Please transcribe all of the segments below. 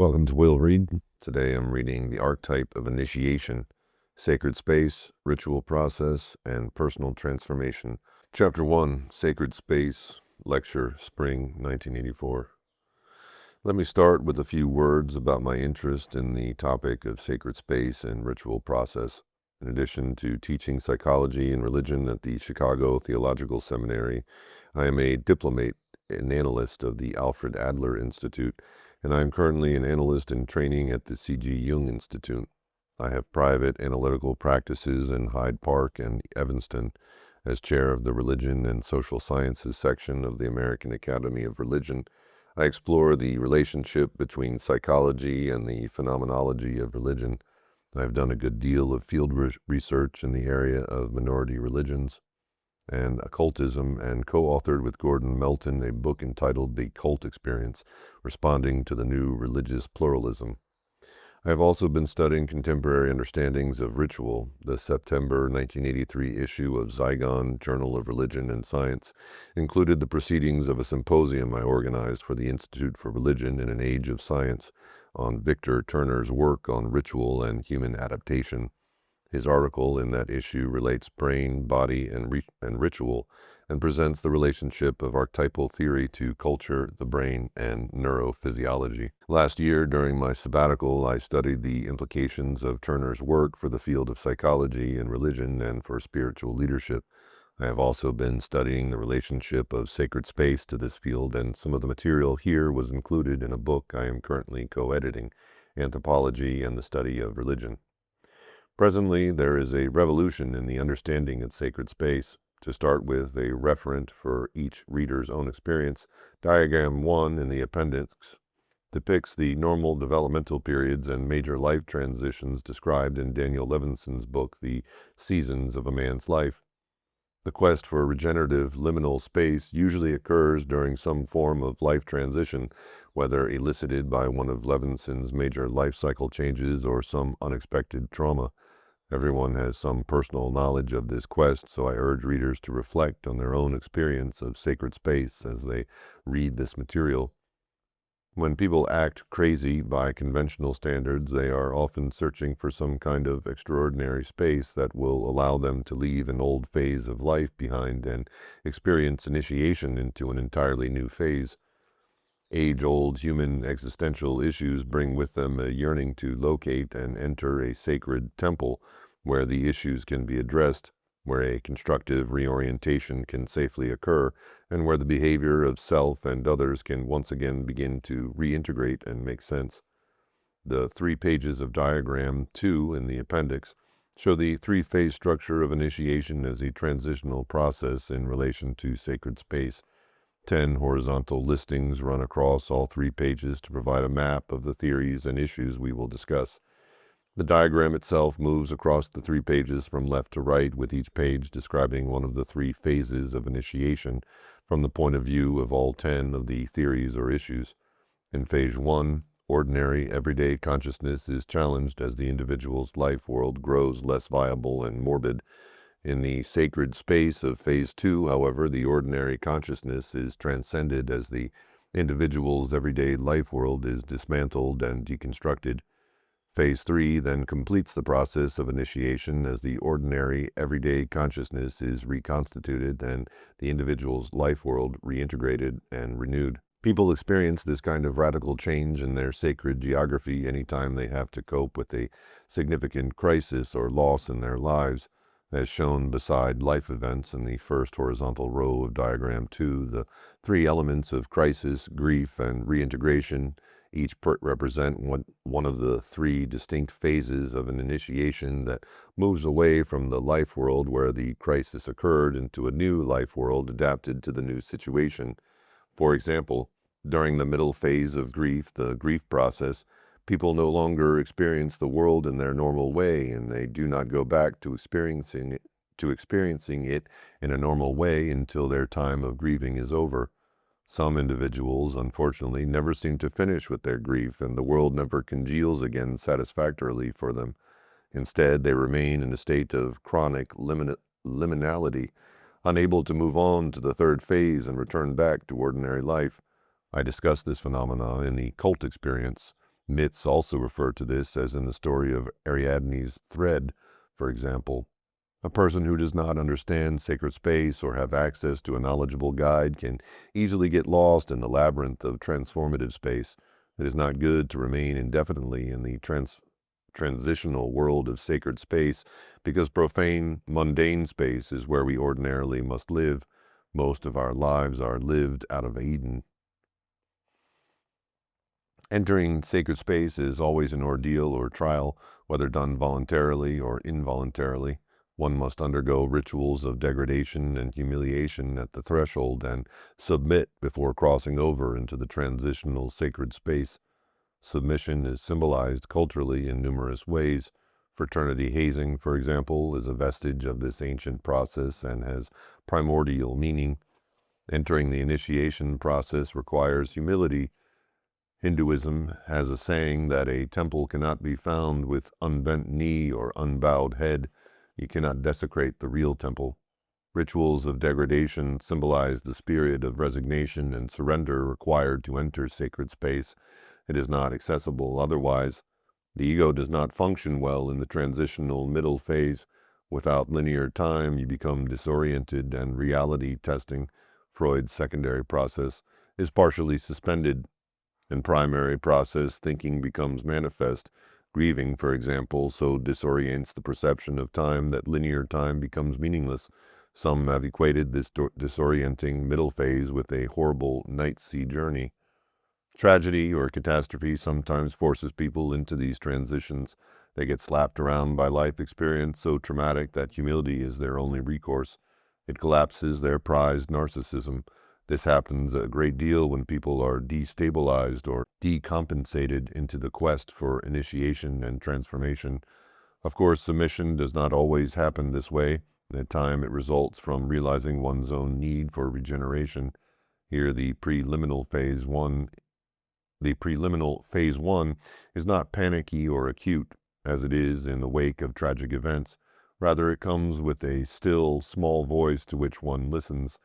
Welcome to Will Read. Today I'm reading The Archetype of Initiation, Sacred Space, Ritual Process, and Personal Transformation. Chapter 1, Sacred Space, Lecture, Spring 1984. Let me start with a few words about my interest in the topic of sacred space and ritual process. In addition to teaching psychology and religion at the Chicago Theological Seminary, I am a diplomate and analyst of the Alfred Adler Institute, and I am currently an analyst in training at the C.G. Jung Institute. I have private analytical practices in Hyde Park and Evanston. As chair of the Religion and Social Sciences section of the American Academy of Religion, I explore the relationship between psychology and the phenomenology of religion. I have done a good deal of field research in the area of minority religions and occultism, and co-authored with Gordon Melton a book entitled The Cult Experience, Responding to the New Religious Pluralism. I have also been studying contemporary understandings of ritual. The September 1983 issue of Zygon, Journal of Religion and Science, included the proceedings of a symposium I organized for the Institute for Religion in an Age of Science on Victor Turner's work on ritual and human adaptation. His article in that issue relates brain, body, and ritual, and presents the relationship of archetypal theory to culture, the brain, and neurophysiology. Last year, during my sabbatical, I studied the implications of Turner's work for the field of psychology and religion and for spiritual leadership. I have also been studying the relationship of sacred space to this field, and some of the material here was included in a book I am currently co-editing, Anthropology and the Study of Religion. Presently, there is a revolution in the understanding of sacred space. To start with a referent for each reader's own experience, Diagram 1 in the appendix depicts the normal developmental periods and major life transitions described in Daniel Levinson's book, The Seasons of a Man's Life. The quest for regenerative liminal space usually occurs during some form of life transition, whether elicited by one of Levinson's major life cycle changes or some unexpected trauma. Everyone has some personal knowledge of this quest, so I urge readers to reflect on their own experience of sacred space as they read this material. When people act crazy by conventional standards, they are often searching for some kind of extraordinary space that will allow them to leave an old phase of life behind and experience initiation into an entirely new phase. Age-old human existential issues bring with them a yearning to locate and enter a sacred temple where the issues can be addressed, where a constructive reorientation can safely occur, and where the behavior of self and others can once again begin to reintegrate and make sense. The 3 pages of Diagram 2 in the appendix show the 3-phase structure of initiation as a transitional process in relation to sacred space. 10 horizontal listings run across all 3 pages to provide a map of the theories and issues we will discuss. The diagram itself moves across the 3 pages from left to right, with each page describing one of the 3 phases of initiation from the point of view of all 10 of the theories or issues. In Phase 1, ordinary, everyday consciousness is challenged as the individual's life world grows less viable and morbid. In the sacred space of Phase 2, however, the ordinary consciousness is transcended as the individual's everyday life world is dismantled and deconstructed. Phase 3 then completes the process of initiation as the ordinary, everyday consciousness is reconstituted and the individual's life world reintegrated and renewed. People experience this kind of radical change in their sacred geography anytime they have to cope with a significant crisis or loss in their lives. As shown beside life events in the first horizontal row of Diagram 2, the 3 elements of crisis, grief, and reintegration each represent one of the 3 distinct phases of an initiation that moves away from the life world where the crisis occurred into a new life world adapted to the new situation. For example, during the middle phase of grief, the grief process, people no longer experience the world in their normal way, and they do not go back to experiencing it in a normal way until their time of grieving is over. Some individuals, unfortunately, never seem to finish with their grief, and the world never congeals again satisfactorily for them. Instead, they remain in a state of chronic liminality, unable to move on to the 3rd phase and return back to ordinary life. I discuss this phenomena in The Cult Experience, Myths also refer to this, as in the story of Ariadne's thread, for example. A person who does not understand sacred space or have access to a knowledgeable guide can easily get lost in the labyrinth of transformative space. It is not good to remain indefinitely in the transitional world of sacred space, because profane, mundane space is where we ordinarily must live. Most of our lives are lived out of Eden. Entering sacred space is always an ordeal or trial, whether done voluntarily or involuntarily. One must undergo rituals of degradation and humiliation at the threshold and submit before crossing over into the transitional sacred space. Submission is symbolized culturally in numerous ways. Fraternity hazing, for example, is a vestige of this ancient process and has primordial meaning. Entering the initiation process requires humility. Hinduism has a saying that a temple cannot be found with unbent knee or unbowed head. You cannot desecrate the real temple. Rituals of degradation symbolize the spirit of resignation and surrender required to enter sacred space. It is not accessible otherwise. The ego does not function well in the transitional middle phase. Without linear time, you become disoriented, and reality testing, Freud's secondary process, is partially suspended. In primary process, thinking becomes manifest. Grieving, for example, so disorients the perception of time that linear time becomes meaningless. Some have equated this disorienting middle phase with a horrible night sea journey. Tragedy or catastrophe sometimes forces people into these transitions. They get slapped around by life experience so traumatic that humility is their only recourse. It collapses their prized narcissism. This happens a great deal when people are destabilized or decompensated into the quest for initiation and transformation. Of course, submission does not always happen this way. At times it results from realizing one's own need for regeneration. Here the preliminal phase one is not panicky or acute, as it is in the wake of tragic events. Rather, it comes with a still, small voice to which one listens.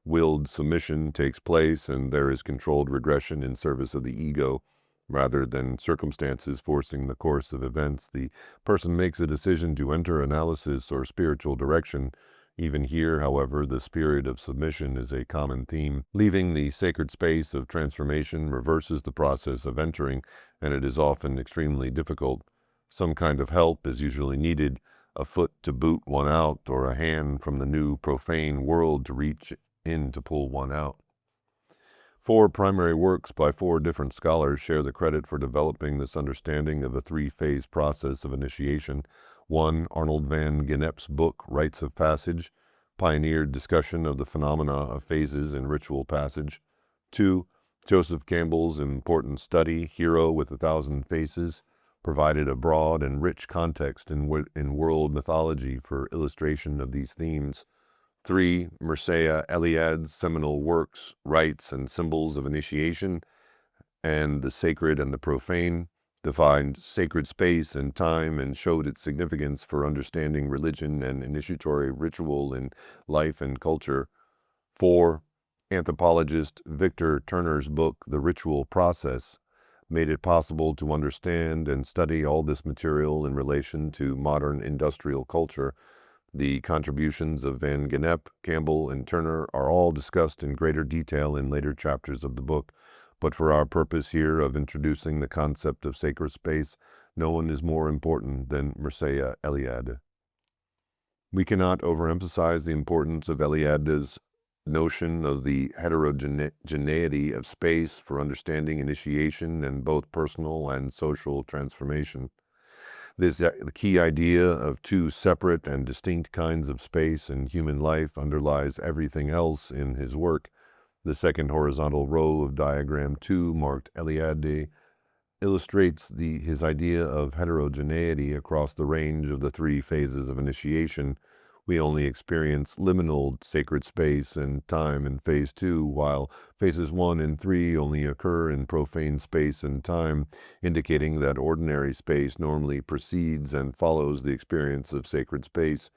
Willed submission takes place, and there is controlled regression in service of the ego. Rather than circumstances forcing the course of events, the person makes a decision to enter analysis or spiritual direction. Even here, however, the spirit of submission is a common theme. Leaving the sacred space of transformation reverses the process of entering, and it is often extremely difficult. Some kind of help is usually needed, a foot to boot one out, or a hand from the new profane world to reach in to pull one out. 4 primary works by 4 different scholars share the credit for developing this understanding of a 3-phase process of initiation. 1. Arnold van Gennep's book, Rites of Passage, pioneered discussion of the phenomena of phases in ritual passage. 2. Joseph Campbell's important study, Hero with 1,000 Faces, provided a broad and rich context in world mythology for illustration of these themes. 3. Mircea Eliade's seminal works, Rites and Symbols of Initiation, and the Sacred and the Profane, defined sacred space and time and showed its significance for understanding religion and initiatory ritual in life and culture. 4. Anthropologist Victor Turner's book, The Ritual Process, made it possible to understand and study all this material in relation to modern industrial culture. The contributions of Van Gennep, Campbell, and Turner are all discussed in greater detail in later chapters of the book, but for our purpose here of introducing the concept of sacred space, no one is more important than Mircea Eliade. We cannot overemphasize the importance of Eliade's notion of the heterogeneity of space for understanding initiation and both personal and social transformation. The key idea of 2 separate and distinct kinds of space in human life underlies everything else in his work. The second horizontal row of diagram 2, marked Eliade, illustrates his idea of heterogeneity across the range of the 3 phases of initiation. We only experience liminal sacred space and time in phase 2, while phases 1 and 3 only occur in profane space and time, indicating that ordinary space normally precedes and follows the experience of sacred space.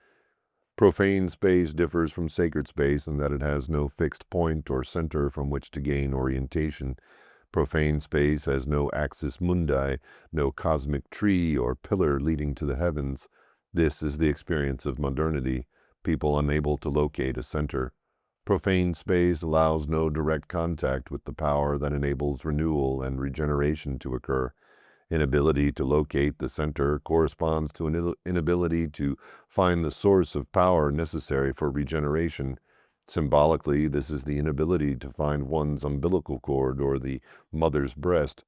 Profane space differs from sacred space in that it has no fixed point or center from which to gain orientation. Profane space has no axis mundi, no cosmic tree or pillar leading to the heavens. This is the experience of modernity, people unable to locate a center. Profane space allows no direct contact with the power that enables renewal and regeneration to occur. Inability to locate the center corresponds to an inability to find the source of power necessary for regeneration. Symbolically, this is the inability to find one's umbilical cord or the mother's breast.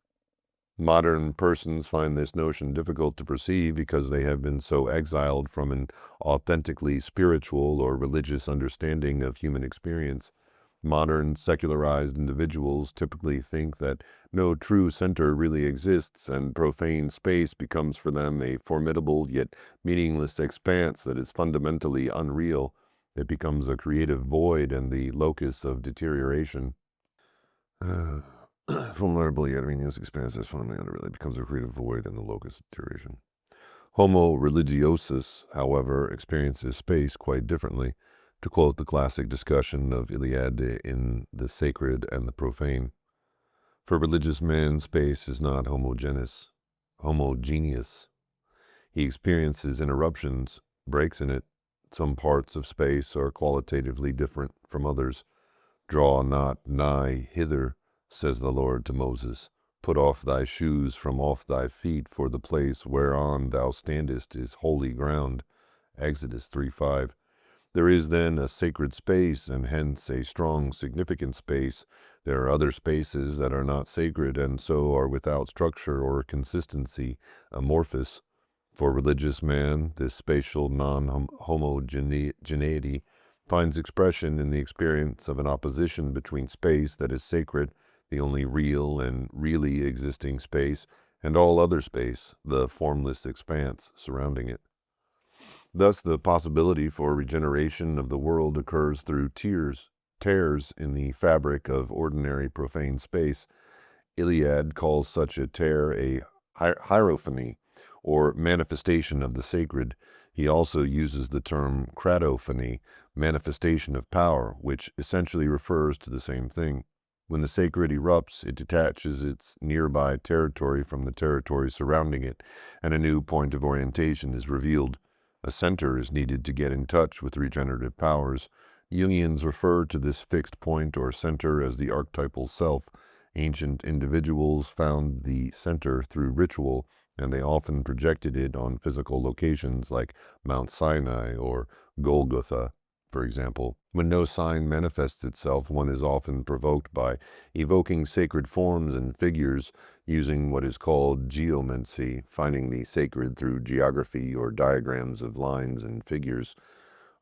Modern persons find this notion difficult to perceive because they have been so exiled from an authentically spiritual or religious understanding of human experience. Modern, secularized individuals typically think that no true center really exists, and profane space becomes for them a formidable yet meaningless expanse that is fundamentally unreal. It becomes a creative void and the locus of deterioration. Formidable yet meaningless expanse that is fundamentally unreal. It becomes a creative void and the locus of deterioration. Homo religiosus, however, experiences space quite differently. To quote the classic discussion of Eliade in The Sacred and the Profane, for religious man, space is not homogeneous. He experiences interruptions, breaks in it. Some parts of space are qualitatively different from others. Draw not nigh hither, says the Lord to Moses. Put off thy shoes from off thy feet, for the place whereon thou standest is holy ground. Exodus 3:5. There is then a sacred space, and hence a strong, significant space. There are other spaces that are not sacred, and so are without structure or consistency, amorphous. For religious man, this spatial non-homogeneity finds expression in the experience of an opposition between space that is sacred, the only real and really existing space, and all other space, the formless expanse surrounding it. Thus, the possibility for regeneration of the world occurs through tears, tears in the fabric of ordinary profane space. Eliade calls such a tear a hierophany, or manifestation of the sacred. He also uses the term cratophany, manifestation of power, which essentially refers to the same thing. When the sacred erupts, it detaches its nearby territory from the territory surrounding it, and a new point of orientation is revealed. A center is needed to get in touch with regenerative powers. Jungians refer to this fixed point or center as the archetypal self. Ancient individuals found the center through ritual, and they often projected it on physical locations like Mount Sinai or Golgotha, for example. When no sign manifests itself, one is often provoked by evoking sacred forms and figures, using what is called geomancy, finding the sacred through geography or diagrams of lines and figures.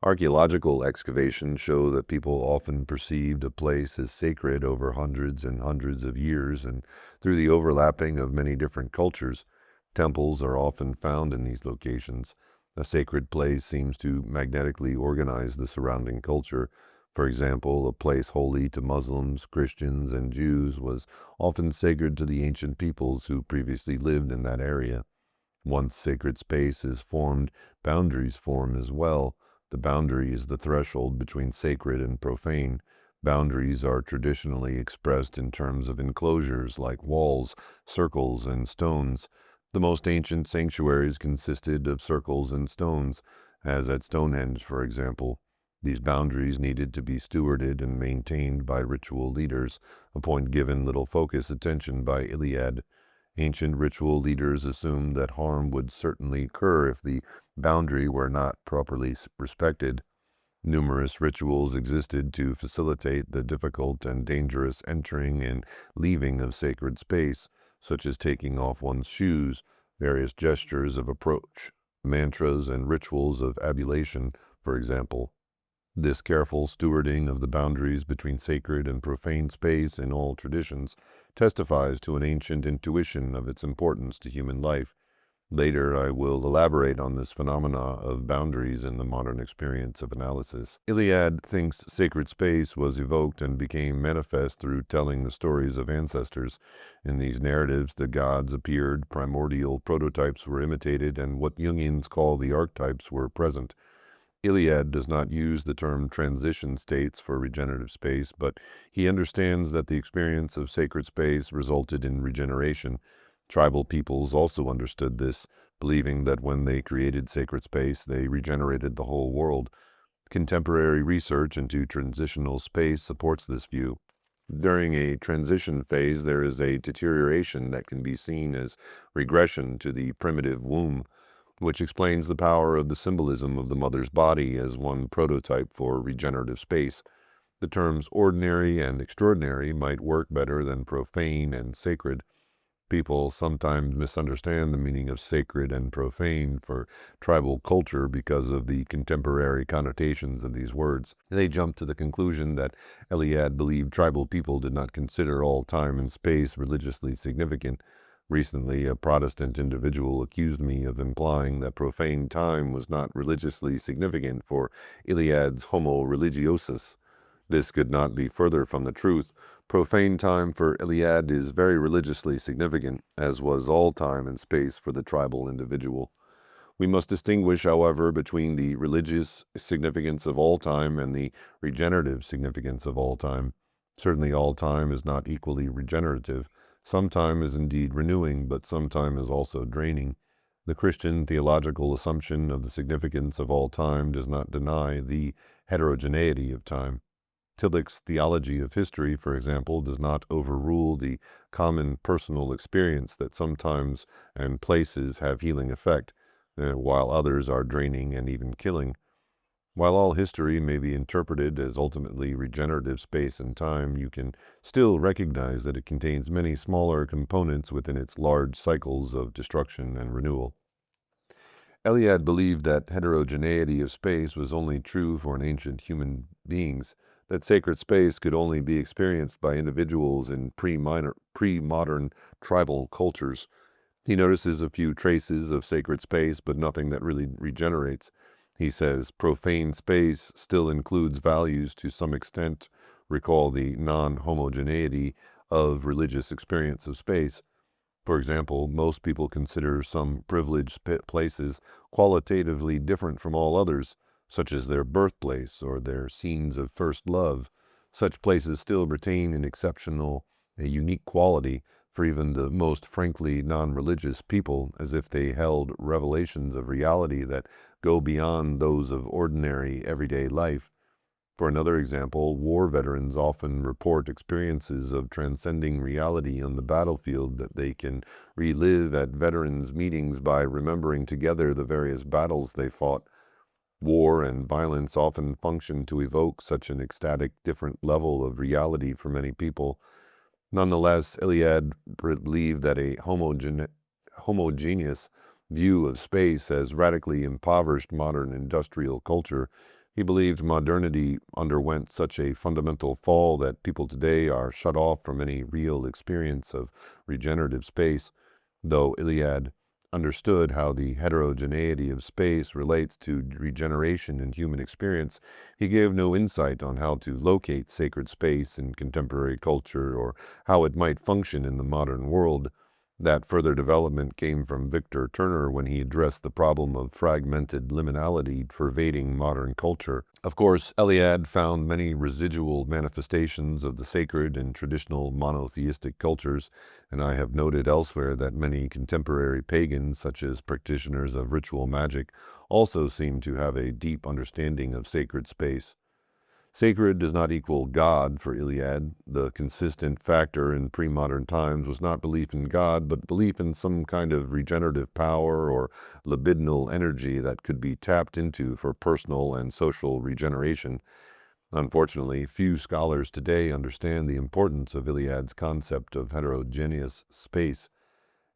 Archaeological excavations show that people often perceived a place as sacred over hundreds and hundreds of years, and through the overlapping of many different cultures. Temples are often found in these locations. A sacred place seems to magnetically organize the surrounding culture. For example, a place holy to Muslims, Christians, and Jews was often sacred to the ancient peoples who previously lived in that area. Once sacred space is formed, boundaries form as well. The boundary is the threshold between sacred and profane. Boundaries are traditionally expressed in terms of enclosures like walls, circles, and stones. The most ancient sanctuaries consisted of circles and stones, as at Stonehenge, for example. These boundaries needed to be stewarded and maintained by ritual leaders, a point given little focus attention by Eliade. Ancient ritual leaders assumed that harm would certainly occur if the boundary were not properly respected. Numerous rituals existed to facilitate the difficult and dangerous entering and leaving of sacred space, such as taking off one's shoes, various gestures of approach, mantras and rituals of ablution, for example. This careful stewarding of the boundaries between sacred and profane space in all traditions testifies to an ancient intuition of its importance to human life. Later, I will elaborate on this phenomena of boundaries in the modern experience of analysis. Eliade thinks sacred space was evoked and became manifest through telling the stories of ancestors. In these narratives, the gods appeared, primordial prototypes were imitated, and what Jungians call the archetypes were present. Eliade does not use the term transition states for regenerative space, but he understands that the experience of sacred space resulted in regeneration. Tribal peoples also understood this, believing that when they created sacred space, they regenerated the whole world. Contemporary research into transitional space supports this view. During a transition phase, there is a deterioration that can be seen as regression to the primitive womb, which explains the power of the symbolism of the mother's body as one prototype for regenerative space. The terms ordinary and extraordinary might work better than profane and sacred. People sometimes misunderstand the meaning of sacred and profane for tribal culture because of the contemporary connotations of these words. They jump to the conclusion that Eliade believed tribal people did not consider all time and space religiously significant. Recently, a Protestant individual accused me of implying that profane time was not religiously significant for Eliade's homo religiosus. This could not be further from the truth. Profane time for Eliade is very religiously significant, as was all time and space for the tribal individual. We must distinguish, however, between the religious significance of all time and the regenerative significance of all time. Certainly all time is not equally regenerative. Some time is indeed renewing, but some time is also draining. The Christian theological assumption of the significance of all time does not deny the heterogeneity of time. Tillich's theology of history, for example, does not overrule the common personal experience that sometimes and places have healing effect, while others are draining and even killing. While all history may be interpreted as ultimately regenerative space and time, you can still recognize that it contains many smaller components within its large cycles of destruction and renewal. Eliade believed that heterogeneity of space was only true for an ancient human beings, that sacred space could only be experienced by individuals in pre-modern tribal cultures. He notices a few traces of sacred space, but nothing that really regenerates. He says profane space still includes values to some extent. Recall the non-homogeneity of religious experience of space. For example, most people consider some privileged places qualitatively different from all others, such as their birthplace or their scenes of first love. Such places still retain an exceptional, a unique quality for even the most frankly non-religious people, as if they held revelations of reality that go beyond those of ordinary everyday life. For another example, war veterans often report experiences of transcending reality on the battlefield that they can relive at veterans' meetings by remembering together the various battles they fought. War and violence often function to evoke such an ecstatic, different level of reality for many people. Nonetheless, Eliade believed that a homogeneous view of space has radically impoverished modern industrial culture. He believed modernity underwent such a fundamental fall that people today are shut off from any real experience of regenerative space. Though Eliade understood how the heterogeneity of space relates to regeneration in human experience, he gave no insight on how to locate sacred space in contemporary culture or how it might function in the modern world. That further development came from Victor Turner when he addressed the problem of fragmented liminality pervading modern culture. Of course, Eliade found many residual manifestations of the sacred in traditional monotheistic cultures, and I have noted elsewhere that many contemporary pagans, such as practitioners of ritual magic, also seem to have a deep understanding of sacred space. Sacred does not equal God for Eliade. The consistent factor in pre-modern times was not belief in God, but belief in some kind of regenerative power or libidinal energy that could be tapped into for personal and social regeneration. Unfortunately, few scholars today understand the importance of Eliade's concept of heterogeneous space.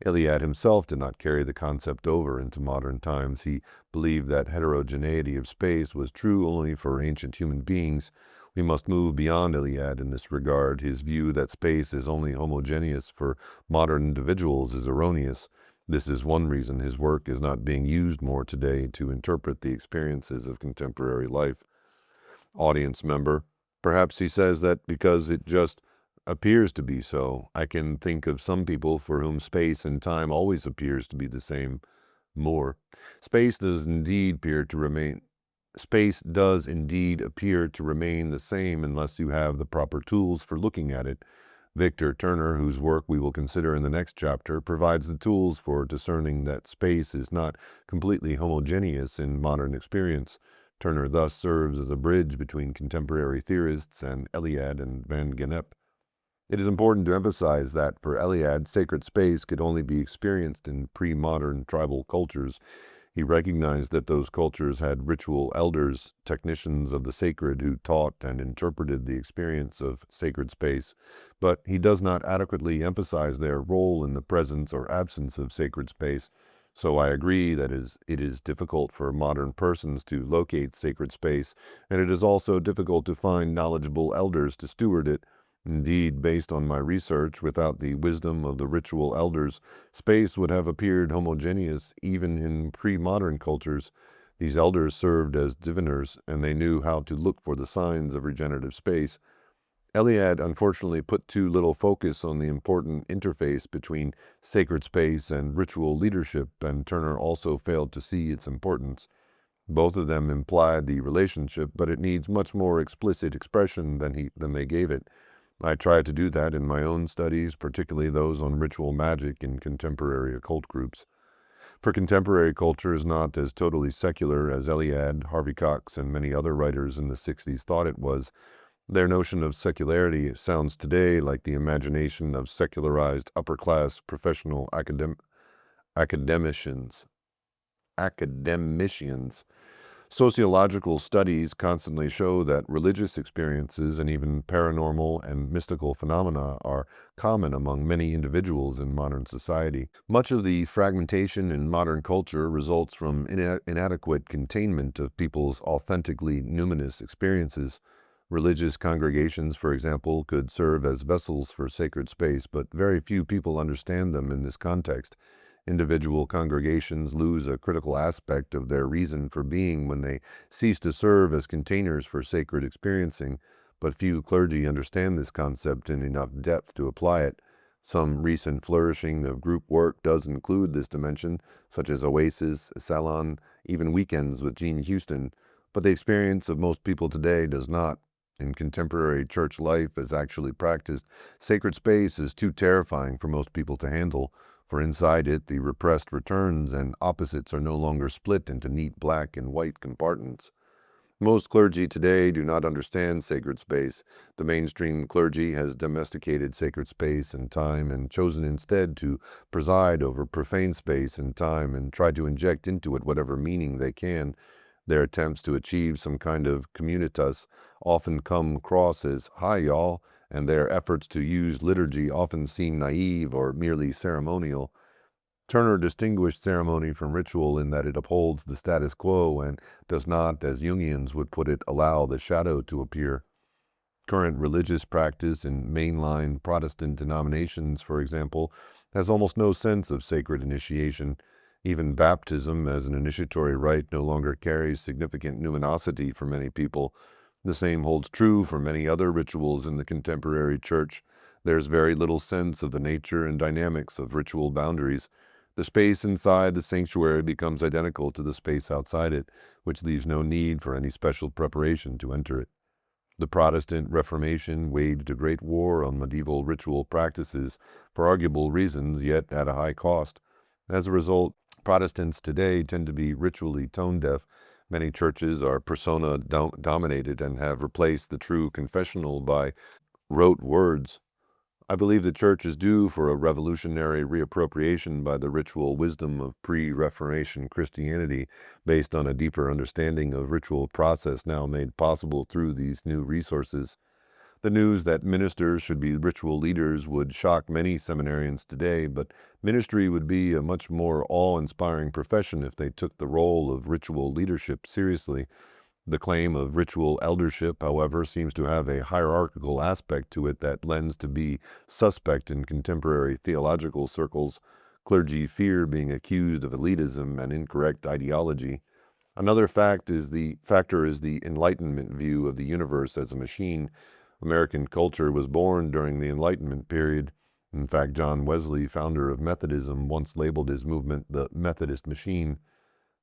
Eliade himself did not carry the concept over into modern times. He believed that heterogeneity of space was true only for ancient human beings. We must move beyond Eliade in this regard. His view that space is only homogeneous for modern individuals is erroneous. This is one reason his work is not being used more today to interpret the experiences of contemporary life. Audience member, perhaps he says that because it just appears to be so. I can think of some people for whom space and time always appears to be the same. More. Space does indeed appear to remain Space does indeed appear to remain the same unless you have the proper tools for looking at it. Victor Turner, whose work we will consider in the next chapter, provides the tools for discerning that space is not completely homogeneous in modern experience. Turner thus serves as a bridge between contemporary theorists and Eliade and Van Gennep. It is important to emphasize that for Eliade, sacred space could only be experienced in pre-modern tribal cultures. He recognized that those cultures had ritual elders, technicians of the sacred, who taught and interpreted the experience of sacred space, but he does not adequately emphasize their role in the presence or absence of sacred space. So I agree that it is difficult for modern persons to locate sacred space, and it is also difficult to find knowledgeable elders to steward it. Indeed, based on my research, without the wisdom of the ritual elders, space would have appeared homogeneous even in pre-modern cultures. These elders served as diviners, and they knew how to look for the signs of regenerative space. Eliade unfortunately put too little focus on the important interface between sacred space and ritual leadership, and Turner also failed to see its importance. Both of them implied the relationship, but it needs much more explicit expression than they gave it. I try to do that in my own studies, particularly those on ritual magic in contemporary occult groups. For contemporary culture is not as totally secular as Eliade, Harvey Cox, and many other writers in the 60s thought it was. Their notion of secularity sounds today like the imagination of secularized upper-class professional academicians. Sociological studies constantly show that religious experiences and even paranormal and mystical phenomena are common among many individuals in modern society. Much of the fragmentation in modern culture results from inadequate containment of people's authentically numinous experiences. Religious congregations, for example, could serve as vessels for sacred space, but very few people understand them in this context. Individual congregations lose a critical aspect of their reason for being when they cease to serve as containers for sacred experiencing, but few clergy understand this concept in enough depth to apply it. Some recent flourishing of group work does include this dimension, such as Oasis, Salon, even Weekends with Gene Houston, but the experience of most people today does not. In contemporary church life as actually practiced, sacred space is too terrifying for most people to handle. For inside it, the repressed returns and opposites are no longer split into neat black and white compartments. Most clergy today do not understand sacred space. The mainstream clergy has domesticated sacred space and time and chosen instead to preside over profane space and time and try to inject into it whatever meaning they can. Their attempts to achieve some kind of communitas often come across as, "Hi, y'all," and their efforts to use liturgy often seem naive or merely ceremonial. Turner distinguished ceremony from ritual in that it upholds the status quo and does not, as Jungians would put it, allow the shadow to appear. Current religious practice in mainline Protestant denominations, for example, has almost no sense of sacred initiation. Even baptism as an initiatory rite no longer carries significant numinosity for many people. The same holds true for many other rituals in the contemporary church. There's very little sense of the nature and dynamics of ritual boundaries. The space inside the sanctuary becomes identical to the space outside it, which leaves no need for any special preparation to enter it. The Protestant Reformation waged a great war on medieval ritual practices for arguable reasons, yet at a high cost. As a result, Protestants today tend to be ritually tone-deaf. Many churches are persona-dominated and have replaced the true confessional by rote words. I believe the church is due for a revolutionary reappropriation by the ritual wisdom of pre-Reformation Christianity based on a deeper understanding of ritual process now made possible through these new resources. The news that ministers should be ritual leaders would shock many seminarians today, but ministry would be a much more awe-inspiring profession if they took the role of ritual leadership seriously. The claim of ritual eldership, however, seems to have a hierarchical aspect to it that lends to be suspect in contemporary theological circles. Clergy fear being accused of elitism and incorrect ideology. Another factor is the Enlightenment view of the universe as a machine. American culture was born during the Enlightenment period. In fact, John Wesley, founder of Methodism, once labeled his movement the Methodist machine.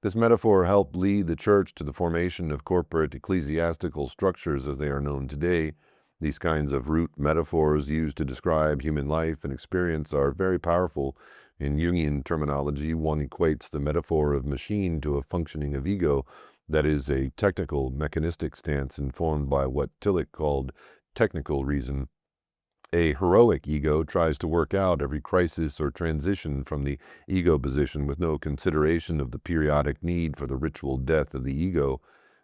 This metaphor helped lead the church to the formation of corporate ecclesiastical structures as they are known today. These kinds of root metaphors used to describe human life and experience are very powerful. In Jungian terminology, one equates the metaphor of machine to a functioning of ego, that is, a technical, mechanistic stance informed by what Tillich called technical reason. A heroic ego tries to work out every crisis or transition from the ego position with no consideration of the periodic need for the ritual death of the ego.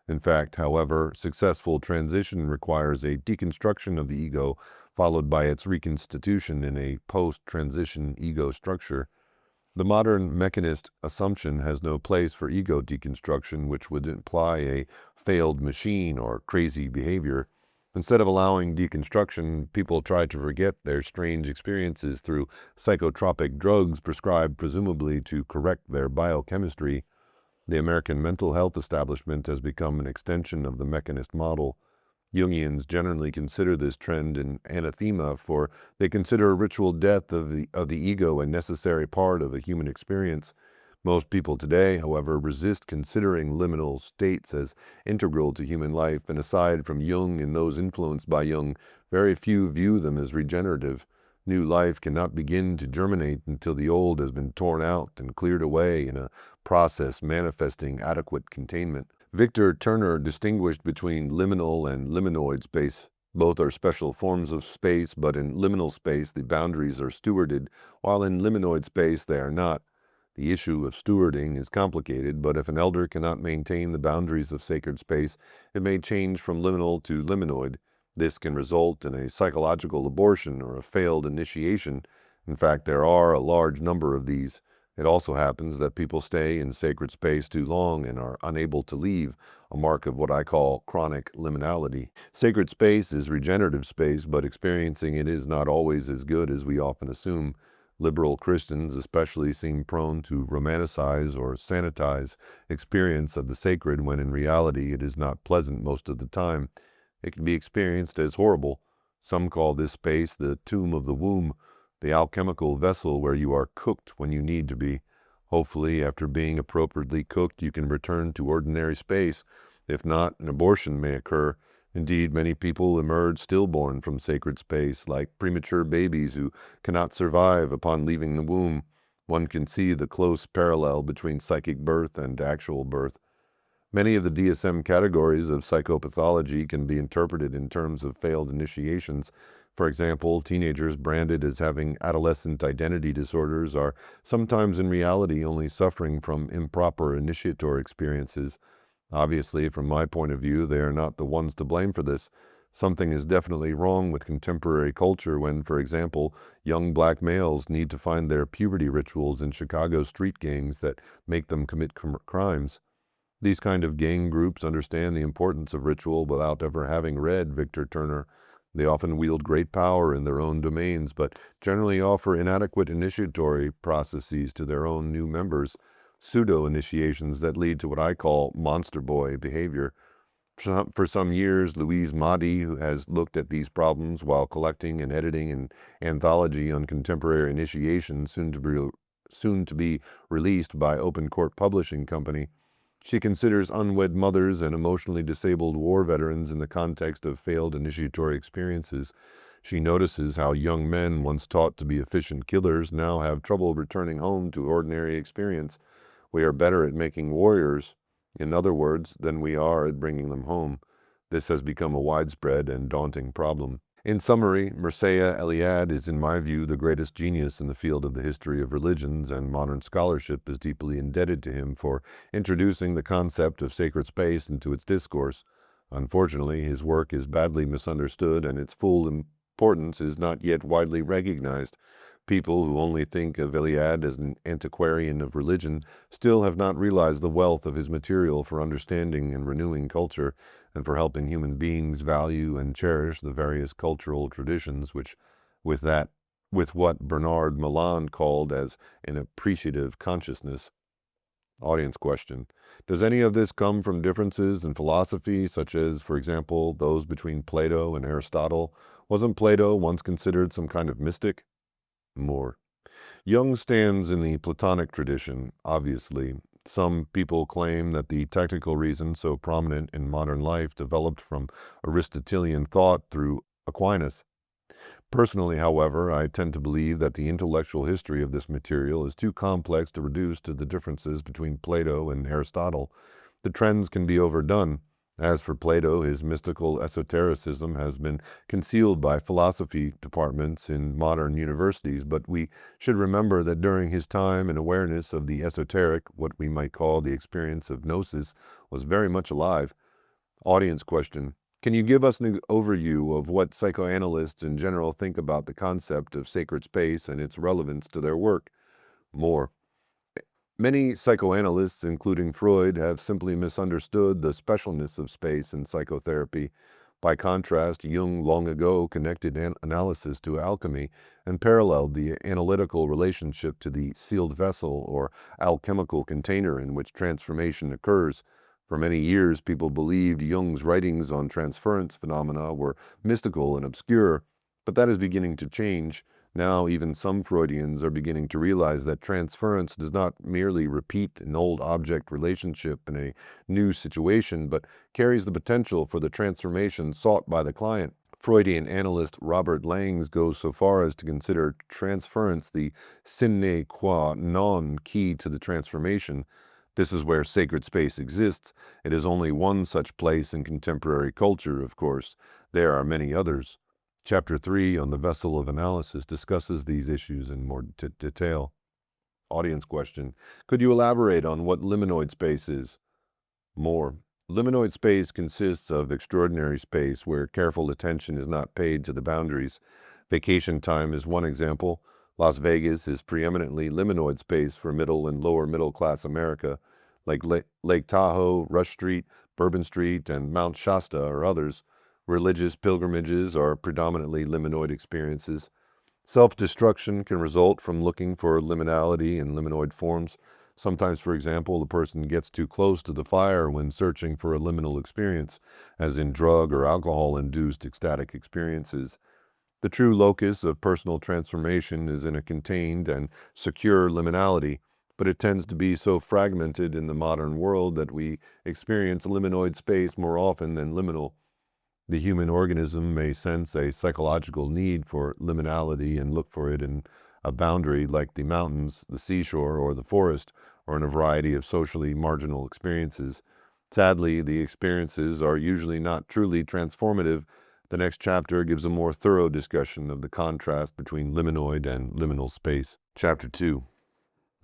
In fact, however, successful transition requires a deconstruction of the ego, followed by its reconstitution in a post-transition ego structure. The modern mechanist assumption has no place for ego deconstruction, which would imply a failed machine or crazy behavior. Instead of allowing deconstruction, people try to forget their strange experiences through psychotropic drugs prescribed presumably to correct their biochemistry. The American mental health establishment has become an extension of the mechanist model. Jungians generally consider this trend an anathema, for they consider a ritual death of the ego a necessary part of a human experience. Most people today, however, resist considering liminal states as integral to human life, and aside from Jung and those influenced by Jung, very few view them as regenerative. New life cannot begin to germinate until the old has been torn out and cleared away in a process manifesting adequate containment. Victor Turner distinguished between liminal and liminoid space. Both are special forms of space, but in liminal space the boundaries are stewarded, while in liminoid space they are not. The issue of stewarding is complicated, but if an elder cannot maintain the boundaries of sacred space, it may change from liminal to liminoid. This can result in a psychological abortion or a failed initiation. In fact, there are a large number of these. It also happens that people stay in sacred space too long and are unable to leave, a mark of what I call chronic liminality. Sacred space is regenerative space, but experiencing it is not always as good as we often assume. Liberal Christians especially seem prone to romanticize or sanitize experience of the sacred when in reality it is not pleasant most of the time. It can be experienced as horrible. Some call this space the tomb of the womb, the alchemical vessel where you are cooked when you need to be. Hopefully, after being appropriately cooked, you can return to ordinary space. If not, an abortion may occur. Indeed, many people emerge stillborn from sacred space, like premature babies who cannot survive upon leaving the womb. One can see the close parallel between psychic birth and actual birth. Many of the DSM categories of psychopathology can be interpreted in terms of failed initiations. For example, teenagers branded as having adolescent identity disorders are sometimes in reality only suffering from improper initiatory experiences. Obviously, from my point of view, they are not the ones to blame for this. Something is definitely wrong with contemporary culture when, for example, young black males need to find their puberty rituals in Chicago street gangs that make them commit crimes. These kind of gang groups understand the importance of ritual without ever having read Victor Turner. They often wield great power in their own domains, but generally offer inadequate initiatory processes to their own new members, pseudo-initiations that lead to what I call monster boy behavior. For some years, Louise Mahdi, who has looked at these problems while collecting and editing an anthology on contemporary initiation, soon to be released by Open Court Publishing Company. She considers unwed mothers and emotionally disabled war veterans in the context of failed initiatory experiences. She notices how young men, once taught to be efficient killers, now have trouble returning home to ordinary experience. We are better at making warriors, in other words, than we are at bringing them home. This has become a widespread and daunting problem. In summary, Mircea Eliade is, in my view, the greatest genius in the field of the history of religions, and modern scholarship is deeply indebted to him for introducing the concept of sacred space into its discourse. Unfortunately, his work is badly misunderstood, and its full importance is not yet widely recognized. People who only think of Eliade as an antiquarian of religion still have not realized the wealth of his material for understanding and renewing culture, and for helping human beings value and cherish the various cultural traditions which, with what Bernard Malan called as an appreciative consciousness. Audience question: does any of this come from differences in philosophy, such as, for example, those between Plato and Aristotle? Wasn't Plato once considered some kind of mystic? More. Jung stands in the Platonic tradition, obviously. Some people claim that the technical reason so prominent in modern life developed from Aristotelian thought through Aquinas. Personally, however, I tend to believe that the intellectual history of this material is too complex to reduce to the differences between Plato and Aristotle. The trends can be overdone. As for Plato, his mystical esotericism has been concealed by philosophy departments in modern universities, but we should remember that during his time, an awareness of the esoteric, what we might call the experience of gnosis, was very much alive. Audience question. Can you give us an overview of what psychoanalysts in general think about the concept of sacred space and its relevance to their work? More. Many psychoanalysts, including Freud, have simply misunderstood the specialness of space in psychotherapy. By contrast, Jung long ago connected analysis to alchemy and paralleled the analytical relationship to the sealed vessel or alchemical container in which transformation occurs. For many years, people believed Jung's writings on transference phenomena were mystical and obscure, but that is beginning to change. Now, even some Freudians are beginning to realize that transference does not merely repeat an old object relationship in a new situation, but carries the potential for the transformation sought by the client. Freudian analyst Robert Langs goes so far as to consider transference the sine qua non key to the transformation. This is where sacred space exists. It is only one such place in contemporary culture, of course. There are many others. Chapter 3 on the vessel of analysis discusses these issues in more detail. Audience question. Could you elaborate on what liminoid space is? More. Liminoid space consists of extraordinary space where careful attention is not paid to the boundaries. Vacation time is one example. Las Vegas is preeminently liminoid space for middle and lower middle class America. Like Lake Tahoe, Rush Street, Bourbon Street, and Mount Shasta are others. Religious pilgrimages are predominantly liminoid experiences. Self-destruction can result from looking for liminality in liminoid forms. Sometimes, for example, the person gets too close to the fire when searching for a liminal experience, as in drug or alcohol-induced ecstatic experiences. The true locus of personal transformation is in a contained and secure liminality, but it tends to be so fragmented in the modern world that we experience liminoid space more often than liminal. The human organism may sense a psychological need for liminality and look for it in a boundary like the mountains, the seashore, or the forest, or in a variety of socially marginal experiences. Sadly, the experiences are usually not truly transformative. The next chapter gives a more thorough discussion of the contrast between liminoid and liminal space. Chapter 2.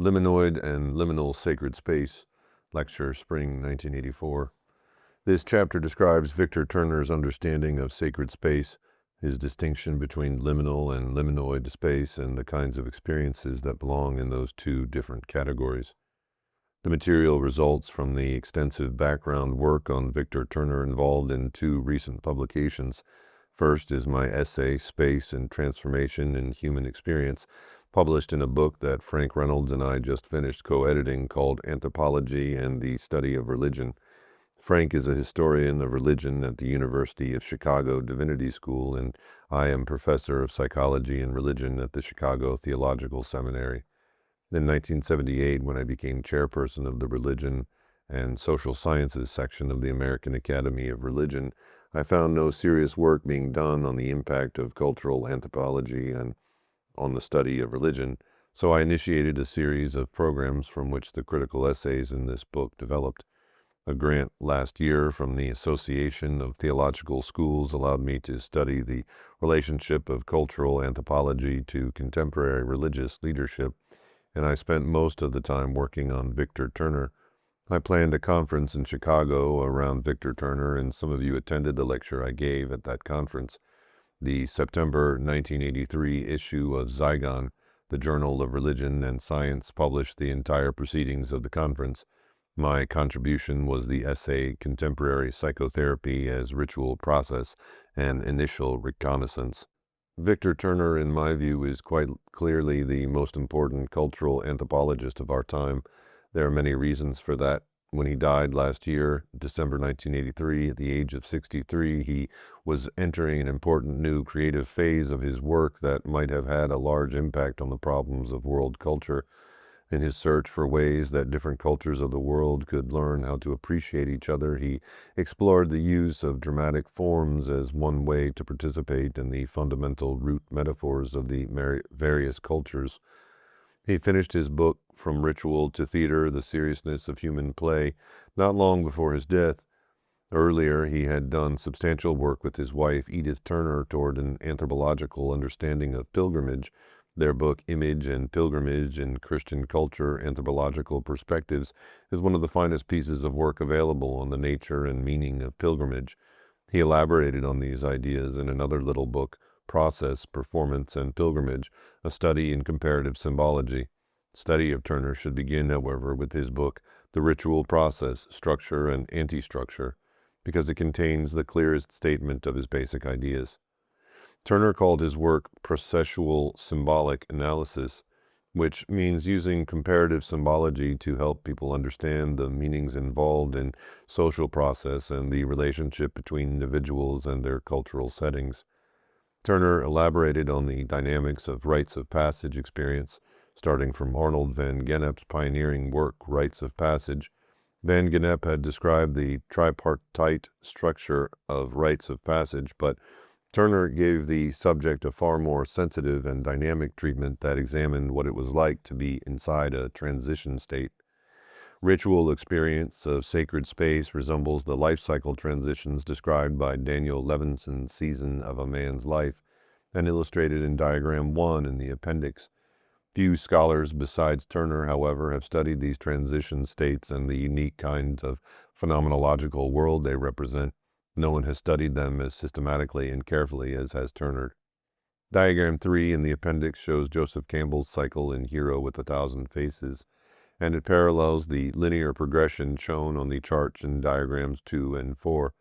Liminoid and Liminal Sacred Space. Lecture, Spring 1984. This chapter describes Victor Turner's understanding of sacred space, his distinction between liminal and liminoid space, and the kinds of experiences that belong in those two different categories. The material results from the extensive background work on Victor Turner involved in two recent publications. First is my essay, Space and Transformation in Human Experience, published in a book that Frank Reynolds and I just finished co-editing called Anthropology and the Study of Religion. Frank is a historian of religion at the University of Chicago Divinity School, and I am professor of psychology and religion at the Chicago Theological Seminary. In 1978, when I became chairperson of the Religion and Social Sciences section of the American Academy of Religion, I found no serious work being done on the impact of cultural anthropology and on the study of religion, so I initiated a series of programs from which the critical essays in this book developed. A grant last year from the Association of Theological Schools allowed me to study the relationship of cultural anthropology to contemporary religious leadership, and I spent most of the time working on Victor Turner. I planned a conference in Chicago around Victor Turner, and some of you attended the lecture I gave at that conference. The September 1983 issue of Zygon, the Journal of Religion and Science, published the entire proceedings of the conference. My contribution was the essay Contemporary Psychotherapy as Ritual Process and Initial Reconnaissance. Victor Turner, in my view, is quite clearly the most important cultural anthropologist of our time. There are many reasons for that. When he died last year, December 1983, at the age of 63, he was entering an important new creative phase of his work that might have had a large impact on the problems of world culture. In his search for ways that different cultures of the world could learn how to appreciate each other, he explored the use of dramatic forms as one way to participate in the fundamental root metaphors of the various cultures. He finished his book, From Ritual to Theater, The Seriousness of Human Play, not long before his death. Earlier, he had done substantial work with his wife, Edith Turner, toward an anthropological understanding of pilgrimage. Their book, Image and Pilgrimage in Christian Culture, Anthropological Perspectives, is one of the finest pieces of work available on the nature and meaning of pilgrimage. He elaborated on these ideas in another little book, Process, Performance, and Pilgrimage, a study in comparative symbology. Study of Turner should begin, however, with his book, The Ritual Process, Structure and Anti-Structure, because it contains the clearest statement of his basic ideas. Turner called his work processual symbolic analysis, which means using comparative symbology to help people understand the meanings involved in social process and the relationship between individuals and their cultural settings. Turner elaborated on the dynamics of rites of passage experience, starting from Arnold van Gennep's pioneering work, Rites of Passage. Van Gennep had described the tripartite structure of rites of passage, but Turner gave the subject a far more sensitive and dynamic treatment that examined what it was like to be inside a transition state. Ritual experience of sacred space resembles the life cycle transitions described by Daniel Levinson's Season of a Man's Life and illustrated in Diagram 1 in the appendix. Few scholars besides Turner, however, have studied these transition states and the unique kind of phenomenological world they represent. No one has studied them as systematically and carefully as has Turner. Diagram 3 in the appendix shows Joseph Campbell's cycle in Hero with 1,000 Faces, and it parallels the linear progression shown on the charts in diagrams 2 and 4.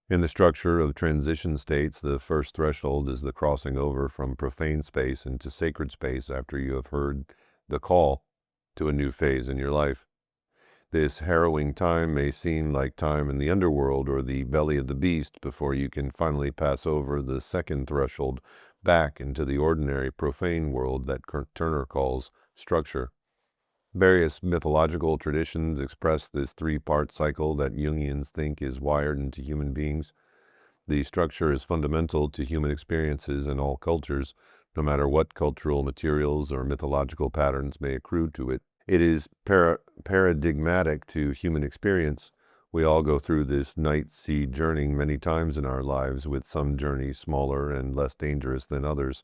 In the structure of transition states, the first threshold is the crossing over from profane space into sacred space after you have heard the call to a new phase in your life. This harrowing time may seem like time in the underworld or the belly of the beast before you can finally pass over the second threshold back into the ordinary profane world that Turner calls structure. Various mythological traditions express this three-part cycle that Jungians think is wired into human beings. The structure is fundamental to human experiences in all cultures, no matter what cultural materials or mythological patterns may accrue to it. It is paradigmatic to human experience. We all go through this night-sea journey many times in our lives, with some journeys smaller and less dangerous than others,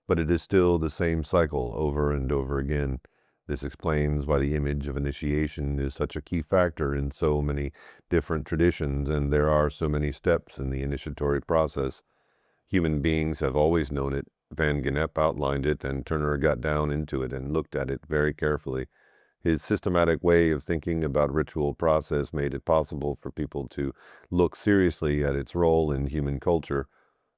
but it is still the same cycle over and over again. This explains why the image of initiation is such a key factor in so many different traditions, and there are so many steps in the initiatory process. Human beings have always known it. Van Gennep outlined it, and Turner got down into it and looked at it very carefully. His systematic way of thinking about ritual process made it possible for people to look seriously at its role in human culture.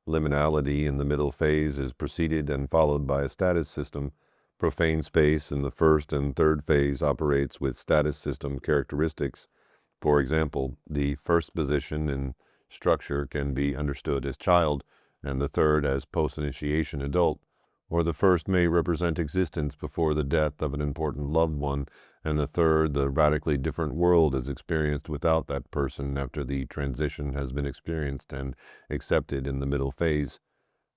Liminality in the middle phase is preceded and followed by a status system. Profane space in the first and third phase operates with status system characteristics. For example, the first position in structure can be understood as child, and the third as post-initiation adult, or the first may represent existence before the death of an important loved one, and the third the radically different world is experienced without that person after the transition has been experienced and accepted in the middle phase.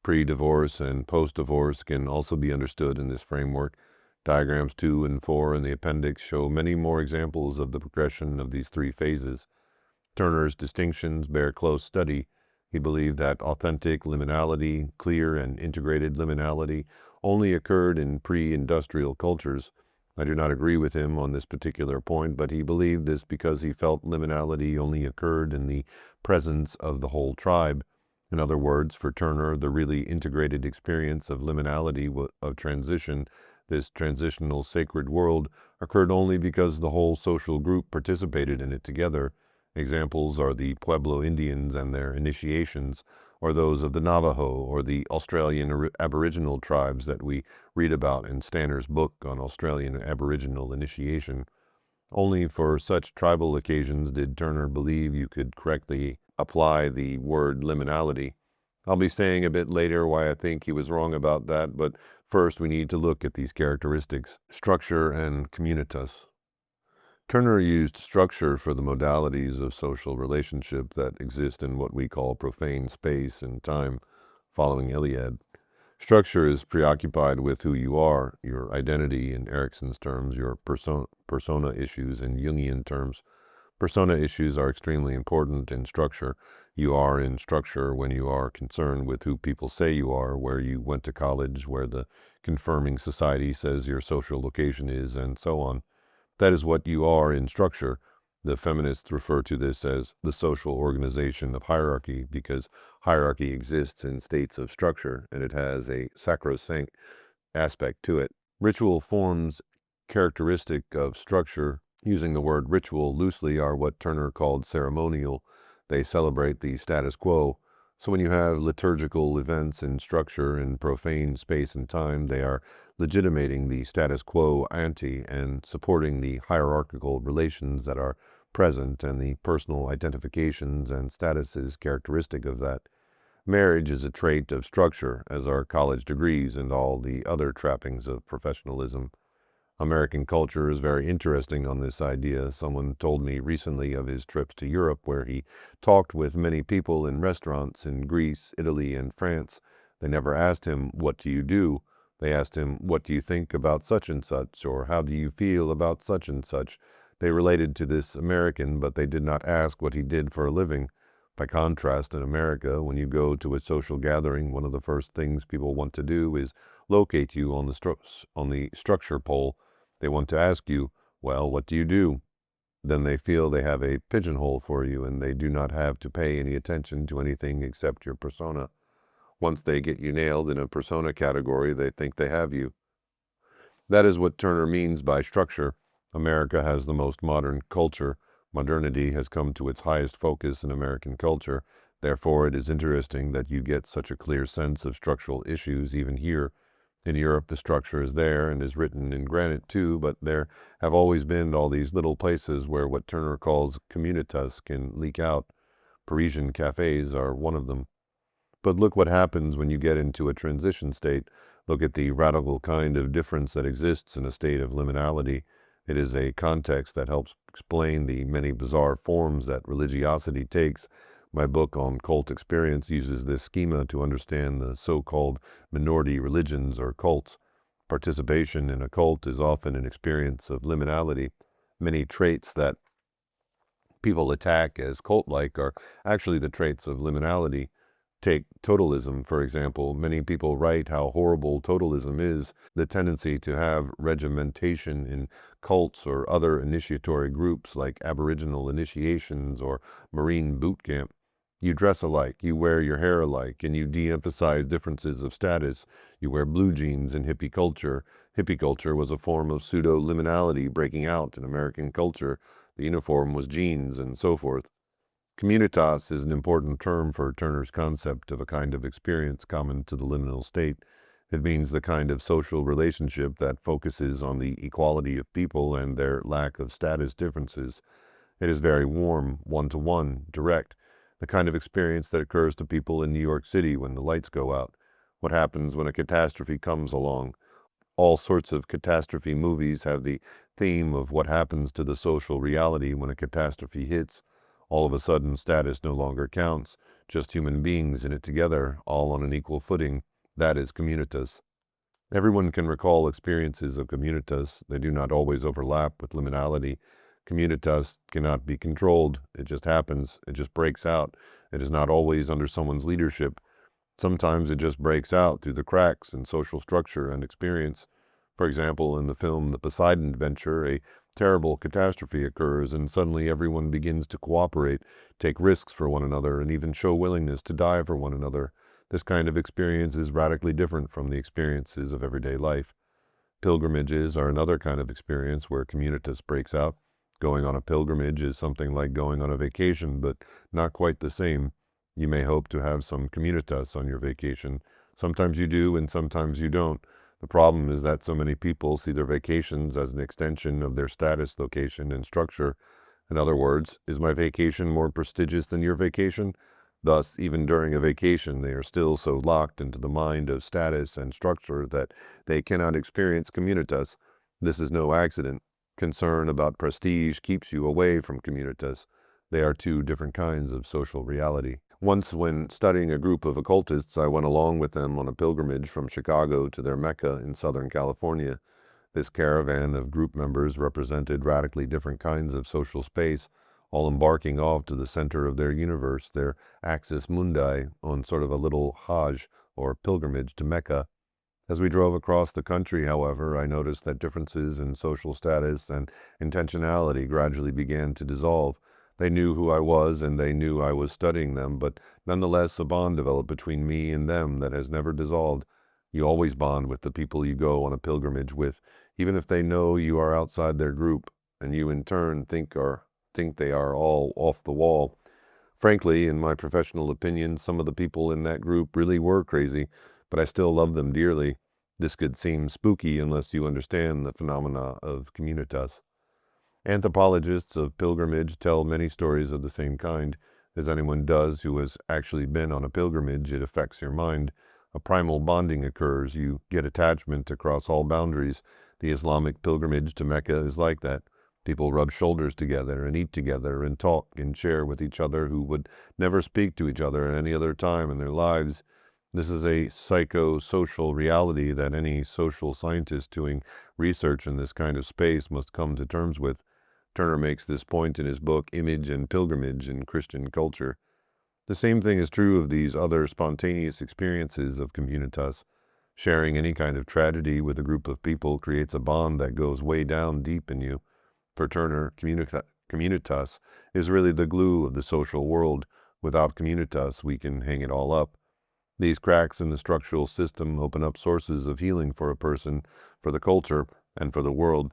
Pre-divorce and post-divorce can also be understood in this framework. Diagrams 2 and 4 in the appendix show many more examples of the progression of these three phases. Turner's distinctions bear close study. He believed that authentic liminality, clear and integrated liminality, only occurred in pre-industrial cultures. I do not agree with him on this particular point, but he believed this because he felt liminality only occurred in the presence of the whole tribe. In other words, for Turner, the really integrated experience of liminality of transition, this transitional sacred world, occurred only because the whole social group participated in it together. Examples are the Pueblo Indians and their initiations, or those of the Navajo or the Australian Aboriginal tribes that we read about in Stanner's book on Australian Aboriginal initiation. Only for such tribal occasions did Turner believe you could correctly apply the word liminality. I'll be saying a bit later why I think he was wrong about that, but first we need to look at these characteristics, structure and communitas. Turner used structure for the modalities of social relationship that exist in what we call profane space and time, following Eliade. Structure is preoccupied with who you are, your identity in Erickson's terms, your persona issues in Jungian terms. Persona issues are extremely important in structure. You are in structure when you are concerned with who people say you are, where you went to college, where the confirming society says your social location is, and so on. That is what you are in structure. The feminists refer to this as the social organization of hierarchy because hierarchy exists in states of structure and it has a sacrosanct aspect to it. Ritual forms characteristic of structure, using the word ritual loosely, are what Turner called ceremonial. They celebrate the status quo. So when you have liturgical events in structure in profane space and time, they are legitimating the status quo ante and supporting the hierarchical relations that are present and the personal identifications and statuses characteristic of that. Marriage is a trait of structure, as are college degrees and all the other trappings of professionalism. American culture is very interesting on this idea. Someone told me recently of his trips to Europe where he talked with many people in restaurants in Greece, Italy, and France. They never asked him, "What do you do?" They asked him, "What do you think about such and such?" or "How do you feel about such and such?" They related to this American, but they did not ask what he did for a living. By contrast, in America, when you go to a social gathering, one of the first things people want to do is locate you on the structure pole. They want to ask you, "Well, what do you do?" Then they feel they have a pigeonhole for you and they do not have to pay any attention to anything except your persona. Once they get you nailed in a persona category, they think they have you. That is what Turner means by structure. America has the most modern culture. Modernity has come to its highest focus in American culture. Therefore, it is interesting that you get such a clear sense of structural issues even here. In Europe, the structure is there and is written in granite too, but there have always been all these little places where what Turner calls communitas can leak out. Parisian cafes are one of them. But look what happens when you get into a transition state. Look at the radical kind of difference that exists in a state of liminality. It is a context that helps explain the many bizarre forms that religiosity takes. My book on cult experience uses this schema to understand the so-called minority religions or cults. Participation in a cult is often an experience of liminality. Many traits that people attack as cult-like are actually the traits of liminality. Take totalism, for example. Many people write how horrible totalism is, the tendency to have regimentation in cults or other initiatory groups like Aboriginal initiations or Marine boot camp. You dress alike, you wear your hair alike, and you de-emphasize differences of status. You wear blue jeans in hippie culture. Hippie culture was a form of pseudo-liminality breaking out in American culture. The uniform was jeans and so forth. Communitas is an important term for Turner's concept of a kind of experience common to the liminal state. It means the kind of social relationship that focuses on the equality of people and their lack of status differences. It is very warm, one-to-one, direct, the kind of experience that occurs to people in New York City when the lights go out. What happens when a catastrophe comes along? All sorts of catastrophe movies have the theme of what happens to the social reality when a catastrophe hits. All of a sudden, status no longer counts, just human beings in it together, all on an equal footing. That is communitas. Everyone can recall experiences of communitas. They do not always overlap with liminality. Communitas cannot be controlled. It just happens. It just breaks out. It is not always under someone's leadership. Sometimes it just breaks out through the cracks in social structure and experience. For example, in the film The Poseidon Adventure, a terrible catastrophe occurs and suddenly everyone begins to cooperate, take risks for one another, and even show willingness to die for one another. This kind of experience is radically different from the experiences of everyday life. Pilgrimages are another kind of experience where communitas breaks out. Going on a pilgrimage is something like going on a vacation, but not quite the same. You may hope to have some communitas on your vacation. Sometimes you do and sometimes you don't. The problem is that so many people see their vacations as an extension of their status, location, and structure. In other words, is my vacation more prestigious than your vacation? Thus, even during a vacation, they are still so locked into the mind of status and structure that they cannot experience communitas. This is no accident. Concern about prestige keeps you away from communitas. They are two different kinds of social reality. Once, when studying a group of occultists, I went along with them on a pilgrimage from Chicago to their Mecca in Southern California. This caravan of group members represented radically different kinds of social space, all embarking off to the center of their universe, their axis mundi, on sort of a little hajj, or pilgrimage to Mecca. As we drove across the country, however, I noticed that differences in social status and intentionality gradually began to dissolve. They knew who I was, and they knew I was studying them, but nonetheless a bond developed between me and them that has never dissolved. You always bond with the people you go on a pilgrimage with, even if they know you are outside their group, and you in turn think they are all off the wall. Frankly, in my professional opinion, some of the people in that group really were crazy, but I still love them dearly. This could seem spooky unless you understand the phenomena of communitas. Anthropologists of pilgrimage tell many stories of the same kind. As anyone does who has actually been on a pilgrimage, it affects your mind. A primal bonding occurs. You get attachment across all boundaries. The Islamic pilgrimage to Mecca is like that. People rub shoulders together and eat together and talk and share with each other who would never speak to each other at any other time in their lives. This is a psychosocial reality that any social scientist doing research in this kind of space must come to terms with. Turner makes this point in his book Image and Pilgrimage in Christian Culture. The same thing is true of these other spontaneous experiences of communitas. Sharing any kind of tragedy with a group of people creates a bond that goes way down deep in you. For Turner, communitas is really the glue of the social world. Without communitas, we can hang it all up. These cracks in the structural system open up sources of healing for a person, for the culture, and for the world.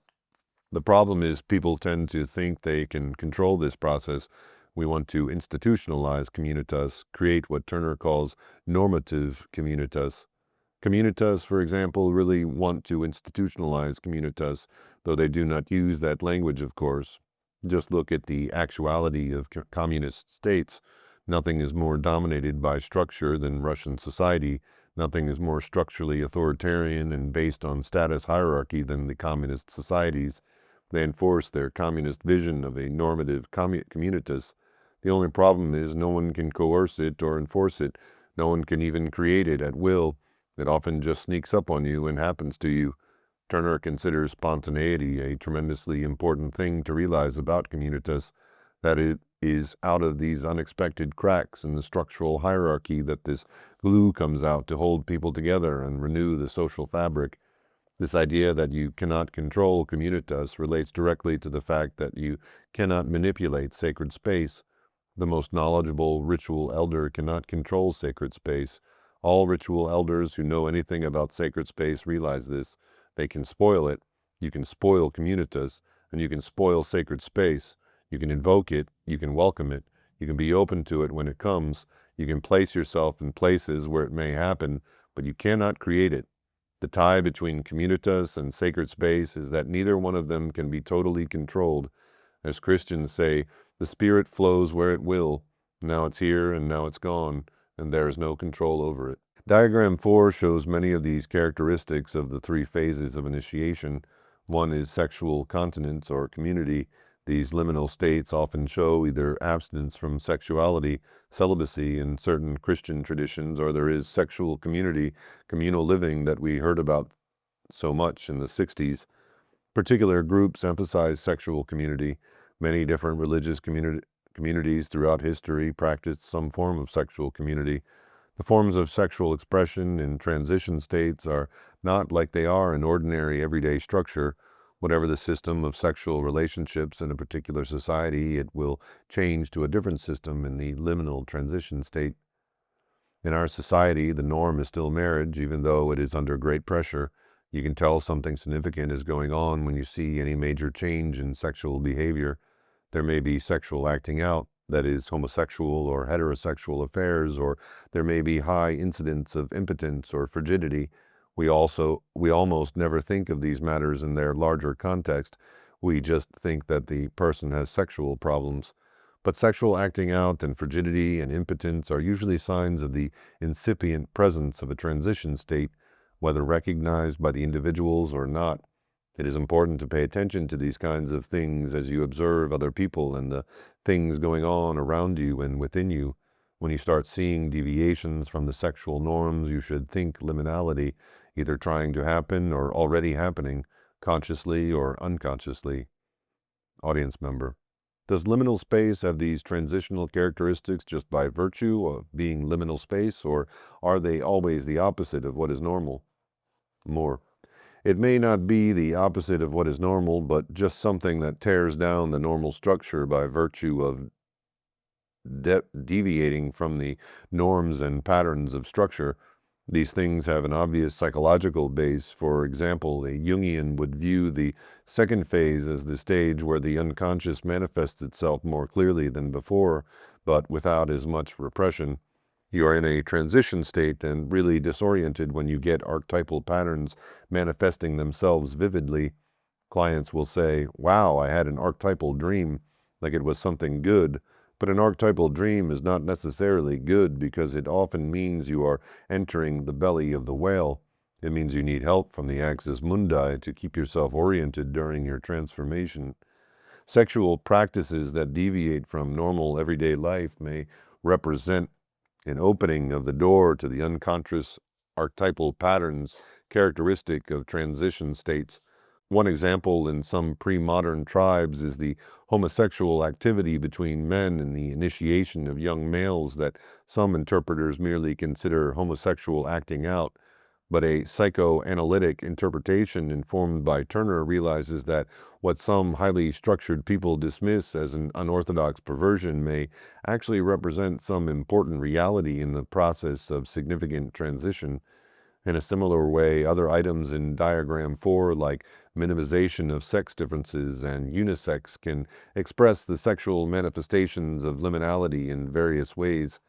The problem is people tend to think they can control this process. We want to institutionalize communitas, create what Turner calls normative communitas. Communitas, for example, really want to institutionalize communitas, though they do not use that language, of course. Just look at the actuality of communist states. Nothing is more dominated by structure than Russian society. Nothing is more structurally authoritarian and based on status hierarchy than the communist societies. They enforce their communist vision of a normative communitas. The only problem is no one can coerce it or enforce it. No one can even create it at will. It often just sneaks up on you and happens to you. Turner considers spontaneity a tremendously important thing to realize about communitas, that it is out of these unexpected cracks in the structural hierarchy that this glue comes out to hold people together and renew the social fabric. This idea that you cannot control communitas relates directly to the fact that you cannot manipulate sacred space. The most knowledgeable ritual elder cannot control sacred space. All ritual elders who know anything about sacred space realize this. They can spoil it. You can spoil communitas, and you can spoil sacred space. You can invoke it. You can welcome it. You can be open to it when it comes. You can place yourself in places where it may happen, but you cannot create it. The tie between communitas and sacred space is that neither one of them can be totally controlled. As Christians say, the Spirit flows where it will. Now it's here and now it's gone, and there is no control over it. Diagram 4 shows many of these characteristics of the three phases of initiation. One is sexual continence or community. These liminal states often show either abstinence from sexuality, celibacy in certain Christian traditions, or there is sexual community, communal living that we heard about so much in the 60s. Particular groups emphasize sexual community. Many different religious communities throughout history practiced some form of sexual community. The forms of sexual expression in transition states are not like they are in ordinary everyday structure. Whatever the system of sexual relationships in a particular society, it will change to a different system in the liminal transition state. In our society, the norm is still marriage, even though it is under great pressure. You can tell something significant is going on when you see any major change in sexual behavior. There may be sexual acting out, that is, homosexual or heterosexual affairs, or there may be high incidence of impotence or frigidity. We almost never think of these matters in their larger context. We just think that the person has sexual problems. But sexual acting out and frigidity and impotence are usually signs of the incipient presence of a transition state, whether recognized by the individuals or not. It is important to pay attention to these kinds of things as you observe other people and the things going on around you and within you. When you start seeing deviations from the sexual norms, you should think liminality, either trying to happen or already happening, consciously or unconsciously. Audience member: does liminal space have these transitional characteristics just by virtue of being liminal space, or are they always the opposite of what is normal? More: it may not be the opposite of what is normal, but just something that tears down the normal structure by virtue of deviating from the norms and patterns of structure. These things have an obvious psychological base. For example, a Jungian would view the second phase as the stage where the unconscious manifests itself more clearly than before, but without as much repression. You are in a transition state and really disoriented when you get archetypal patterns manifesting themselves vividly. Clients will say, "Wow, I had an archetypal dream," like it was something good. But an archetypal dream is not necessarily good because it often means you are entering the belly of the whale. It means you need help from the axis mundi to keep yourself oriented during your transformation. Sexual practices that deviate from normal everyday life may represent an opening of the door to the unconscious archetypal patterns characteristic of transition states. One example in some pre-modern tribes is the homosexual activity between men and the initiation of young males that some interpreters merely consider homosexual acting out. But a psychoanalytic interpretation informed by Turner realizes that what some highly structured people dismiss as an unorthodox perversion may actually represent some important reality in the process of significant transition. In a similar way, other items in diagram 4, like minimization of sex differences and unisex, can express the sexual manifestations of liminality in various ways.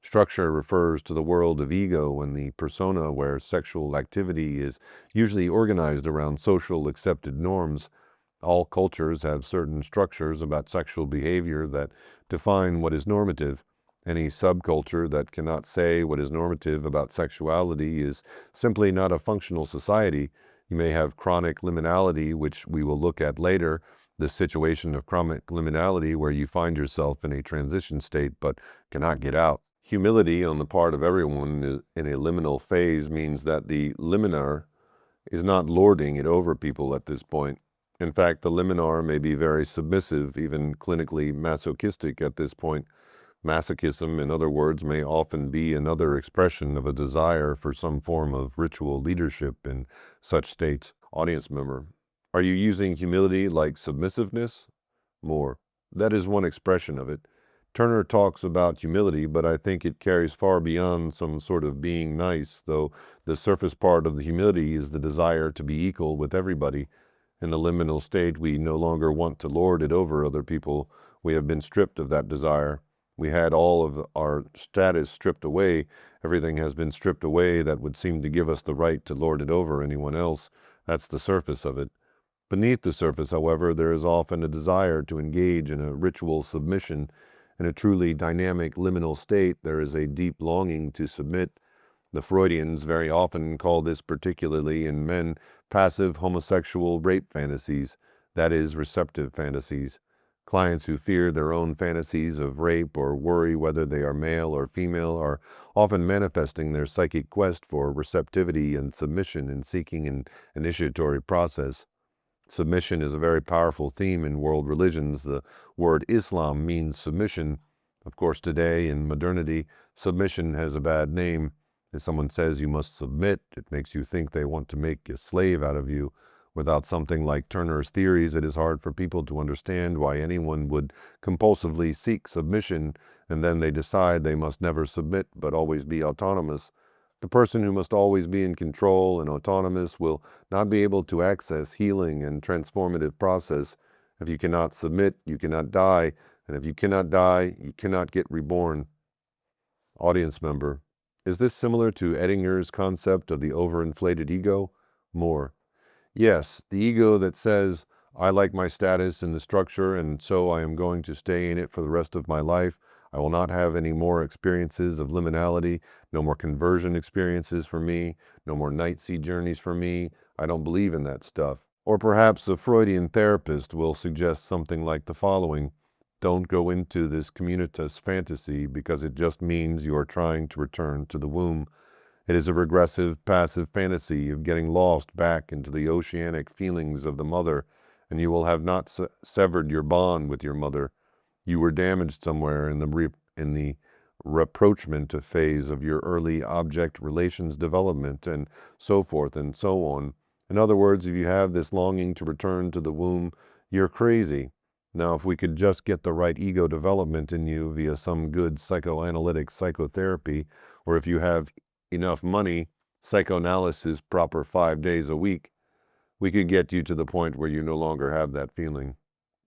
Structure refers to the world of ego and the persona, where sexual activity is usually organized around social accepted norms. All cultures have certain structures about sexual behavior that define what is normative. Any subculture that cannot say what is normative about sexuality is simply not a functional society. You may have chronic liminality, which we will look at later, the situation of chronic liminality where you find yourself in a transition state but cannot get out. Humility on the part of everyone in a liminal phase means that the liminar is not lording it over people at this point. In fact, the liminar may be very submissive, even clinically masochistic at this point. Masochism, in other words, may often be another expression of a desire for some form of ritual leadership in such states. Audience member: are you using humility like submissiveness? More: that is one expression of it. Turner talks about humility, but I think it carries far beyond some sort of being nice, though the surface part of the humility is the desire to be equal with everybody. In the liminal state, we no longer want to lord it over other people. We have been stripped of that desire. We had all of our status stripped away. Everything has been stripped away that would seem to give us the right to lord it over anyone else. That's the surface of it. Beneath the surface, however, there is often a desire to engage in a ritual submission. In a truly dynamic liminal state, there is a deep longing to submit. The Freudians very often call this, particularly in men, passive homosexual rape fantasies, that is, receptive fantasies. Clients who fear their own fantasies of rape or worry whether they are male or female are often manifesting their psychic quest for receptivity and submission in seeking an initiatory process. Submission is a very powerful theme in world religions. The word Islam means submission. Of course, today in modernity, submission has a bad name. If someone says you must submit, it makes you think they want to make a slave out of you. Without something like Turner's theories, it is hard for people to understand why anyone would compulsively seek submission, and then they decide they must never submit but always be autonomous. The person who must always be in control and autonomous will not be able to access healing and transformative process. If you cannot submit, you cannot die, and if you cannot die, you cannot get reborn. Audience member: is this similar to Edinger's concept of the overinflated ego? More: yes, the ego that says, I like my status in the structure, and so I am going to stay in it for the rest of my life. I will not have any more experiences of liminality, no more conversion experiences for me, no more night sea journeys for me. I don't believe in that stuff. Or perhaps a Freudian therapist will suggest something like the following: don't go into this communitas fantasy because it just means you are trying to return to the womb. It is a regressive, passive fantasy of getting lost back into the oceanic feelings of the mother, and you will have not severed your bond with your mother. You were damaged somewhere in the rapprochement phase of your early object relations development, and so forth and so on. In other words, if you have this longing to return to the womb, you're crazy. Now, if we could just get the right ego development in you via some good psychoanalytic psychotherapy, or if you have enough money, psychoanalysis proper 5 days a week, we could get you to the point where you no longer have that feeling.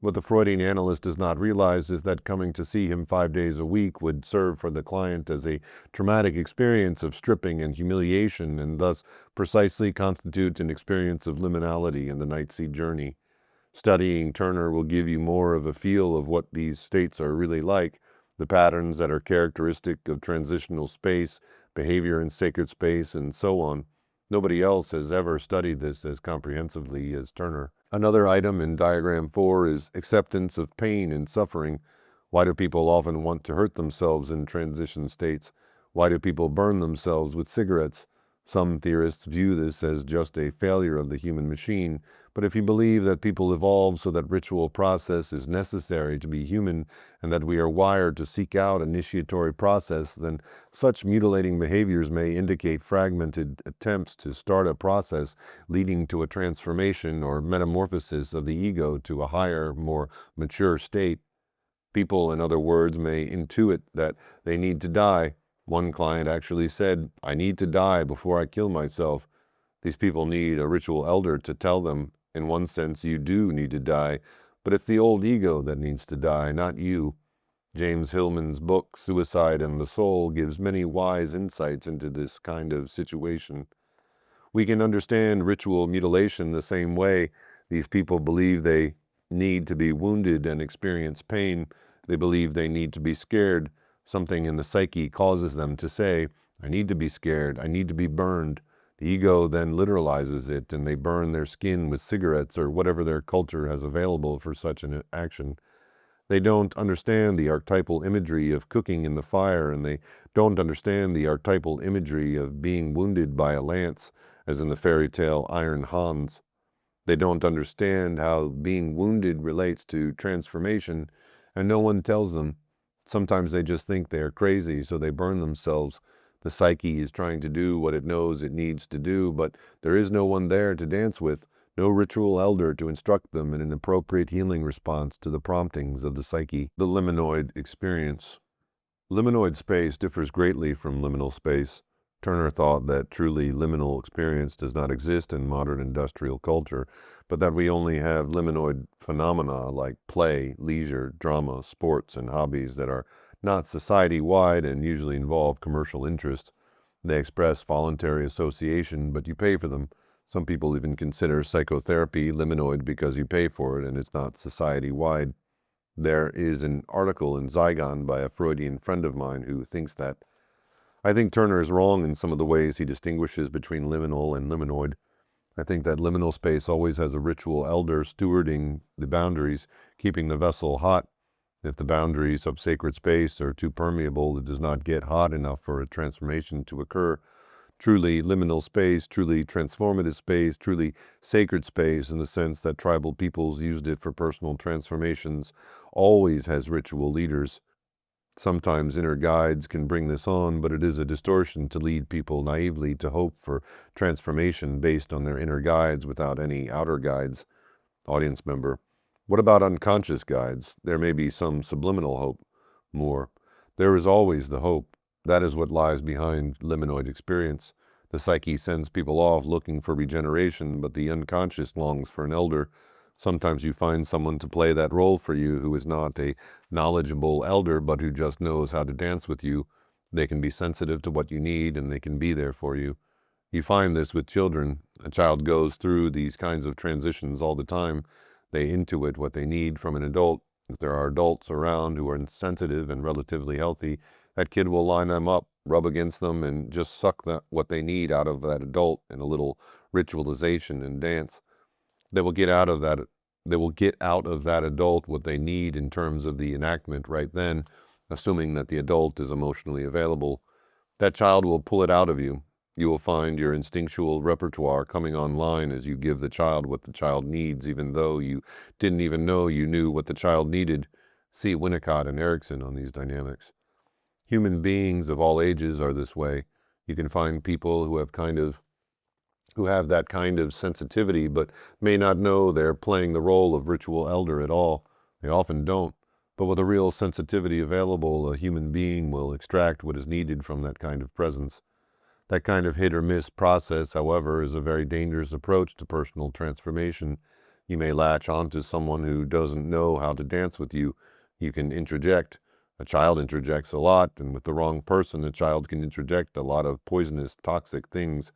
What the Freudian analyst does not realize is that coming to see him 5 days a week would serve for the client as a traumatic experience of stripping and humiliation, and thus precisely constitute an experience of liminality in the night sea journey. Studying Turner will give you more of a feel of what these states are really like, the patterns that are characteristic of transitional space, behavior in sacred space, and so on. Nobody else has ever studied this as comprehensively as Turner. Another item in diagram 4 is acceptance of pain and suffering. Why do people often want to hurt themselves in transition states? Why do people burn themselves with cigarettes? Some theorists view this as just a failure of the human machine, but if you believe that people evolve so that ritual process is necessary to be human and that we are wired to seek out initiatory process, then such mutilating behaviors may indicate fragmented attempts to start a process leading to a transformation or metamorphosis of the ego to a higher, more mature state. People, in other words, may intuit that they need to die. One client actually said, "I need to die before I kill myself." These people need a ritual elder to tell them, in one sense, you do need to die, but it's the old ego that needs to die, not you. James Hillman's book, Suicide and the Soul, gives many wise insights into this kind of situation. We can understand ritual mutilation the same way. These people believe they need to be wounded and experience pain. They believe they need to be scared. Something in the psyche causes them to say, "I need to be scared. I need to be burned." The ego then literalizes it, and they burn their skin with cigarettes or whatever their culture has available for such an action. They don't understand the archetypal imagery of cooking in the fire, and they don't understand the archetypal imagery of being wounded by a lance, as in the fairy tale Iron Hans. They don't understand how being wounded relates to transformation, and no one tells them. Sometimes they just think they are crazy, so they burn themselves. The psyche is trying to do what it knows it needs to do, but there is no one there to dance with, no ritual elder to instruct them in an appropriate healing response to the promptings of the psyche. The liminoid experience. Liminoid space differs greatly from liminal space. Turner thought that truly liminal experience does not exist in modern industrial culture, but that we only have liminoid phenomena like play, leisure, drama, sports, and hobbies that are not society-wide and usually involve commercial interest. They express voluntary association, but you pay for them. Some people even consider psychotherapy liminoid because you pay for it and it's not society-wide. There is an article in Zygon by a Freudian friend of mine who thinks that. I think Turner is wrong in some of the ways he distinguishes between liminal and liminoid. I think that liminal space always has a ritual elder stewarding the boundaries, keeping the vessel hot. If the boundaries of sacred space are too permeable, it does not get hot enough for a transformation to occur. Truly liminal space, truly transformative space, truly sacred space in the sense that tribal peoples used it for personal transformations, always has ritual leaders. Sometimes inner guides can bring this on, but it is a distortion to lead people naively to hope for transformation based on their inner guides without any outer guides. Audience member: what about unconscious guides? There may be some subliminal hope. More: there is always the hope. That is what lies behind liminoid experience. The psyche sends people off looking for regeneration, but the unconscious longs for an elder. Sometimes you find someone to play that role for you who is not a knowledgeable elder, but who just knows how to dance with you. They can be sensitive to what you need, and they can be there for you. You find this with children. A child goes through these kinds of transitions all the time. They intuit what they need from an adult. If there are adults around who are sensitive and relatively healthy, that kid will line them up, rub against them, and just suck what they need out of that adult in a little ritualization and dance. They will get out of that. They will get out of that adult what they need in terms of the enactment right then, assuming that the adult is emotionally available. That child will pull it out of you. You will find your instinctual repertoire coming online as you give the child what the child needs, even though you didn't even know you knew what the child needed. See Winnicott and Erickson on these dynamics. Human beings of all ages are this way. You can find people who have that kind of sensitivity, but may not know they're playing the role of ritual elder at all. They often don't. But with a real sensitivity available, a human being will extract what is needed from that kind of presence. That kind of hit or miss process, however, is a very dangerous approach to personal transformation. You may latch onto someone who doesn't know how to dance with you. You can interject. A child interjects a lot, and with the wrong person, a child can interject a lot of poisonous, toxic things.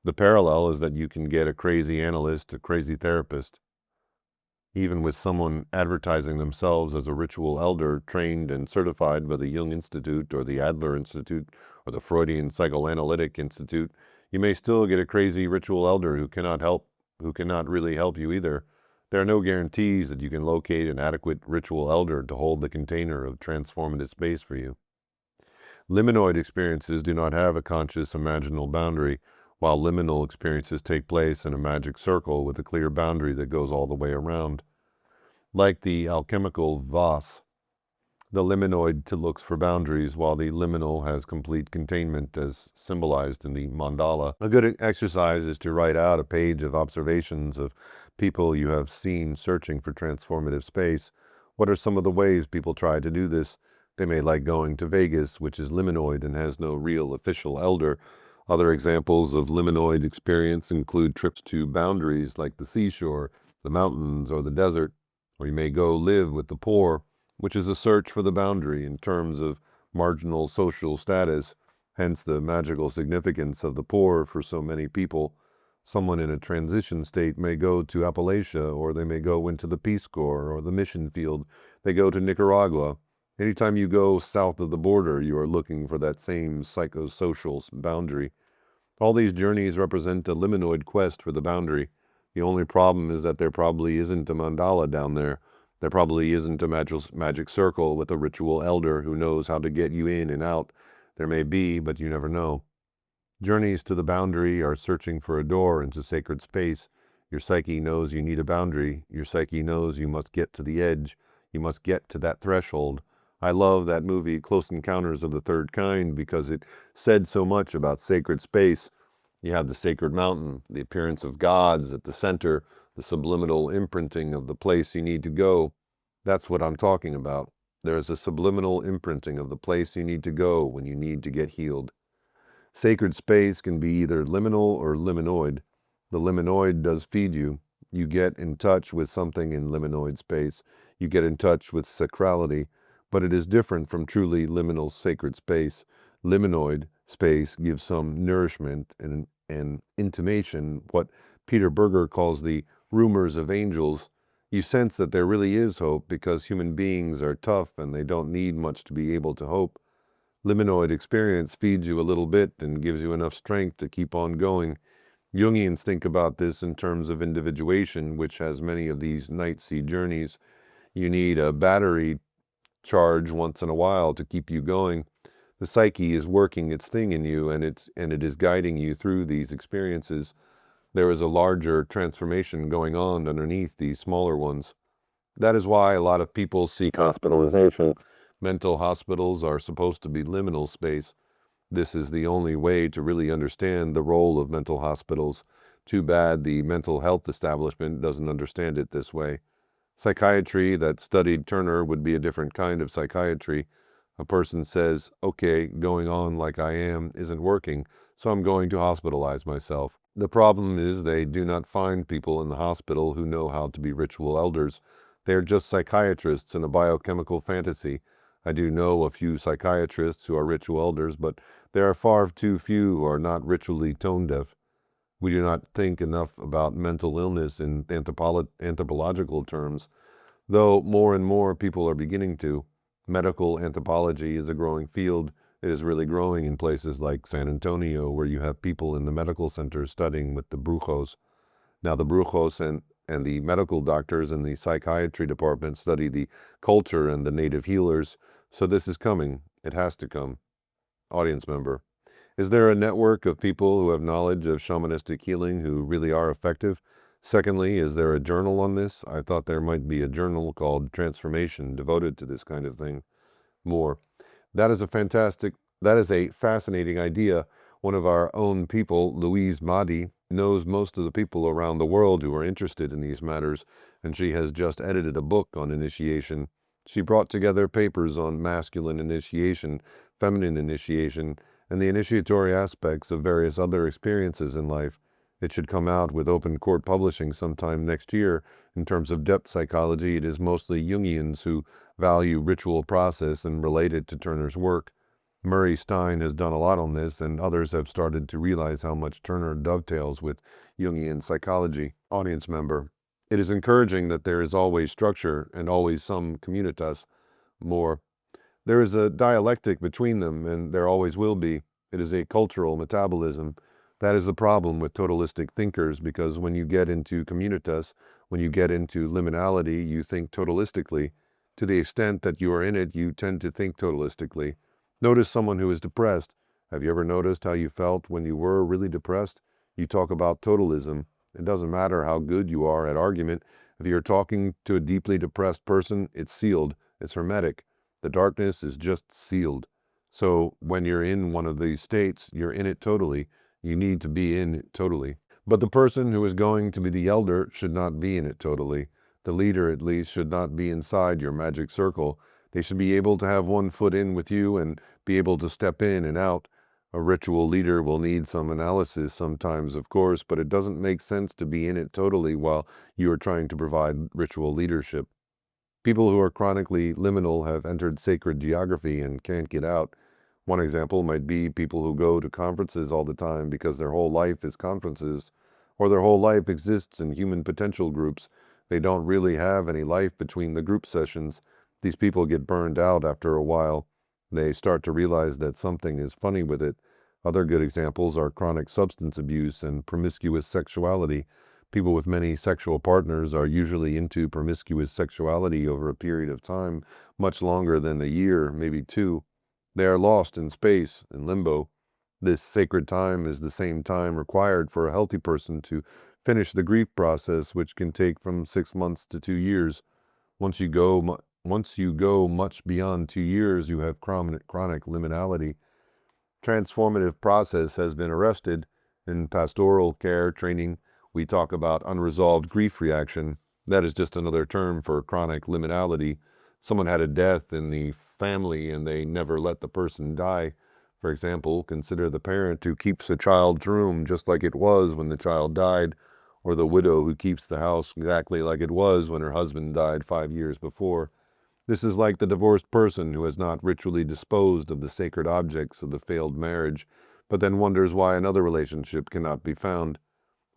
The parallel is that you can get a crazy analyst, a crazy therapist. Even with someone advertising themselves as a ritual elder trained and certified by the Jung Institute or the Adler Institute or the Freudian Psychoanalytic Institute, you may still get a crazy ritual elder who cannot really help you either. There are no guarantees that you can locate an adequate ritual elder to hold the container of transformative space for you. Liminoid experiences do not have a conscious imaginal boundary, while liminal experiences take place in a magic circle with a clear boundary that goes all the way around. Like the alchemical vase, the liminoid looks for boundaries, while the liminal has complete containment as symbolized in the mandala. A good exercise is to write out a page of observations of people you have seen searching for transformative space. What are some of the ways people try to do this? They may like going to Vegas, which is liminoid and has no real official elder. Other examples of liminoid experience include trips to boundaries like the seashore, the mountains, or the desert. Or you may go live with the poor, which is a search for the boundary in terms of marginal social status, hence the magical significance of the poor for so many people. Someone in a transition state may go to Appalachia, or they may go into the Peace Corps or the mission field. They go to Nicaragua. Anytime you go south of the border, you are looking for that same psychosocial boundary. All these journeys represent a liminoid quest for the boundary. The only problem is that there probably isn't a mandala down there. There probably isn't a magic circle with a ritual elder who knows how to get you in and out. There may be, but you never know. Journeys to the boundary are searching for a door into sacred space. Your psyche knows you need a boundary. Your psyche knows you must get to the edge. You must get to that threshold. I love that movie, Close Encounters of the Third Kind, because it said so much about sacred space. You have the sacred mountain, the appearance of gods at the center, the subliminal imprinting of the place you need to go. That's what I'm talking about. There is a subliminal imprinting of the place you need to go when you need to get healed. Sacred space can be either liminal or liminoid. The liminoid does feed you. You get in touch with something in liminoid space. You get in touch with sacrality. But it is different from truly liminal sacred space. Liminoid space gives some nourishment and intimation, what Peter Berger calls the rumors of angels. You sense that there really is hope because human beings are tough and they don't need much to be able to hope. Liminoid experience feeds you a little bit and gives you enough strength to keep on going. Jungians think about this in terms of individuation, which has many of these night sea journeys. You need a battery charge once in a while to keep you going. The psyche is working its thing in you, and it is guiding you through these experiences. There is a larger transformation going on underneath these smaller ones. That is why a lot of people seek hospitalization. Mental hospitals are supposed to be liminal space. This is the only way to really understand the role of mental hospitals. Too bad the mental health establishment doesn't understand it this way. Psychiatry that studied Turner would be a different kind of psychiatry. A person says, okay, going on like I am isn't working, so I'm going to hospitalize myself. The problem is they do not find people in the hospital who know how to be ritual elders. They are just psychiatrists in a biochemical fantasy. I do know a few psychiatrists who are ritual elders, but there are far too few who are not ritually tone deaf. We do not think enough about mental illness in anthropological terms, though more and more people are beginning to. Medical anthropology is a growing field. It is really growing in places like San Antonio, where you have people in the medical center studying with the brujos. Now, the brujos and the medical doctors in the psychiatry department study the culture and the native healers. So this is coming. It has to come. Audience member. Is there a network of people who have knowledge of shamanistic healing who really are effective? Secondly, is there a journal on this? I thought there might be a journal called Transformation devoted to this kind of thing. More. That is a fascinating idea. One of our own people, Louise Mahdi, knows most of the people around the world who are interested in these matters, and she has just edited a book on initiation. She brought together papers on masculine initiation, feminine initiation, and the initiatory aspects of various other experiences in life. It should come out with open court publishing sometime next year. In terms of depth psychology, it is mostly Jungians who value ritual process and relate it to Turner's work. Murray Stein has done a lot on this, and others have started to realize how much Turner dovetails with Jungian psychology. Audience member. It is encouraging that there is always structure and always some communitas. More. There is a dialectic between them, and there always will be. It is a cultural metabolism. That is the problem with totalistic thinkers, because when you get into communitas, when you get into liminality, you think totalistically. To the extent that you are in it, you tend to think totalistically. Notice someone who is depressed. Have you ever noticed how you felt when you were really depressed? You talk about totalism. It doesn't matter how good you are at argument. If you're talking to a deeply depressed person, it's sealed. It's hermetic. The darkness is just sealed. So when you're in one of these states, you're in it totally. You need to be in it totally. But the person who is going to be the elder should not be in it totally. The leader, at least, should not be inside your magic circle. They should be able to have one foot in with you and be able to step in and out. A ritual leader will need some analysis sometimes, of course, but it doesn't make sense to be in it totally while you are trying to provide ritual leadership. People who are chronically liminal have entered sacred geography and can't get out. One example might be people who go to conferences all the time because their whole life is conferences, or their whole life exists in human potential groups. They don't really have any life between the group sessions. These people get burned out after a while. They start to realize that something is funny with it. Other good examples are chronic substance abuse and promiscuous sexuality. People with many sexual partners are usually into promiscuous sexuality over a period of time, much longer than a year, maybe two. They are lost in space, in limbo. This sacred time is the same time required for a healthy person to finish the grief process, which can take from 6 months to 2 years. Once you go much beyond 2 years, you have chronic liminality. Transformative process has been arrested. In pastoral care training, we talk about unresolved grief reaction. That is just another term for chronic liminality. Someone had a death in the family and they never let the person die. For example, consider the parent who keeps a child's room just like it was when the child died, or the widow who keeps the house exactly like it was when her husband died 5 years before. This is like the divorced person who has not ritually disposed of the sacred objects of the failed marriage, but then wonders why another relationship cannot be found.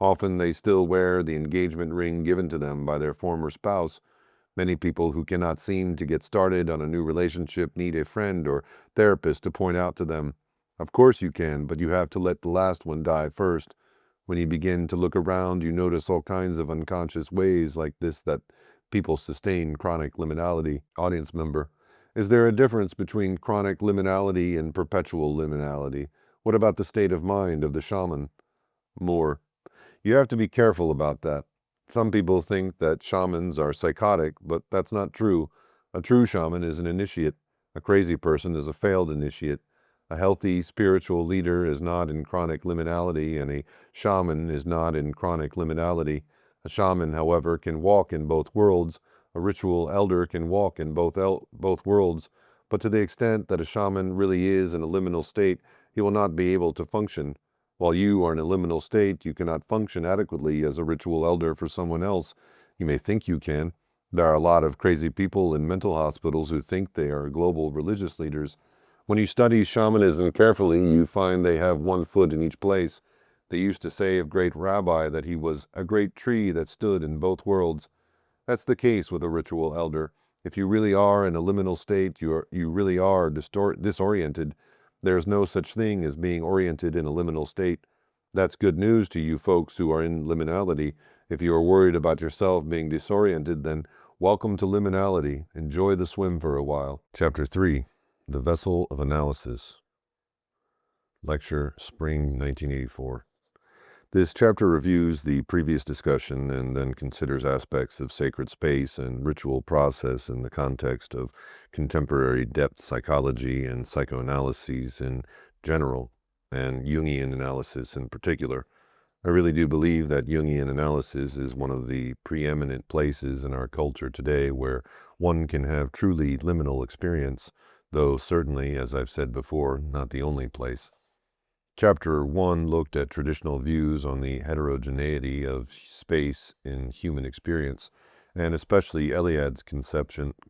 Often they still wear the engagement ring given to them by their former spouse. Many people who cannot seem to get started on a new relationship need a friend or therapist to point out to them. Of course you can, but you have to let the last one die first. When you begin to look around, you notice all kinds of unconscious ways like this that people sustain chronic liminality. Audience member. Is there a difference between chronic liminality and perpetual liminality? What about the state of mind of the shaman? More. You have to be careful about that. Some people think that shamans are psychotic, but that's not true. A true shaman is an initiate. A crazy person is a failed initiate. A healthy spiritual leader is not in chronic liminality, and a shaman is not in chronic liminality. A shaman, however, can walk in both worlds. A ritual elder can walk in both worlds. But to the extent that a shaman really is in a liminal state, he will not be able to function. While you are in a liminal state, you cannot function adequately as a ritual elder for someone else. You may think you can. There are a lot of crazy people in mental hospitals who think they are global religious leaders. When you study shamanism carefully, you find they have one foot in each place. They used to say of great rabbi that he was a great tree that stood in both worlds. That's the case with a ritual elder. If you really are in a liminal state, you really are disoriented. There's no such thing as being oriented in a liminal state. That's good news to you folks who are in liminality. If you are worried about yourself being disoriented, then welcome to liminality. Enjoy the swim for a while. Chapter 3, The Vessel of Analysis. Lecture, Spring 1984. This chapter reviews the previous discussion and then considers aspects of sacred space and ritual process in the context of contemporary depth psychology and psychoanalyses in general, and Jungian analysis in particular. I really do believe that Jungian analysis is one of the preeminent places in our culture today where one can have truly liminal experience, though certainly, as I've said before, not the only place. Chapter 1 looked at traditional views on the heterogeneity of space in human experience, and especially Eliade's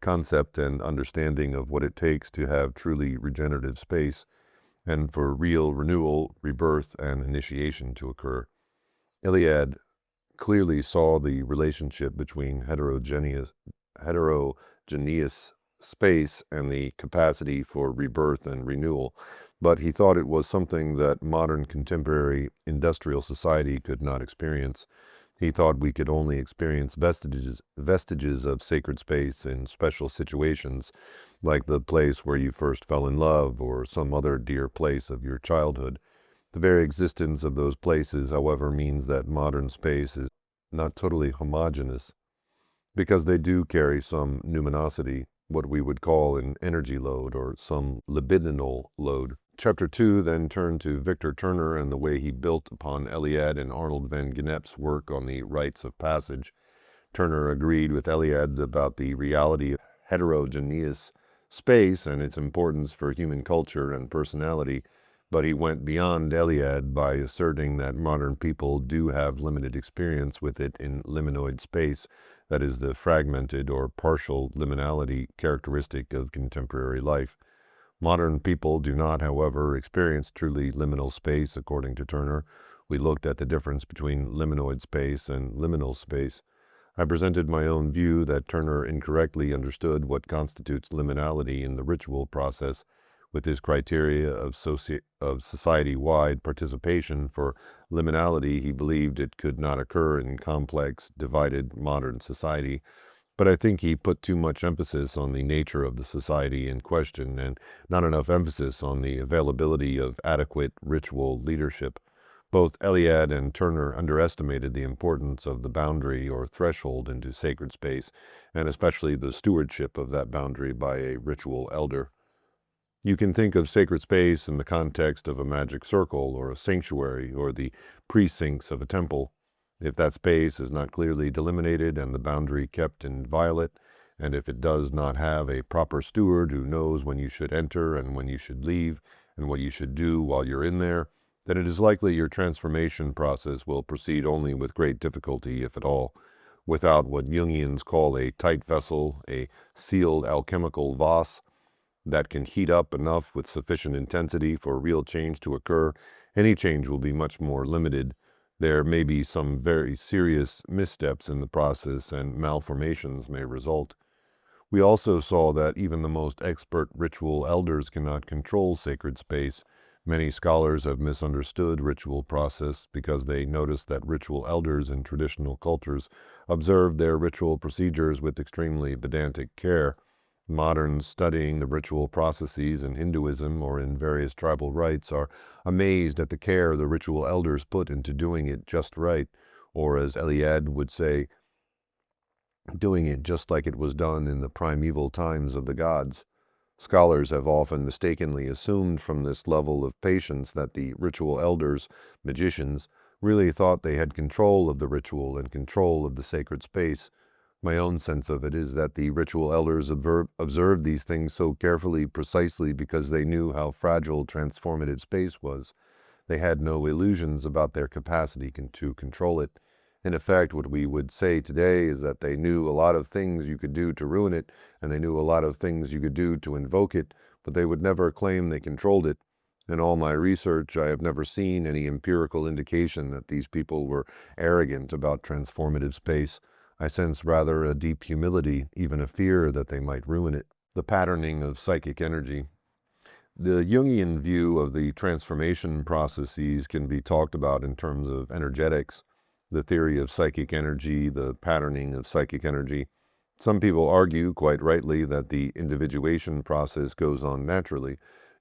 concept and understanding of what it takes to have truly regenerative space, and for real renewal, rebirth, and initiation to occur. Eliade clearly saw the relationship between heterogeneous space and the capacity for rebirth and renewal, but he thought it was something that modern contemporary industrial society could not experience. He thought we could only experience vestiges of sacred space in special situations, like the place where you first fell in love or some other dear place of your childhood. The very existence of those places, however, means that modern space is not totally homogeneous, because they do carry some numinosity, what we would call an energy load or some libidinal load. Chapter 2 then turned to Victor Turner and the way he built upon Eliade and Arnold van Gennep's work on the rites of passage. Turner agreed with Eliade about the reality of heterogeneous space and its importance for human culture and personality, but he went beyond Eliade by asserting that modern people do have limited experience with it in liminoid space, that is, the fragmented or partial liminality characteristic of contemporary life. Modern people do not, however, experience truly liminal space, according to Turner. We looked at the difference between liminoid space and liminal space. I presented my own view that Turner incorrectly understood what constitutes liminality in the ritual process. With his criteria of society-wide participation for liminality, he believed it could not occur in complex, divided modern society. But I think he put too much emphasis on the nature of the society in question and not enough emphasis on the availability of adequate ritual leadership. Both Eliade and Turner underestimated the importance of the boundary or threshold into sacred space, and especially the stewardship of that boundary by a ritual elder. You can think of sacred space in the context of a magic circle or a sanctuary or the precincts of a temple. If that space is not clearly delimited and the boundary kept inviolate, and if it does not have a proper steward who knows when you should enter and when you should leave and what you should do while you're in there, then it is likely your transformation process will proceed only with great difficulty, if at all. Without what Jungians call a tight vessel, a sealed alchemical vase, that can heat up enough with sufficient intensity for real change to occur, any change will be much more limited. There may be some very serious missteps in the process and malformations may result. We also saw that even the most expert ritual elders cannot control sacred space. Many scholars have misunderstood ritual process because they noticed that ritual elders in traditional cultures observed their ritual procedures with extremely pedantic care. Moderns studying the ritual processes in Hinduism or in various tribal rites are amazed at the care the ritual elders put into doing it just right, or as Eliade would say, doing it just like it was done in the primeval times of the gods. Scholars have often mistakenly assumed from this level of patience that the ritual elders, magicians, really thought they had control of the ritual and control of the sacred space. My own sense of it is that the ritual elders observed these things so carefully, precisely because they knew how fragile transformative space was. They had no illusions about their capacity to control it. In effect, what we would say today is that they knew a lot of things you could do to ruin it, and they knew a lot of things you could do to invoke it, but they would never claim they controlled it. In all my research, I have never seen any empirical indication that these people were arrogant about transformative space. I sense rather a deep humility, even a fear that they might ruin it. The patterning of psychic energy. The Jungian view of the transformation processes can be talked about in terms of energetics, the theory of psychic energy, the patterning of psychic energy. Some people argue, quite rightly, that the individuation process goes on naturally.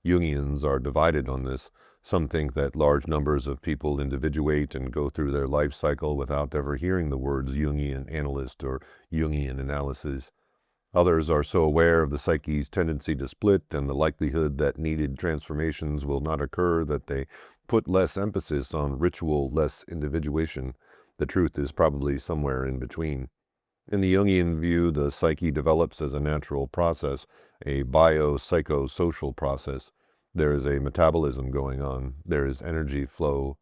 Jungians are divided on this. Some think that large numbers of people individuate and go through their life cycle without ever hearing the words Jungian analyst or Jungian analysis. Others are so aware of the psyche's tendency to split and the likelihood that needed transformations will not occur that they put less emphasis on ritual, less individuation. The truth is probably somewhere in between. In the Jungian view, the psyche develops as a natural process, a bio-psychosocial process. There is a metabolism going on. There is energy flow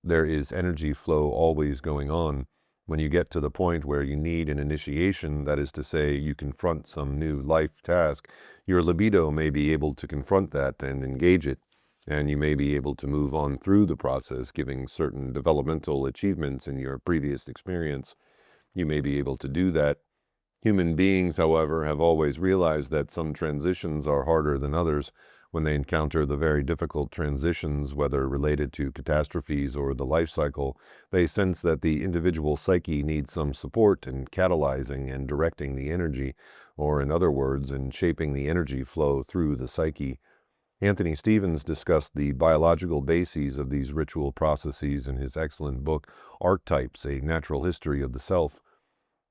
always going on. When you get to the point where you need an initiation, that is to say, you confront some new life task, your libido may be able to confront that and engage it, and you may be able to move on through the process, giving certain developmental achievements in your previous experience. You may be able to do that. Human beings, however, have always realized that some transitions are harder than others. When they encounter the very difficult transitions, whether related to catastrophes or the life cycle, they sense that the individual psyche needs some support in catalyzing and directing the energy, or in other words, in shaping the energy flow through the psyche. Anthony Stevens discussed the biological bases of these ritual processes in his excellent book, Archetypes, A Natural History of the Self.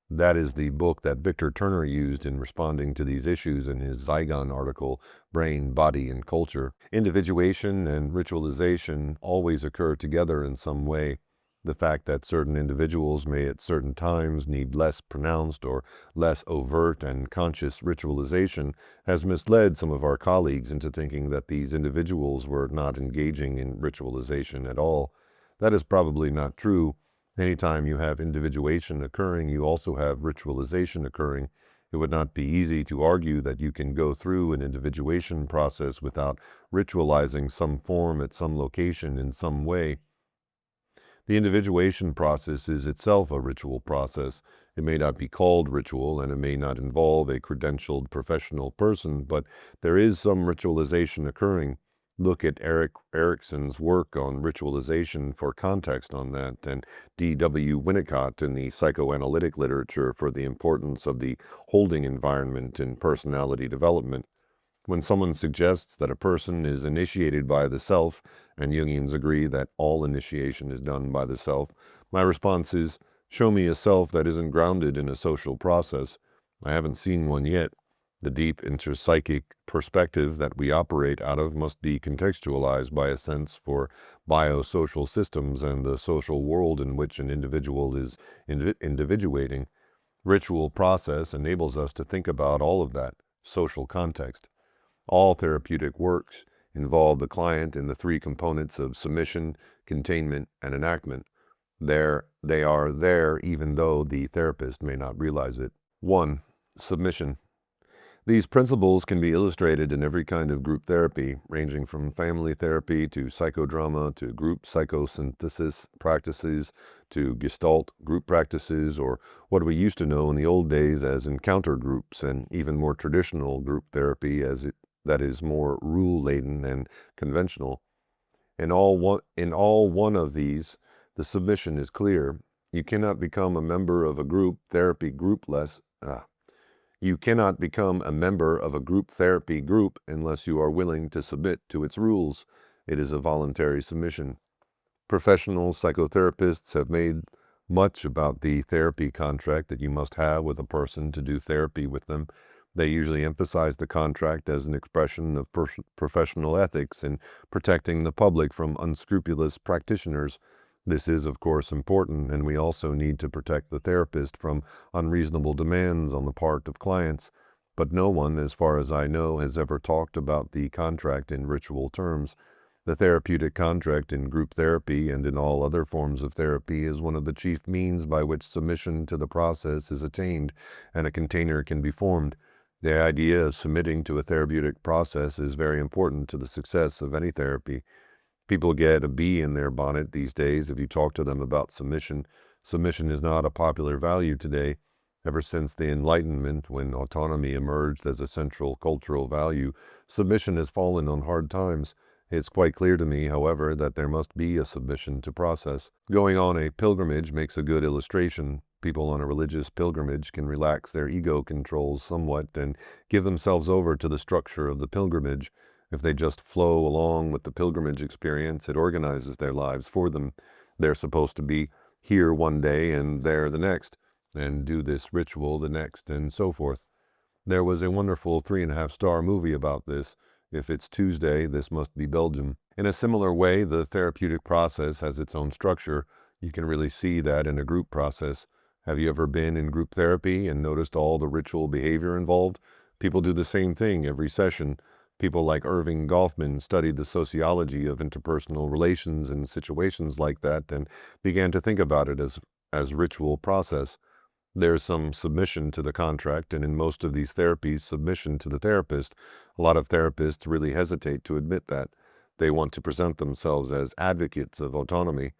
That is the book that Victor Turner used in responding to these issues in his Zygon article, Brain, Body, and Culture. Individuation and ritualization always occur together in some way. The fact that certain individuals may at certain times need less pronounced or less overt and conscious ritualization has misled some of our colleagues into thinking that these individuals were not engaging in ritualization at all. That is probably not true. Anytime you have individuation occurring, you also have ritualization occurring. It would not be easy to argue that you can go through an individuation process without ritualizing some form at some location in some way. The individuation process is itself a ritual process. It may not be called ritual, and it may not involve a credentialed professional person, but there is some ritualization occurring. Look at Erickson's work on ritualization for context on that, and D.W. Winnicott in the psychoanalytic literature for the importance of the holding environment in personality development. When someone suggests that a person is initiated by the self, and Jungians agree that all initiation is done by the self, my response is, show me a self that isn't grounded in a social process. I haven't seen one yet. The deep interpsychic perspective that we operate out of must be contextualized by a sense for biosocial systems and the social world in which an individual is individuating. Ritual process enables us to think about all of that, social context. All therapeutic works involve the client in the three components of submission, containment, and enactment. They are there even though the therapist may not realize it. 1. Submission. These principles can be illustrated in every kind of group therapy, ranging from family therapy to psychodrama to group psychosynthesis practices to Gestalt group practices, or what we used to know in the old days as encounter groups, and even more traditional group therapy that is more rule-laden and conventional. In all one of these, the submission is clear. You cannot become a member of a group therapy group You cannot become a member of a group therapy group unless you are willing to submit to its rules. It is a voluntary submission. Professional psychotherapists have made much about the therapy contract that you must have with a person to do therapy with them. They usually emphasize the contract as an expression of professional ethics in protecting the public from unscrupulous practitioners. This is, of course, important, and we also need to protect the therapist from unreasonable demands on the part of clients. But no one, as far as I know, has ever talked about the contract in ritual terms. The therapeutic contract in group therapy and in all other forms of therapy is one of the chief means by which submission to the process is attained and a container can be formed. The idea of submitting to a therapeutic process is very important to the success of any therapy. People get a bee in their bonnet these days if you talk to them about submission. Submission is not a popular value today. Ever since the Enlightenment, when autonomy emerged as a central cultural value, submission has fallen on hard times. It's quite clear to me, however, that there must be a submission to process. Going on a pilgrimage makes a good illustration. People on a religious pilgrimage can relax their ego controls somewhat and give themselves over to the structure of the pilgrimage. If they just flow along with the pilgrimage experience, it organizes their lives for them. They're supposed to be here one day and there the next, and do this ritual the next, and so forth. There was a wonderful 3.5-star movie about this. If it's Tuesday, this must be Belgium. In a similar way, the therapeutic process has its own structure. You can really see that in a group process. Have you ever been in group therapy and noticed all the ritual behavior involved? People do the same thing every session. People like Irving Goffman studied the sociology of interpersonal relations in situations like that and began to think about it as ritual process. There's some submission to the contract, and in most of these therapies, submission to the therapist. A lot of therapists really hesitate to admit that. They want to present themselves as advocates of autonomy.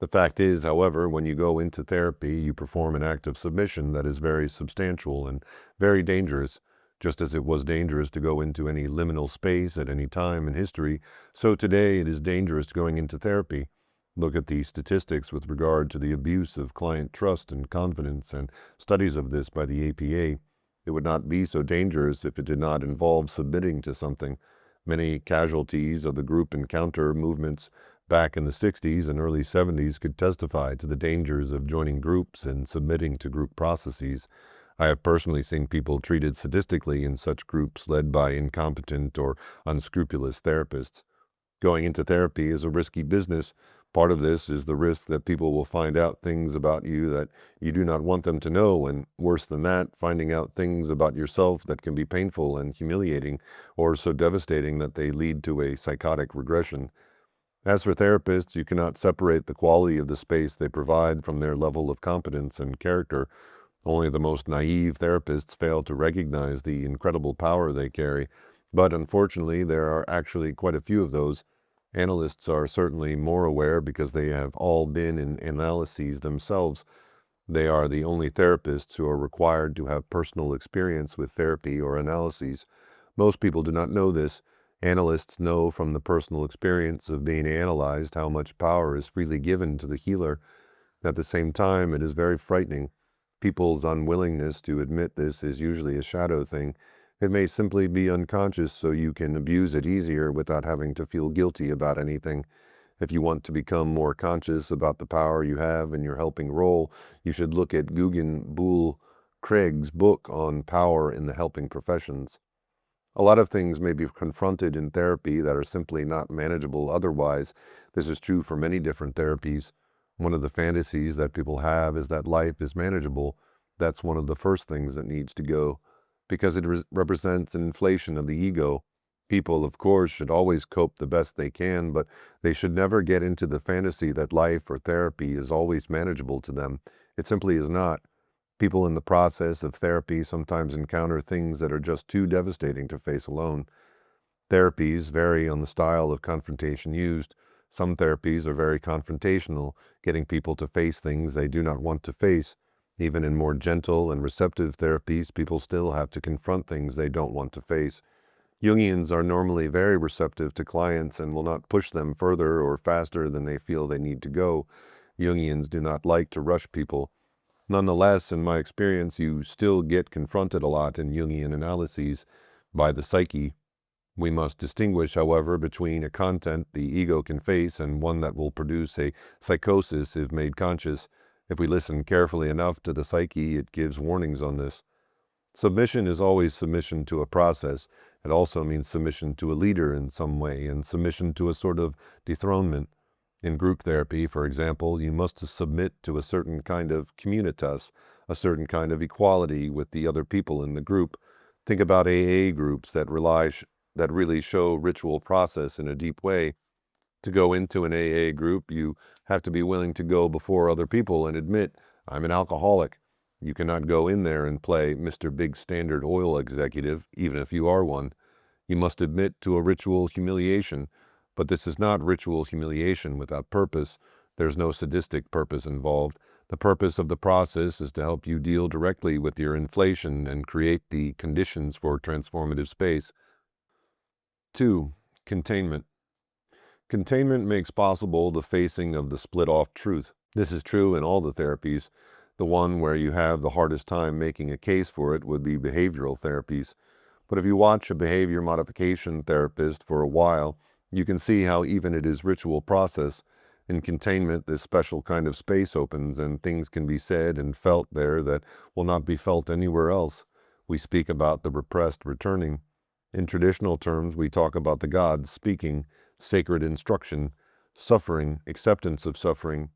The fact is, however, when you go into therapy, you perform an act of submission that is very substantial and very dangerous. Just as it was dangerous to go into any liminal space at any time in history, so today it is dangerous going into therapy. Look at the statistics with regard to the abuse of client trust and confidence and studies of this by the APA. It would not be so dangerous if it did not involve submitting to something. Many casualties of the group encounter movements back in the 60s and early 70s could testify to the dangers of joining groups and submitting to group processes. I have personally seen people treated sadistically in such groups led by incompetent or unscrupulous therapists. Going into therapy is a risky business. Part of this is the risk that people will find out things about you that you do not want them to know, and worse than that, finding out things about yourself that can be painful and humiliating, or so devastating that they lead to a psychotic regression. As for therapists, you cannot separate the quality of the space they provide from their level of competence and character. Only the most naive therapists fail to recognize the incredible power they carry, but unfortunately there are actually quite a few of those. Analysts are certainly more aware because they have all been in analyses themselves. They are the only therapists who are required to have personal experience with therapy or analyses. Most people do not know this. Analysts know from the personal experience of being analyzed how much power is freely given to the healer. At the same time, it is very frightening. People's unwillingness to admit this is usually a shadow thing. It may simply be unconscious so you can abuse it easier without having to feel guilty about anything. If you want to become more conscious about the power you have in your helping role, you should look at Guggen Buhl Craig's book on power in the helping professions. A lot of things may be confronted in therapy that are simply not manageable otherwise. This is true for many different therapies. One of the fantasies that people have is that life is manageable. That's one of the first things that needs to go, because it represents an inflation of the ego. People, of course, should always cope the best they can, but they should never get into the fantasy that life or therapy is always manageable to them. It simply is not. People in the process of therapy sometimes encounter things that are just too devastating to face alone. Therapies vary on the style of confrontation used. Some therapies are very confrontational, getting people to face things they do not want to face. Even in more gentle and receptive therapies, people still have to confront things they don't want to face. Jungians are normally very receptive to clients and will not push them further or faster than they feel they need to go. Jungians do not like to rush people. Nonetheless, in my experience, you still get confronted a lot in Jungian analyses by the psyche. We must distinguish, however, between a content the ego can face and one that will produce a psychosis if made conscious. If we listen carefully enough to the psyche, it gives warnings on this. Submission is always submission to a process. It also means submission to a leader in some way, and submission to a sort of dethronement. In group therapy, for example, you must submit to a certain kind of communitas, a certain kind of equality with the other people in the group. Think about AA groups that really show ritual process in a deep way. To go into an AA group, you have to be willing to go before other people and admit, I'm an alcoholic. You cannot go in there and play Mr. Big Standard Oil Executive, even if you are one. You must admit to a ritual humiliation, but this is not ritual humiliation without purpose. There's no sadistic purpose involved. The purpose of the process is to help you deal directly with your inflation and create the conditions for transformative space. 2. Containment. Containment makes possible the facing of the split-off truth. This is true in all the therapies. The one where you have the hardest time making a case for it would be behavioral therapies. But if you watch a behavior modification therapist for a while, you can see how even it is ritual process. In containment, this special kind of space opens and things can be said and felt there that will not be felt anywhere else. We speak about the repressed returning. In traditional terms, we talk about the gods speaking, sacred instruction, suffering, acceptance of suffering.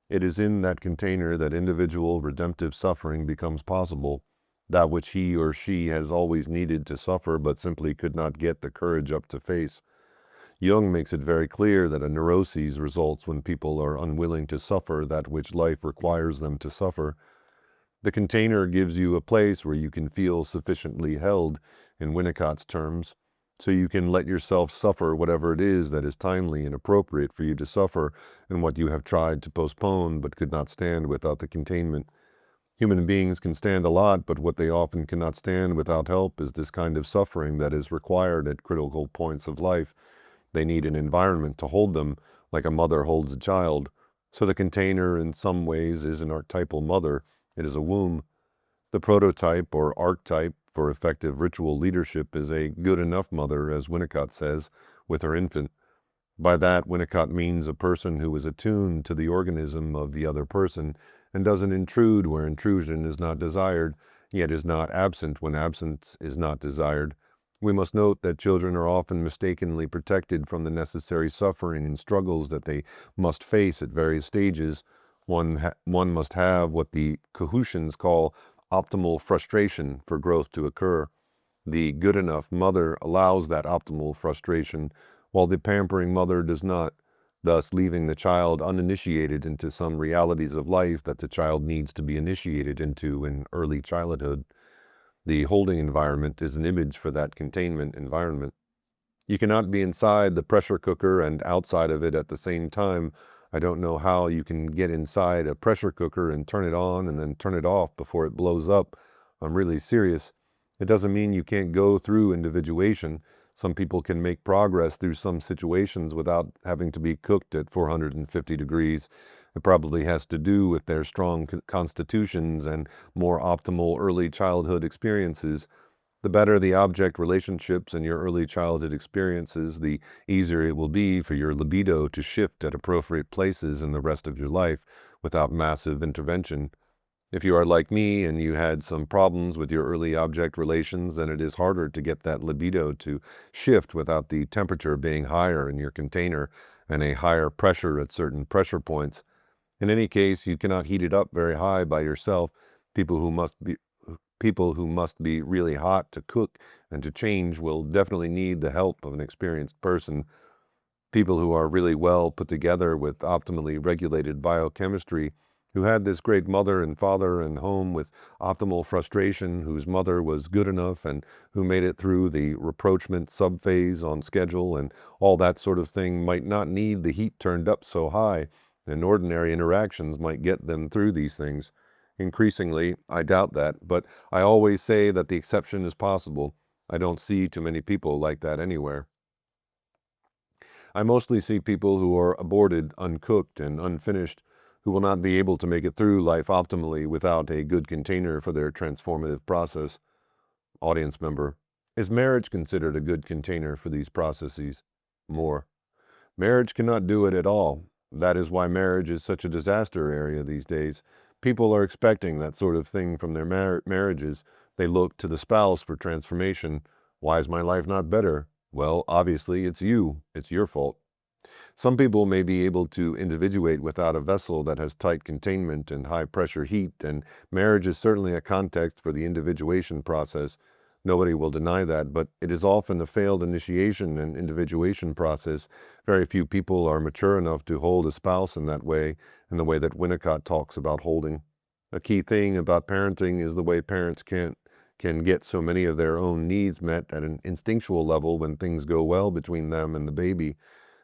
It is in that container that individual redemptive suffering becomes possible, that which he or she has always needed to suffer but simply could not get the courage up to face. Jung makes it very clear that a neuroses results when people are unwilling to suffer that which life requires them to suffer. The container gives you a place where you can feel sufficiently held, in Winnicott's terms, so you can let yourself suffer whatever it is that is timely and appropriate for you to suffer, and what you have tried to postpone but could not stand without the containment. Human beings can stand a lot, but what they often cannot stand without help is this kind of suffering that is required at critical points of life. They need an environment to hold them, like a mother holds a child. So the container in some ways is an archetypal mother. It is a womb. The prototype or archetype for effective ritual leadership is a good enough mother, as Winnicott says, with her infant. By that, Winnicott means a person who is attuned to the organism of the other person and doesn't intrude where intrusion is not desired, yet is not absent when absence is not desired. We must note that children are often mistakenly protected from the necessary suffering and struggles that they must face at various stages. One must have what the Cahusians call optimal frustration for growth to occur. The good enough mother allows that optimal frustration, while the pampering mother does not, thus leaving the child uninitiated into some realities of life that the child needs to be initiated into in early childhood. The holding environment is an image for that containment environment. You cannot be inside the pressure cooker and outside of it at the same time. I don't know how you can get inside a pressure cooker and turn it on and then turn it off before it blows up. I'm really serious. It doesn't mean you can't go through individuation. Some people can make progress through some situations without having to be cooked at 450 degrees. It probably has to do with their strong constitutions and more optimal early childhood experiences. The better the object relationships in your early childhood experiences, the easier it will be for your libido to shift at appropriate places in the rest of your life without massive intervention. If you are like me and you had some problems with your early object relations, then it is harder to get that libido to shift without the temperature being higher in your container and a higher pressure at certain pressure points. In any case, you cannot heat it up very high by yourself. People who must be really hot to cook and to change will definitely need the help of an experienced person. People who are really well put together with optimally regulated biochemistry, who had this great mother and father and home with optimal frustration, whose mother was good enough and who made it through the rapprochement subphase on schedule and all that sort of thing, might not need the heat turned up so high, and ordinary interactions might get them through these things. Increasingly, I doubt that, but I always say that the exception is possible. I don't see too many people like that anywhere. I mostly see people who are aborted, uncooked, and unfinished, who will not be able to make it through life optimally without a good container for their transformative process. Audience member: is marriage considered a good container for these processes? More: marriage cannot do it at all. That is why marriage is such a disaster area these days. People are expecting that sort of thing from their marriages. They look to the spouse for transformation. Why is my life not better? Well, obviously it's you. It's your fault. Some people may be able to individuate without a vessel that has tight containment and high pressure heat, and marriage is certainly a context for the individuation process. Nobody will deny that, but it is often a failed initiation and individuation process. Very few people are mature enough to hold a spouse in that way, in the way that Winnicott talks about holding. A key thing about parenting is the way parents can get so many of their own needs met at an instinctual level when things go well between them and the baby.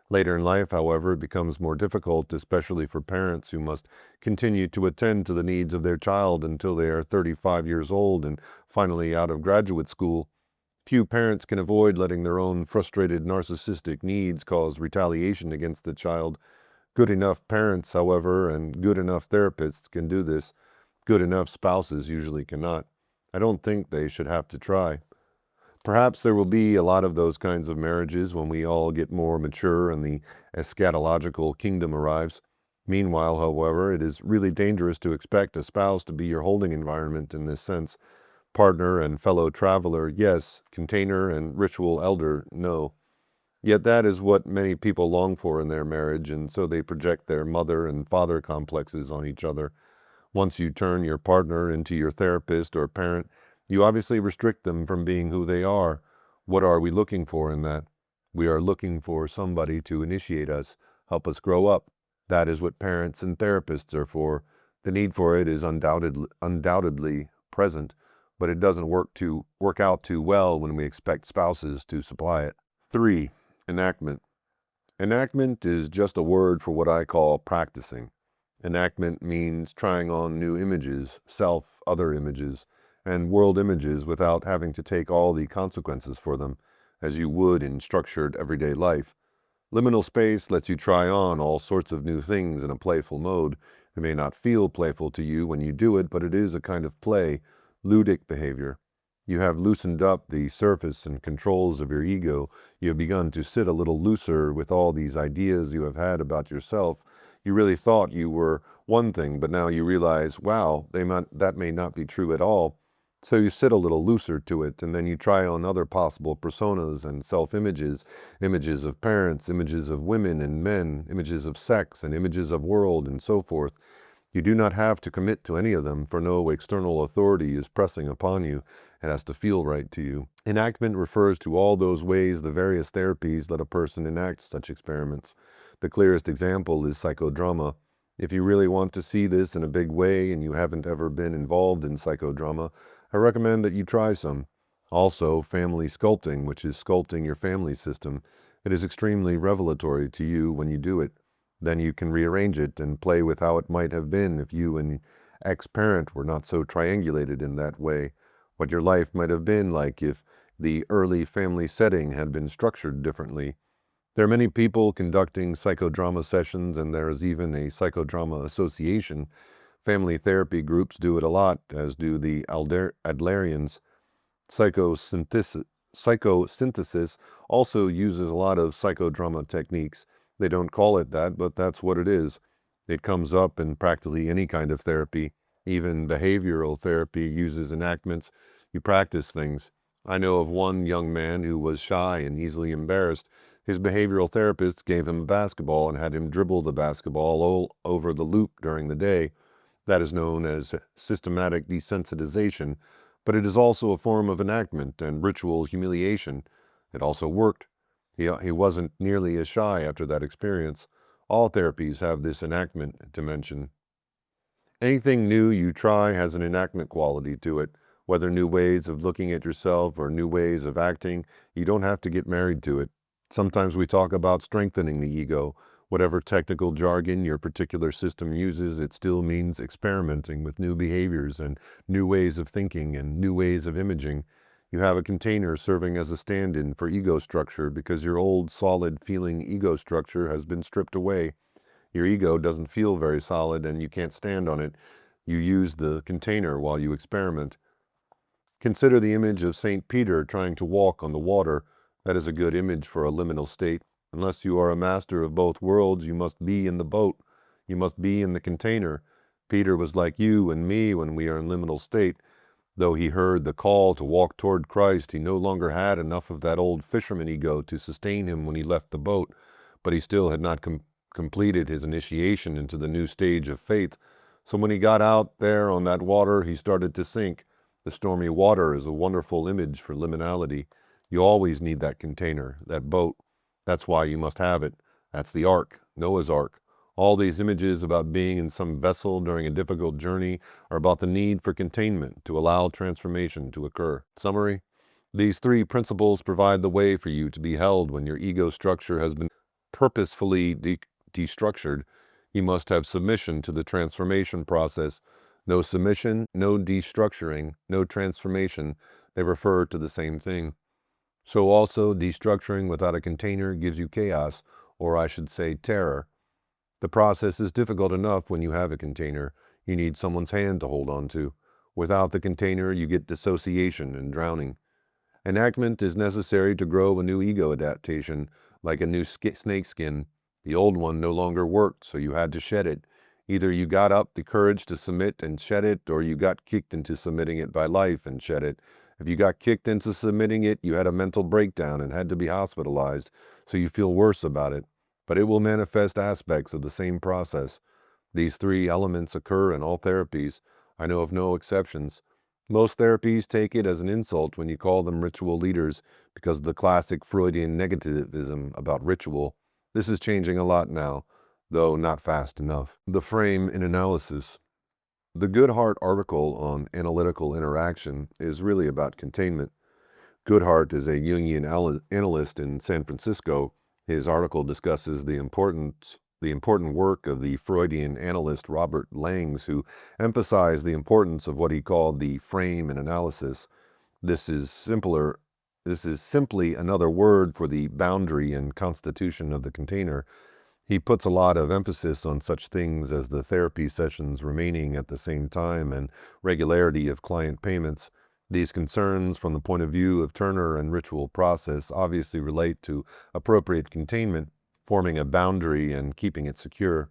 Later in life, however, it becomes more difficult, especially for parents who must continue to attend to the needs of their child until they are 35 years old and finally out of graduate school. Few parents can avoid letting their own frustrated narcissistic needs cause retaliation against the child. Good enough parents, however, and good enough therapists can do this. Good enough spouses usually cannot. I don't think they should have to try. Perhaps there will be a lot of those kinds of marriages when we all get more mature and the eschatological kingdom arrives. Meanwhile, however, it is really dangerous to expect a spouse to be your holding environment in this sense. Partner and fellow traveler, yes. Container and ritual elder, no. Yet that is what many people long for in their marriage, and so they project their mother and father complexes on each other. Once you turn your partner into your therapist or parent, you obviously restrict them from being who they are. What are we looking for in that? We are looking for somebody to initiate us, help us grow up. That is what parents and therapists are for. The need for it is undoubtedly present, but it doesn't work out too well when we expect spouses to supply it. 3. Enactment. Enactment is just a word for what I call practicing. Enactment means trying on new images, self, other images, and world images without having to take all the consequences for them, as you would in structured everyday life. Liminal space lets you try on all sorts of new things in a playful mode. It may not feel playful to you when you do it, but it is a kind of play, ludic behavior. You have loosened up the surface and controls of your ego. You have begun to sit a little looser with all these ideas you have had about yourself. You really thought you were one thing, but now you realize, wow, that may not be true at all. So you sit a little looser to it, and then you try on other possible personas and self-images, images of parents, images of women and men, images of sex, and images of world, and so forth. You do not have to commit to any of them, for no external authority is pressing upon you. It has to feel right to you. Enactment refers to all those ways the various therapies let a person enact such experiments. The clearest example is psychodrama. If you really want to see this in a big way and you haven't ever been involved in psychodrama, I recommend that you try some. Also, family sculpting, which is sculpting your family system. It is extremely revelatory to you when you do it. Then you can rearrange it and play with how it might have been if you and ex-parent were not so triangulated in that way. What your life might have been like if the early family setting had been structured differently. There are many people conducting psychodrama sessions, and there is even a psychodrama association. Family therapy groups do it a lot, as do the Adlerians. Psychosynthesis also uses a lot of psychodrama techniques. They don't call it that, but that's what it is. It comes up in practically any kind of therapy. Even behavioral therapy uses enactments. You practice things. I know of one young man who was shy and easily embarrassed. His behavioral therapist gave him a basketball and had him dribble the basketball all over the loop during the day. That is known as systematic desensitization, but it is also a form of enactment and ritual humiliation. It also worked. He wasn't nearly as shy after that experience. All therapies have this enactment dimension. Anything new you try has an enactment quality to it. Whether new ways of looking at yourself or new ways of acting, you don't have to get married to it. Sometimes we talk about strengthening the ego. Whatever technical jargon your particular system uses, it still means experimenting with new behaviors and new ways of thinking and new ways of imaging. You have a container serving as a stand-in for ego structure because your old solid feeling ego structure has been stripped away. Your ego doesn't feel very solid and you can't stand on it. You use the container while you experiment. Consider the image of St. Peter trying to walk on the water. That is a good image for a liminal state. Unless you are a master of both worlds, you must be in the boat. You must be in the container. Peter was like you and me when we are in liminal state. Though he heard the call to walk toward Christ, he no longer had enough of that old fisherman ego to sustain him when he left the boat, but he still had not completed his initiation into the new stage of faith. So when he got out there on that water, he started to sink. The stormy water is a wonderful image for liminality. You always need that container, that boat. That's why you must have it. That's the ark, Noah's ark. All these images about being in some vessel during a difficult journey are about the need for containment to allow transformation to occur. Summary: these three principles provide the way for you to be held when your ego structure has been purposefully destructured. You must have submission to the transformation process. No submission, no destructuring, no transformation. They refer to the same thing. So also, destructuring without a container gives you chaos, or I should say terror. The process is difficult enough when you have a container. You need someone's hand to hold on to. Without the container, you get dissociation and drowning. Enactment is necessary to grow a new ego adaptation, like a new snake skin. The old one no longer worked, so you had to shed it. Either you got up the courage to submit and shed it, or you got kicked into submitting it by life and shed it. If you got kicked into submitting it, you had a mental breakdown and had to be hospitalized, so you feel worse about it. But it will manifest aspects of the same process. These three elements occur in all therapies. I know of no exceptions. Most therapies take it as an insult when you call them ritual leaders because of the classic Freudian negativism about ritual. This is changing a lot now, though not fast enough. The frame in analysis. The Goodhart article on analytical interaction is really about containment. Goodhart is a Jungian analyst in San Francisco. His article discusses the important work of the Freudian analyst Robert Langs, who emphasized the importance of what he called the frame in analysis. This is simply another word for the boundary and constitution of the container. He puts a lot of emphasis on such things as the therapy sessions remaining at the same time and regularity of client payments. These concerns, from the point of view of Turner and ritual process, obviously relate to appropriate containment, forming a boundary and keeping it secure.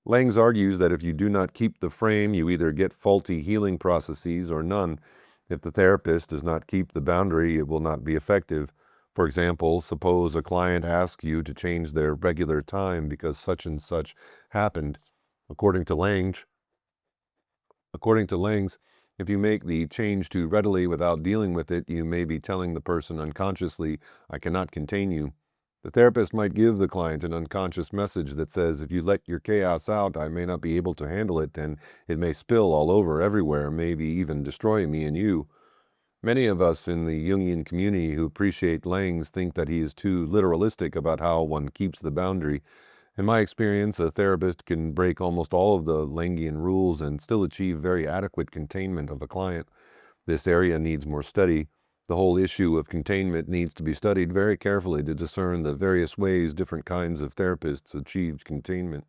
Langs argues that if you do not keep the frame, you either get faulty healing processes or none. If the therapist does not keep the boundary, it will not be effective. For example, suppose a client asks you to change their regular time because such and such happened. According to Langs, if you make the change too readily without dealing with it, you may be telling the person unconsciously, "I cannot contain you." The therapist might give the client an unconscious message that says, "If you let your chaos out, I may not be able to handle it, and it may spill all over everywhere, maybe even destroy me and you." Many of us in the Jungian community who appreciate Langs think that he is too literalistic about how one keeps the boundary. In my experience, a therapist can break almost all of the Langian rules and still achieve very adequate containment of a client. This area needs more study. The whole issue of containment needs to be studied very carefully to discern the various ways different kinds of therapists achieve containment.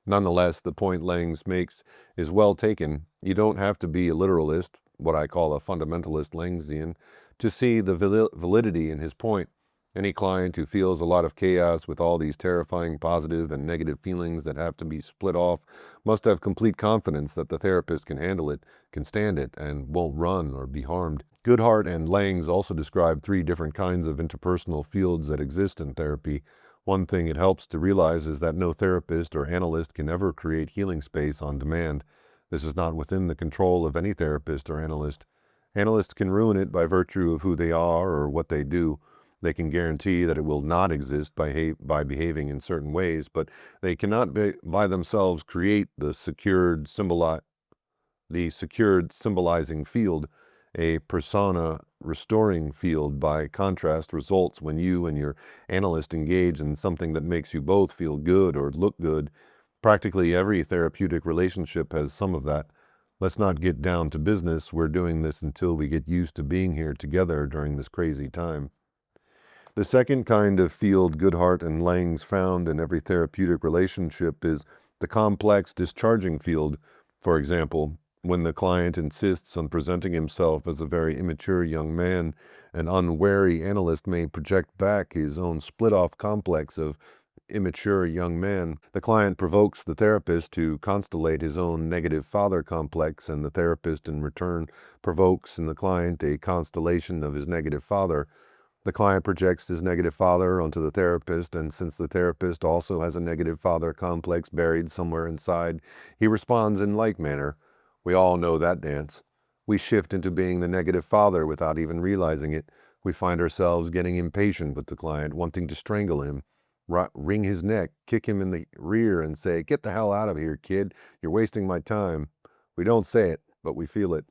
Nonetheless, the point Langs makes is well taken. You don't have to be a literalist, what I call a fundamentalist Langsian, to see the validity in his point. Any client who feels a lot of chaos with all these terrifying positive and negative feelings that have to be split off must have complete confidence that the therapist can handle it, can stand it, and won't run or be harmed. Goodhart and Langs also describe three different kinds of interpersonal fields that exist in therapy. One thing it helps to realize is that no therapist or analyst can ever create healing space on demand. This is not within the control of any therapist or analyst. Analysts can ruin it by virtue of who they are or what they do. They can guarantee that it will not exist by behaving in certain ways, but they cannot by themselves create the secured symbolizing field. A persona restoring field, by contrast, results when you and your analyst engage in something that makes you both feel good or look good. Practically every therapeutic relationship has some of that. Let's not get down to business. We're doing this until we get used to being here together during this crazy time. The second kind of field Goodhart and Langs found in every therapeutic relationship is the complex discharging field. For example, when the client insists on presenting himself as a very immature young man, an unwary analyst may project back his own split-off complex of immature young man. The client provokes the therapist to constellate his own negative father complex, and the therapist in return provokes in the client a constellation of his negative father. The client projects his negative father onto the therapist, and since the therapist also has a negative father complex buried somewhere inside, he responds in like manner. We all know that dance. We shift into being the negative father without even realizing it. We find ourselves getting impatient with the client, wanting to strangle him. wring his neck, kick him in the rear, and say, "Get the hell out of here, kid. You're wasting my time." We don't say it, but we feel it.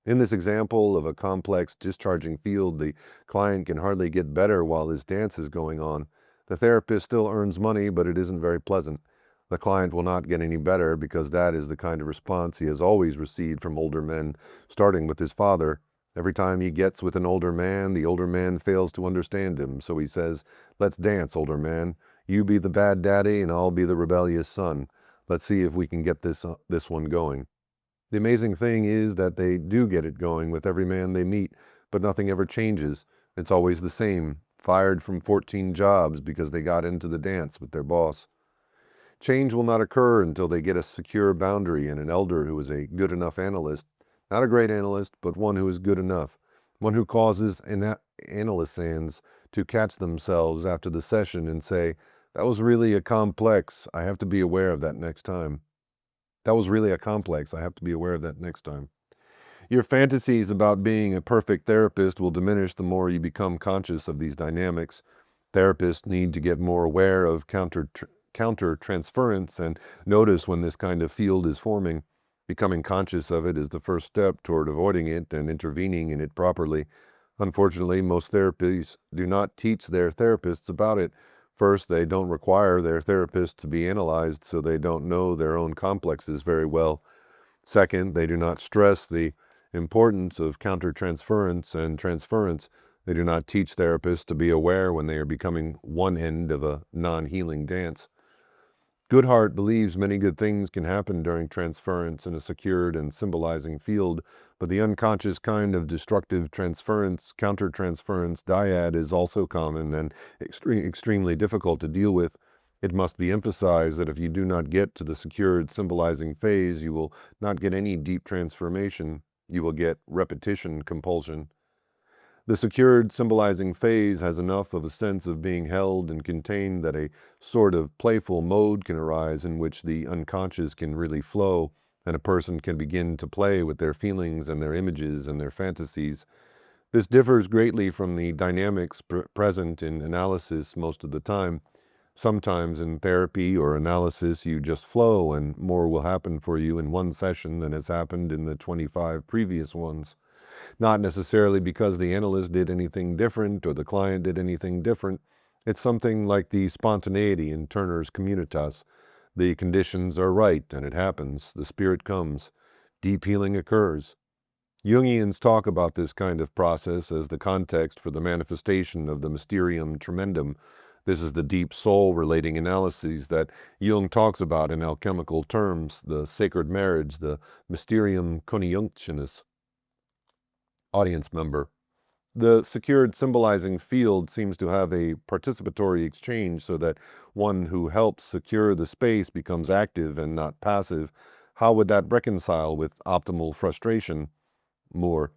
In this example of a complex discharging field, the client can hardly get better while his dance is going on. The therapist still earns money, but it isn't very pleasant. The client will not get any better because that is the kind of response he has always received from older men, starting with his father. Every time he gets with an older man, the older man fails to understand him, so he says, "Let's dance, older man. You be the bad daddy and I'll be the rebellious son. Let's see if we can get this one going." The amazing thing is that they do get it going with every man they meet, but nothing ever changes. It's always the same, fired from 14 jobs because they got into the dance with their boss. Change will not occur until they get a secure boundary and an elder who is a good enough analyst, not a great analyst, but one who is good enough, one who causes analysts to catch themselves after the session and say, "That was really a complex. I have to be aware of that next time. That was really a complex. I have to be aware of that next time." Your fantasies about being a perfect therapist will diminish the more you become conscious of these dynamics. Therapists need to get more aware of counter-transference and notice when this kind of field is forming. Becoming conscious of it is the first step toward avoiding it and intervening in it properly. Unfortunately, most therapies do not teach their therapists about it. First, they don't require their therapists to be analyzed, so they don't know their own complexes very well. Second, they do not stress the importance of countertransference and transference. They do not teach therapists to be aware when they are becoming one end of a non-healing dance. Goodhart believes many good things can happen during transference in a secured and symbolizing field, but the unconscious kind of destructive transference, countertransference dyad is also common and extremely difficult to deal with. It must be emphasized that if you do not get to the secured symbolizing phase, you will not get any deep transformation. You will get repetition compulsion. The secured symbolizing phase has enough of a sense of being held and contained that a sort of playful mode can arise in which the unconscious can really flow, and a person can begin to play with their feelings and their images and their fantasies. This differs greatly from the dynamics present in analysis most of the time. Sometimes in therapy or analysis you just flow and more will happen for you in one session than has happened in the 25 previous ones. Not necessarily because the analyst did anything different or the client did anything different. It's something like the spontaneity in Turner's Communitas. The conditions are right and it happens. The spirit comes. Deep healing occurs. Jungians talk about this kind of process as the context for the manifestation of the mysterium tremendum. This is the deep soul-relating analyses that Jung talks about in alchemical terms, the sacred marriage, the mysterium conjunctionis. Audience member. The secured symbolizing field seems to have a participatory exchange so that one who helps secure the space becomes active and not passive. How would that reconcile with optimal frustration? More.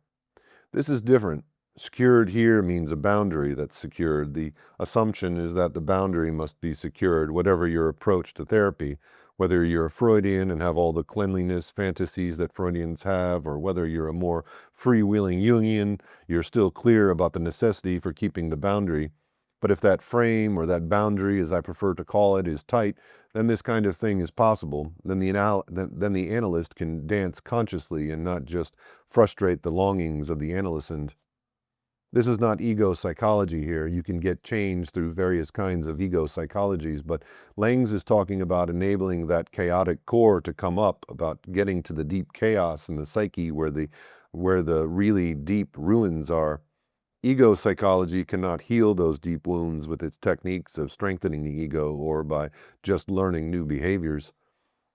This is different. Secured here means a boundary that's secured. The assumption is that the boundary must be secured, whatever your approach to therapy. Whether you're a Freudian and have all the cleanliness fantasies that Freudians have, or whether you're a more freewheeling Jungian, you're still clear about the necessity for keeping the boundary. But if that frame, or that boundary, as I prefer to call it, is tight, then this kind of thing is possible. Then the analyst can dance consciously and not just frustrate the longings of the analysand. This is not ego psychology here. You can get change through various kinds of ego psychologies, but Langs is talking about enabling that chaotic core to come up, about getting to the deep chaos in the psyche where the really deep ruins are. Ego psychology cannot heal those deep wounds with its techniques of strengthening the ego or by just learning new behaviors.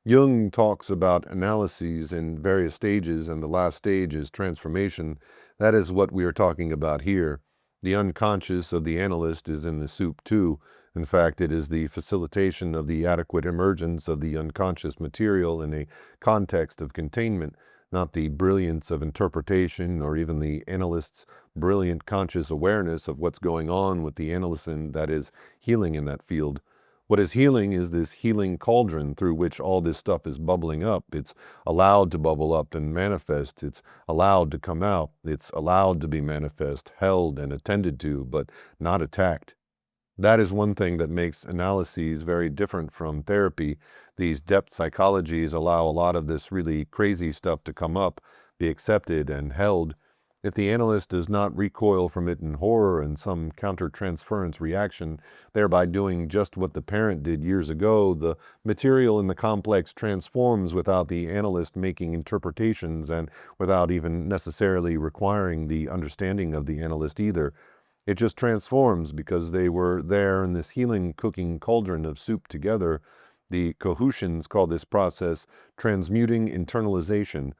Jung talks about analyses in various stages, and the last stage is transformation. That is what we are talking about here. The unconscious of the analyst is in the soup too. In fact, it is the facilitation of the adequate emergence of the unconscious material in a context of containment, not the brilliance of interpretation or even the analyst's brilliant conscious awareness of what's going on with the analysand that is healing in that field. What is healing is this healing cauldron through which all this stuff is bubbling up. It's allowed to bubble up and manifest. It's allowed to come out. It's allowed to be manifest, held and attended to, but not attacked. That is one thing that makes analyses very different from therapy. These depth psychologies allow a lot of this really crazy stuff to come up, be accepted and held. If the analyst does not recoil from it in horror and some counter-transference reaction, thereby doing just what the parent did years ago, the material in the complex transforms without the analyst making interpretations and without even necessarily requiring the understanding of the analyst either. It just transforms because they were there in this healing cooking cauldron of soup together. The Cahusians call this process transmuting internalization.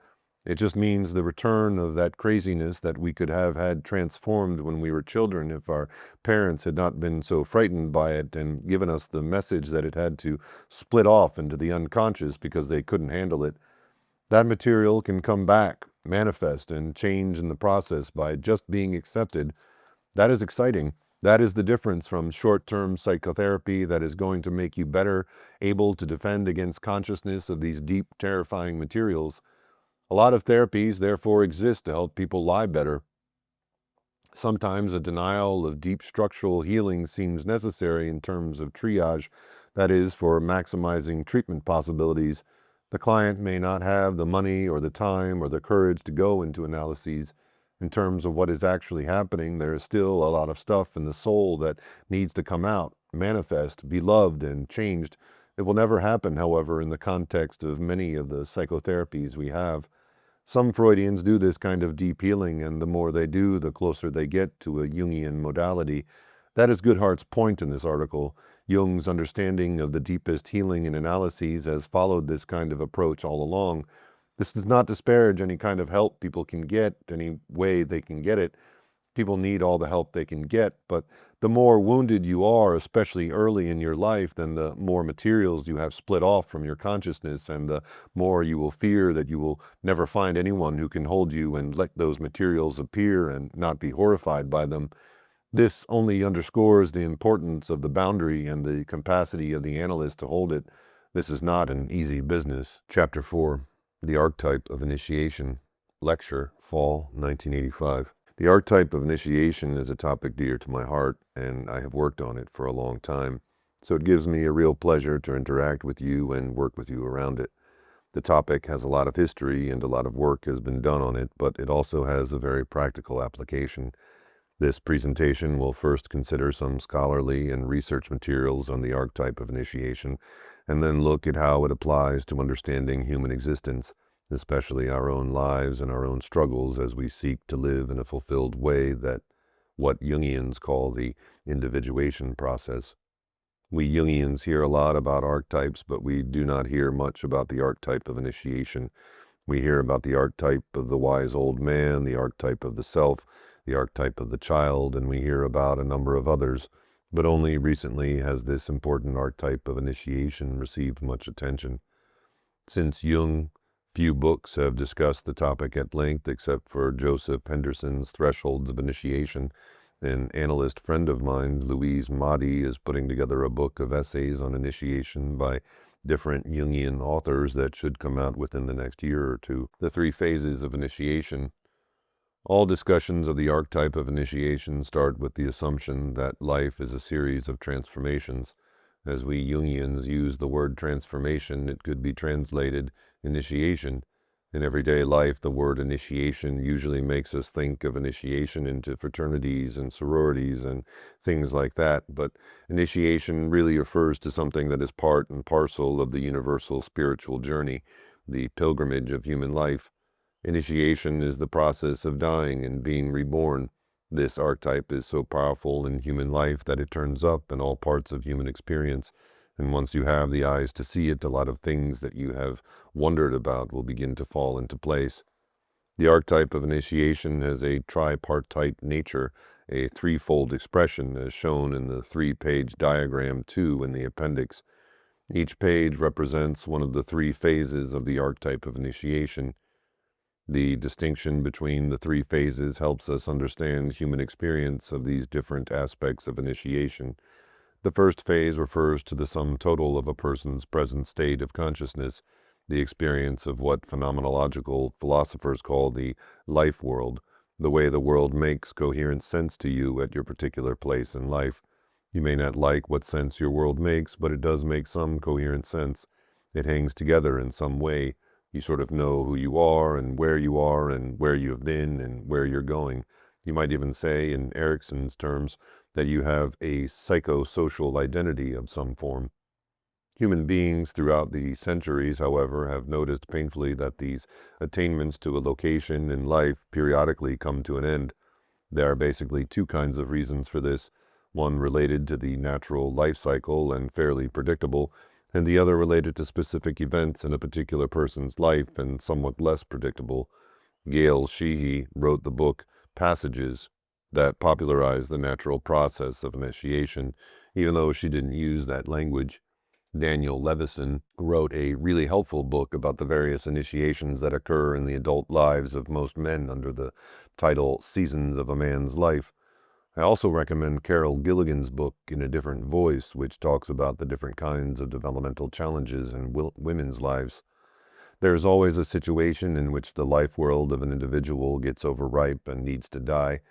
It just means the return of that craziness that we could have had transformed when we were children if our parents had not been so frightened by it and given us the message that it had to split off into the unconscious because they couldn't handle it. That material can come back, manifest, and change in the process by just being accepted. That is exciting. That is the difference from short-term psychotherapy that is going to make you better able to defend against consciousness of these deep, terrifying materials. A lot of therapies, therefore, exist to help people lie better. Sometimes a denial of deep structural healing seems necessary in terms of triage, that is, for maximizing treatment possibilities. The client may not have the money or the time or the courage to go into analyses. In terms of what is actually happening, there is still a lot of stuff in the soul that needs to come out, manifest, be loved, and changed. It will never happen, however, in the context of many of the psychotherapies we have. Some Freudians do this kind of deep healing, and the more they do, the closer they get to a Jungian modality. That is Goodhart's point in this article. Jung's understanding of the deepest healing in analyses has followed this kind of approach all along. This does not disparage any kind of help people can get, any way they can get it. People need all the help they can get, but the more wounded you are, especially early in your life, then the more materials you have split off from your consciousness, and the more you will fear that you will never find anyone who can hold you and let those materials appear and not be horrified by them. This only underscores the importance of the boundary and the capacity of the analyst to hold it. This is not an easy business. Chapter 4. The Archetype of Initiation. Lecture, Fall, 1985. The archetype of initiation is a topic dear to my heart, and I have worked on it for a long time, so it gives me a real pleasure to interact with you and work with you around it. The topic has a lot of history and a lot of work has been done on it, but it also has a very practical application. This presentation will first consider some scholarly and research materials on the archetype of initiation, and then look at how it applies to understanding human existence, especially our own lives and our own struggles as we seek to live in a fulfilled way, that what Jungians call the individuation process. We Jungians hear a lot about archetypes, but we do not hear much about the archetype of initiation. We hear about the archetype of the wise old man, the archetype of the self, the archetype of the child, and we hear about a number of others, but only recently has this important archetype of initiation received much attention. Since Jung, few books have discussed the topic at length except for Joseph Henderson's Thresholds of Initiation. An analyst friend of mine, Louise Mahdi, is putting together a book of essays on initiation by different Jungian authors that should come out within the next year or two. The 3 phases of initiation. All discussions of the archetype of initiation start with the assumption that life is a series of transformations. As we Jungians use the word transformation, it could be translated initiation. In everyday life, the word initiation usually makes us think of initiation into fraternities and sororities and things like that, but initiation really refers to something that is part and parcel of the universal spiritual journey, the pilgrimage of human life. Initiation is the process of dying and being reborn. This archetype is so powerful in human life that it turns up in all parts of human experience, and once you have the eyes to see it, a lot of things that you have wondered about will begin to fall into place. The archetype of initiation has a tripartite nature, a threefold expression as shown in the 3-page diagram 2 in the appendix. Each page represents one of the 3 phases of the archetype of initiation. The distinction between the 3 phases helps us understand human experience of these different aspects of initiation. The first phase refers to the sum total of a person's present state of consciousness, the experience of what phenomenological philosophers call the life world, the way the world makes coherent sense to you at your particular place in life. You may not like what sense your world makes, but it does make some coherent sense. It hangs together in some way. You sort of know who you are and where you have been and where you're going. You might even say, in Erickson's terms, that you have a psychosocial identity of some form. Human beings throughout the centuries, however, have noticed painfully that these attainments to a location in life periodically come to an end. There are basically two kinds of reasons for this, one related to the natural life cycle and fairly predictable, and the other related to specific events in a particular person's life and somewhat less predictable. Gail Sheehy wrote the book Passages that popularized the natural process of initiation, even though she didn't use that language. Daniel Levison wrote a really helpful book about the various initiations that occur in the adult lives of most men under the title Seasons of a Man's Life. I also recommend Carol Gilligan's book In a Different Voice, which talks about the different kinds of developmental challenges in women's lives. There is always a situation in which the life world of an individual gets overripe and needs to die.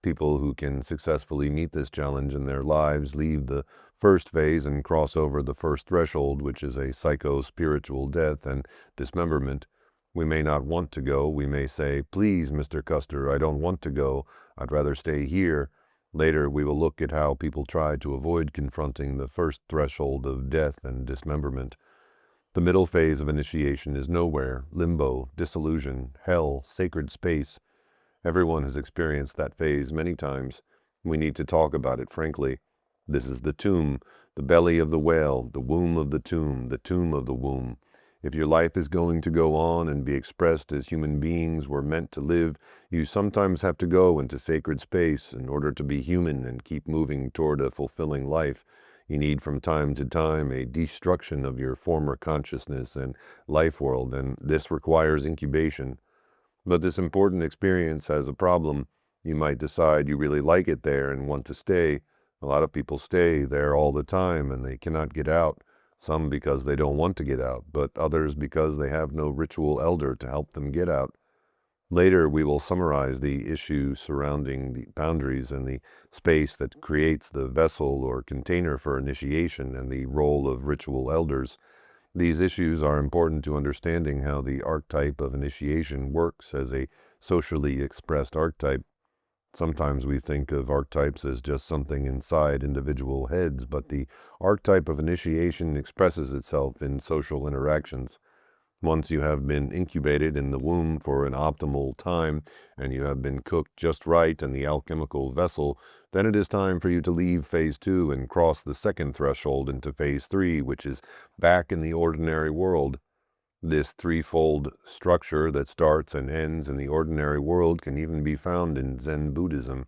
People who can successfully meet this challenge in their lives leave the first phase and cross over the first threshold, which is a psycho-spiritual death and dismemberment. We may not want to go. We may say, "Please, Mr. Custer, I don't want to go. I'd rather stay here." Later, we will look at how people try to avoid confronting the first threshold of death and dismemberment. The middle phase of initiation is nowhere, limbo, disillusion, hell, sacred space. Everyone has experienced that phase many times. We need to talk about it frankly. This is the tomb, the belly of the whale, the womb of the tomb of the womb. If your life is going to go on and be expressed as human beings were meant to live, you sometimes have to go into sacred space in order to be human and keep moving toward a fulfilling life. You need from time to time a destruction of your former consciousness and life world, and this requires incubation. But this important experience has a problem. You might decide you really like it there and want to stay. A lot of people stay there all the time and they cannot get out. Some because they don't want to get out, but others because they have no ritual elder to help them get out. Later, we will summarize the issue surrounding the boundaries and the space that creates the vessel or container for initiation and the role of ritual elders. These issues are important to understanding how the archetype of initiation works as a socially expressed archetype. Sometimes we think of archetypes as just something inside individual heads, but the archetype of initiation expresses itself in social interactions. Once you have been incubated in the womb for an optimal time, and you have been cooked just right in the alchemical vessel, then it is time for you to leave phase 2 and cross the second threshold into phase 3, which is back in the ordinary world. This threefold structure that starts and ends in the ordinary world can even be found in Zen Buddhism.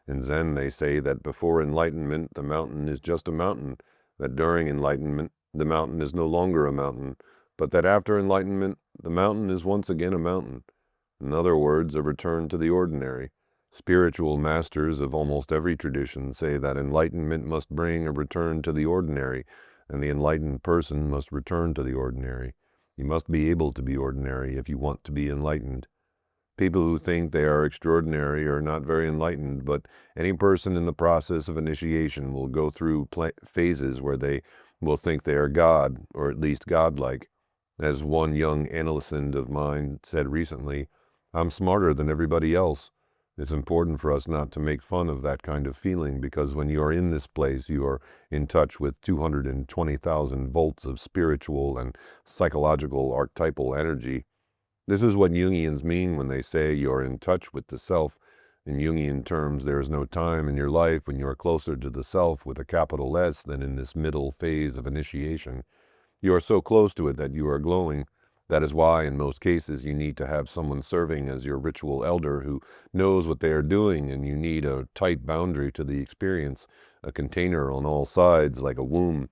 In Zen, they say that before enlightenment, the mountain is just a mountain, that during enlightenment, the mountain is no longer a mountain, but that after enlightenment, the mountain is once again a mountain. In other words, a return to the ordinary. Spiritual masters of almost every tradition say that enlightenment must bring a return to the ordinary, and the enlightened person must return to the ordinary. You must be able to be ordinary if you want to be enlightened. People who think they are extraordinary are not very enlightened, but any person in the process of initiation will go through phases where they will think they are God, or at least godlike. As one young analyst of mine said recently, "I'm smarter than everybody else." It's important for us not to make fun of that kind of feeling, because when you are in this place, you are in touch with 220,000 volts of spiritual and psychological archetypal energy. This is what Jungians mean when they say you are in touch with the self. In Jungian terms, there is no time in your life when you are closer to the self with a capital S than in this middle phase of initiation. You are so close to it that you are glowing. That is why, in most cases, you need to have someone serving as your ritual elder who knows what they are doing, and you need a tight boundary to the experience, a container on all sides like a womb,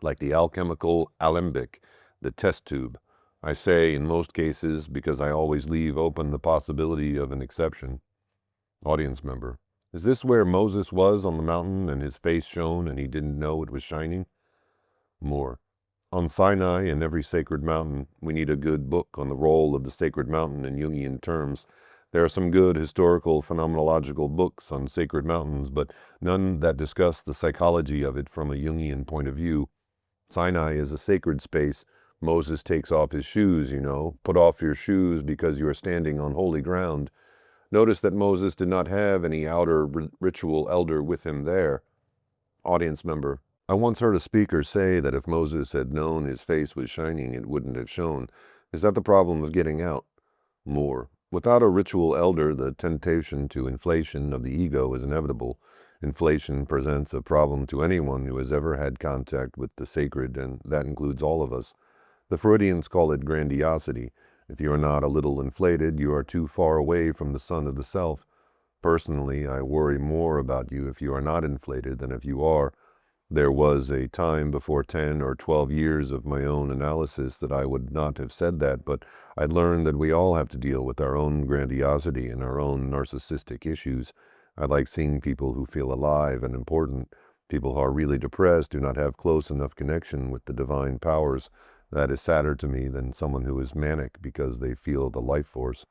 like the alchemical alembic, the test tube. I say in most cases because I always leave open the possibility of an exception. Audience member: is this where Moses was on the mountain and his face shone and he didn't know it was shining? More: on Sinai and every sacred mountain, we need a good book on the role of the sacred mountain in Jungian terms. There are some good historical phenomenological books on sacred mountains, but none that discuss the psychology of it from a Jungian point of view. Sinai is a sacred space. Moses takes off his shoes, Put off your shoes because you are standing on holy ground. Notice that Moses did not have any outer ritual elder with him there. Audience member: I once heard a speaker say that if Moses had known his face was shining, it wouldn't have shone. Is that the problem of getting out? More: without a ritual elder, the temptation to inflation of the ego is inevitable. Inflation presents a problem to anyone who has ever had contact with the sacred, and that includes all of us. The Freudians call it grandiosity. If you are not a little inflated, you are too far away from the sun of the self. Personally, I worry more about you if you are not inflated than if you are. There was a time before 10 or 12 years of my own analysis that I would not have said that, but I learned that we all have to deal with our own grandiosity and our own narcissistic issues. I like seeing people who feel alive and important. People who are really depressed do not have close enough connection with the divine powers. That is sadder to me than someone who is manic because they feel the life force.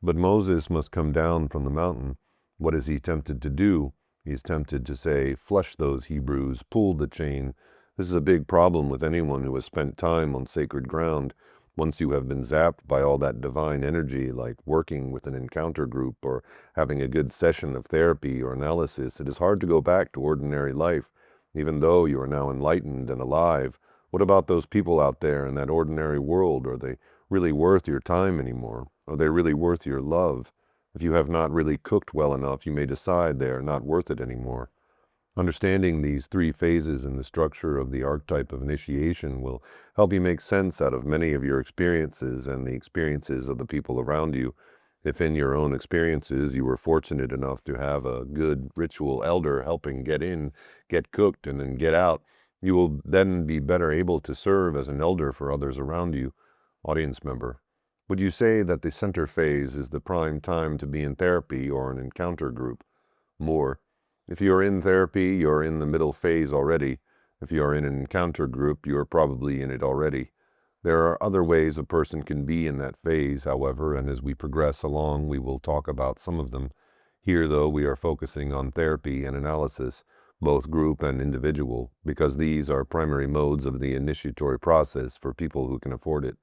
But Moses must come down from the mountain. What is he tempted to do? He is tempted to say, flush those Hebrews, pull the chain. This is a big problem with anyone who has spent time on sacred ground. Once you have been zapped by all that divine energy, like working with an encounter group or having a good session of therapy or analysis, it is hard to go back to ordinary life, even though you are now enlightened and alive. What about those people out there in that ordinary world? Are they really worth your time anymore? Are they really worth your love? If you have not really cooked well enough, you may decide they are not worth it anymore. Understanding these three phases in the structure of the archetype of initiation will help you make sense out of many of your experiences and the experiences of the people around you. If in your own experiences you were fortunate enough to have a good ritual elder helping get in, get cooked, and then get out, you will then be better able to serve as an elder for others around you. Audience member: would you say that the center phase is the prime time to be in therapy or an encounter group? More: if you are in therapy, you are in the middle phase already. If you are in an encounter group, you are probably in it already. There are other ways a person can be in that phase, however, and as we progress along, we will talk about some of them. Here, though, we are focusing on therapy and analysis, both group and individual, because these are primary modes of the initiatory process for people who can afford it.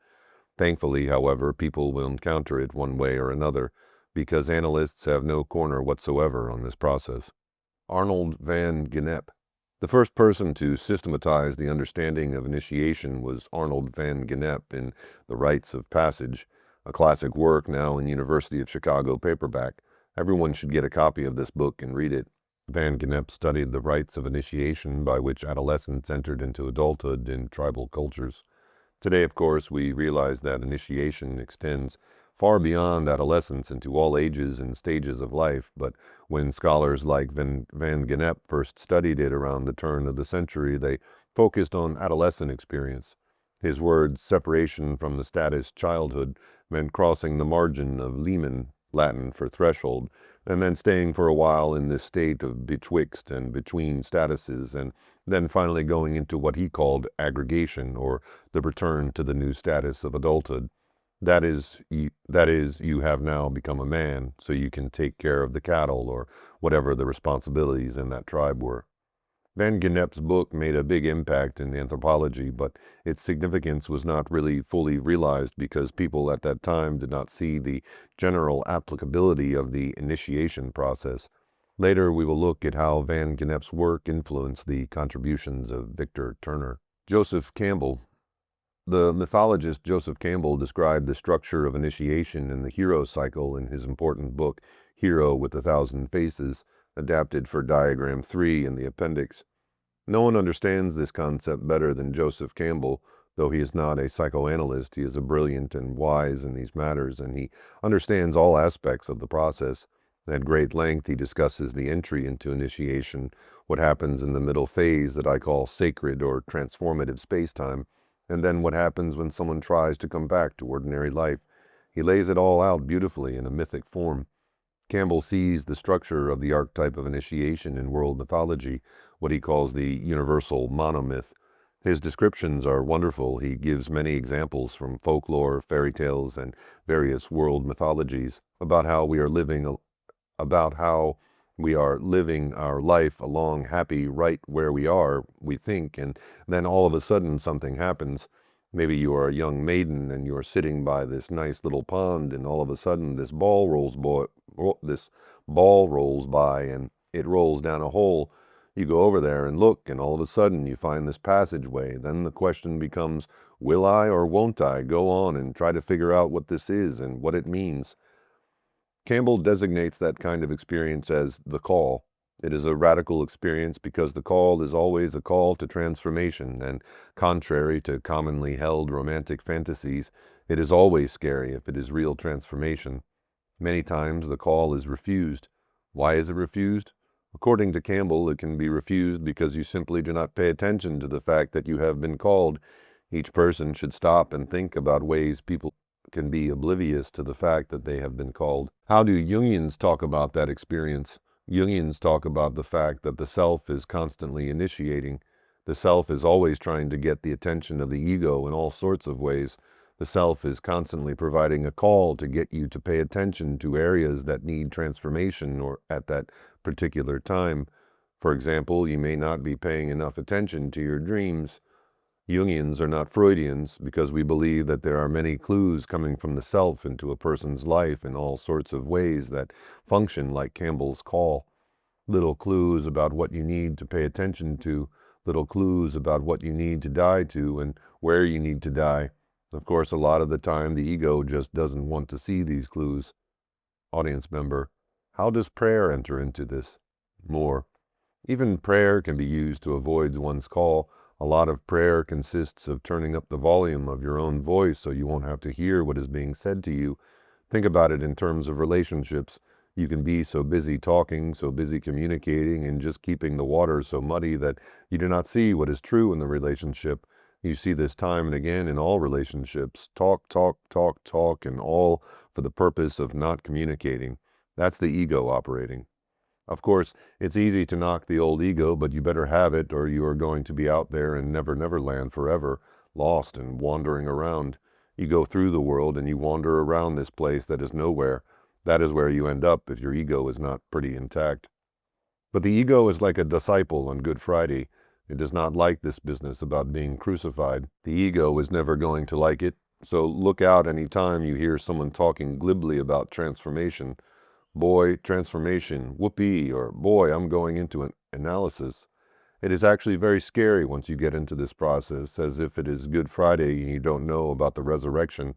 Thankfully, however, people will encounter it one way or another, because analysts have no corner whatsoever on this process. Arnold van Gennep. The first person to systematize the understanding of initiation was Arnold van Gennep in The Rites of Passage, a classic work now in University of Chicago paperback. Everyone should get a copy of this book and read it. Van Gennep studied the rites of initiation by which adolescents entered into adulthood in tribal cultures. Today, of course, we realize that initiation extends far beyond adolescence into all ages and stages of life, but when scholars like Van Gennep first studied it around the turn of the century, they focused on adolescent experience. His words, separation from the status childhood, meant crossing the margin of limen, Latin for threshold, and then staying for a while in this state of betwixt and between statuses, and then finally going into what he called aggregation, or the return to the new status of adulthood. That is, you have now become a man, so you can take care of the cattle or whatever the responsibilities in that tribe were. Van Gennep's book made a big impact in anthropology, but its significance was not really fully realized because people at that time did not see the general applicability of the initiation process. Later, we will look at how Van Gennep's work influenced the contributions of Victor Turner. Joseph Campbell. The mythologist Joseph Campbell described the structure of initiation in the hero cycle in his important book, Hero with a Thousand Faces, adapted for Diagram 3 in the appendix. No one understands this concept better than Joseph Campbell. Though he is not a psychoanalyst, he is a brilliant and wise in these matters, and he understands all aspects of the process. At great length, he discusses the entry into initiation, what happens in the middle phase that I call sacred or transformative space-time, and then what happens when someone tries to come back to ordinary life. He lays it all out beautifully in a mythic form. Campbell sees the structure of the archetype of initiation in world mythology, what he calls the universal monomyth. His descriptions are wonderful. He gives many examples from folklore, fairy tales, and various world mythologies about how we are living our life along happy right where we are, we think, and then all of a sudden something happens. Maybe you are a young maiden and you're sitting by this nice little pond, and all of a sudden this ball rolls by and it rolls down a hole. You go over there and look, and all of a sudden you find this passageway. Then the question becomes, will I or won't I go on and try to figure out what this is and what it means? Campbell designates that kind of experience as the call. It is a radical experience because the call is always a call to transformation, and contrary to commonly held romantic fantasies, it is always scary if it is real transformation. Many times the call is refused. Why is it refused? According to Campbell, it can be refused because you simply do not pay attention to the fact that you have been called. Each person should stop and think about ways people can be oblivious to the fact that they have been called. How do Jungians talk about that experience? Jungians talk about the fact that the self is constantly initiating. The self is always trying to get the attention of the ego in all sorts of ways. The self is constantly providing a call to get you to pay attention to areas that need transformation or at that particular time. For example, you may not be paying enough attention to your dreams. Jungians are not Freudians because we believe that there are many clues coming from the self into a person's life in all sorts of ways that function like Campbell's call. Little clues about what you need to pay attention to, little clues about what you need to die to and where you need to die. Of course, a lot of the time the ego just doesn't want to see these clues. Audience member, how does prayer enter into this? More. Even prayer can be used to avoid one's call. A lot of prayer consists of turning up the volume of your own voice so you won't have to hear what is being said to you. Think about it in terms of relationships. You can be so busy talking, so busy communicating, and just keeping the water so muddy that you do not see what is true in the relationship. You see this time and again in all relationships. Talk, talk, talk, talk, and all for the purpose of not communicating. That's the ego operating. Of course, it's easy to knock the old ego, but you better have it or you are going to be out there in Never Land forever, lost and wandering around. You go through the world and you wander around this place that is nowhere. That is where you end up if your ego is not pretty intact. But the ego is like a disciple on Good Friday. It does not like this business about being crucified. The ego is never going to like it. So look out any time you hear someone talking glibly about transformation. Boy, transformation, whoopee, or boy, I'm going into an analysis. It is actually very scary once you get into this process, as if it is Good Friday and you don't know about the resurrection.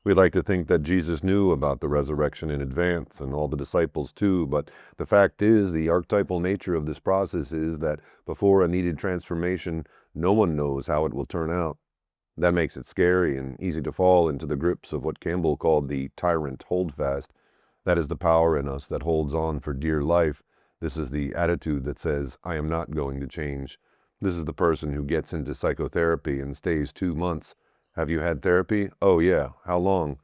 We like to think that Jesus knew about the resurrection in advance, and all the disciples too, but the fact is, the archetypal nature of this process is that before a needed transformation, no one knows how it will turn out. That makes it scary and easy to fall into the grips of what Campbell called the tyrant holdfast. That is the power in us that holds on for dear life. This is the attitude that says, I am not going to change. This is the person who gets into psychotherapy and stays 2 months. Have you had therapy? Oh yeah. How long?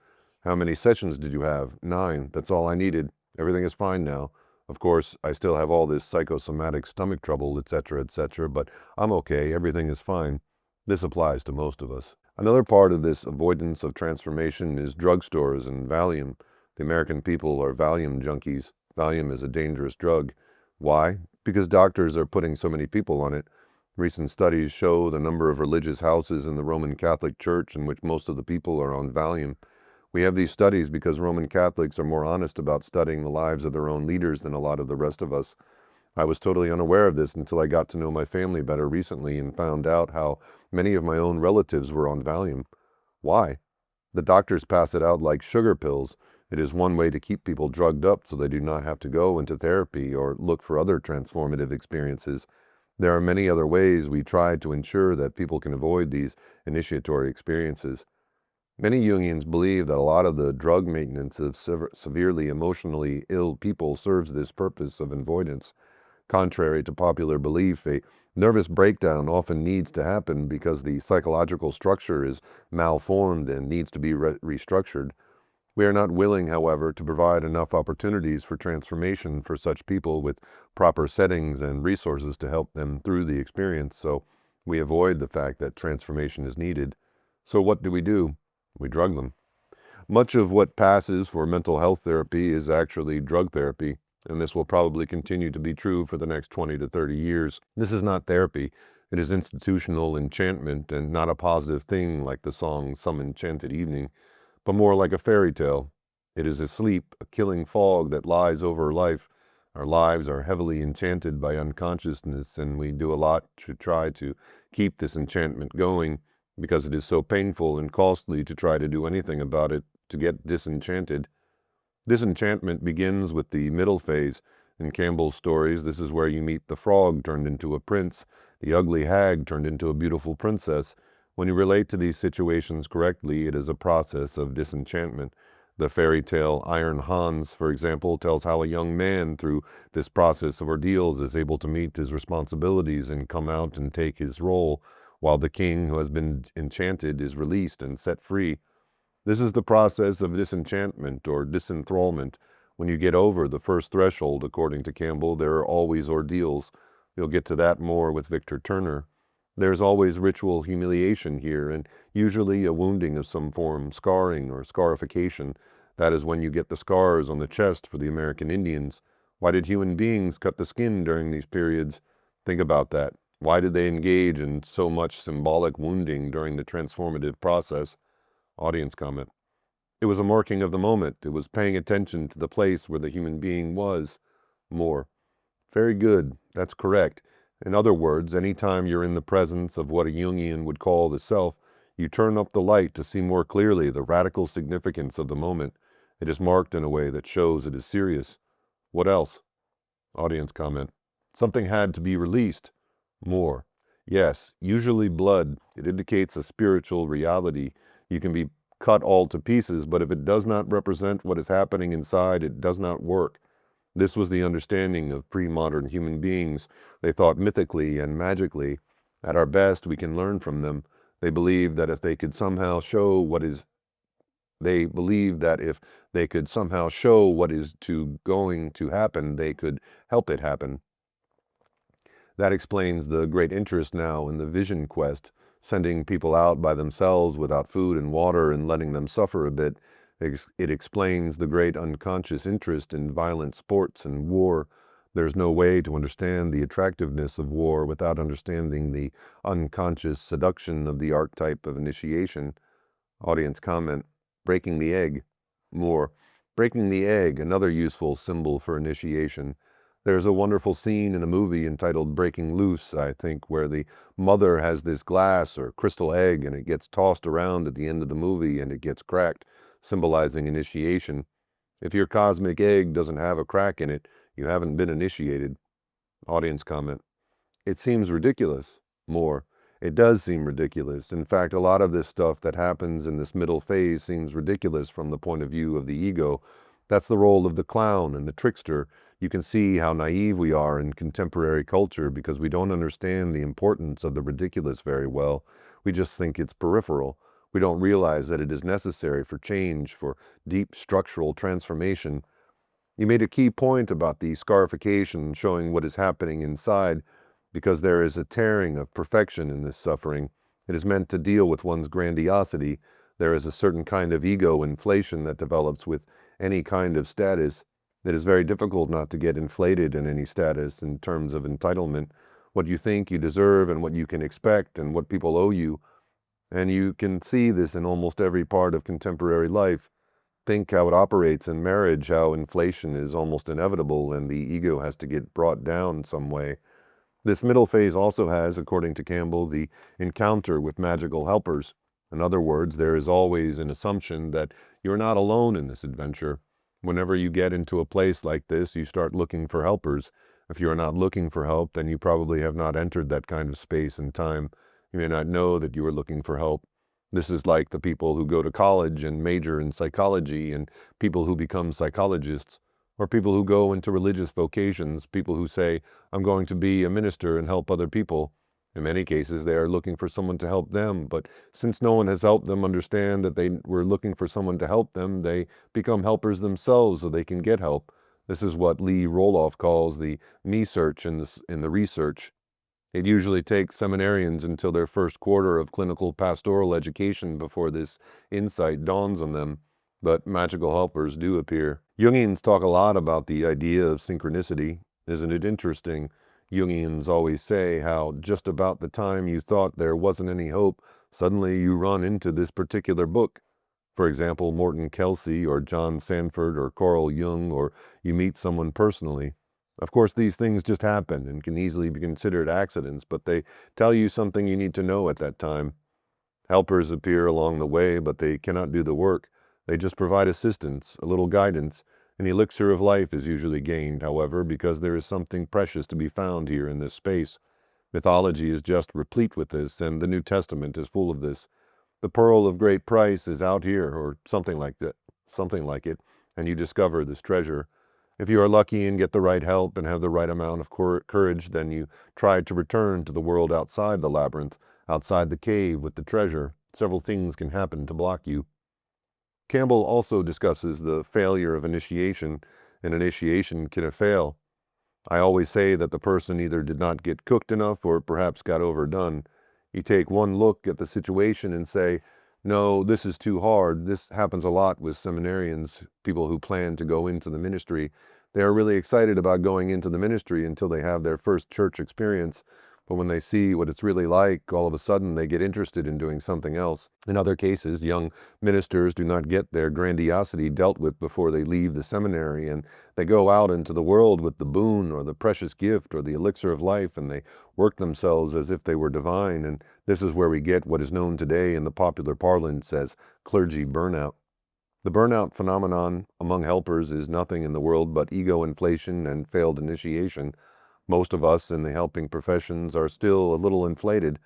How many sessions did you have? 9. That's all I needed. Everything is fine now. Of course, I still have all this psychosomatic stomach trouble, etc., but I'm okay. Everything is fine. This applies to most of us. Another part of this avoidance of transformation is drugstores and Valium. The American people are Valium junkies. Valium is a dangerous drug. Why? Because doctors are putting so many people on it. Recent studies show the number of religious houses in the Roman Catholic Church in which most of the people are on Valium. We have these studies because Roman Catholics are more honest about studying the lives of their own leaders than a lot of the rest of us. I was totally unaware of this until I got to know my family better recently and found out how many of my own relatives were on Valium. Why? The doctors pass it out like sugar pills. It is one way to keep people drugged up so they do not have to go into therapy or look for other transformative experiences. There are many other ways we try to ensure that people can avoid these initiatory experiences. Many Jungians believe that a lot of the drug maintenance of severely emotionally ill people serves this purpose of avoidance. Contrary to popular belief, a nervous breakdown often needs to happen because the psychological structure is malformed and needs to be restructured. We are not willing, however, to provide enough opportunities for transformation for such people with proper settings and resources to help them through the experience, so We avoid the fact that transformation is needed. So what do? We drug them. Much of what passes for mental health therapy is actually drug therapy, and this will probably continue to be true for the next 20 to 30 years. This is not therapy. It is institutional enchantment, and not a positive thing like the song Some Enchanted Evening, but more like a fairy tale. It is a sleep, a killing fog that lies over life. Our lives are heavily enchanted by unconsciousness, and we do a lot to try to keep this enchantment going, because it is so painful and costly to try to do anything about it, to get disenchanted. Disenchantment begins with the middle phase. In Campbell's stories, this is where you meet the frog turned into a prince, the ugly hag turned into a beautiful princess. When you relate to these situations correctly, it is a process of disenchantment. The fairy tale Iron Hans, for example, tells how a young man, through this process of ordeals, is able to meet his responsibilities and come out and take his role, while the king who has been enchanted is released and set free. This is the process of disenchantment or disenthrallment. When you get over the first threshold, according to Campbell, there are always ordeals. You'll get to that more with Victor Turner. There's always ritual humiliation here, and usually a wounding of some form, scarring or scarification. That is when you get the scars on the chest for the American Indians. Why did human beings cut the skin during these periods? Think about that. Why did they engage in so much symbolic wounding during the transformative process? Audience comment. It was a marking of the moment. It was paying attention to the place where the human being was. More. Very good. That's correct. In other words, anytime you're in the presence of what a Jungian would call the self, you turn up the light to see more clearly the radical significance of the moment. It is marked in a way that shows it is serious. What else? Audience comment. Something had to be released. More. Yes, usually blood. It indicates a spiritual reality. You can be cut all to pieces, but if it does not represent what is happening inside, it does not work. This was the understanding of pre-modern human beings. They thought mythically and magically. At our best, we can learn from them. They believed that if they could somehow show what is going to happen, they could help it happen. That explains the great interest now in the vision quest, sending people out by themselves without food and water and letting them suffer a bit. It explains the great unconscious interest in violent sports and war. There's no way to understand the attractiveness of war without understanding the unconscious seduction of the archetype of initiation. Audience comment. Breaking the egg. More. Breaking the egg, another useful symbol for initiation. There's a wonderful scene in a movie entitled Breaking Loose, I think, where the mother has this glass or crystal egg and it gets tossed around at the end of the movie and it gets cracked, symbolizing initiation. If your cosmic egg doesn't have a crack in it, you haven't been initiated. Audience comment. It seems ridiculous. More. It does seem ridiculous. In fact, a lot of this stuff that happens in this middle phase seems ridiculous from the point of view of the ego. That's the role of the clown and the trickster. You can see how naive we are in contemporary culture because we don't understand the importance of the ridiculous very well. We just think it's peripheral. We don't realize that it is necessary for change, for deep structural transformation. You made a key point about the scarification showing what is happening inside, because there is a tearing of perfection in this suffering. It is meant to deal with one's grandiosity. There is a certain kind of ego inflation that develops with any kind of status. It is very difficult not to get inflated in any status in terms of entitlement, what you think you deserve and what you can expect and what people owe you. And you can see this in almost every part of contemporary life. Think how it operates in marriage, how inflation is almost inevitable and the ego has to get brought down some way. This middle phase also has, according to Campbell, the encounter with magical helpers. In other words, there is always an assumption that you're not alone in this adventure. Whenever you get into a place like this, you start looking for helpers. If you are not looking for help, then you probably have not entered that kind of space and time. You may not know that you are looking for help. This is like the people who go to college and major in psychology and people who become psychologists, or people who go into religious vocations, people who say, I'm going to be a minister and help other people. In many cases, they are looking for someone to help them, but since no one has helped them understand that they were looking for someone to help them, they become helpers themselves so they can get help. This is what Lee Roloff calls the me search in the research. It usually takes seminarians until their first quarter of clinical pastoral education before this insight dawns on them, but magical helpers do appear. Jungians talk a lot about the idea of synchronicity. Isn't it interesting? Jungians always say how just about the time you thought there wasn't any hope, suddenly you run into this particular book. For example, Morton Kelsey or John Sanford or Carl Jung, or you meet someone personally. Of course, these things just happen and can easily be considered accidents, but they tell you something you need to know at that time. Helpers appear along the way, but they cannot do the work. They just provide assistance, a little guidance. An elixir of life is usually gained, however, because there is something precious to be found here in this space. Mythology is just replete with this, and the New Testament is full of this. The pearl of great price is out here, or something like that, something like it, and you discover this treasure. If you are lucky and get the right help and have the right amount of courage, then you try to return to the world outside the labyrinth, outside the cave with the treasure. Several things can happen to block you. Campbell also discusses the failure of initiation. An initiation can fail. I always say that the person either did not get cooked enough or perhaps got overdone. You take one look at the situation and say, no, this is too hard. This happens a lot with seminarians, people who plan to go into the ministry. They are really excited about going into the ministry until they have their first church experience. But when they see what it's really like, all of a sudden they get interested in doing something else. In other cases, young ministers do not get their grandiosity dealt with before they leave the seminary, and they go out into the world with the boon or the precious gift or the elixir of life, and they work themselves as if they were divine. And this is where we get what is known today in the popular parlance as clergy burnout. The burnout phenomenon among helpers is nothing in the world but ego inflation and failed initiation. Most of us in the helping professions are still a little inflated.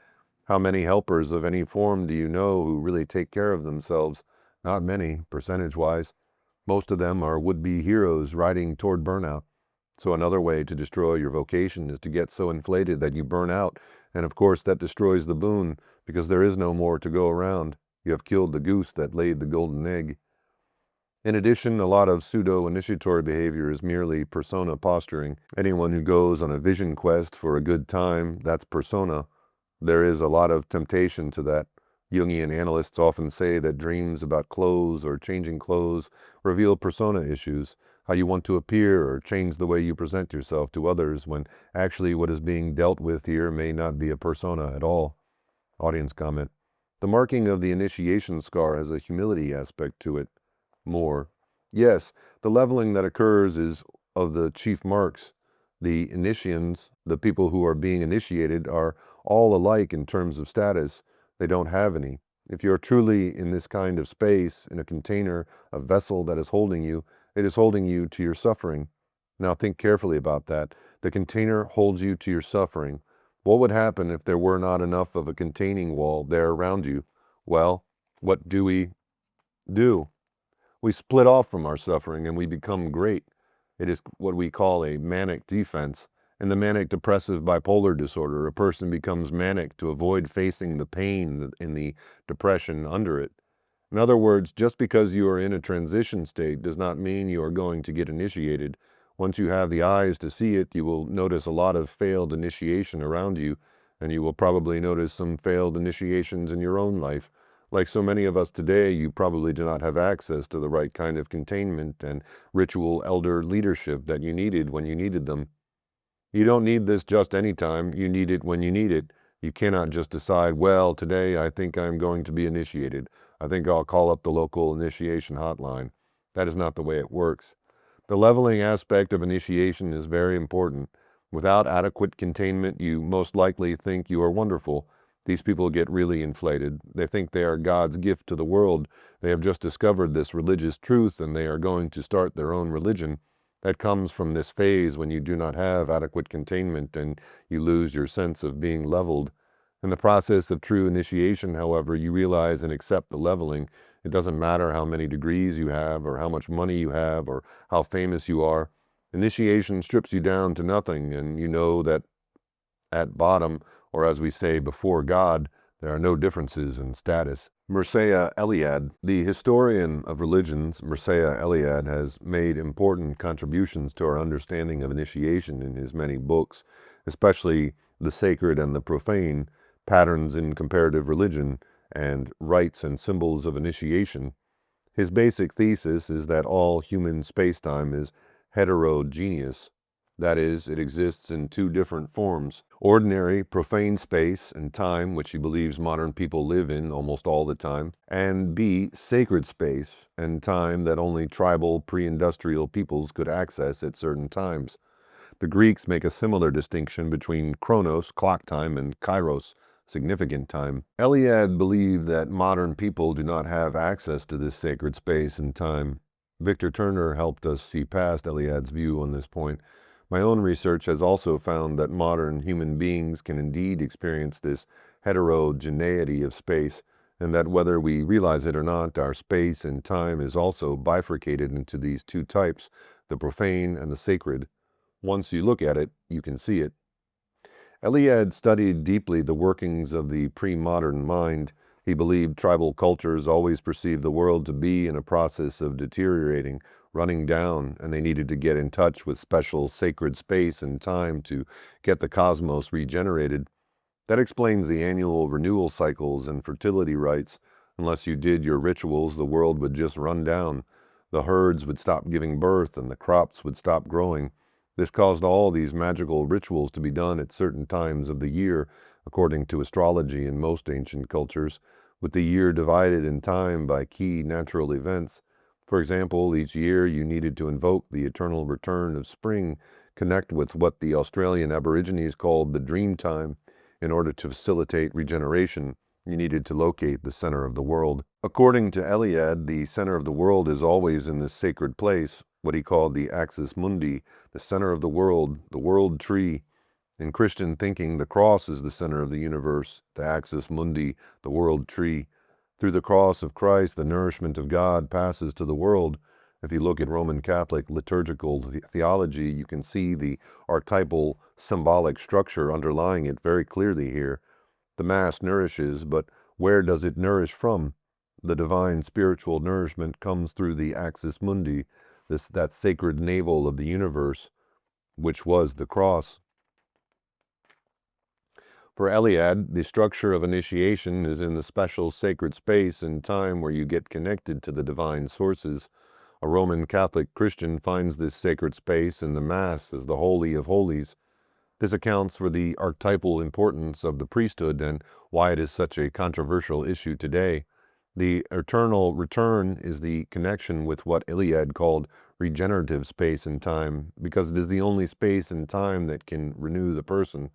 How many helpers of any form do you know who really take care of themselves? Not many, percentage-wise. Most of them are would-be heroes riding toward burnout. So another way to destroy your vocation is to get so inflated that you burn out, and of course that destroys the boon, because there is no more to go around. You have killed the goose that laid the golden egg. In addition, a lot of pseudo-initiatory behavior is merely persona posturing. Anyone who goes on a vision quest for a good time, that's persona. There is a lot of temptation to that. Jungian analysts often say that dreams about clothes or changing clothes reveal persona issues, how you want to appear or change the way you present yourself to others, when actually what is being dealt with here may not be a persona at all. Audience comment. The marking of the initiation scar has a humility aspect to it. More. Yes, the leveling that occurs is of the chief marks. The initians, the people who are being initiated, are all alike in terms of status. They don't have any. If you're truly in this kind of space, in a container, a vessel that is holding you, it is holding you to your suffering. Now think carefully about that. The container holds you to your suffering. What would happen if there were not enough of a containing wall there around you? Well, what do we do? We split off from our suffering and we become great. It is what we call a manic defense. In the manic depressive bipolar disorder, a person becomes manic to avoid facing the pain in the depression under it. In other words, just because you are in a transition state does not mean you are going to get initiated. Once you have the eyes to see it, you will notice a lot of failed initiation around you, and you will probably notice some failed initiations in your own life. Like so many of us today, you probably do not have access to the right kind of containment and ritual elder leadership that you needed when you needed them. You don't need this just any time, you need it when you need it. You cannot just decide, well, today I think I'm going to be initiated. I think I'll call up the local initiation hotline. That is not the way it works. The leveling aspect of initiation is very important. Without adequate containment, you most likely think you are wonderful. These people get really inflated. They think they are God's gift to the world. They have just discovered this religious truth and they are going to start their own religion. That comes from this phase when you do not have adequate containment and you lose your sense of being leveled. In the process of true initiation, however, you realize and accept the leveling. It doesn't matter how many degrees you have or how much money you have or how famous you are. Initiation strips you down to nothing, and you know that at bottom, or as we say, before God, there are no differences in status. Mircea Eliade, the historian of religions, Mircea Eliade has made important contributions to our understanding of initiation in his many books, especially the sacred and the profane, patterns in comparative religion, and rites and symbols of initiation. His basic thesis is that all human spacetime is heterogeneous. That is, it exists in two different forms: ordinary, profane space and time, which he believes modern people live in almost all the time, and B, sacred space and time that only tribal, pre-industrial peoples could access at certain times. The Greeks make a similar distinction between chronos, clock time, and kairos, significant time. Eliade believed that modern people do not have access to this sacred space and time. Victor Turner helped us see past Eliade's view on this point. My own research has also found that modern human beings can indeed experience this heterogeneity of space, and that whether we realize it or not, our space and time is also bifurcated into these two types, the profane and the sacred. Once you look at it, you can see it. Eliade studied deeply the workings of the pre-modern mind. He believed tribal cultures always perceived the world to be in a process of deteriorating, running down, and they needed to get in touch with special sacred space and time to get the cosmos regenerated. That explains the annual renewal cycles and fertility rites. Unless you did your rituals, the world would just run down. The herds would stop giving birth and the crops would stop growing. This caused all these magical rituals to be done at certain times of the year, according to astrology in most ancient cultures, with the year divided in time by key natural events. For example, each year you needed to invoke the eternal return of spring, connect with what the Australian Aborigines called the dream time. In order to facilitate regeneration, you needed to locate the center of the world. According to Eliade, the center of the world is always in this sacred place, what he called the axis mundi, the center of the world tree. In Christian thinking, the cross is the center of the universe, the axis mundi, the world tree. Through the cross of Christ, the nourishment of God passes to the world. If you look at Roman Catholic liturgical theology, you can see the archetypal symbolic structure underlying it very clearly here. The Mass nourishes, but where does it nourish from? The divine spiritual nourishment comes through the axis mundi, that sacred navel of the universe, which was the cross. For Eliade, the structure of initiation is in the special sacred space and time where you get connected to the divine sources. A Roman Catholic Christian finds this sacred space in the Mass as the Holy of Holies. This accounts for the archetypal importance of the priesthood and why it is such a controversial issue today. The eternal return is the connection with what Eliade called regenerative space and time, because it is the only space and time that can renew the person.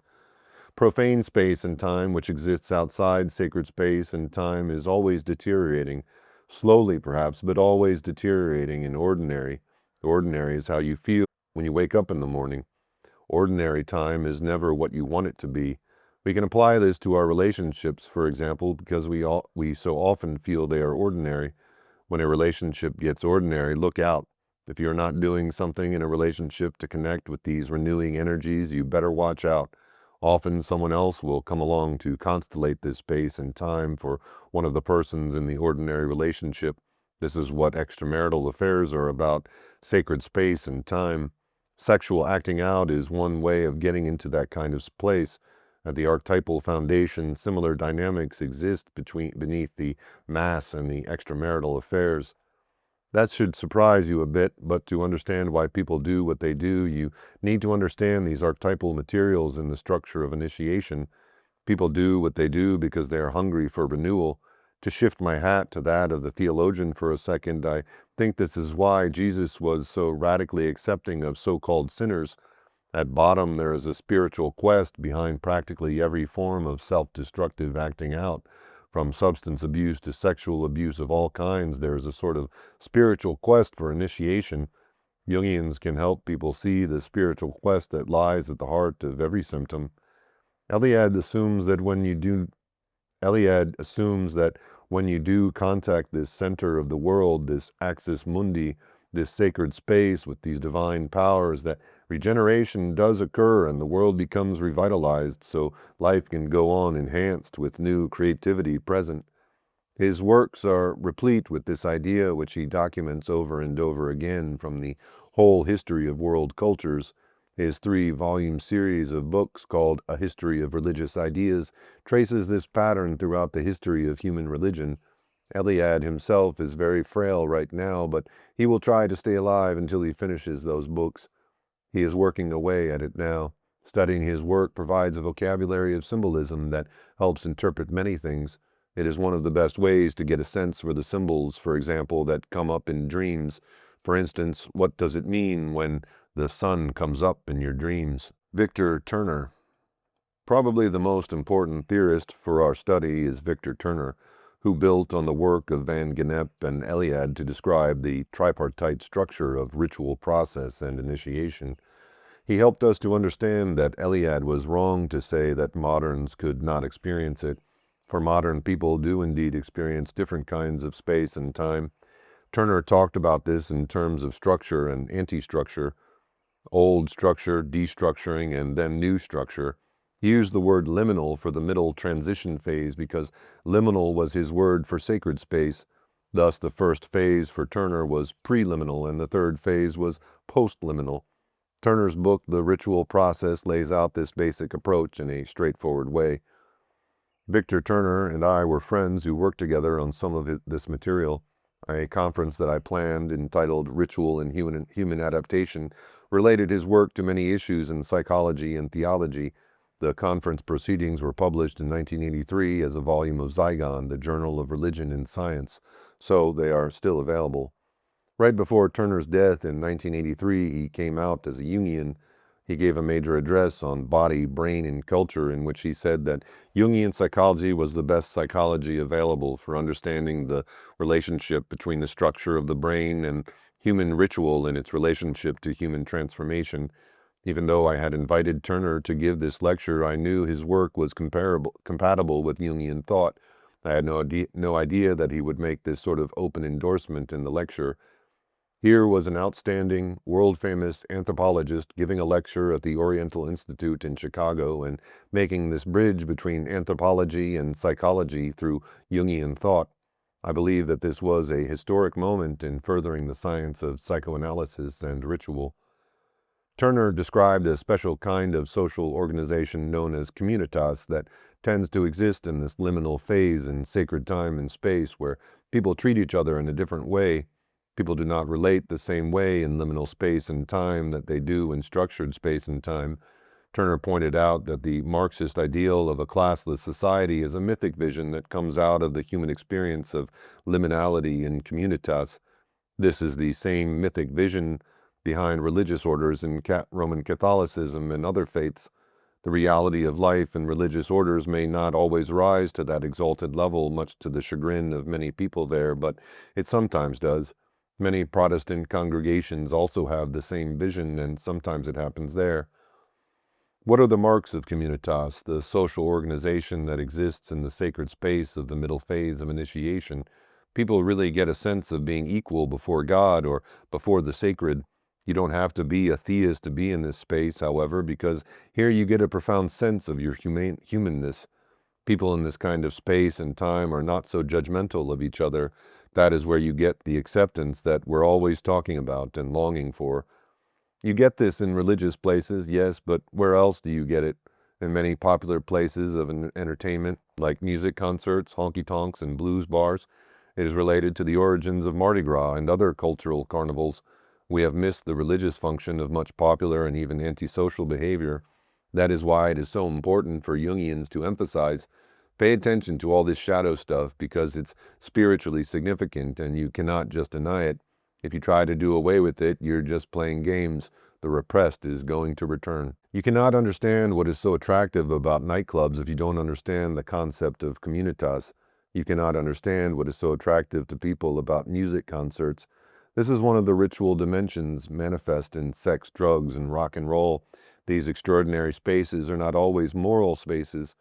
Profane space and time, which exists outside sacred space and time, is always deteriorating, slowly perhaps, but always deteriorating in ordinary. Ordinary is how you feel when you wake up in the morning. Ordinary time is never what you want it to be. We can apply this to our relationships, for example, because we so often feel they are ordinary. When a relationship gets ordinary, look out. If you're not doing something in a relationship to connect with these renewing energies, you better watch out. Often someone else will come along to constellate this space and time for one of the persons in the ordinary relationship. This is what extramarital affairs are about, sacred space and time. Sexual acting out is one way of getting into that kind of place. At the archetypal foundation, similar dynamics exist beneath the Mass and the extramarital affairs. That should surprise you a bit, but to understand why people do what they do, you need to understand these archetypal materials in the structure of initiation. People do what they do because they are hungry for renewal. To shift my hat to that of the theologian for a second, I think this is why Jesus was so radically accepting of so-called sinners. At bottom, there is a spiritual quest behind practically every form of self-destructive acting out. From substance abuse to sexual abuse of all kinds, there is a sort of spiritual quest for initiation. Jungians can help people see the spiritual quest that lies at the heart of every symptom. Eliade assumes that when you do contact this center of the world, this axis mundi, this sacred space with these divine powers, that regeneration does occur and the world becomes revitalized so life can go on enhanced with new creativity present. His works are replete with this idea, which he documents over and over again from the whole history of world cultures. His 3-volume series of books called A History of Religious Ideas traces this pattern throughout the history of human religion. Eliade himself is very frail right now, but he will try to stay alive until he finishes those books. He is working away at it now. Studying his work provides a vocabulary of symbolism that helps interpret many things. It is one of the best ways to get a sense for the symbols, for example, that come up in dreams. For instance, what does it mean when the sun comes up in your dreams? Victor Turner. Probably the most important theorist for our study is Victor Turner, who built on the work of Van Gennep and Eliade to describe the tripartite structure of ritual process and initiation. He helped us to understand that Eliade was wrong to say that moderns could not experience it, for modern people do indeed experience different kinds of space and time. Turner talked about this in terms of structure and anti-structure, old structure, destructuring, and then new structure. He used the word liminal for the middle transition phase because liminal was his word for sacred space. Thus, the first phase for Turner was preliminal and the third phase was postliminal. Turner's book, The Ritual Process, lays out this basic approach in a straightforward way. Victor Turner and I were friends who worked together on some of this material. A conference that I planned entitled Ritual and Human Adaptation related his work to many issues in psychology and theology. The conference proceedings were published in 1983 as a volume of Zygon, the Journal of Religion and Science, so they are still available. Right before Turner's death in 1983, he came out as a Jungian. He gave a major address on body, brain, and culture in which he said that Jungian psychology was the best psychology available for understanding the relationship between the structure of the brain and human ritual and its relationship to human transformation. Even though I had invited Turner to give this lecture, I knew his work was compatible with Jungian thought. I had no idea that he would make this sort of open endorsement in the lecture. Here was an outstanding, world-famous anthropologist giving a lecture at the Oriental Institute in Chicago and making this bridge between anthropology and psychology through Jungian thought. I believe that this was a historic moment in furthering the science of psychoanalysis and ritual. Turner described a special kind of social organization known as communitas that tends to exist in this liminal phase in sacred time and space where people treat each other in a different way. People do not relate the same way in liminal space and time that they do in structured space and time. Turner pointed out that the Marxist ideal of a classless society is a mythic vision that comes out of the human experience of liminality in communitas. This is the same mythic vision behind religious orders in Roman Catholicism and other faiths. The reality of life in religious orders may not always rise to that exalted level, much to the chagrin of many people there, but it sometimes does. Many Protestant congregations also have the same vision, and sometimes it happens there. What are the marks of communitas, the social organization that exists in the sacred space of the middle phase of initiation? People really get a sense of being equal before God or before the sacred. You don't have to be a theist to be in this space, however, because here you get a profound sense of your humanness. People in this kind of space and time are not so judgmental of each other. That is where you get the acceptance that we're always talking about and longing for. You get this in religious places, yes, but where else do you get it? In many popular places of entertainment, like music concerts, honky-tonks, and blues bars. It is related to the origins of Mardi Gras and other cultural carnivals. We have missed the religious function of much popular and even antisocial behavior. That is why it is so important for Jungians to emphasize, pay attention to all this shadow stuff because it's spiritually significant and you cannot just deny it. If you try to do away with it, you're just playing games. The repressed is going to return. You cannot understand what is so attractive about nightclubs if you don't understand the concept of communitas. You cannot understand what is so attractive to people about music concerts. This is one of the ritual dimensions manifest in sex, drugs, and rock and roll. These extraordinary spaces are not always moral spaces.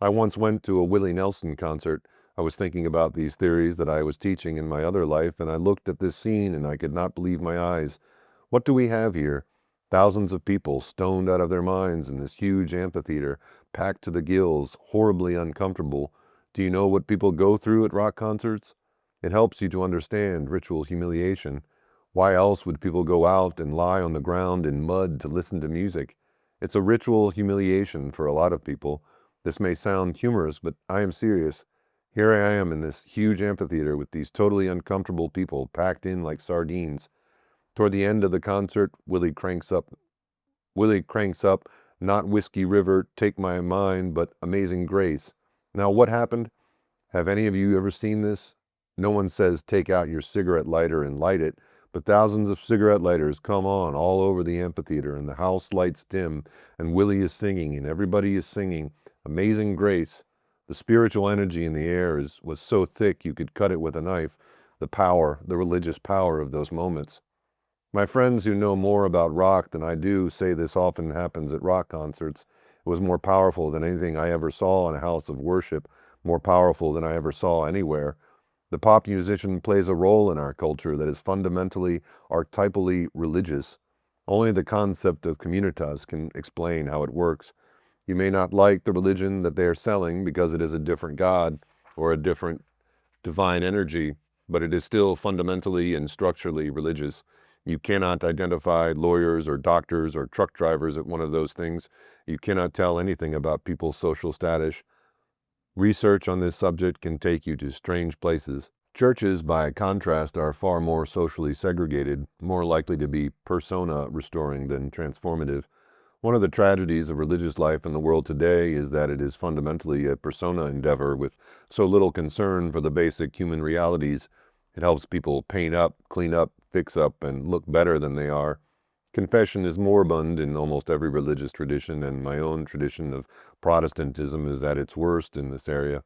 I once went to a Willie Nelson concert. I was thinking about these theories that I was teaching in my other life, and I looked at this scene and I could not believe my eyes. What do we have here? Thousands of people stoned out of their minds in this huge amphitheater, packed to the gills, horribly uncomfortable. Do you know what people go through at rock concerts? It helps you to understand ritual humiliation. Why else would people go out and lie on the ground in mud to listen to music? It's a ritual humiliation for a lot of people. This may sound humorous, but I am serious. Here I am in this huge amphitheater with these totally uncomfortable people packed in like sardines. Toward the end of the concert, Willie cranks up, not Whiskey River, Take My Mind, but Amazing Grace. Now what happened? Have any of you ever seen this? No one says take out your cigarette lighter and light it, but thousands of cigarette lighters come on all over the amphitheater, and the house lights dim, and Willie is singing, and everybody is singing Amazing Grace. The spiritual energy in the air was so thick you could cut it with a knife. The power, the religious power of those moments. My friends who know more about rock than I do say this often happens at rock concerts. It was more powerful than anything I ever saw in a house of worship, more powerful than I ever saw anywhere. The pop musician plays a role in our culture that is fundamentally, archetypally religious. Only the concept of communitas can explain how it works. You may not like the religion that they are selling because it is a different God or a different divine energy, but it is still fundamentally and structurally religious. You cannot identify lawyers or doctors or truck drivers at one of those things. You cannot tell anything about people's social status. Research on this subject can take you to strange places. Churches, by contrast, are far more socially segregated, more likely to be persona restoring than transformative. One of the tragedies of religious life in the world today is that it is fundamentally a persona endeavor with so little concern for the basic human realities. It helps people paint up, clean up, fix up, and look better than they are. Confession is moribund in almost every religious tradition, and my own tradition of Protestantism is at its worst in this area.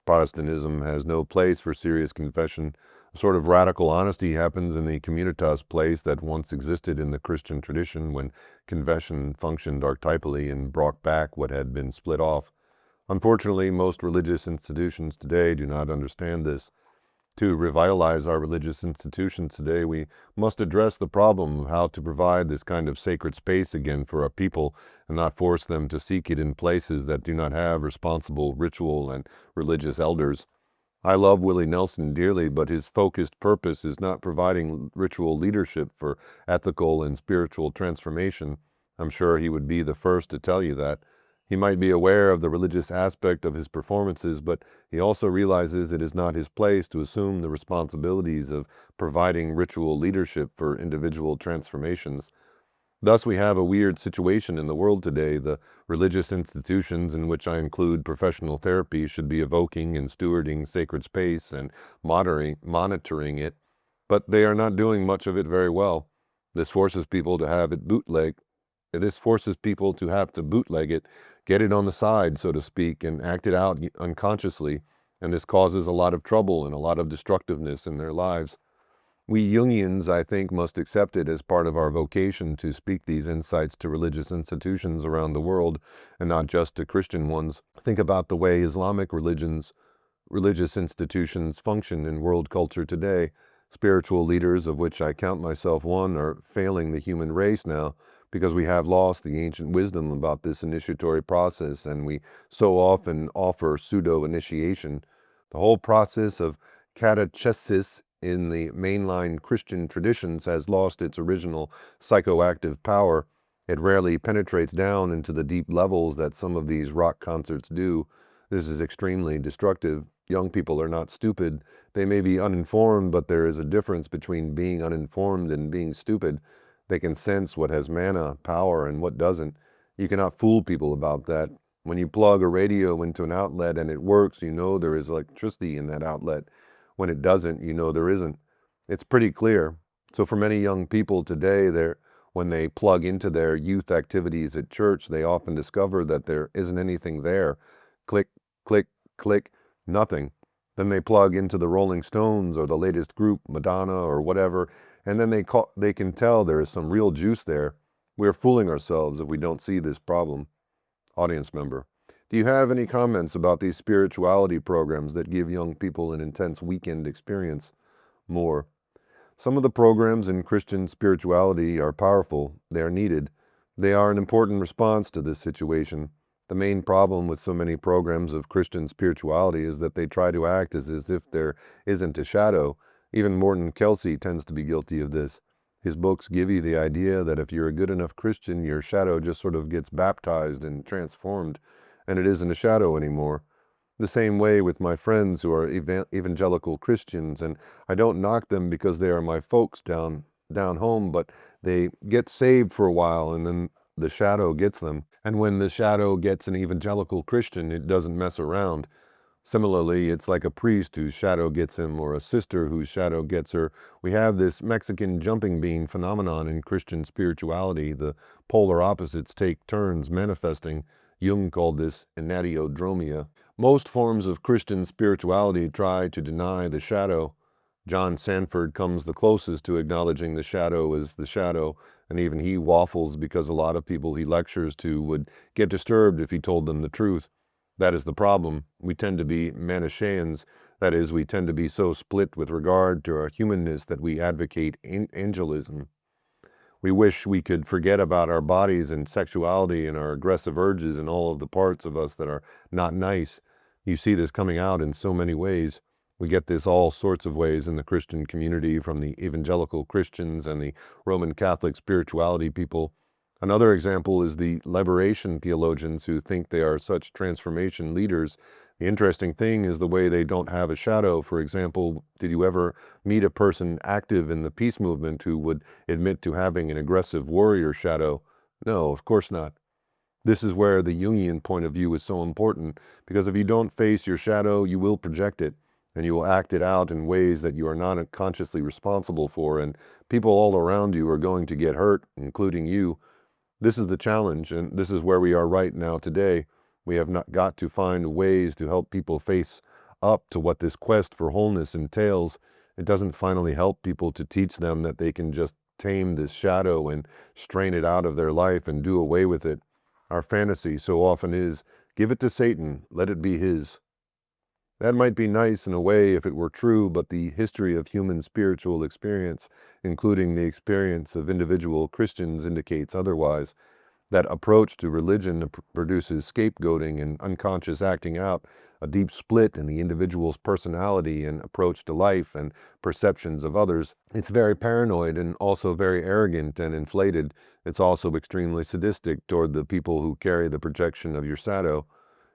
Protestantism has no place for serious confession. A sort of radical honesty happens in the communitas place that once existed in the Christian tradition when confession functioned archetypally and brought back what had been split off. Unfortunately, most religious institutions today do not understand this. To revitalize our religious institutions today, we must address the problem of how to provide this kind of sacred space again for our people and not force them to seek it in places that do not have responsible ritual and religious elders. I love Willie Nelson dearly, but his focused purpose is not providing ritual leadership for ethical and spiritual transformation. I'm sure he would be the first to tell you that. He might be aware of the religious aspect of his performances, but he also realizes it is not his place to assume the responsibilities of providing ritual leadership for individual transformations. Thus, we have a weird situation in the world today. The religious institutions, in which I include professional therapy, should be evoking and stewarding sacred space and monitoring it, but they are not doing much of it very well. This forces people to have it bootleg. This forces people to have to bootleg it, get it on the side, so to speak, and act it out unconsciously, and this causes a lot of trouble and a lot of destructiveness in their lives. We Jungians, I think, must accept it as part of our vocation to speak these insights to religious institutions around the world, and not just to Christian ones. Think about the way Islamic religious institutions function in world culture today. Spiritual leaders, of which I count myself one, are failing the human race now because we have lost the ancient wisdom about this initiatory process, and we so often offer pseudo-initiation. The whole process of catechesis in the mainline Christian traditions has lost its original psychoactive power. It rarely penetrates down into the deep levels that some of these rock concerts do. This is extremely destructive. Young people are not stupid. They may be uninformed, but there is a difference between being uninformed and being stupid. They can sense what has mana, power, and what doesn't. You cannot fool people about that. When you plug a radio into an outlet and it works, you know there is electricity in that outlet. When it doesn't, you know there isn't. It's pretty clear. So for many young people today, when they plug into their youth activities at church, they often discover that there isn't anything there. Click, click, click, nothing. Then they plug into the Rolling Stones or the latest group, Madonna or whatever, and then they can tell there is some real juice there. We are fooling ourselves if we don't see this problem. Audience member: do you have any comments about these spirituality programs that give young people an intense weekend experience? More. Some of the programs in Christian spirituality are powerful. They are needed. They are an important response to this situation. The main problem with so many programs of Christian spirituality is that they try to act as if there isn't a shadow. Even Morton Kelsey tends to be guilty of this. His books give you the idea that if you're a good enough Christian, your shadow just sort of gets baptized and transformed, and it isn't a shadow anymore. The same way with my friends who are evangelical Christians, and I don't knock them because they are my folks down home, but they get saved for a while and then the shadow gets them. And when the shadow gets an evangelical Christian, it doesn't mess around. Similarly, it's like a priest whose shadow gets him or a sister whose shadow gets her. We have this Mexican jumping bean phenomenon in Christian spirituality. The polar opposites take turns manifesting. Jung called this inatiodromia. Most forms of Christian spirituality try to deny the shadow. John Sanford comes the closest to acknowledging the shadow as the shadow, and even he waffles because a lot of people he lectures to would get disturbed if he told them the truth. That is the problem. We tend to be Manichaeans. That is, we tend to be so split with regard to our humanness that we advocate angelism. We wish we could forget about our bodies and sexuality and our aggressive urges and all of the parts of us that are not nice. You see this coming out in so many ways. We get this all sorts of ways in the Christian community, from the evangelical Christians and the Roman Catholic spirituality people. Another example is the liberation theologians who think they are such transformation leaders. The interesting thing is the way they don't have a shadow. For example, did you ever meet a person active in the peace movement who would admit to having an aggressive warrior shadow? No, of course not. This is where the Jungian point of view is so important, because if you don't face your shadow, you will project it, and you will act it out in ways that you are not consciously responsible for, and people all around you are going to get hurt, including you. This is the challenge, and this is where we are right now today. We have not got to find ways to help people face up to what this quest for wholeness entails. It doesn't finally help people to teach them that they can just tame this shadow and strain it out of their life and do away with it. Our fantasy so often is, give it to Satan, let it be his. That might be nice in a way if it were true, but the history of human spiritual experience, including the experience of individual Christians, indicates otherwise. That approach to religion produces scapegoating and unconscious acting out, a deep split in the individual's personality and approach to life and perceptions of others. It's very paranoid and also very arrogant and inflated. It's also extremely sadistic toward the people who carry the projection of your shadow.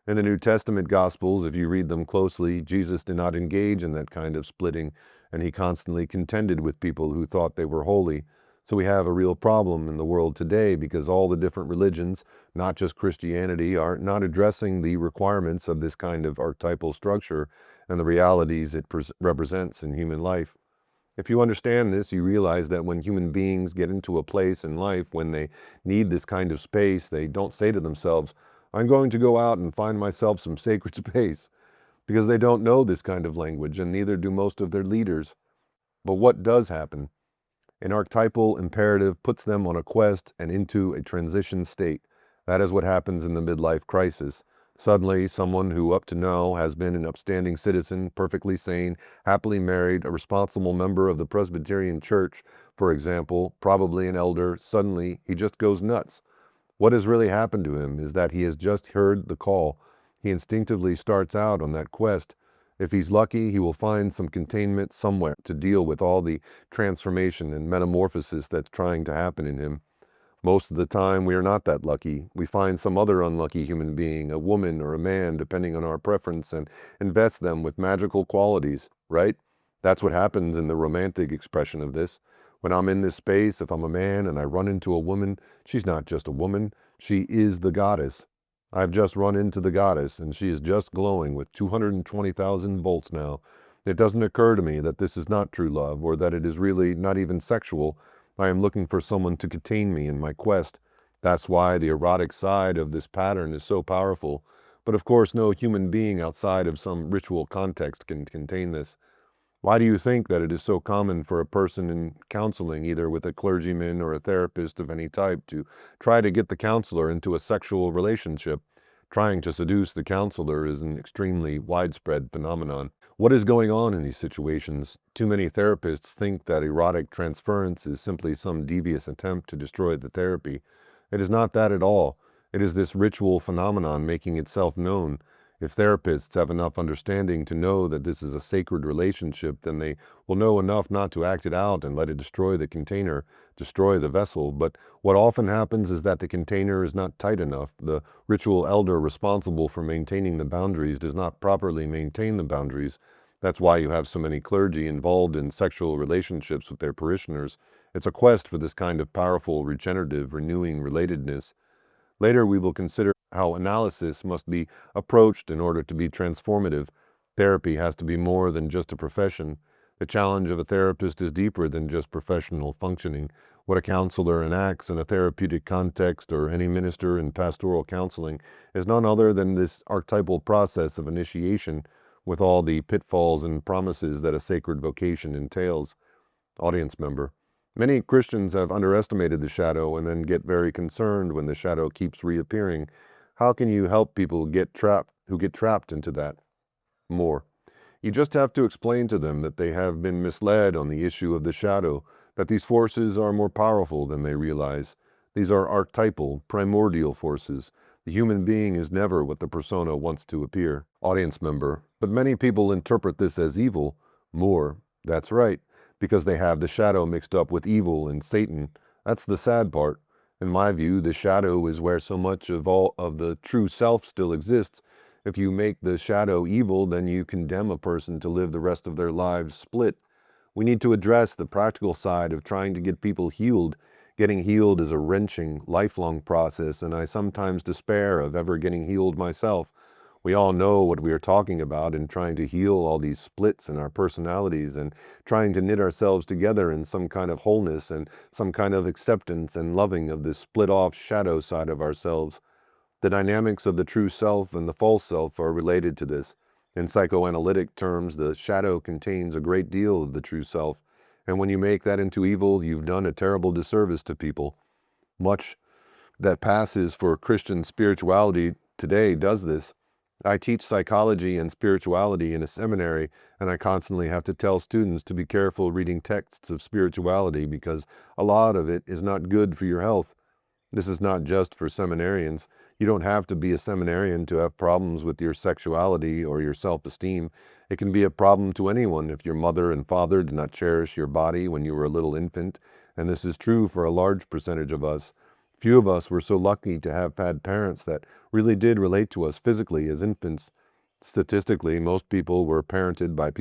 In the New Testament Gospels, if you read them closely, Jesus did not engage in that kind of splitting, and he constantly contended with people who thought they were holy. So we have a real problem in the world today because all the different religions, not just Christianity, are not addressing the requirements of this kind of archetypal structure and the realities it represents in human life. If you understand this, you realize that when human beings get into a place in life when they need this kind of space, they don't say to themselves, I'm going to go out and find myself some sacred space, because they don't know this kind of language, and neither do most of their leaders. But what does happen? An archetypal imperative puts them on a quest and into a transition state. That is what happens in the midlife crisis. Suddenly, someone who up to now has been an upstanding citizen, perfectly sane, happily married, a responsible member of the Presbyterian Church, for example, probably an elder, suddenly he just goes nuts. What has really happened to him is that he has just heard the call. He instinctively starts out on that quest. If he's lucky, he will find some containment somewhere to deal with all the transformation and metamorphosis that's trying to happen in him. Most of the time, we are not that lucky. We find some other unlucky human being, a woman or a man, depending on our preference, and invest them with magical qualities, right? That's what happens in the romantic expression of this. When I'm in this space, if I'm a man and I run into a woman, she's not just a woman, she is the goddess. I've just run into the goddess, and she is just glowing with 220,000 volts now. It doesn't occur to me that this is not true love, or that it is really not even sexual. I am looking for someone to contain me in my quest. That's why the erotic side of this pattern is so powerful. But of course, no human being outside of some ritual context can contain this. Why do you think that it is so common for a person in counseling, either with a clergyman or a therapist of any type, to try to get the counselor into a sexual relationship? Trying to seduce the counselor is an extremely widespread phenomenon. What is going on in these situations? Too many therapists think that erotic transference is simply some devious attempt to destroy the therapy. It is not that at all. It is this ritual phenomenon making itself known. If therapists have enough understanding to know that this is a sacred relationship, then they will know enough not to act it out and let it destroy the container, destroy the vessel. But what often happens is that the container is not tight enough. The ritual elder responsible for maintaining the boundaries does not properly maintain the boundaries. That's why you have so many clergy involved in sexual relationships with their parishioners. It's a quest for this kind of powerful, regenerative, renewing relatedness. Later, we will consider how analysis must be approached in order to be transformative. Therapy has to be more than just a profession. The challenge of a therapist is deeper than just professional functioning. What a counselor enacts in a therapeutic context, or any minister in pastoral counseling, is none other than this archetypal process of initiation, with all the pitfalls and promises that a sacred vocation entails. Audience member: many Christians have underestimated the shadow and then get very concerned when the shadow keeps reappearing. How can you help people who get trapped into that? More: you just have to explain to them that they have been misled on the issue of the shadow, that these forces are more powerful than they realize. These are archetypal, primordial forces. The human being is never what the persona wants to appear. Audience member: but many people interpret this as evil. More: that's right, because they have the shadow mixed up with evil and Satan. That's the sad part. In my view, the shadow is where so much of all of the true self still exists. If you make the shadow evil, then you condemn a person to live the rest of their lives split. We need to address the practical side of trying to get people healed. Getting healed is a wrenching, lifelong process, and I sometimes despair of ever getting healed myself. We all know what we are talking about in trying to heal all these splits in our personalities and trying to knit ourselves together in some kind of wholeness and some kind of acceptance and loving of this split-off shadow side of ourselves. The dynamics of the true self and the false self are related to this. In psychoanalytic terms, the shadow contains a great deal of the true self, and when you make that into evil, you've done a terrible disservice to people. Much that passes for Christian spirituality today does this. I teach psychology and spirituality in a seminary, and I constantly have to tell students to be careful reading texts of spirituality because a lot of it is not good for your health. This is not just for seminarians. You don't have to be a seminarian to have problems with your sexuality or your self-esteem. It can be a problem to anyone if your mother and father did not cherish your body when you were a little infant, and this is true for a large percentage of us. Few of us were so lucky to have had parents that really did relate to us physically as infants. Statistically, most people were parented by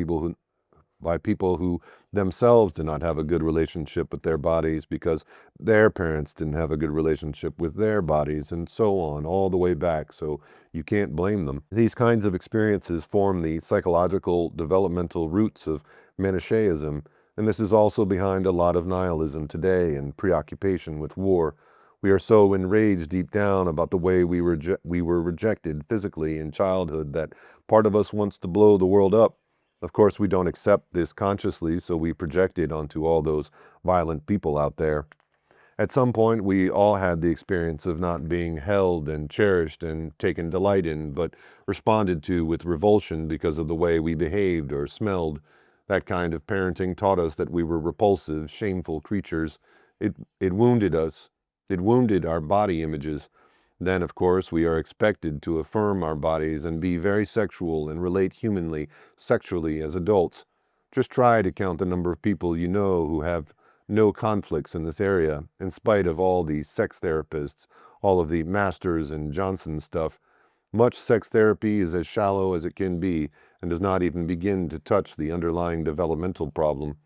people who themselves did not have a good relationship with their bodies because their parents didn't have a good relationship with their bodies, and so on, all the way back, so you can't blame them. These kinds of experiences form the psychological developmental roots of Manichaeism, and this is also behind a lot of nihilism today and preoccupation with war. We are so enraged deep down about the way we were rejected physically in childhood that part of us wants to blow the world up. Of course, we don't accept this consciously, so we project it onto all those violent people out there. At some point, we all had the experience of not being held and cherished and taken delight in, but responded to with revulsion because of the way we behaved or smelled. That kind of parenting taught us that we were repulsive, shameful creatures. It wounded us. It wounded our body images. Then, of course, we are expected to affirm our bodies and be very sexual and relate humanly, sexually as adults. Just try to count the number of people you know who have no conflicts in this area, in spite of all the sex therapists, all of the Masters and Johnson stuff. Much sex therapy is as shallow as it can be and does not even begin to touch the underlying developmental problem.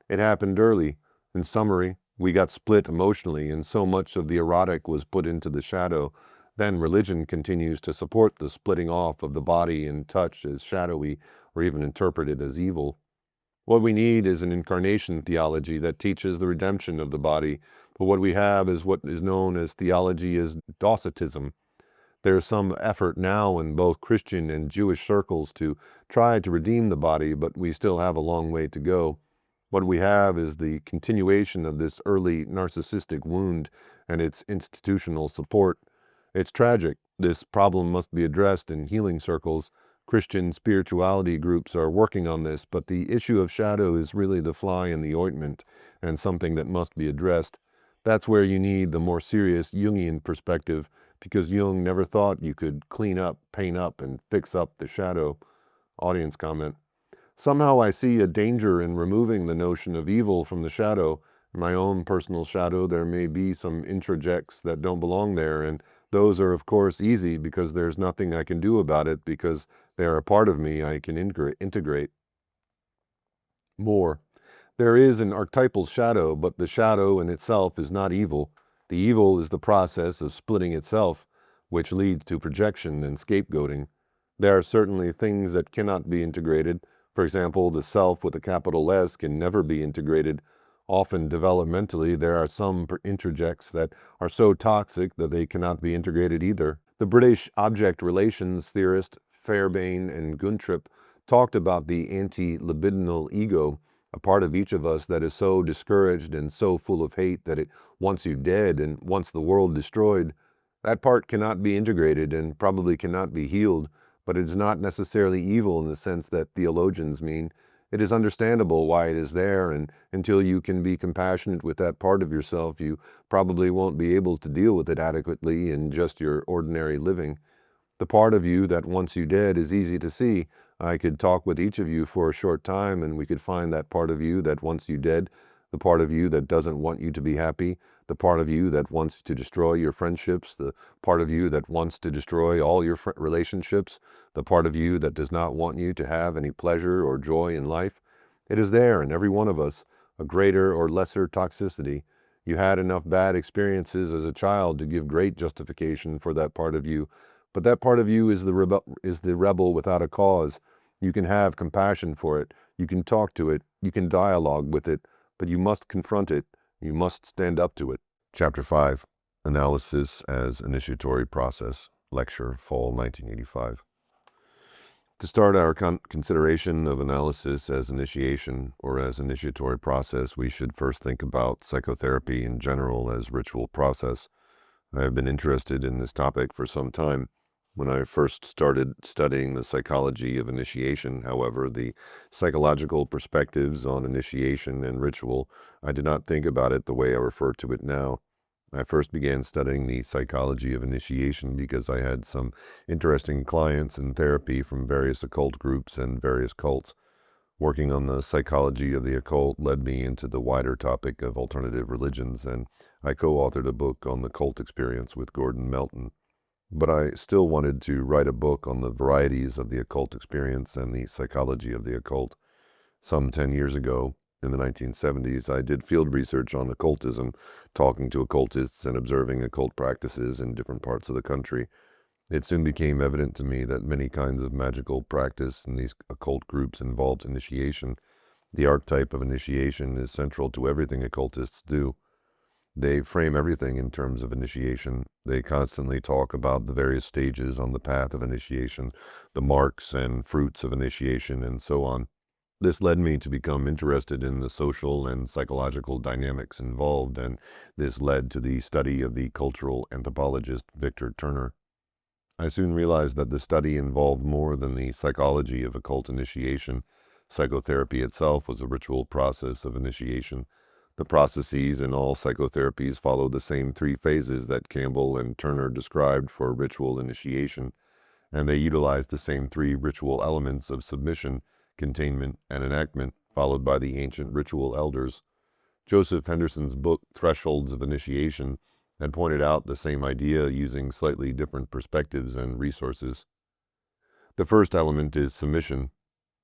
It happened early. In summary, we got split emotionally, and so much of the erotic was put into the shadow. Then religion continues to support the splitting off of the body and touch as shadowy, or even interpreted as evil. What we need is an incarnation theology that teaches the redemption of the body, but what we have is what is known as theology as Docetism. There is some effort now in both Christian and Jewish circles to try to redeem the body, but we still have a long way to go. What we have is the continuation of this early narcissistic wound and its institutional support. It's tragic. This problem must be addressed in healing circles. Christian spirituality groups are working on this, but the issue of shadow is really the fly in the ointment and something that must be addressed. That's where you need the more serious Jungian perspective, because Jung never thought you could clean up, paint up, and fix up the shadow. Audience comment. Somehow I see a danger in removing the notion of evil from the shadow. In my own personal shadow, there may be some introjects that don't belong there, and those are, of course, easy because there's nothing I can do about it because they are a part of me I can integrate. More. There is an archetypal shadow, but the shadow in itself is not evil. The evil is the process of splitting itself, which leads to projection and scapegoating. There are certainly things that cannot be integrated. For example, the self with a capital S can never be integrated. Often developmentally, there are some introjects that are so toxic that they cannot be integrated either. The British object relations theorist Fairbairn and Guntrip talked about the anti-libidinal ego, a part of each of us that is so discouraged and so full of hate that it wants you dead and wants the world destroyed. That part cannot be integrated and probably cannot be healed, but it is not necessarily evil in the sense that theologians mean. It is understandable why it is there, and until you can be compassionate with that part of yourself, you probably won't be able to deal with it adequately in just your ordinary living. The part of you that wants you dead is easy to see. I could talk with each of you for a short time and we could find that part of you that wants you dead, the part of you that doesn't want you to be happy, the part of you that wants to destroy your friendships, the part of you that wants to destroy all your relationships, the part of you that does not want you to have any pleasure or joy in life. It is there in every one of us, a greater or lesser toxicity. You had enough bad experiences as a child to give great justification for that part of you. But that part of you is the rebel without a cause. You can have compassion for it. You can talk to it. You can dialogue with it. But you must confront it. You must stand up to it. Chapter 5, Analysis as Initiatory Process. Lecture, Fall 1985. To start our consideration of analysis as initiation or as initiatory process, we should first think about psychotherapy in general as ritual process. I have been interested in this topic for some time. When I first started studying the psychology of initiation, however, the psychological perspectives on initiation and ritual, I did not think about it the way I refer to it now. I first began studying the psychology of initiation because I had some interesting clients in therapy from various occult groups and various cults. Working on the psychology of the occult led me into the wider topic of alternative religions, and I co-authored a book on the cult experience with Gordon Melton. But I still wanted to write a book on the varieties of the occult experience and the psychology of the occult. Some 10 years ago, in the 1970s, I did field research on occultism, talking to occultists and observing occult practices in different parts of the country. It soon became evident to me that many kinds of magical practice in these occult groups involved initiation. The archetype of initiation is central to everything occultists do. They frame everything in terms of initiation. They constantly talk about the various stages on the path of initiation, the marks and fruits of initiation, and so on. This led me to become interested in the social and psychological dynamics involved, and this led to the study of the cultural anthropologist Victor Turner. I soon realized that the study involved more than the psychology of occult initiation. Psychotherapy itself was a ritual process of initiation. The processes in all psychotherapies follow the same three phases that Campbell and Turner described for ritual initiation, and they utilize the same three ritual elements of submission, containment, and enactment, followed by the ancient ritual elders. Joseph Henderson's book, Thresholds of Initiation, had pointed out the same idea using slightly different perspectives and resources. The first element is submission.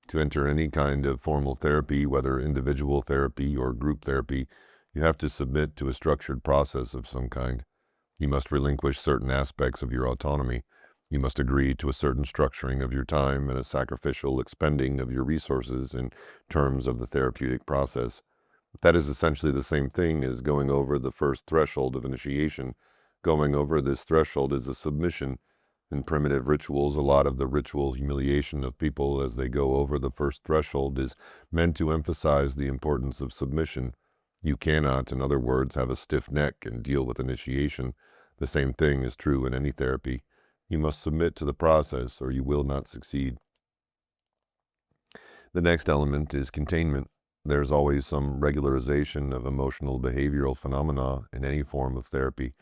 To enter any kind of formal therapy, whether individual therapy or group therapy, you have to submit to a structured process of some kind. You must relinquish certain aspects of your autonomy. You must agree to a certain structuring of your time and a sacrificial expending of your resources in terms of the therapeutic process. That is essentially the same thing as going over the first threshold of initiation. Going over this threshold is a submission. In primitive rituals, a lot of the ritual humiliation of people as they go over the first threshold is meant to emphasize the importance of submission. You cannot, in other words, have a stiff neck and deal with initiation. The same thing is true in any therapy. You must submit to the process or you will not succeed. The next element is containment. There's always some regularization of emotional behavioral phenomena in any form of therapy.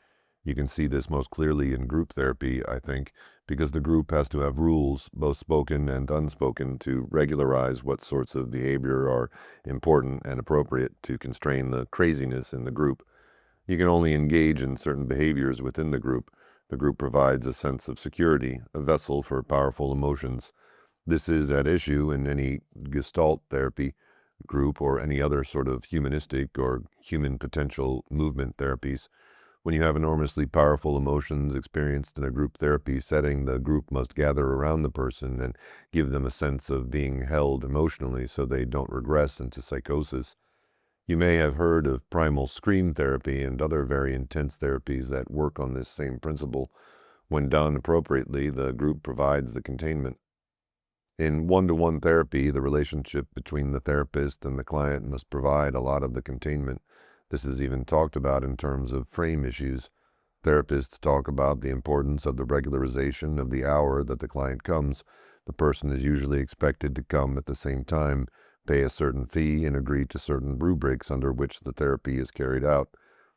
You can see this most clearly in group therapy, I think, because the group has to have rules, both spoken and unspoken, to regularize what sorts of behavior are important and appropriate to constrain the craziness in the group. You can only engage in certain behaviors within the group. The group provides a sense of security, a vessel for powerful emotions. This is at issue in any Gestalt therapy group or any other sort of humanistic or human potential movement therapies. When you have enormously powerful emotions experienced in a group therapy setting, the group must gather around the person and give them a sense of being held emotionally so they don't regress into psychosis. You may have heard of primal scream therapy and other very intense therapies that work on this same principle. When done appropriately, the group provides the containment. In one-to-one therapy, the relationship between the therapist and the client must provide a lot of the containment. This is even talked about in terms of frame issues. Therapists talk about the importance of the regularization of the hour that the client comes. The person is usually expected to come at the same time, pay a certain fee, and agree to certain rubrics under which the therapy is carried out.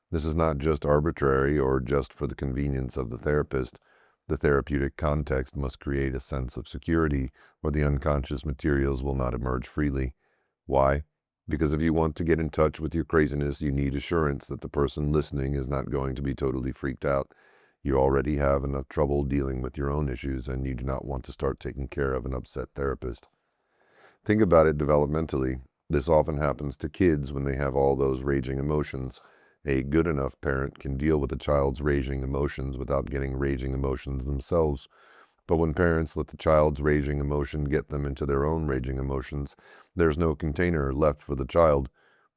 This is not just arbitrary or just for the convenience of the therapist. The therapeutic context must create a sense of security where the unconscious materials will not emerge freely. Why? Because if you want to get in touch with your craziness, you need assurance that the person listening is not going to be totally freaked out. You already have enough trouble dealing with your own issues, and you do not want to start taking care of an upset therapist. Think about it developmentally. This often happens to kids when they have all those raging emotions. A good enough parent can deal with a child's raging emotions without getting raging emotions themselves. But when parents let the child's raging emotion get them into their own raging emotions, there's no container left for the child.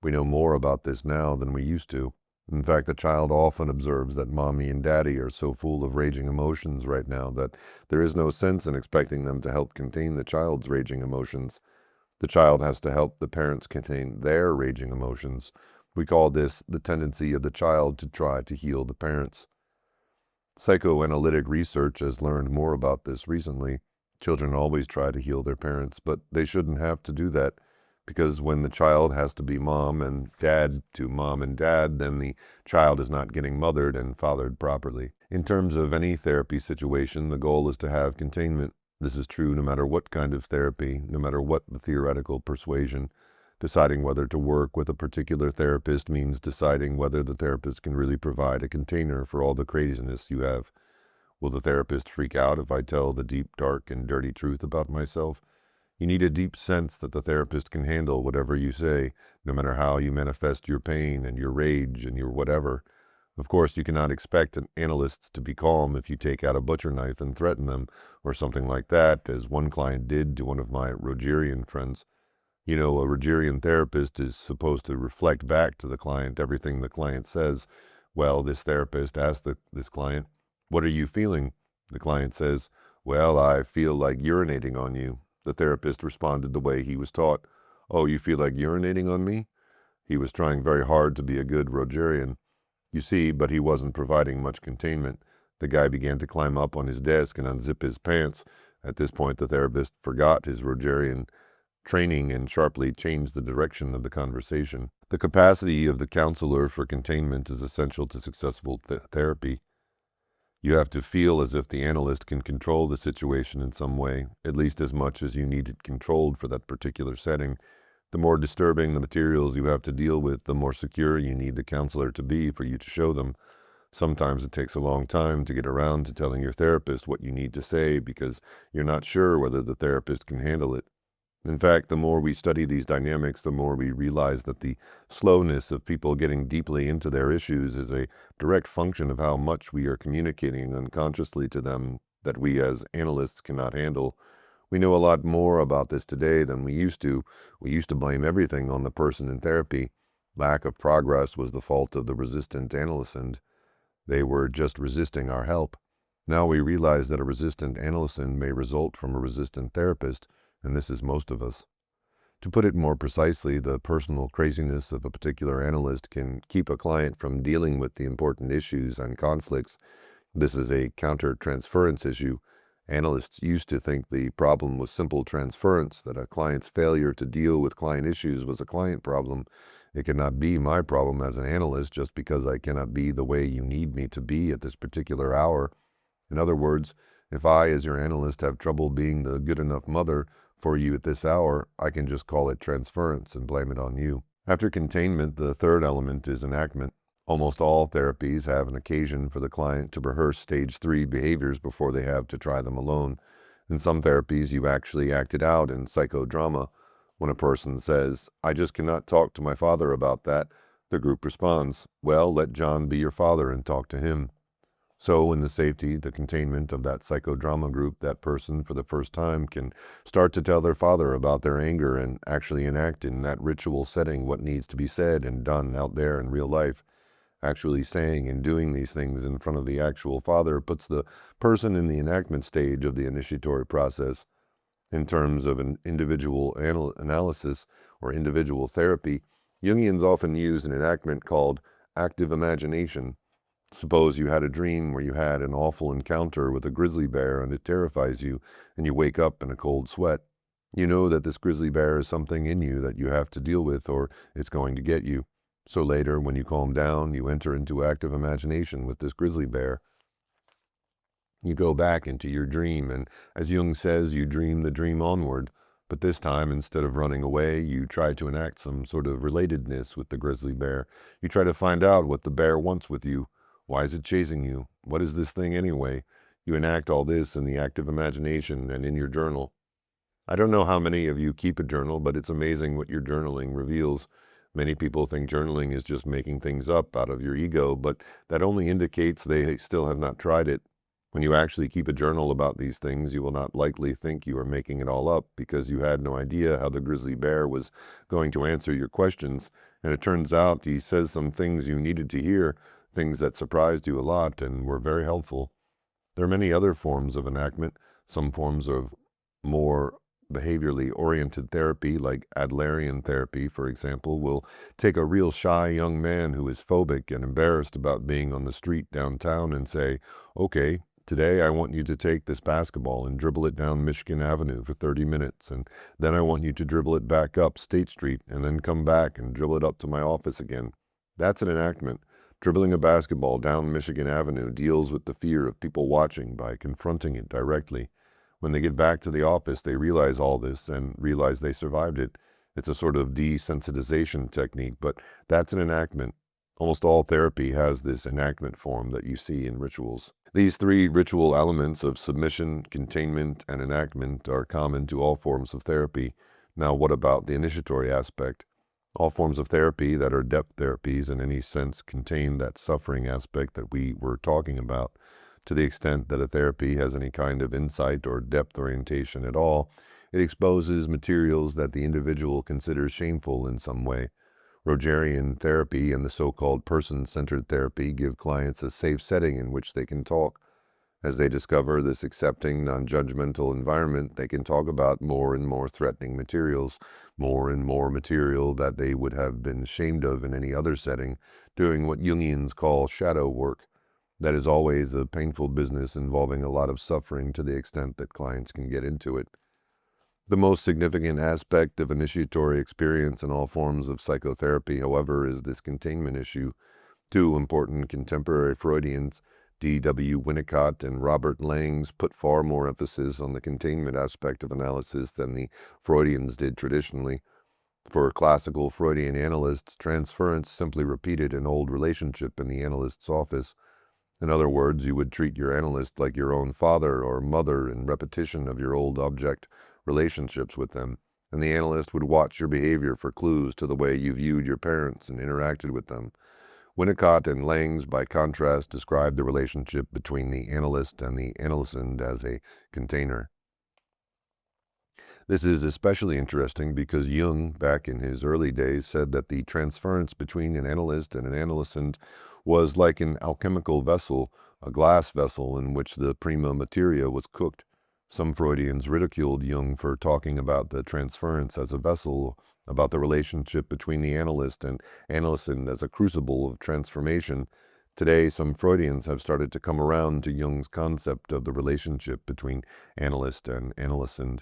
We know more about this now than we used to. In fact, the child often observes that mommy and daddy are so full of raging emotions right now that there is no sense in expecting them to help contain the child's raging emotions. The child has to help the parents contain their raging emotions. We call this the tendency of the child to try to heal the parents. Psychoanalytic research has learned more about this recently. Children always try to heal their parents, but they shouldn't have to do that, because when the child has to be mom and dad to mom and dad, then the child is not getting mothered and fathered properly. In terms of any therapy situation, the goal is to have containment. This is true no matter what kind of therapy, no matter what the theoretical persuasion. Deciding whether to work with a particular therapist means deciding whether the therapist can really provide a container for all the craziness you have. Will the therapist freak out if I tell the deep, dark, and dirty truth about myself? You need a deep sense that the therapist can handle whatever you say, no matter how you manifest your pain and your rage and your whatever. Of course, you cannot expect analysts to be calm if you take out a butcher knife and threaten them, or something like that, as one client did to one of my Rogerian friends. You know, a Rogerian therapist is supposed to reflect back to the client everything the client says. Well, this therapist asked this client, "What are you feeling?" The client says, "Well, I feel like urinating on you." The therapist responded the way he was taught. "Oh, you feel like urinating on me?" He was trying very hard to be a good Rogerian. You see, but he wasn't providing much containment. The guy began to climb up on his desk and unzip his pants. At this point, the therapist forgot his Rogerian training and sharply changed the direction of the conversation. The capacity of the counselor for containment is essential to successful therapy. You have to feel as if the analyst can control the situation in some way, at least as much as you need it controlled for that particular setting. The more disturbing the materials you have to deal with, the more secure you need the counselor to be for you to show them. Sometimes it takes a long time to get around to telling your therapist what you need to say because you're not sure whether the therapist can handle it. In fact, the more we study these dynamics, the more we realize that the slowness of people getting deeply into their issues is a direct function of how much we are communicating unconsciously to them that we as analysts cannot handle. We know a lot more about this today than we used to. We used to blame everything on the person in therapy. Lack of progress was the fault of the resistant analyst, and they were just resisting our help. Now we realize that a resistant analyst may result from a resistant therapist, and this is most of us. To put it more precisely, the personal craziness of a particular analyst can keep a client from dealing with the important issues and conflicts. This is a counter-transference issue. Analysts used to think the problem was simple transference, that a client's failure to deal with client issues was a client problem. It cannot be my problem as an analyst just because I cannot be the way you need me to be at this particular hour. In other words, if I, as your analyst, have trouble being the good enough mother for you at this hour, I can just call it transference and blame it on you. After containment, the third element is enactment. Almost all therapies have an occasion for the client to rehearse stage 3 behaviors before they have to try them alone. In some therapies, you actually act it out in psychodrama. When a person says, "I just cannot talk to my father about that," the group responds, "Well, let John be your father and talk to him." So, in the safety, the containment of that psychodrama group, that person, for the first time, can start to tell their father about their anger and actually enact in that ritual setting what needs to be said and done out there in real life. Actually saying and doing these things in front of the actual father puts the person in the enactment stage of the initiatory process. In terms of an individual analysis or individual therapy, Jungians often use an enactment called active imagination. Suppose you had a dream where you had an awful encounter with a grizzly bear and it terrifies you, and you wake up in a cold sweat. You know that this grizzly bear is something in you that you have to deal with, or it's going to get you. So later, when you calm down, you enter into active imagination with this grizzly bear. You go back into your dream, and as Jung says, you dream the dream onward. But this time, instead of running away, you try to enact some sort of relatedness with the grizzly bear. You try to find out what the bear wants with you. Why is it chasing you? What is this thing anyway? You enact all this in the active imagination and in your journal. I don't know how many of you keep a journal, but it's amazing what your journaling reveals. Many people think journaling is just making things up out of your ego, but that only indicates they still have not tried it. When you actually keep a journal about these things, you will not likely think you are making it all up because you had no idea how the grizzly bear was going to answer your questions, and it turns out he says some things you needed to hear, things that surprised you a lot and were very helpful. There are many other forms of enactment, some forms of more behaviorally oriented therapy, like Adlerian therapy, for example, will take a real shy young man who is phobic and embarrassed about being on the street downtown and say, "Okay, today I want you to take this basketball and dribble it down Michigan Avenue for 30 minutes, and then I want you to dribble it back up State Street and then come back and dribble it up to my office again." That's an enactment. Dribbling a basketball down Michigan Avenue deals with the fear of people watching by confronting it directly. When they get back to the office, they realize all this and realize they survived it. It's a sort of desensitization technique, but that's an enactment. Almost all therapy has this enactment form that you see in rituals. These three ritual elements of submission, containment, and enactment are common to all forms of therapy. Now, what about the initiatory aspect? All forms of therapy that are depth therapies in any sense contain that suffering aspect that we were talking about. To the extent that a therapy has any kind of insight or depth orientation at all, it exposes materials that the individual considers shameful in some way. Rogerian therapy and the so-called person-centered therapy give clients a safe setting in which they can talk. As they discover this accepting, non-judgmental environment, they can talk about more and more threatening materials, more and more material that they would have been ashamed of in any other setting, doing what Jungians call shadow work. That is always a painful business involving a lot of suffering to the extent that clients can get into it. The most significant aspect of initiatory experience in all forms of psychotherapy, however, is this containment issue. Two important contemporary Freudians, D.W. Winnicott and Robert Langs, put far more emphasis on the containment aspect of analysis than the Freudians did traditionally. For classical Freudian analysts, transference simply repeated an old relationship in the analyst's office. In other words, you would treat your analyst like your own father or mother in repetition of your old object relationships with them, and the analyst would watch your behavior for clues to the way you viewed your parents and interacted with them. Winnicott and Langs, by contrast, described the relationship between the analyst and the analysand as a container. This is especially interesting because Jung, back in his early days, said that the transference between an analyst and an analysand was like an alchemical vessel, a glass vessel in which the prima materia was cooked. Some Freudians ridiculed Jung for talking about the transference as a vessel, about the relationship between the analyst and analysand as a crucible of transformation. Today, some Freudians have started to come around to Jung's concept of the relationship between analyst and analysand.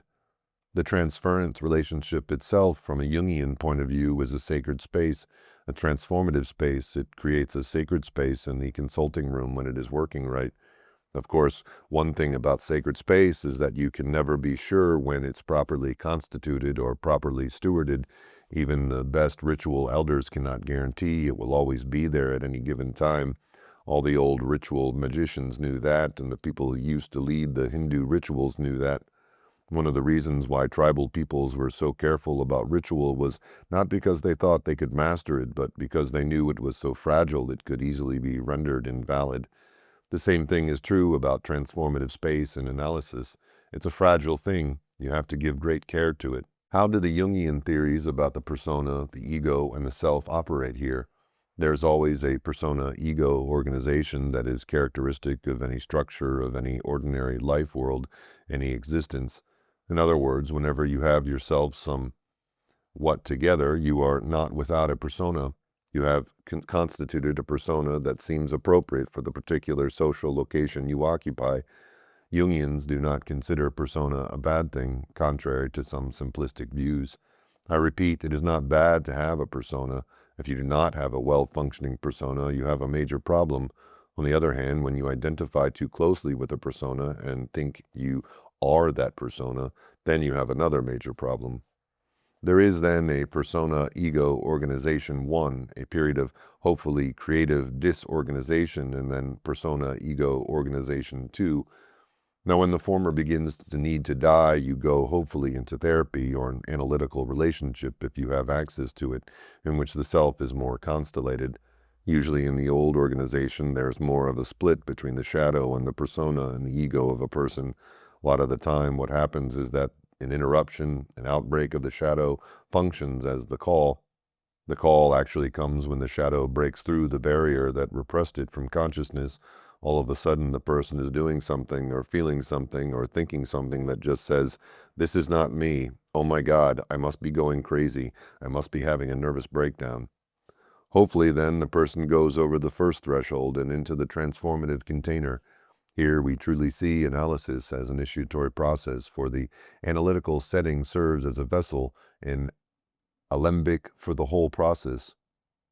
The transference relationship itself, from a Jungian point of view, is a sacred space, a transformative space. It creates a sacred space in the consulting room when it is working right. Of course, one thing about sacred space is that you can never be sure when it's properly constituted or properly stewarded. Even the best ritual elders cannot guarantee it will always be there at any given time. All the old ritual magicians knew that, and the people who used to lead the Hindu rituals knew that. One of the reasons why tribal peoples were so careful about ritual was not because they thought they could master it, but because they knew it was so fragile it could easily be rendered invalid. The same thing is true about transformative space and analysis. It's a fragile thing. You have to give great care to it. How do the Jungian theories about the persona, the ego, and the self operate here? There's always a persona-ego organization that is characteristic of any structure of any ordinary life world, any existence. In other words, whenever you have yourself somewhat together, you are not without a persona. You have constituted a persona that seems appropriate for the particular social location you occupy. Jungians do not consider persona a bad thing, contrary to some simplistic views. I repeat, it is not bad to have a persona. If you do not have a well-functioning persona, you have a major problem. On the other hand, when you identify too closely with a persona and think you are that persona, then you have another major problem. There is then a persona-ego organization 1, a period of hopefully creative disorganization, and then persona-ego organization 2. Now, when the former begins to need to die, you go hopefully into therapy or an analytical relationship, if you have access to it, in which the self is more constellated. Usually in the old organization, there's more of a split between the shadow and the persona and the ego of a person. A lot of the time, what happens is that an interruption, an outbreak of the shadow functions as the call. The call actually comes when the shadow breaks through the barrier that repressed it from consciousness. All of a sudden, the person is doing something or feeling something or thinking something that just says, "This is not me. Oh my God, I must be going crazy. I must be having a nervous breakdown." Hopefully, then, the person goes over the first threshold and into the transformative container. Here we truly see analysis as an initiatory process, for the analytical setting serves as a vessel, an alembic for the whole process.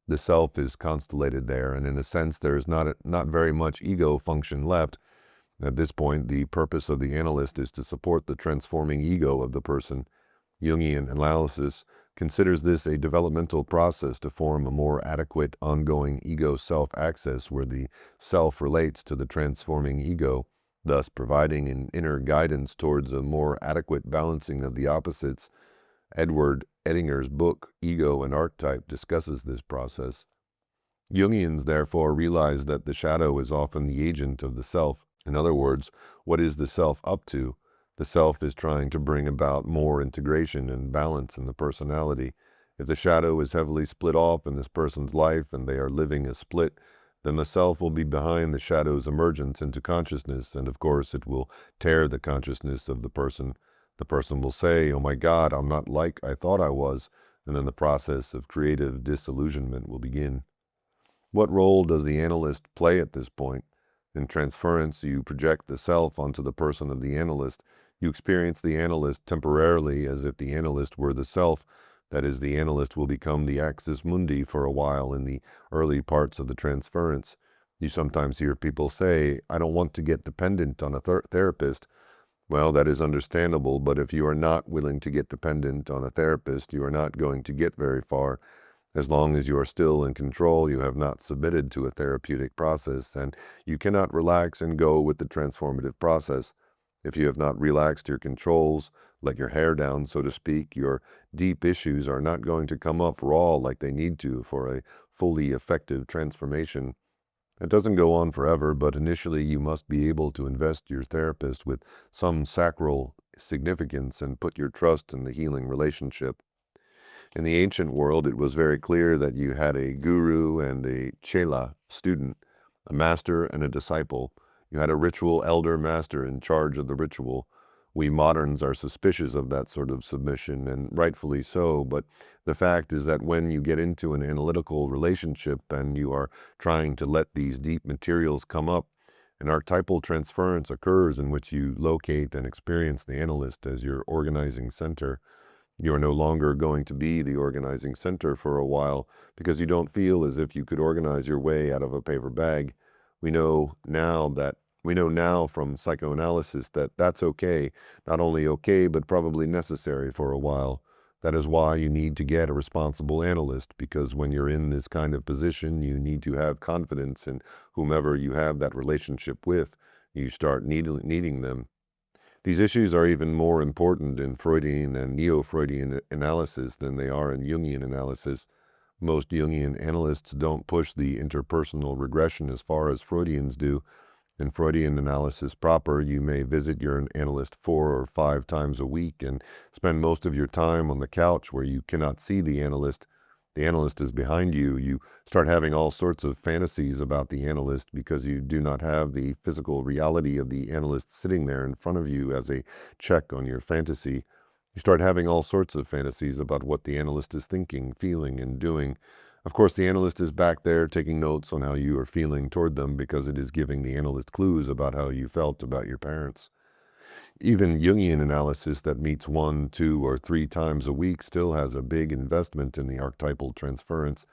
The self is constellated there, and in a sense there is not very much ego function left. At this point, the purpose of the analyst is to support the transforming ego of the person. Jungian analysis considers this a developmental process to form a more adequate, ongoing ego-self access where the self relates to the transforming ego, thus providing an inner guidance towards a more adequate balancing of the opposites. Edward Edinger's book, Ego and Archetype, discusses this process. Jungians therefore realize that the shadow is often the agent of the self. In other words, what is the self up to? The self is trying to bring about more integration and balance in the personality. If the shadow is heavily split off in this person's life and they are living a split, then the self will be behind the shadow's emergence into consciousness, and of course it will tear the consciousness of the person. The person will say, "Oh my God, I'm not like I thought I was," and then the process of creative disillusionment will begin. What role does the analyst play at this point? In transference, you project the self onto the person of the analyst. You experience the analyst temporarily as if the analyst were the self. That is, the analyst will become the axis mundi for a while in the early parts of the transference. You sometimes hear people say, "I don't want to get dependent on a therapist." Well, that is understandable, but if you are not willing to get dependent on a therapist, you are not going to get very far. As long as you are still in control, you have not submitted to a therapeutic process, and you cannot relax and go with the transformative process. If you have not relaxed your controls, let your hair down, so to speak, your deep issues are not going to come up raw like they need to for a fully effective transformation. It doesn't go on forever, but initially you must be able to invest your therapist with some sacral significance and put your trust in the healing relationship. In the ancient world, it was very clear that you had a guru and a chela, student, a master and a disciple. You had a ritual elder master in charge of the ritual. We moderns are suspicious of that sort of submission, and rightfully so, but the fact is that when you get into an analytical relationship and you are trying to let these deep materials come up, an archetypal transference occurs in which you locate and experience the analyst as your organizing center. You are no longer going to be the organizing center for a while because you don't feel as if you could organize your way out of a paper bag. We know now that we know now from psychoanalysis that that's okay, not only okay, but probably necessary for a while. That is why you need to get a responsible analyst, because when you're in this kind of position, you need to have confidence in whomever you have that relationship with. You start needing them. These issues are even more important in Freudian and neo-Freudian analysis than they are in Jungian analysis. Most Jungian analysts don't push the interpersonal regression as far as Freudians do. In Freudian analysis proper, you may visit your analyst 4 or 5 times a week and spend most of your time on the couch where you cannot see the analyst. The analyst is behind you. You start having all sorts of fantasies about the analyst because you do not have the physical reality of the analyst sitting there in front of you as a check on your fantasy. You start having all sorts of fantasies about what the analyst is thinking, feeling, and doing. Of course, the analyst is back there taking notes on how you are feeling toward them because it is giving the analyst clues about how you felt about your parents. Even Jungian analysis that meets 1, 2, or 3 times a week still has a big investment in the archetypal transference.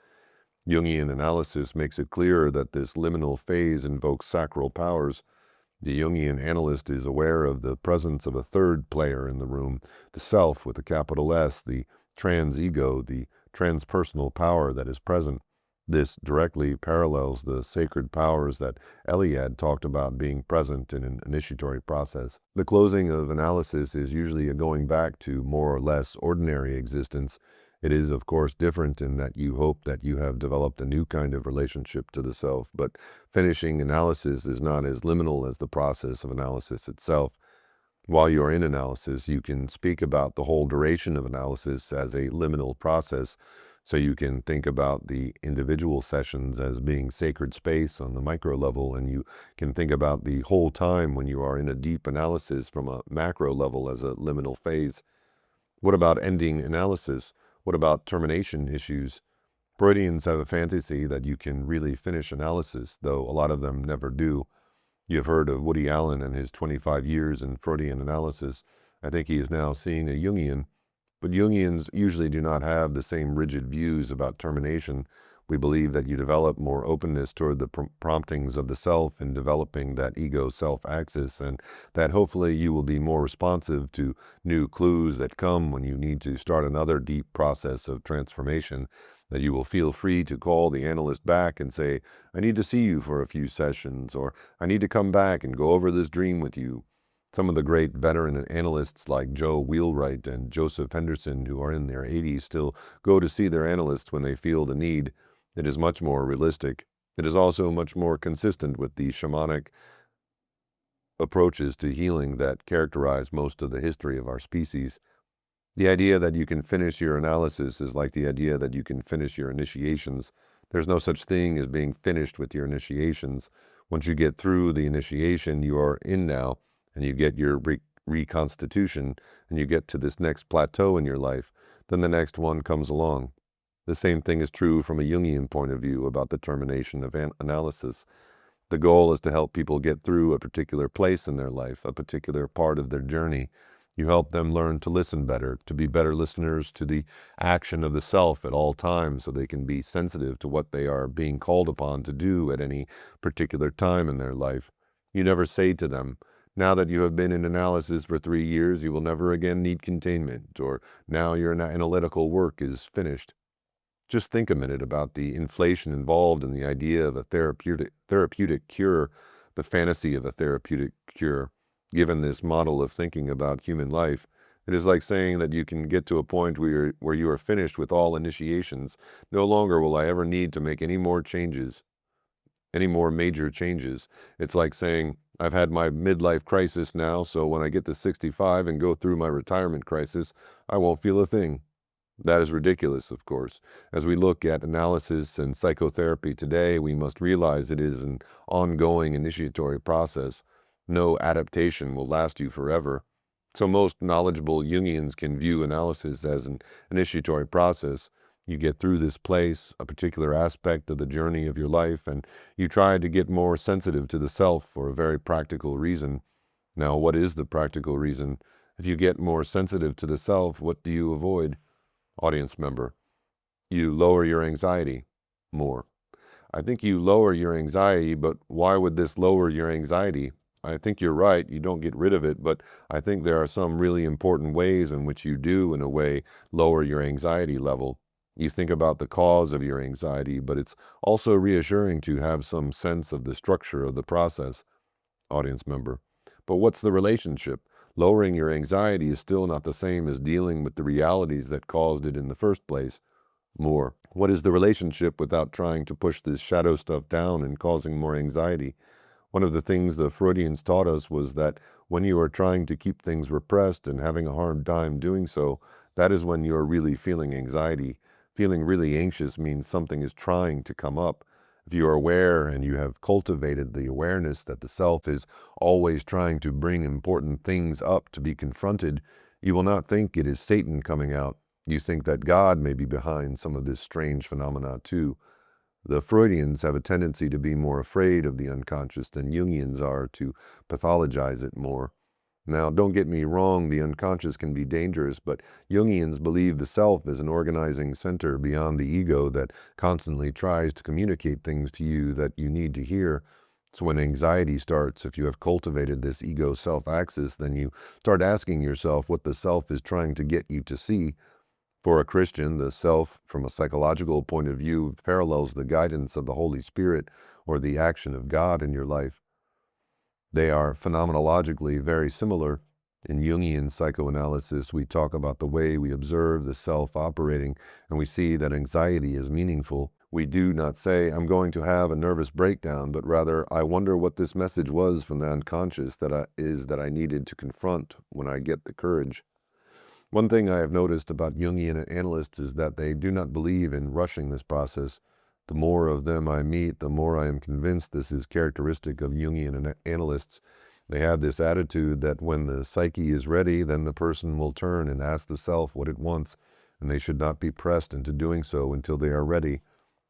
Jungian analysis makes it clearer that this liminal phase invokes sacral powers. The Jungian analyst is aware of the presence of a third player in the room, the self with a capital S, the trans-ego, the transpersonal power that is present. This directly parallels the sacred powers that Eliade talked about being present in an initiatory process. The closing of analysis is usually a going back to more or less ordinary existence. It is, of course, different in that you hope that you have developed a new kind of relationship to the self, but finishing analysis is not as liminal as the process of analysis itself. While you are in analysis, you can speak about the whole duration of analysis as a liminal process, so you can think about the individual sessions as being sacred space on the micro level, and you can think about the whole time when you are in a deep analysis from a macro level as a liminal phase. What about ending analysis? What about termination issues? Freudians have a fantasy that you can really finish analysis, though a lot of them never do. You've heard of Woody Allen and his 25 years in Freudian analysis. I think he is now seeing a Jungian. But Jungians usually do not have the same rigid views about termination. We believe that you develop more openness toward the promptings of the self in developing that ego-self axis, and that hopefully you will be more responsive to new clues that come when you need to start another deep process of transformation, that you will feel free to call the analyst back and say, I need to see you for a few sessions, or I need to come back and go over this dream with you. Some of the great veteran analysts like Joe Wheelwright and Joseph Henderson, who are in their 80s, still go to see their analysts when they feel the need. It is much more realistic. It is also much more consistent with the shamanic approaches to healing that characterize most of the history of our species. The idea that you can finish your analysis is like the idea that you can finish your initiations. There's no such thing as being finished with your initiations. Once you get through the initiation, you are in now, and you get your reconstitution, and you get to this next plateau in your life, then the next one comes along. The same thing is true from a Jungian point of view about the termination of analysis. The goal is to help people get through a particular place in their life, a particular part of their journey. You help them learn to listen better, to be better listeners to the action of the self at all times, so they can be sensitive to what they are being called upon to do at any particular time in their life. You never say to them, now that you have been in analysis for 3 years, you will never again need containment, or now your analytical work is finished. Just think a minute about the inflation involved in the idea of a therapeutic cure, the fantasy of a therapeutic cure. Given this model of thinking about human life, it is like saying that you can get to a point where you are finished with all initiations. No longer will I ever need to make any more major changes. It's like saying, I've had my midlife crisis now, so when I get to 65 and go through my retirement crisis, I won't feel a thing. That is ridiculous, of course. As we look at analysis and psychotherapy today, we must realize it is an ongoing initiatory process. No adaptation will last you forever. So most knowledgeable Jungians can view analysis as an initiatory process. You get through this place, a particular aspect of the journey of your life, and you try to get more sensitive to the self for a very practical reason. Now, what is the practical reason? If you get more sensitive to the self, what do you avoid? Audience member, you lower your anxiety more. I think you lower your anxiety, but why would this lower your anxiety? I think you're right, you don't get rid of it, but I think there are some really important ways in which you do, in a way, lower your anxiety level. You think about the cause of your anxiety, but it's also reassuring to have some sense of the structure of the process. Audience member, but what's the relationship? Lowering your anxiety is still not the same as dealing with the realities that caused it in the first place. More. What is the relationship without trying to push this shadow stuff down and causing more anxiety? One of the things the Freudians taught us was that when you are trying to keep things repressed and having a hard time doing so, that is when you are really feeling anxiety. Feeling really anxious means something is trying to come up. If you are aware and you have cultivated the awareness that the self is always trying to bring important things up to be confronted, you will not think it is Satan coming out. You think that God may be behind some of this strange phenomena too. The Freudians have a tendency to be more afraid of the unconscious than Jungians are to pathologize it more. Now, don't get me wrong, the unconscious can be dangerous, but Jungians believe the self is an organizing center beyond the ego that constantly tries to communicate things to you that you need to hear. So when anxiety starts, if you have cultivated this ego-self axis, then you start asking yourself what the self is trying to get you to see. For a Christian, the self, from a psychological point of view, parallels the guidance of the Holy Spirit or the action of God in your life. They are phenomenologically very similar. In Jungian psychoanalysis, we talk about the way we observe the self operating, and we see that anxiety is meaningful. We do not say, I'm going to have a nervous breakdown, but rather, I wonder what this message was from the unconscious that I needed to confront when I get the courage. One thing I have noticed about Jungian analysts is that they do not believe in rushing this process. The more of them I meet, the more I am convinced this is characteristic of Jungian analysts. They have this attitude that when the psyche is ready, then the person will turn and ask the self what it wants, and they should not be pressed into doing so until they are ready.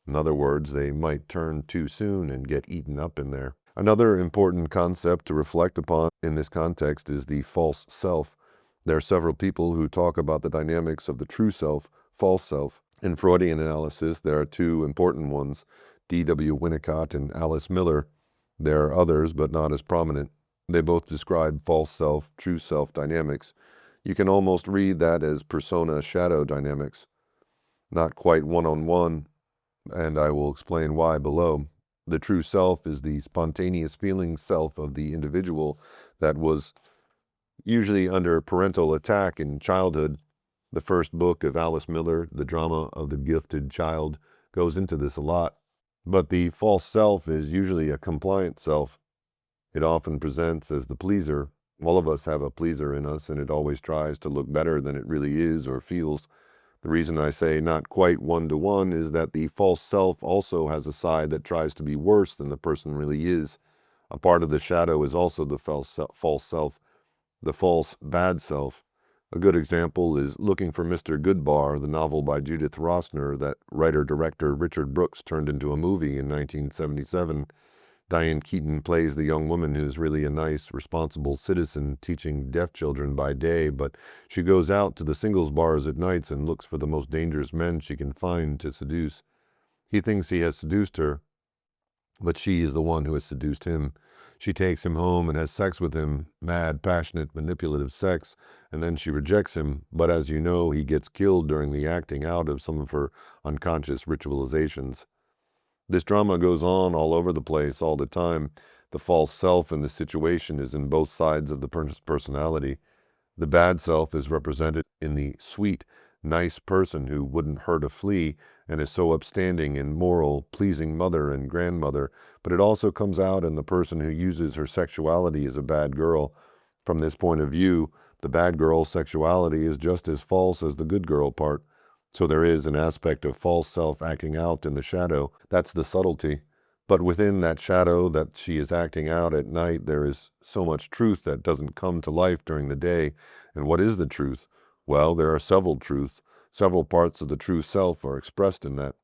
In other words, they might turn too soon and get eaten up in there. Another important concept to reflect upon in this context is the false self. There are several people who talk about the dynamics of the true self, false self. In Freudian analysis, there are two important ones, D.W. Winnicott and Alice Miller. There are others, but not as prominent. They both describe false self, true self dynamics. You can almost read that as persona-shadow dynamics. Not quite one-on-one, and I will explain why below. The true self is the spontaneous feeling self of the individual that was usually under parental attack in childhood. The first book of Alice Miller, The Drama of the Gifted Child, goes into this a lot. But the false self is usually a compliant self. It often presents as the pleaser. All of us have a pleaser in us, and it always tries to look better than it really is or feels. The reason I say not quite one-to-one is that the false self also has a side that tries to be worse than the person really is. A part of the shadow is also the false self, the false bad self. A good example is Looking for Mr. Goodbar, the novel by Judith Rosner that writer-director Richard Brooks turned into a movie in 1977. Diane Keaton plays the young woman who's really a nice, responsible citizen teaching deaf children by day, but she goes out to the singles bars at nights and looks for the most dangerous men she can find to seduce. He thinks he has seduced her, but she is the one who has seduced him. She takes him home and has sex with him, mad, passionate, manipulative sex, and then she rejects him. But as you know, he gets killed during the acting out of some of her unconscious ritualizations. This drama goes on all over the place all the time. The false self in the situation is in both sides of the personality. The bad self is represented in the sweet, nice person who wouldn't hurt a flea and is so upstanding and moral, pleasing mother and grandmother, but it also comes out in the person who uses her sexuality as a bad girl. From this point of view, the bad girl's sexuality is just as false as the good girl part. So there is an aspect of false self acting out in the shadow. That's the subtlety. But within that shadow that she is acting out at night, there is so much truth that doesn't come to life during the day. And what is the truth? Well, there are several truths. Several parts of the true self are expressed in that.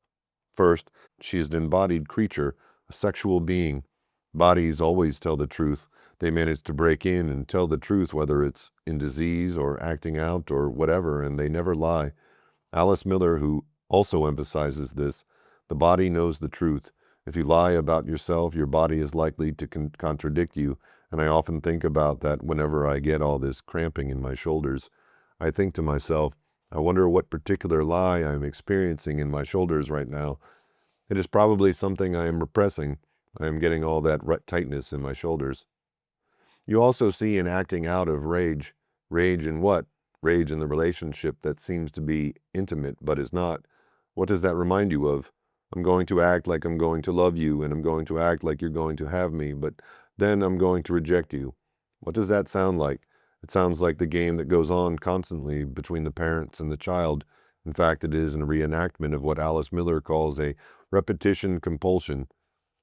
First, she is an embodied creature, a sexual being. Bodies always tell the truth. They manage to break in and tell the truth, whether it's in disease or acting out or whatever, and they never lie. Alice Miller, who also emphasizes this, the body knows the truth. If you lie about yourself, your body is likely to contradict you, and I often think about that whenever I get all this cramping in my shoulders. I think to myself, I wonder what particular lie I am experiencing in my shoulders right now. It is probably something I am repressing. I am getting all that tightness in my shoulders. You also see an acting out of rage. Rage in what? Rage in the relationship that seems to be intimate but is not. What does that remind you of? I'm going to act like I'm going to love you, and I'm going to act like you're going to have me, but then I'm going to reject you. What does that sound like? It sounds like the game that goes on constantly between the parents and the child. In fact, it is a reenactment of what Alice Miller calls a repetition compulsion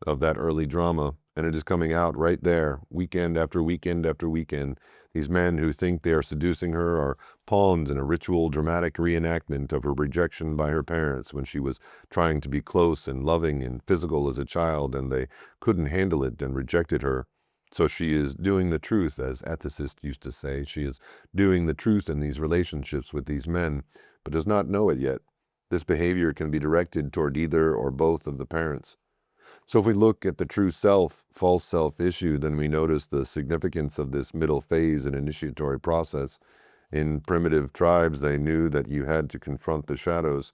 of that early drama, and it is coming out right there, weekend after weekend after weekend. These men who think they are seducing her are pawns in a ritual, dramatic reenactment of her rejection by her parents when she was trying to be close and loving and physical as a child, and they couldn't handle it and rejected her. So she is doing the truth, as ethicists used to say. She is doing the truth in these relationships with these men, but does not know it yet. This behavior can be directed toward either or both of the parents. So if we look at the true self, false self issue, then we notice the significance of this middle phase and initiatory process. In primitive tribes, they knew that you had to confront the shadows.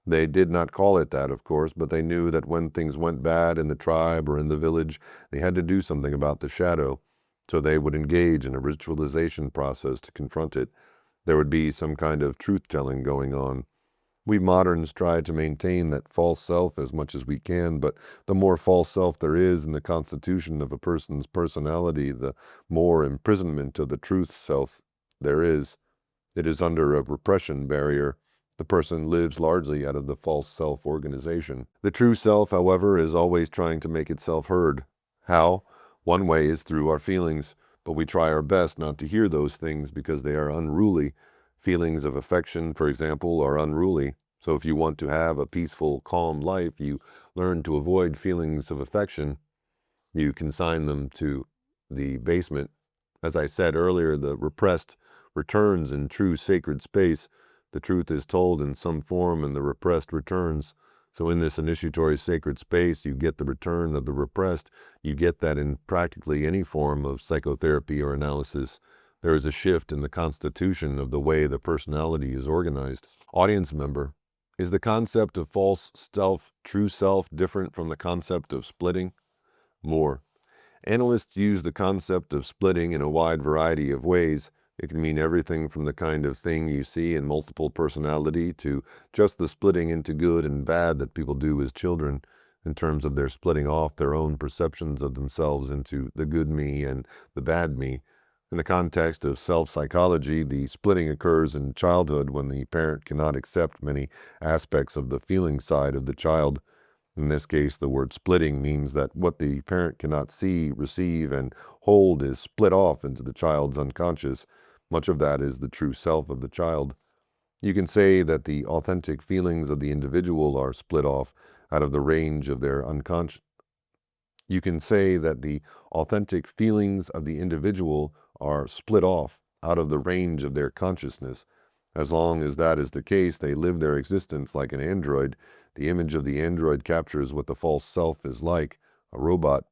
They did not call it that, of course, but they knew that when things went bad in the tribe or in the village, they had to do something about the shadow. So they would engage in a ritualization process to confront it. There would be some kind of truth-telling going on. We moderns try to maintain that false self as much as we can, but the more false self there is in the constitution of a person's personality, the more imprisonment of the truth self there is. It is under a repression barrier. The person lives largely out of the false self organization. The true self, however, is always trying to make itself heard. How? One way is through our feelings, but we try our best not to hear those things because they are unruly. Feelings of affection, for example, are unruly. So if you want to have a peaceful, calm life, you learn to avoid feelings of affection. You consign them to the basement. As I said earlier, the repressed returns in true sacred space. The truth is told in some form and the repressed returns. So in this initiatory sacred space, you get the return of the repressed. You get that in practically any form of psychotherapy or analysis. There is a shift in the constitution of the way the personality is organized. Audience member, is the concept of false self, true self, different from the concept of splitting? More. Analysts use the concept of splitting in a wide variety of ways. It can mean everything from the kind of thing you see in multiple personality to just the splitting into good and bad that people do as children, in terms of their splitting off their own perceptions of themselves into the good me and the bad me. In the context of self-psychology, the splitting occurs in childhood when the parent cannot accept many aspects of the feeling side of the child. In this case, the word splitting means that what the parent cannot see, receive, and hold is split off into the child's unconscious. Much of that is the true self of the child. You can say that the authentic feelings of the individual are split off out of the range of their unconscious. You can say that the authentic feelings of the individual are split off out of the range of their consciousness. As long as that is the case, they live their existence like an android. The image of the android captures what the false self is like, a robot.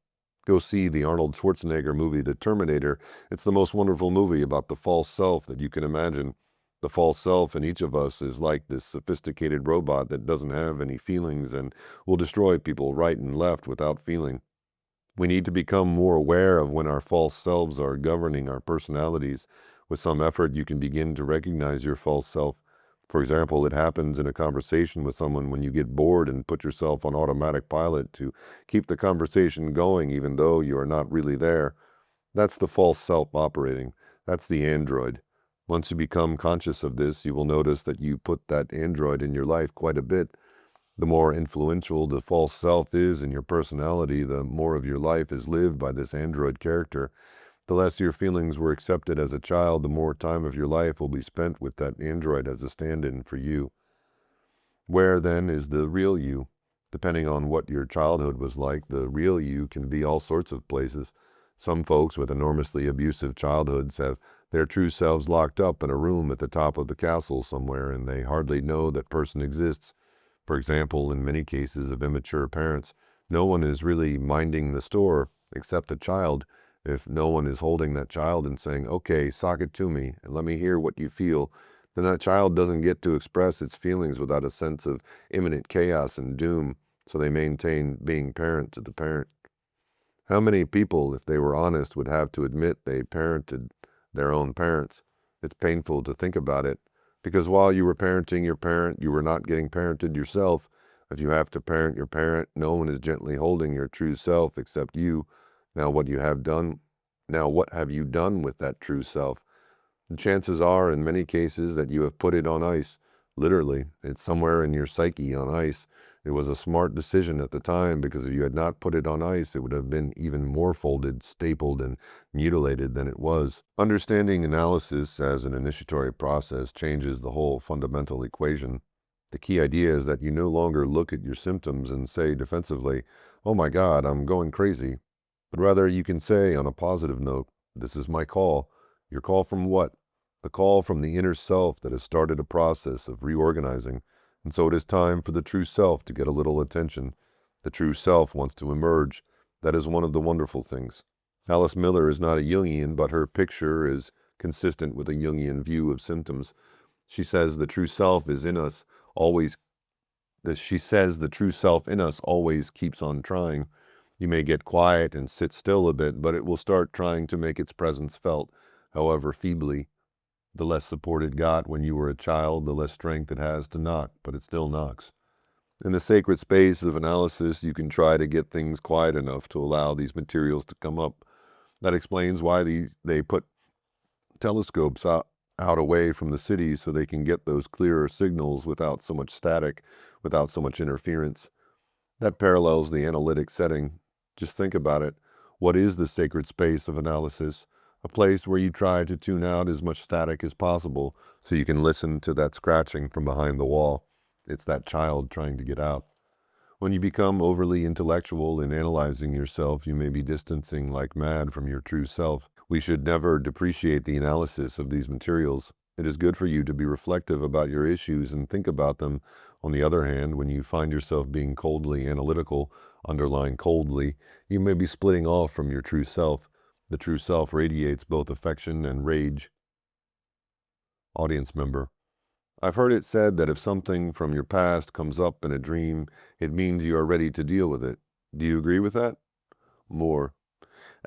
Go see the Arnold Schwarzenegger movie, The Terminator. It's the most wonderful movie about the false self that you can imagine. The false self in each of us is like this sophisticated robot that doesn't have any feelings and will destroy people right and left without feeling. We need to become more aware of when our false selves are governing our personalities. With some effort, you can begin to recognize your false self. For example, it happens in a conversation with someone when you get bored and put yourself on automatic pilot to keep the conversation going even though you are not really there. That's the false self operating. That's the android. Once you become conscious of this, you will notice that you put that android in your life quite a bit. The more influential the false self is in your personality, the more of your life is lived by this android character. The less your feelings were accepted as a child, the more time of your life will be spent with that android as a stand-in for you. Where, then, is the real you? Depending on what your childhood was like, the real you can be all sorts of places. Some folks with enormously abusive childhoods have their true selves locked up in a room at the top of the castle somewhere, and they hardly know that person exists. For example, in many cases of immature parents, no one is really minding the store except the child. If no one is holding that child and saying, okay, sock it to me and let me hear what you feel, then that child doesn't get to express its feelings without a sense of imminent chaos and doom, so they maintain being parent to the parent. How many people, if they were honest, would have to admit they parented their own parents? It's painful to think about it, because while you were parenting your parent, you were not getting parented yourself. If you have to parent your parent, no one is gently holding your true self except you. Now what have you done with that true self? The chances are, in many cases, that you have put it on ice. Literally, it's somewhere in your psyche on ice. It was a smart decision at the time, because if you had not put it on ice, it would have been even more folded, stapled, and mutilated than it was. Understanding analysis as an initiatory process changes the whole fundamental equation. The key idea is that you no longer look at your symptoms and say defensively, "Oh my God, I'm going crazy." But rather you can say on a positive note, "This is my call." Your call from what? The call from the inner self that has started a process of reorganizing. And so it is time for the true self to get a little attention. The true self wants to emerge. That is one of the wonderful things. Alice Miller is not a Jungian, but her picture is consistent with a Jungian view of symptoms. She says the true self is in us always. She says the true self in us always keeps on trying. You may get quiet and sit still a bit, but it will start trying to make its presence felt, however feebly. The less support it got when you were a child, the less strength it has to knock, but it still knocks. In the sacred space of analysis, you can try to get things quiet enough to allow these materials to come up. That explains why they put telescopes out away from the city so they can get those clearer signals without so much static, without so much interference. That parallels the analytic setting. Just think about it. What is the sacred space of analysis? A place where you try to tune out as much static as possible so you can listen to that scratching from behind the wall. It's that child trying to get out. When you become overly intellectual in analyzing yourself, you may be distancing like mad from your true self. We should never depreciate the analysis of these materials. It is good for you to be reflective about your issues and think about them. On the other hand, when you find yourself being coldly analytical, underline coldly, you may be splitting off from your true self. The true self radiates both affection and rage. Audience member: I've heard it said that if something from your past comes up in a dream, it means you are ready to deal with it. Do you agree with that? More: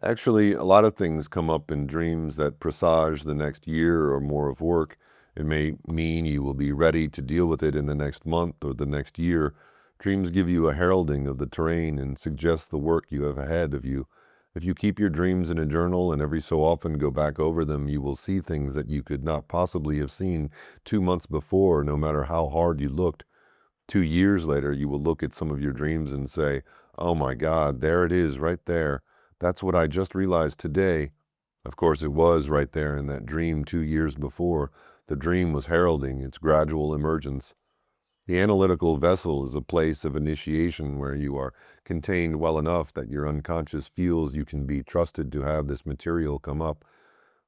Actually, a lot of things come up in dreams that presage the next year or more of work. It may mean you will be ready to deal with it in the next month or the next year. Dreams give you a heralding of the terrain and suggest the work you have ahead of you. If you keep your dreams in a journal and every so often go back over them, you will see things that you could not possibly have seen 2 months before, no matter how hard you looked. 2 years later, you will look at some of your dreams and say, "Oh my God, there it is right there. That's what I just realized today." Of course, it was right there in that dream 2 years before. The dream was heralding its gradual emergence. The analytical vessel is a place of initiation where you are contained well enough that your unconscious feels you can be trusted to have this material come up.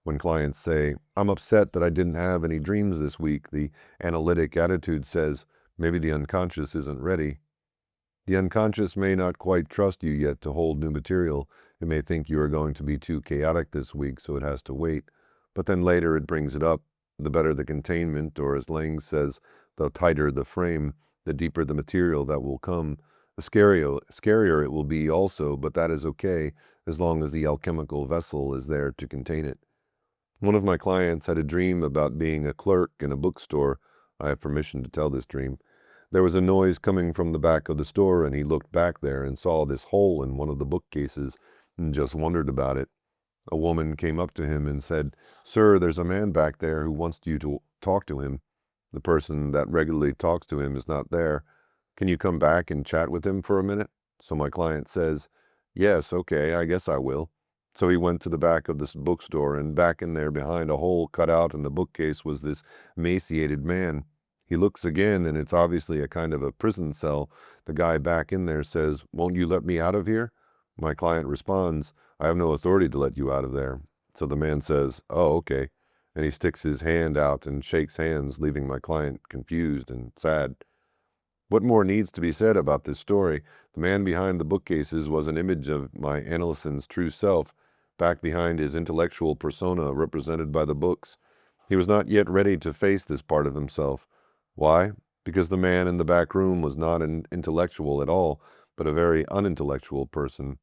When clients say, "I'm upset that I didn't have any dreams this week," the analytic attitude says, maybe the unconscious isn't ready. The unconscious may not quite trust you yet to hold new material. It may think you are going to be too chaotic this week, so it has to wait. But then later it brings it up. The better the containment, or as Lang says, the tighter the frame, the deeper the material that will come. The scarier it will be also, but that is okay, as long as the alchemical vessel is there to contain it. One of my clients had a dream about being a clerk in a bookstore. I have permission to tell this dream. There was a noise coming from the back of the store, and he looked back there and saw this hole in one of the bookcases and just wondered about it. A woman came up to him and said, "Sir, there's a man back there who wants you to talk to him. The person that regularly talks to him is not there. Can you come back and chat with him for a minute? So my client says, yes, okay, I guess I will. So he went to the back of this bookstore, and back in there behind a hole cut out in the bookcase was this emaciated man. He looks again, and it's obviously a kind of a prison cell. The guy back in there says, won't you let me out of here? My client responds, I have no authority to let you out of there. So the man says, oh, okay. And he sticks his hand out and shakes hands, leaving my client confused and sad. What more needs to be said about this story? The man behind the bookcases was an image of my analyst's true self, back behind his intellectual persona represented by the books. He was not yet ready to face this part of himself. Why? Because the man in the back room was not an intellectual at all, but a very unintellectual person.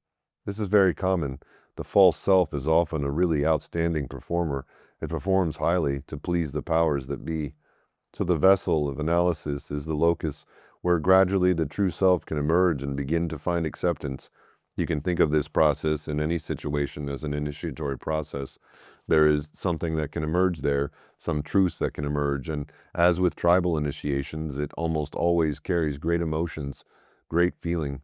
This is very common. The false self is often a really outstanding performer. It performs highly to please the powers that be. So the vessel of analysis is the locus where gradually the true self can emerge and begin to find acceptance. You can think of this process in any situation as an initiatory process. There is something that can emerge there, some truth that can emerge, and as with tribal initiations, it almost always carries great emotions, great feeling.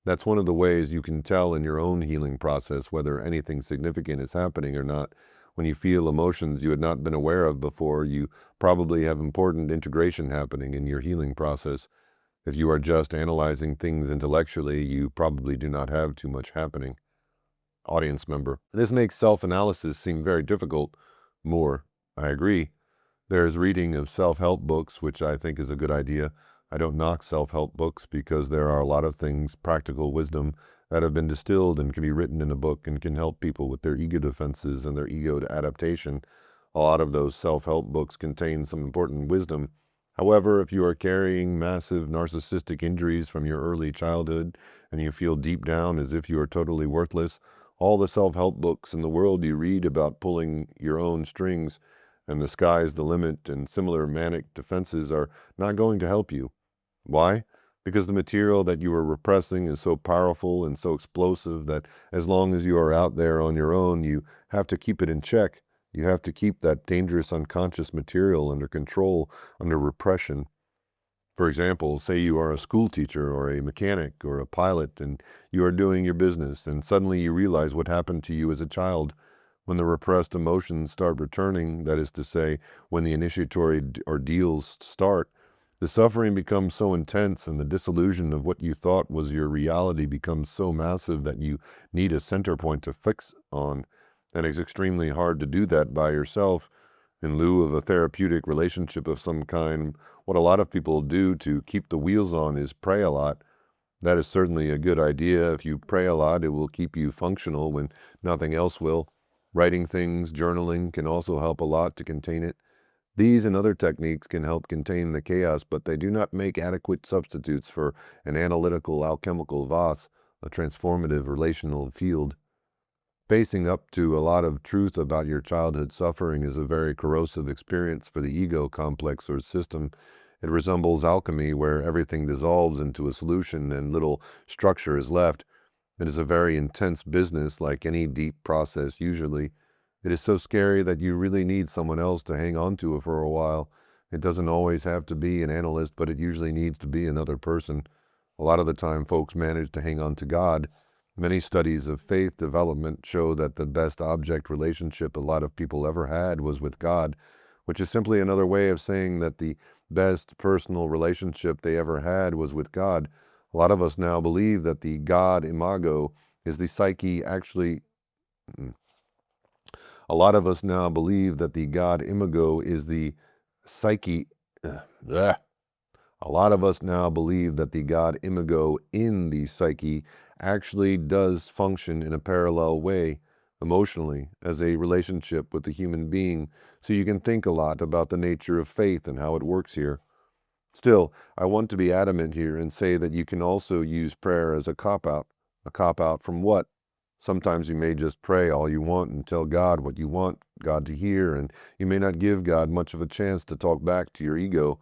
That's one of the ways you can tell in your own healing process whether anything significant is happening or not. When you feel emotions you had not been aware of before, you probably have important integration happening in your healing process. If you are just analyzing things intellectually, you probably do not have too much happening. Audience member. This makes self-analysis seem very difficult. More. I agree. There's reading of self-help books, which I think is a good idea. I don't knock self-help books because there are a lot of things, practical wisdom, that have been distilled and can be written in a book and can help people with their ego defenses and their ego adaptation. A lot of those self-help books contain some important wisdom. However, if you are carrying massive narcissistic injuries from your early childhood and you feel deep down as if you are totally worthless, all the self-help books in the world you read about pulling your own strings and the sky's the limit and similar manic defenses are not going to help you. Why? Because the material that you are repressing is so powerful and so explosive that as long as you are out there on your own, you have to keep it in check. You have to keep that dangerous unconscious material under control, under repression. For example, say you are a school teacher or a mechanic or a pilot and you are doing your business and suddenly you realize what happened to you as a child. When the repressed emotions start returning, that is to say, when the initiatory ordeals start, the suffering becomes so intense and the disillusion of what you thought was your reality becomes so massive that you need a center point to fix on. And it's extremely hard to do that by yourself. In lieu of a therapeutic relationship of some kind, what a lot of people do to keep the wheels on is pray a lot. That is certainly a good idea. If you pray a lot, it will keep you functional when nothing else will. Writing things, journaling can also help a lot to contain it. These and other techniques can help contain the chaos, but they do not make adequate substitutes for an analytical alchemical vase, a transformative relational field. Facing up to a lot of truth about your childhood suffering is a very corrosive experience for the ego complex or system. It resembles alchemy, where everything dissolves into a solution and little structure is left. It is a very intense business, like any deep process usually. It is so scary that you really need someone else to hang on to it for a while. It doesn't always have to be an analyst, but it usually needs to be another person. A lot of the time folks manage to hang on to God. Many studies of faith development show that the best object relationship a lot of people ever had was with God, which is simply another way of saying that the best personal relationship they ever had was with God. A lot of us now believe that the God imago is the psyche actually. A lot of us now believe that the God imago is the psyche. Bleh. A lot of us now believe that the God imago in the psyche actually does function in a parallel way, emotionally, as a relationship with the human being, so you can think a lot about the nature of faith and how it works here. Still, I want to be adamant here and say that you can also use prayer as a cop-out. A cop-out from what? Sometimes you may just pray all you want and tell God what you want God to hear, and you may not give God much of a chance to talk back to your ego.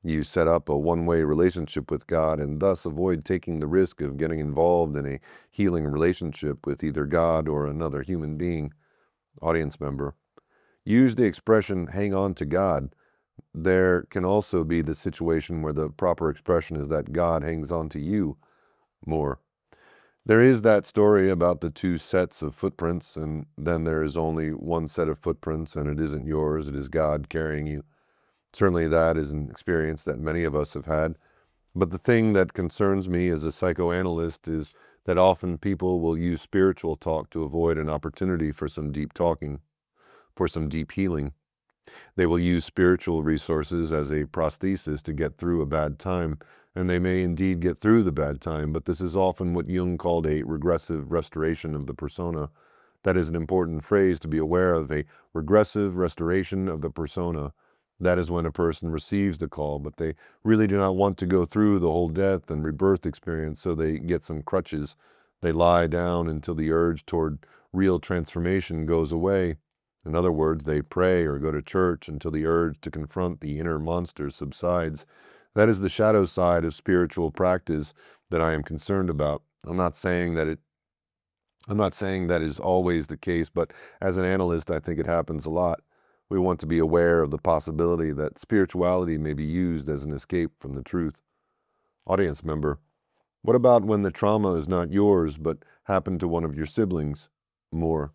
You set up a one-way relationship with God and thus avoid taking the risk of getting involved in a healing relationship with either God or another human being. Audience member. Use the expression hang on to God. there can also be the situation where the proper expression is that God hangs on to you more. There is that story about the two sets of footprints, and then there is only one set of footprints, and it isn't yours, it is God carrying you. Certainly that is an experience that many of us have had. But the thing that concerns me as a psychoanalyst is that often people will use spiritual talk to avoid an opportunity for some deep talking, for some deep healing. They will use spiritual resources as a prosthesis to get through a bad time, and they may indeed get through the bad time, but this is often what Jung called a regressive restoration of the persona. That is an important phrase to be aware of, a regressive restoration of the persona. That is when a person receives the call, but they really do not want to go through the whole death and rebirth experience, so they get some crutches. They lie down until the urge toward real transformation goes away. In other words, they pray or go to church until the urge to confront the inner monster subsides. That is the shadow side of spiritual practice that I am concerned about. I'm not saying that is always the case, but as an analyst, I think it happens a lot. We want to be aware of the possibility that spirituality may be used as an escape from the truth. Audience member, what about when the trauma is not yours, but happened to one of your siblings? More.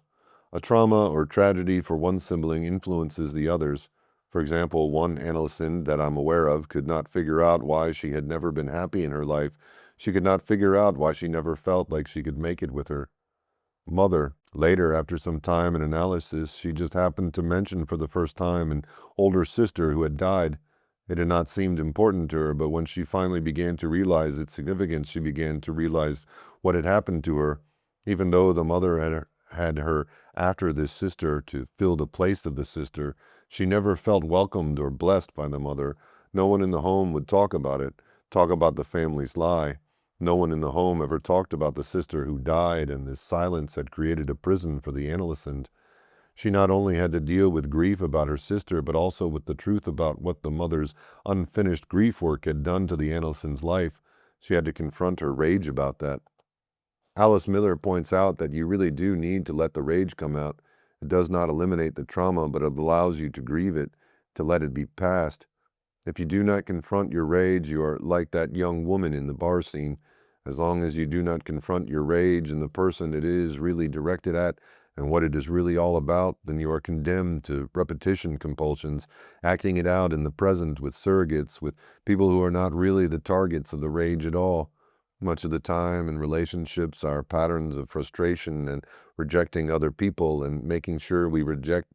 A trauma or tragedy for one sibling influences the others. For example, one analyst that I'm aware of could not figure out why she had never been happy in her life. She could not figure out why she never felt like she could make it with her mother. Later, after some time and analysis, she just happened to mention for the first time an older sister who had died. It had not seemed important to her, but when she finally began to realize its significance, she began to realize what had happened to her. Even though the mother had her after this sister to fill the place of the sister, she never felt welcomed or blessed by the mother. No one in the home would talk about it, talk about the family's lie. No one in the home ever talked about the sister who died, and this silence had created a prison for the analyst. She not only had to deal with grief about her sister, but also with the truth about what the mother's unfinished grief work had done to the analyst's life. She had to confront her rage about that. Alice Miller points out that you really do need to let the rage come out. It does not eliminate the trauma, but it allows you to grieve it, to let it be past. If you do not confront your rage, you are like that young woman in the bar scene. As long as you do not confront your rage and the person it is really directed at and what it is really all about, then you are condemned to repetition compulsions, acting it out in the present with surrogates, with people who are not really the targets of the rage at all. Much of the time in relationships are patterns of frustration and rejecting other people and making sure we reject,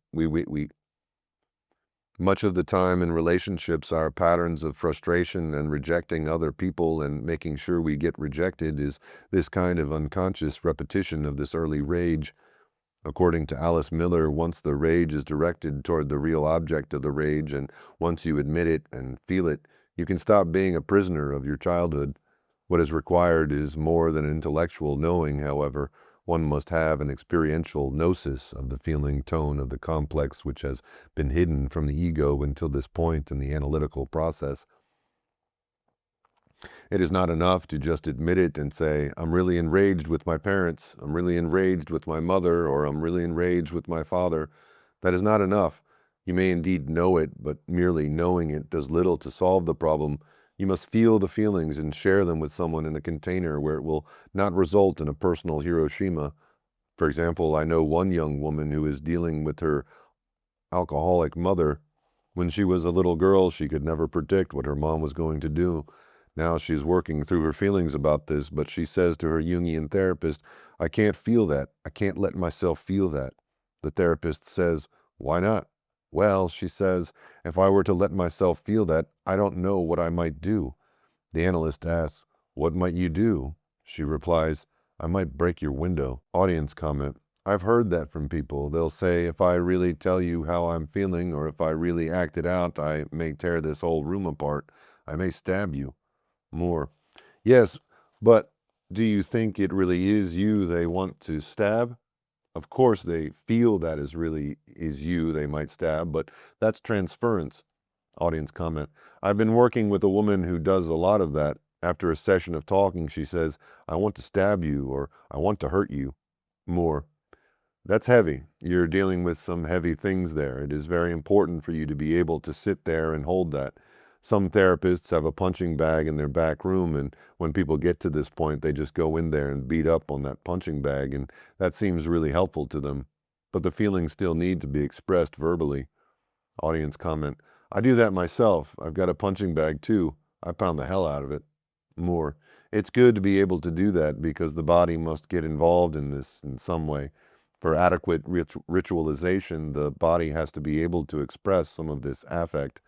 Much of the time in relationships, our patterns of frustration and rejecting other people and making sure we get rejected is this kind of unconscious repetition of this early rage. According to Alice Miller, once the rage is directed toward the real object of the rage, and once you admit it and feel it, you can stop being a prisoner of your childhood. What is required is more than intellectual knowing, however. One must have an experiential gnosis of the feeling tone of the complex which has been hidden from the ego until this point in the analytical process. It is not enough to just admit it and say, I'm really enraged with my parents, I'm really enraged with my mother, or I'm really enraged with my father. That is not enough. You may indeed know it, but merely knowing it does little to solve the problem. You must feel the feelings and share them with someone in a container where it will not result in a personal Hiroshima. For example, I know one young woman who is dealing with her alcoholic mother. When she was a little girl, she could never predict what her mom was going to do. Now she's working through her feelings about this, but she says to her Jungian therapist, I can't feel that. I can't let myself feel that. The therapist says, why not? Well, she says, if I were to let myself feel that, I don't know what I might do. The analyst asks, what might you do? She replies, I might break your window. Audience comment. I've heard that from people. They'll say, if I really tell you how I'm feeling, or if I really act it out, I may tear this whole room apart. I may stab you. More. Yes, but do you think it really is you they want to stab? Of course they feel that is you they might stab, but that's transference. Audience comment. I've been working with a woman who does a lot of that. After a session of talking, she says, I want to stab you, or I want to hurt you. More. That's heavy. You're dealing with some heavy things there. It is very important for you to be able to sit there and hold that. Some therapists have a punching bag in their back room, and when people get to this point, they just go in there and beat up on that punching bag, and that seems really helpful to them. But the feelings still need to be expressed verbally. Audience comment, I do that myself. I've got a punching bag too. I pound the hell out of it. More. It's good to be able to do that because the body must get involved in this in some way. For adequate ritualization, the body has to be able to express some of this affect.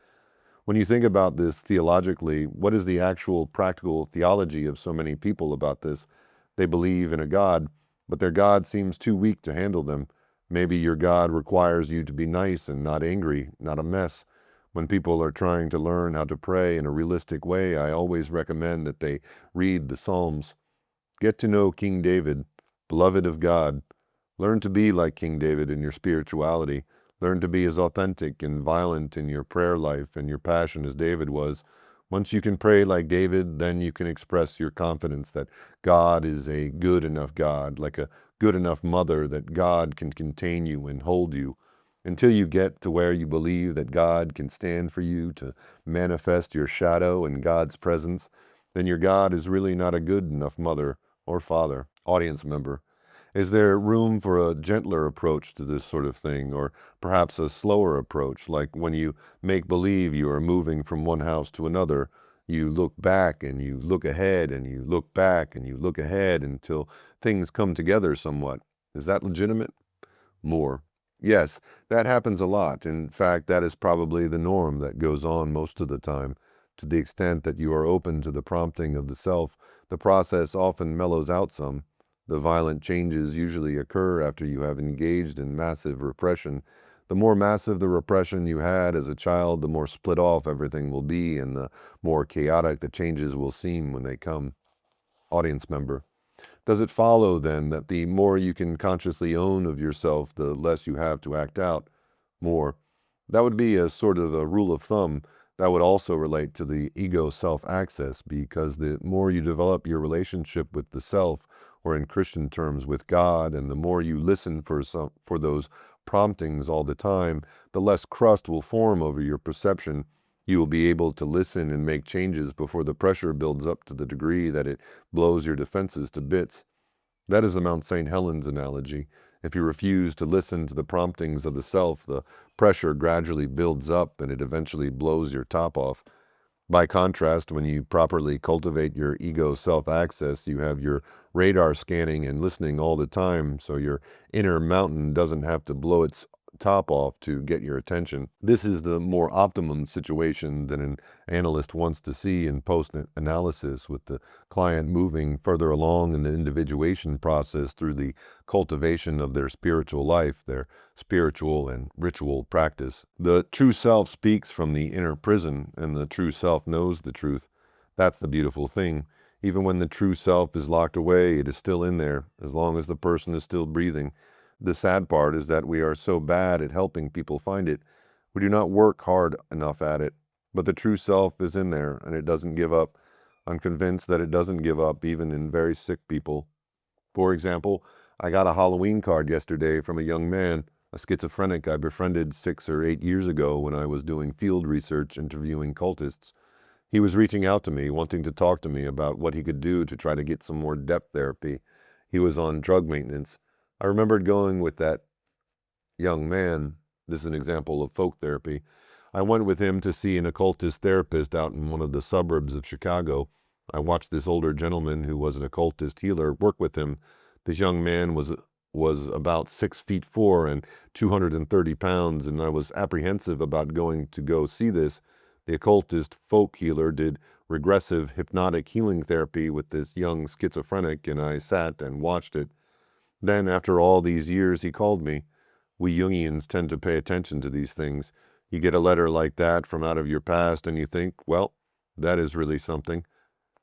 When you think about this theologically, what is the actual practical theology of so many people about this? They believe in a God, but their God seems too weak to handle them. Maybe your God requires you to be nice and not angry, not a mess. When people are trying to learn how to pray in a realistic way, I always recommend that they read the Psalms. Get to know King David, beloved of God. Learn to be like King David in your spirituality. Learn to be as authentic and violent in your prayer life and your passion as David was. Once you can pray like David, then you can express your confidence that God is a good enough God, like a good enough mother, that God can contain you and hold you. Until you get to where you believe that God can stand for you to manifest your shadow in God's presence, then your God is really not a good enough mother or father. Audience member, is there room for a gentler approach to this sort of thing, or perhaps a slower approach, like when you make believe you are moving from one house to another, you look back and you look ahead and you look back and you look ahead until things come together somewhat? Is that legitimate? More. Yes, that happens a lot. In fact, that is probably the norm that goes on most of the time. To the extent that you are open to the prompting of the self, the process often mellows out some. The violent changes usually occur after you have engaged in massive repression. The more massive the repression you had as a child, the more split off everything will be, and the more chaotic the changes will seem when they come. Audience member. Does it follow, then, that the more you can consciously own of yourself, the less you have to act out? More. That would be a sort of a rule of thumb that would also relate to the ego self-access, because the more you develop your relationship with the self, or in Christian terms with God, and the more you listen for those promptings all the time, the less crust will form over your perception. You will be able to listen and make changes before the pressure builds up to the degree that it blows your defenses to bits. That is the Mount St. Helens analogy. If you refuse to listen to the promptings of the self, the pressure gradually builds up and it eventually blows your top off. By contrast, when you properly cultivate your ego self-access, you have your radar scanning and listening all the time, so your inner mountain doesn't have to blow its top off to get your attention. This is the more optimum situation that an analyst wants to see in post-analysis, with the client moving further along in the individuation process through the cultivation of their spiritual life, their spiritual and ritual practice. The true self speaks from the inner prison, and the true self knows the truth. That's the beautiful thing. Even when the true self is locked away, it is still in there, as long as the person is still breathing. The sad part is that we are so bad at helping people find it. We do not work hard enough at it. But the true self is in there, and it doesn't give up. I'm convinced that it doesn't give up, even in very sick people. For example, I got a Halloween card yesterday from a young man, a schizophrenic I befriended 6 or 8 years ago when I was doing field research interviewing cultists. He was reaching out to me, wanting to talk to me about what he could do to try to get some more depth therapy. He was on drug maintenance. I remembered going with that young man. This is an example of folk therapy. I went with him to see an occultist therapist out in one of the suburbs of Chicago. I watched this older gentleman who was an occultist healer work with him. This young man was about 6'4" and 230 pounds, and I was apprehensive about going to go see this. The occultist folk healer did regressive hypnotic healing therapy with this young schizophrenic, and I sat and watched it. Then, after all these years, he called me. We Jungians tend to pay attention to these things. You get a letter like that from out of your past, and you think, well, that is really something.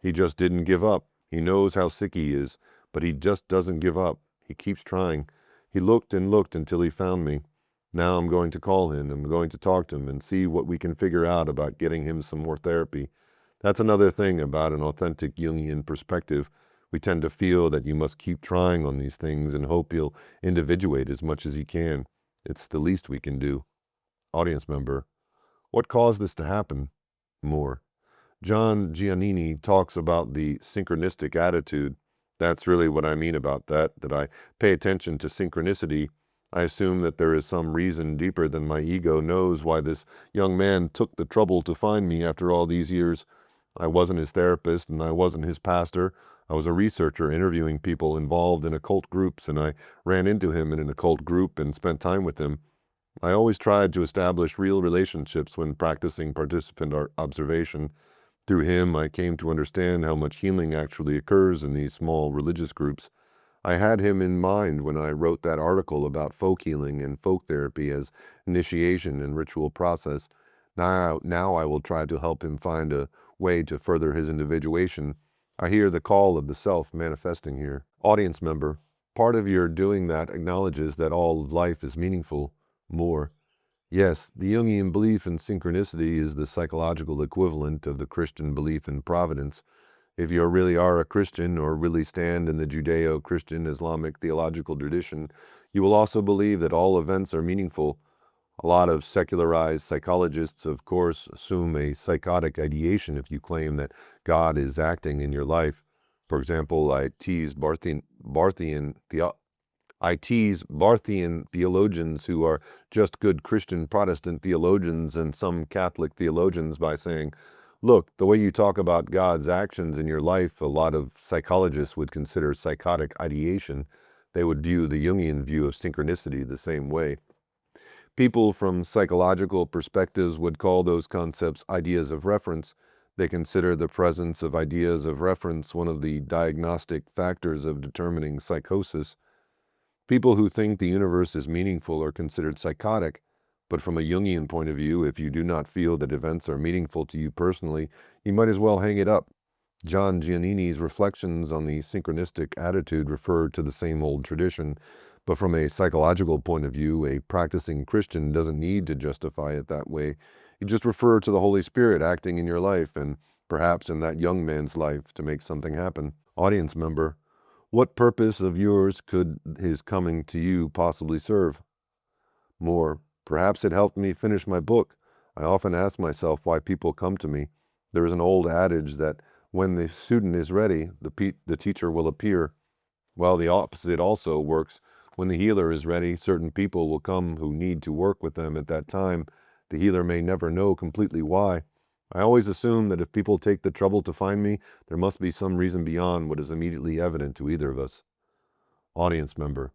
He just didn't give up. He knows how sick he is, but he just doesn't give up. He keeps trying. He looked and looked until he found me. Now I'm going to call him. I'm going to talk to him and see what we can figure out about getting him some more therapy. That's another thing about an authentic Jungian perspective. We tend to feel that you must keep trying on these things and hope you'll individuate as much as you can. It's the least we can do. Audience member: what caused this to happen? More: John Giannini talks about the synchronistic attitude. That's really what I mean about that I pay attention to synchronicity. I assume that there is some reason deeper than my ego knows why this young man took the trouble to find me after all these years. I wasn't his therapist and I wasn't his pastor. I was a researcher interviewing people involved in occult groups, and I ran into him in an occult group and spent time with him. I always tried to establish real relationships when practicing participant observation. Through him, I came to understand how much healing actually occurs in these small religious groups. I had him in mind when I wrote that article about folk healing and folk therapy as initiation and ritual process. Now I will try to help him find a way to further his individuation. I hear the call of the self manifesting here. Audience member: part of your doing that acknowledges that all of life is meaningful. More: yes, the Jungian belief in synchronicity is the psychological equivalent of the Christian belief in providence. If you really are a Christian or really stand in the Judeo-Christian Islamic theological tradition, you will also believe that all events are meaningful. A lot of secularized psychologists, of course, assume a psychotic ideation if you claim that God is acting in your life. For example, I tease Barthian theologians who are just good Christian Protestant theologians and some Catholic theologians by saying, look, the way you talk about God's actions in your life, a lot of psychologists would consider psychotic ideation. They would view the Jungian view of synchronicity the same way. People from psychological perspectives would call those concepts ideas of reference. They consider the presence of ideas of reference one of the diagnostic factors of determining psychosis. People who think the universe is meaningful are considered psychotic, but from a Jungian point of view, if you do not feel that events are meaningful to you personally, you might as well hang it up. John Giannini's reflections on the synchronistic attitude refer to the same old tradition, but from a psychological point of view, a practicing Christian doesn't need to justify it that way. You just refer to the Holy Spirit acting in your life and perhaps in that young man's life to make something happen. Audience member: what purpose of yours could his coming to you possibly serve? More: perhaps it helped me finish my book. I often ask myself why people come to me. There is an old adage that when the student is ready, the teacher will appear. Well, the opposite also works. When the healer is ready, certain people will come who need to work with them at that time. The healer may never know completely why. I always assume that if people take the trouble to find me, there must be some reason beyond what is immediately evident to either of us. Audience member: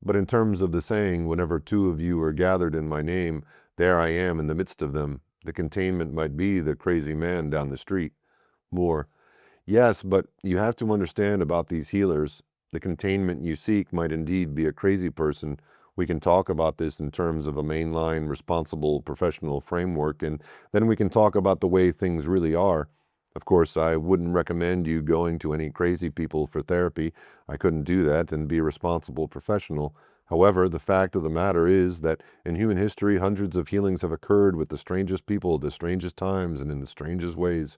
but in terms of the saying, whenever two of you are gathered in my name, there I am in the midst of them, the containment might be the crazy man down the street. More: yes, but you have to understand about these healers. The containment you seek might indeed be a crazy person. We can talk about this in terms of a mainline, responsible, professional framework, and then we can talk about the way things really are. Of course, I wouldn't recommend you going to any crazy people for therapy. I couldn't do that and be a responsible professional. However, the fact of the matter is that in human history, hundreds of healings have occurred with the strangest people, the strangest times, and in the strangest ways.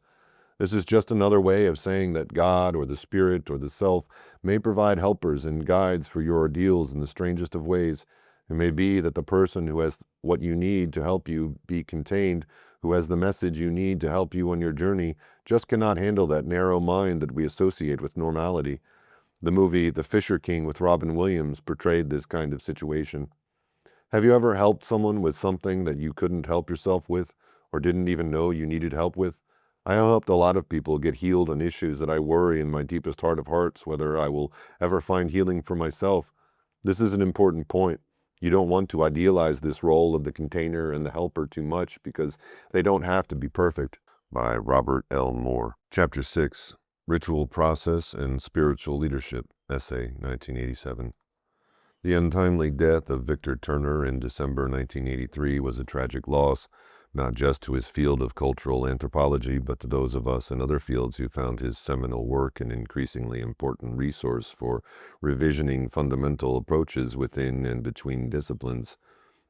This is just another way of saying that God or the Spirit or the Self may provide helpers and guides for your ordeals in the strangest of ways. It may be that the person who has what you need to help you be contained, who has the message you need to help you on your journey, just cannot handle that narrow mind that we associate with normality. The movie The Fisher King with Robin Williams portrayed this kind of situation. Have you ever helped someone with something that you couldn't help yourself with or didn't even know you needed help with? I have helped a lot of people get healed on issues that I worry in my deepest heart of hearts whether I will ever find healing for myself. This is an important point. You don't want to idealize this role of the container and the helper too much because they don't have to be perfect. By Robert L. Moore. Chapter 6, Ritual Process and Spiritual Leadership, Essay, 1987. The untimely death of Victor Turner in December 1983 was a tragic loss, not just to his field of cultural anthropology, but to those of us in other fields who found his seminal work an increasingly important resource for revisioning fundamental approaches within and between disciplines.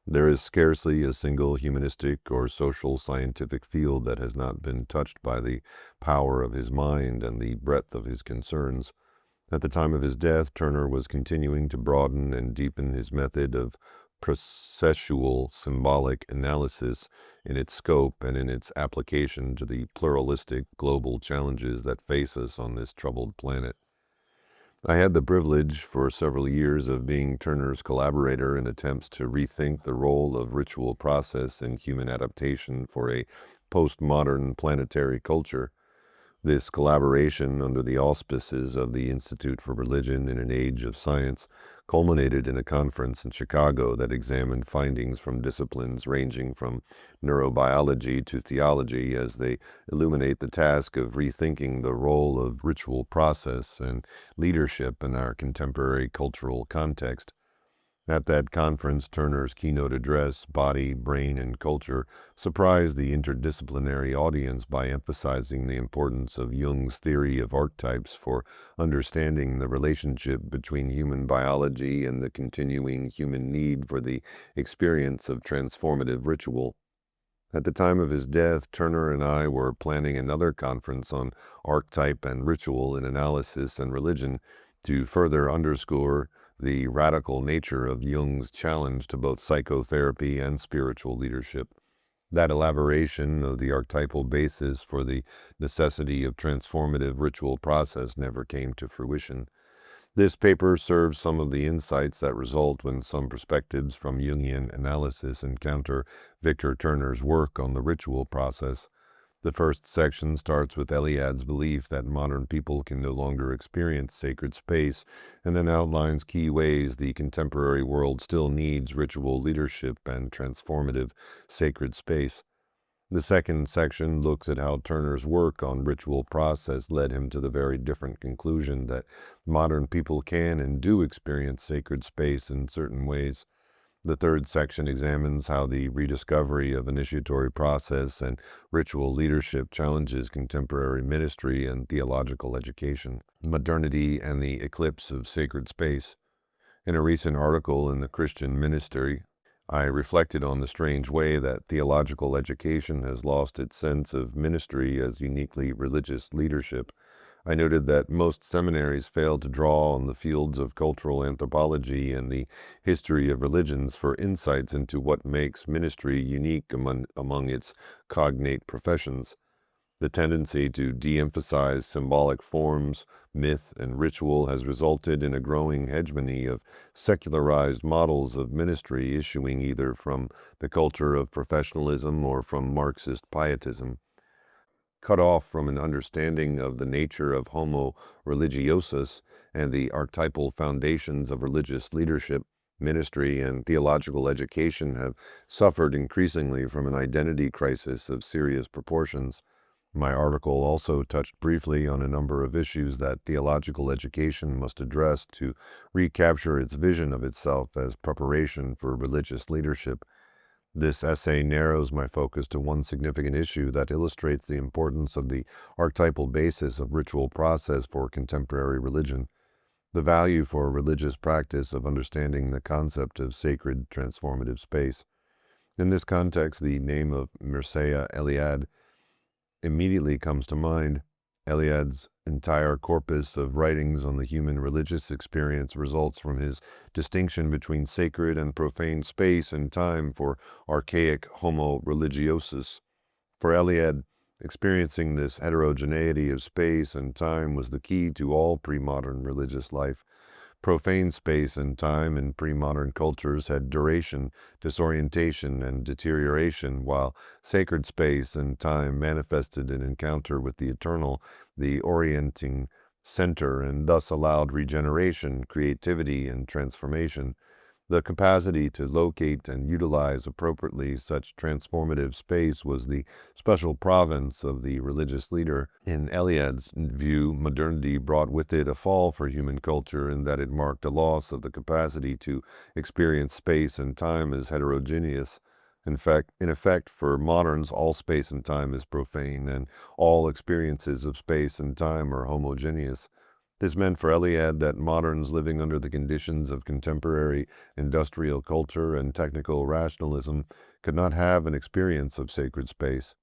There is scarcely a single humanistic or social scientific field that has not been touched by the power of his mind and the breadth of his concerns. At the time of his death, Turner was continuing to broaden and deepen his method of processual symbolic analysis in its scope and in its application to the pluralistic global challenges that face us on this troubled planet. I had the privilege for several years of being Turner's collaborator in attempts to rethink the role of ritual process in human adaptation for a postmodern planetary culture. This collaboration, under the auspices of the Institute for Religion in an Age of Science, culminated in a conference in Chicago that examined findings from disciplines ranging from neurobiology to theology as they illuminate the task of rethinking the role of ritual process and leadership in our contemporary cultural context. At that conference, Turner's keynote address, Body, Brain, and Culture, surprised the interdisciplinary audience by emphasizing the importance of Jung's theory of archetypes for understanding the relationship between human biology and the continuing human need for the experience of transformative ritual. At the time of his death, Turner and I were planning another conference on archetype and ritual in analysis and religion to further underscore the radical nature of Jung's challenge to both psychotherapy and spiritual leadership. That elaboration of the archetypal basis for the necessity of transformative ritual process never came to fruition. This paper serves some of the insights that result when some perspectives from Jungian analysis encounter Victor Turner's work on the ritual process. The first section starts with Eliade's belief that modern people can no longer experience sacred space, and then outlines key ways the contemporary world still needs ritual leadership and transformative sacred space. The second section looks at how Turner's work on ritual process led him to the very different conclusion that modern people can and do experience sacred space in certain ways. The third section examines how the rediscovery of initiatory process and ritual leadership challenges contemporary ministry and theological education, modernity, and the eclipse of sacred space. In a recent article in the Christian Ministry, I reflected on the strange way that theological education has lost its sense of ministry as uniquely religious leadership. I noted that most seminaries fail to draw on the fields of cultural anthropology and the history of religions for insights into what makes ministry unique among its cognate professions. The tendency to de-emphasize symbolic forms, myth, and ritual has resulted in a growing hegemony of secularized models of ministry issuing either from the culture of professionalism or from Marxist pietism. Cut off from an understanding of the nature of homo religiosus and the archetypal foundations of religious leadership, ministry, and theological education have suffered increasingly from an identity crisis of serious proportions. My article also touched briefly on a number of issues that theological education must address to recapture its vision of itself as preparation for religious leadership. This essay narrows my focus to one significant issue that illustrates the importance of the archetypal basis of ritual process for contemporary religion, the value for religious practice of understanding the concept of sacred transformative space. In this context, the name of Mircea Eliade immediately comes to mind. Eliade's entire corpus of writings on the human religious experience results from his distinction between sacred and profane space and time for archaic homo religiosus. For Eliade, experiencing this heterogeneity of space and time was the key to all pre-modern religious life. Profane space and time in pre-modern cultures had duration, disorientation, and deterioration, while sacred space and time manifested an encounter with the eternal, the orienting center, and thus allowed regeneration, creativity, and transformation. The capacity to locate and utilize appropriately such transformative space was the special province of the religious leader. In Eliade's view, modernity brought with it a fall for human culture in that it marked a loss of the capacity to experience space and time as heterogeneous. In effect, for moderns, all space and time is profane, and all experiences of space and time are homogeneous. This meant for Eliade that moderns living under the conditions of contemporary industrial culture and technical rationalism could not have an experience of sacred space.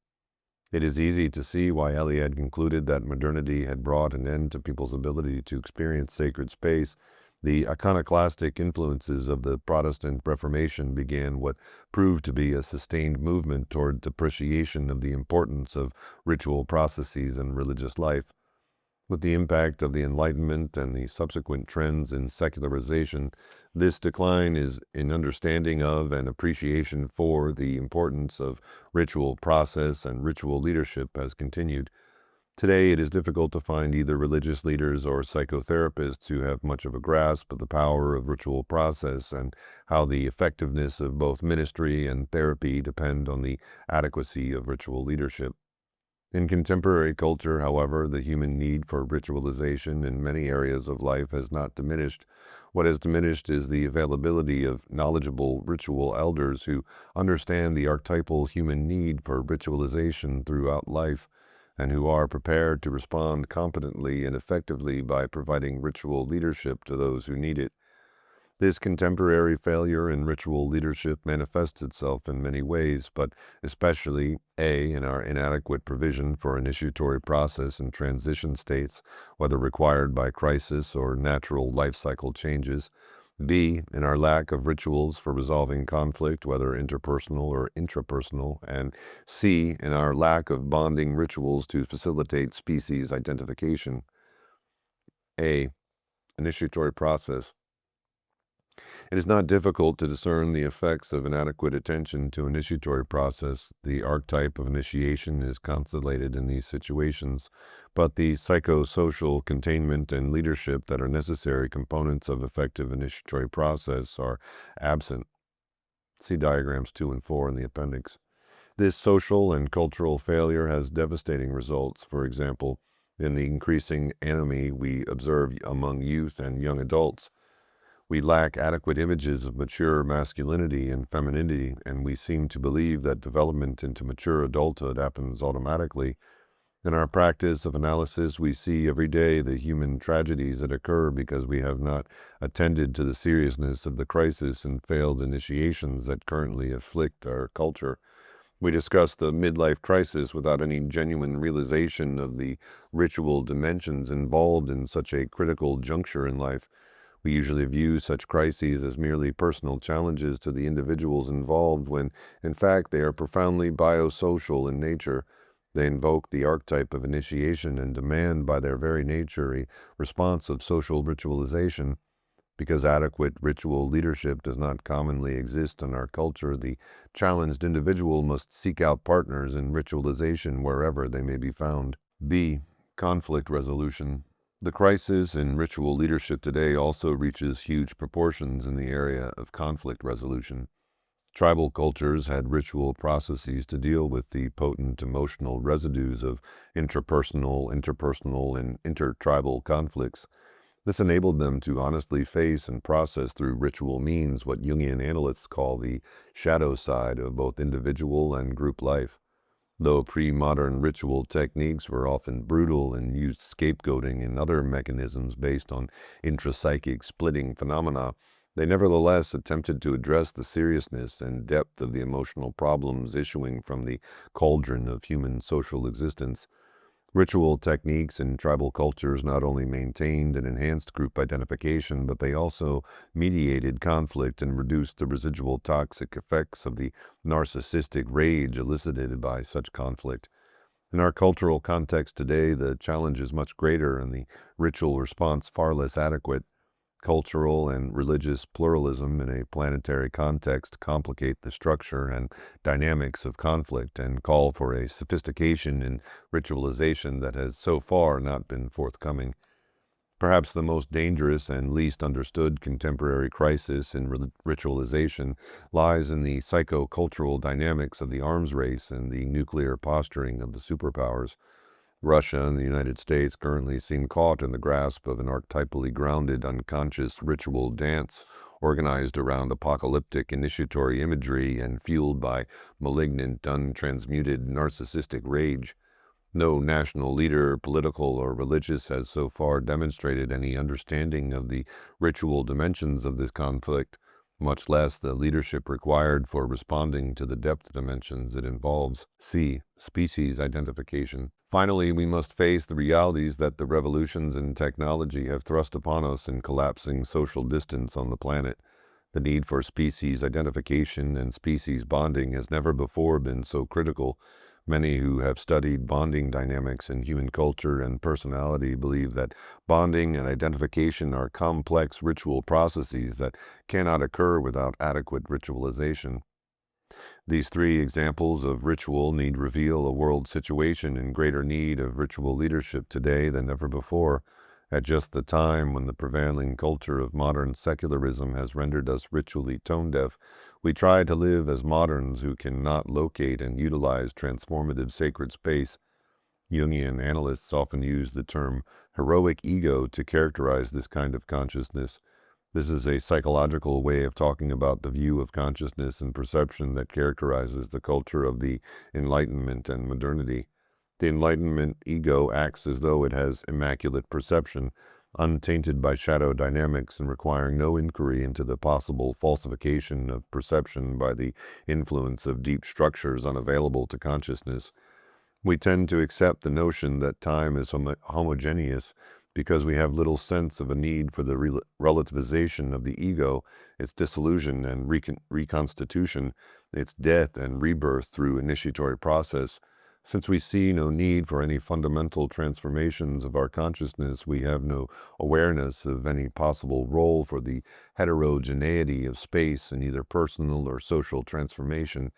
It is easy to see why Eliade concluded that modernity had brought an end to people's ability to experience sacred space. The iconoclastic influences of the Protestant Reformation began what proved to be a sustained movement toward depreciation of the importance of ritual processes in religious life. With the impact of the Enlightenment and the subsequent trends in secularization, this decline is in understanding of and appreciation for the importance of ritual process and ritual leadership has continued. Today, it is difficult to find either religious leaders or psychotherapists who have much of a grasp of the power of ritual process and how the effectiveness of both ministry and therapy depend on the adequacy of ritual leadership. In contemporary culture, however, the human need for ritualization in many areas of life has not diminished. What has diminished is the availability of knowledgeable ritual elders who understand the archetypal human need for ritualization throughout life, and who are prepared to respond competently and effectively by providing ritual leadership to those who need it. This contemporary failure in ritual leadership manifests itself in many ways, but especially in our inadequate provision for initiatory process and transition states, whether required by crisis or natural life cycle changes, B, in our lack of rituals for resolving conflict, whether interpersonal or intrapersonal, and C, in our lack of bonding rituals to facilitate species identification. A, initiatory process. It is not difficult to discern the effects of inadequate attention to initiatory process. The archetype of initiation is constellated in these situations, but the psychosocial containment and leadership that are necessary components of effective initiatory process are absent. See diagrams 2 and 4 in the appendix. This social and cultural failure has devastating results. For example, in the increasing anomie we observe among youth and young adults. We lack adequate images of mature masculinity and femininity, and we seem to believe that development into mature adulthood happens automatically. In our practice of analysis, we see every day the human tragedies that occur because we have not attended to the seriousness of the crisis and failed initiations that currently afflict our culture. We discuss the midlife crisis without any genuine realization of the ritual dimensions involved in such a critical juncture in life. We usually view such crises as merely personal challenges to the individuals involved when, in fact, they are profoundly biosocial in nature. They invoke the archetype of initiation and demand by their very nature a response of social ritualization. Because adequate ritual leadership does not commonly exist in our culture, the challenged individual must seek out partners in ritualization wherever they may be found. B. Conflict resolution. The crisis in ritual leadership today also reaches huge proportions in the area of conflict resolution. Tribal cultures had ritual processes to deal with the potent emotional residues of intrapersonal, interpersonal, and intertribal conflicts. This enabled them to honestly face and process through ritual means what Jungian analysts call the shadow side of both individual and group life. Though pre-modern ritual techniques were often brutal and used scapegoating and other mechanisms based on intrapsychic splitting phenomena, they nevertheless attempted to address the seriousness and depth of the emotional problems issuing from the cauldron of human social existence. Ritual techniques in tribal cultures not only maintained and enhanced group identification, but they also mediated conflict and reduced the residual toxic effects of the narcissistic rage elicited by such conflict. In our cultural context today, the challenge is much greater and the ritual response far less adequate. Cultural and religious pluralism in a planetary context complicate the structure and dynamics of conflict and call for a sophistication in ritualization that has so far not been forthcoming. Perhaps the most dangerous and least understood contemporary crisis in ritualization lies in the psychocultural dynamics of the arms race and the nuclear posturing of the superpowers. Russia and the United States currently seem caught in the grasp of an archetypally grounded unconscious ritual dance organized around apocalyptic initiatory imagery and fueled by malignant, untransmuted narcissistic rage. No national leader, political or religious, has so far demonstrated any understanding of the ritual dimensions of this conflict. much less the leadership required for responding to the depth dimensions it involves. C. Species identification. Finally, we must face the realities that the revolutions in technology have thrust upon us in collapsing social distance on the planet. The need for species identification and species bonding has never before been so critical. Many who have studied bonding dynamics in human culture and personality believe that bonding and identification are complex ritual processes that cannot occur without adequate ritualization. These three examples of ritual need reveal a world situation in greater need of ritual leadership today than ever before. At just the time when the prevailing culture of modern secularism has rendered us ritually tone-deaf, we try to live as moderns who cannot locate and utilize transformative sacred space. Jungian analysts often use the term heroic ego to characterize this kind of consciousness. This is a psychological way of talking about the view of consciousness and perception that characterizes the culture of the Enlightenment and modernity. The Enlightenment ego acts as though it has immaculate perception, untainted by shadow dynamics and requiring no inquiry into the possible falsification of perception by the influence of deep structures unavailable to consciousness. We tend to accept the notion that time is homogeneous because we have little sense of a need for the relativization of the ego, its dissolution and reconstitution, its death and rebirth through initiatory process. Since we see no need for any fundamental transformations of our consciousness, we have no awareness of any possible role for the heterogeneity of space in either personal or social transformation.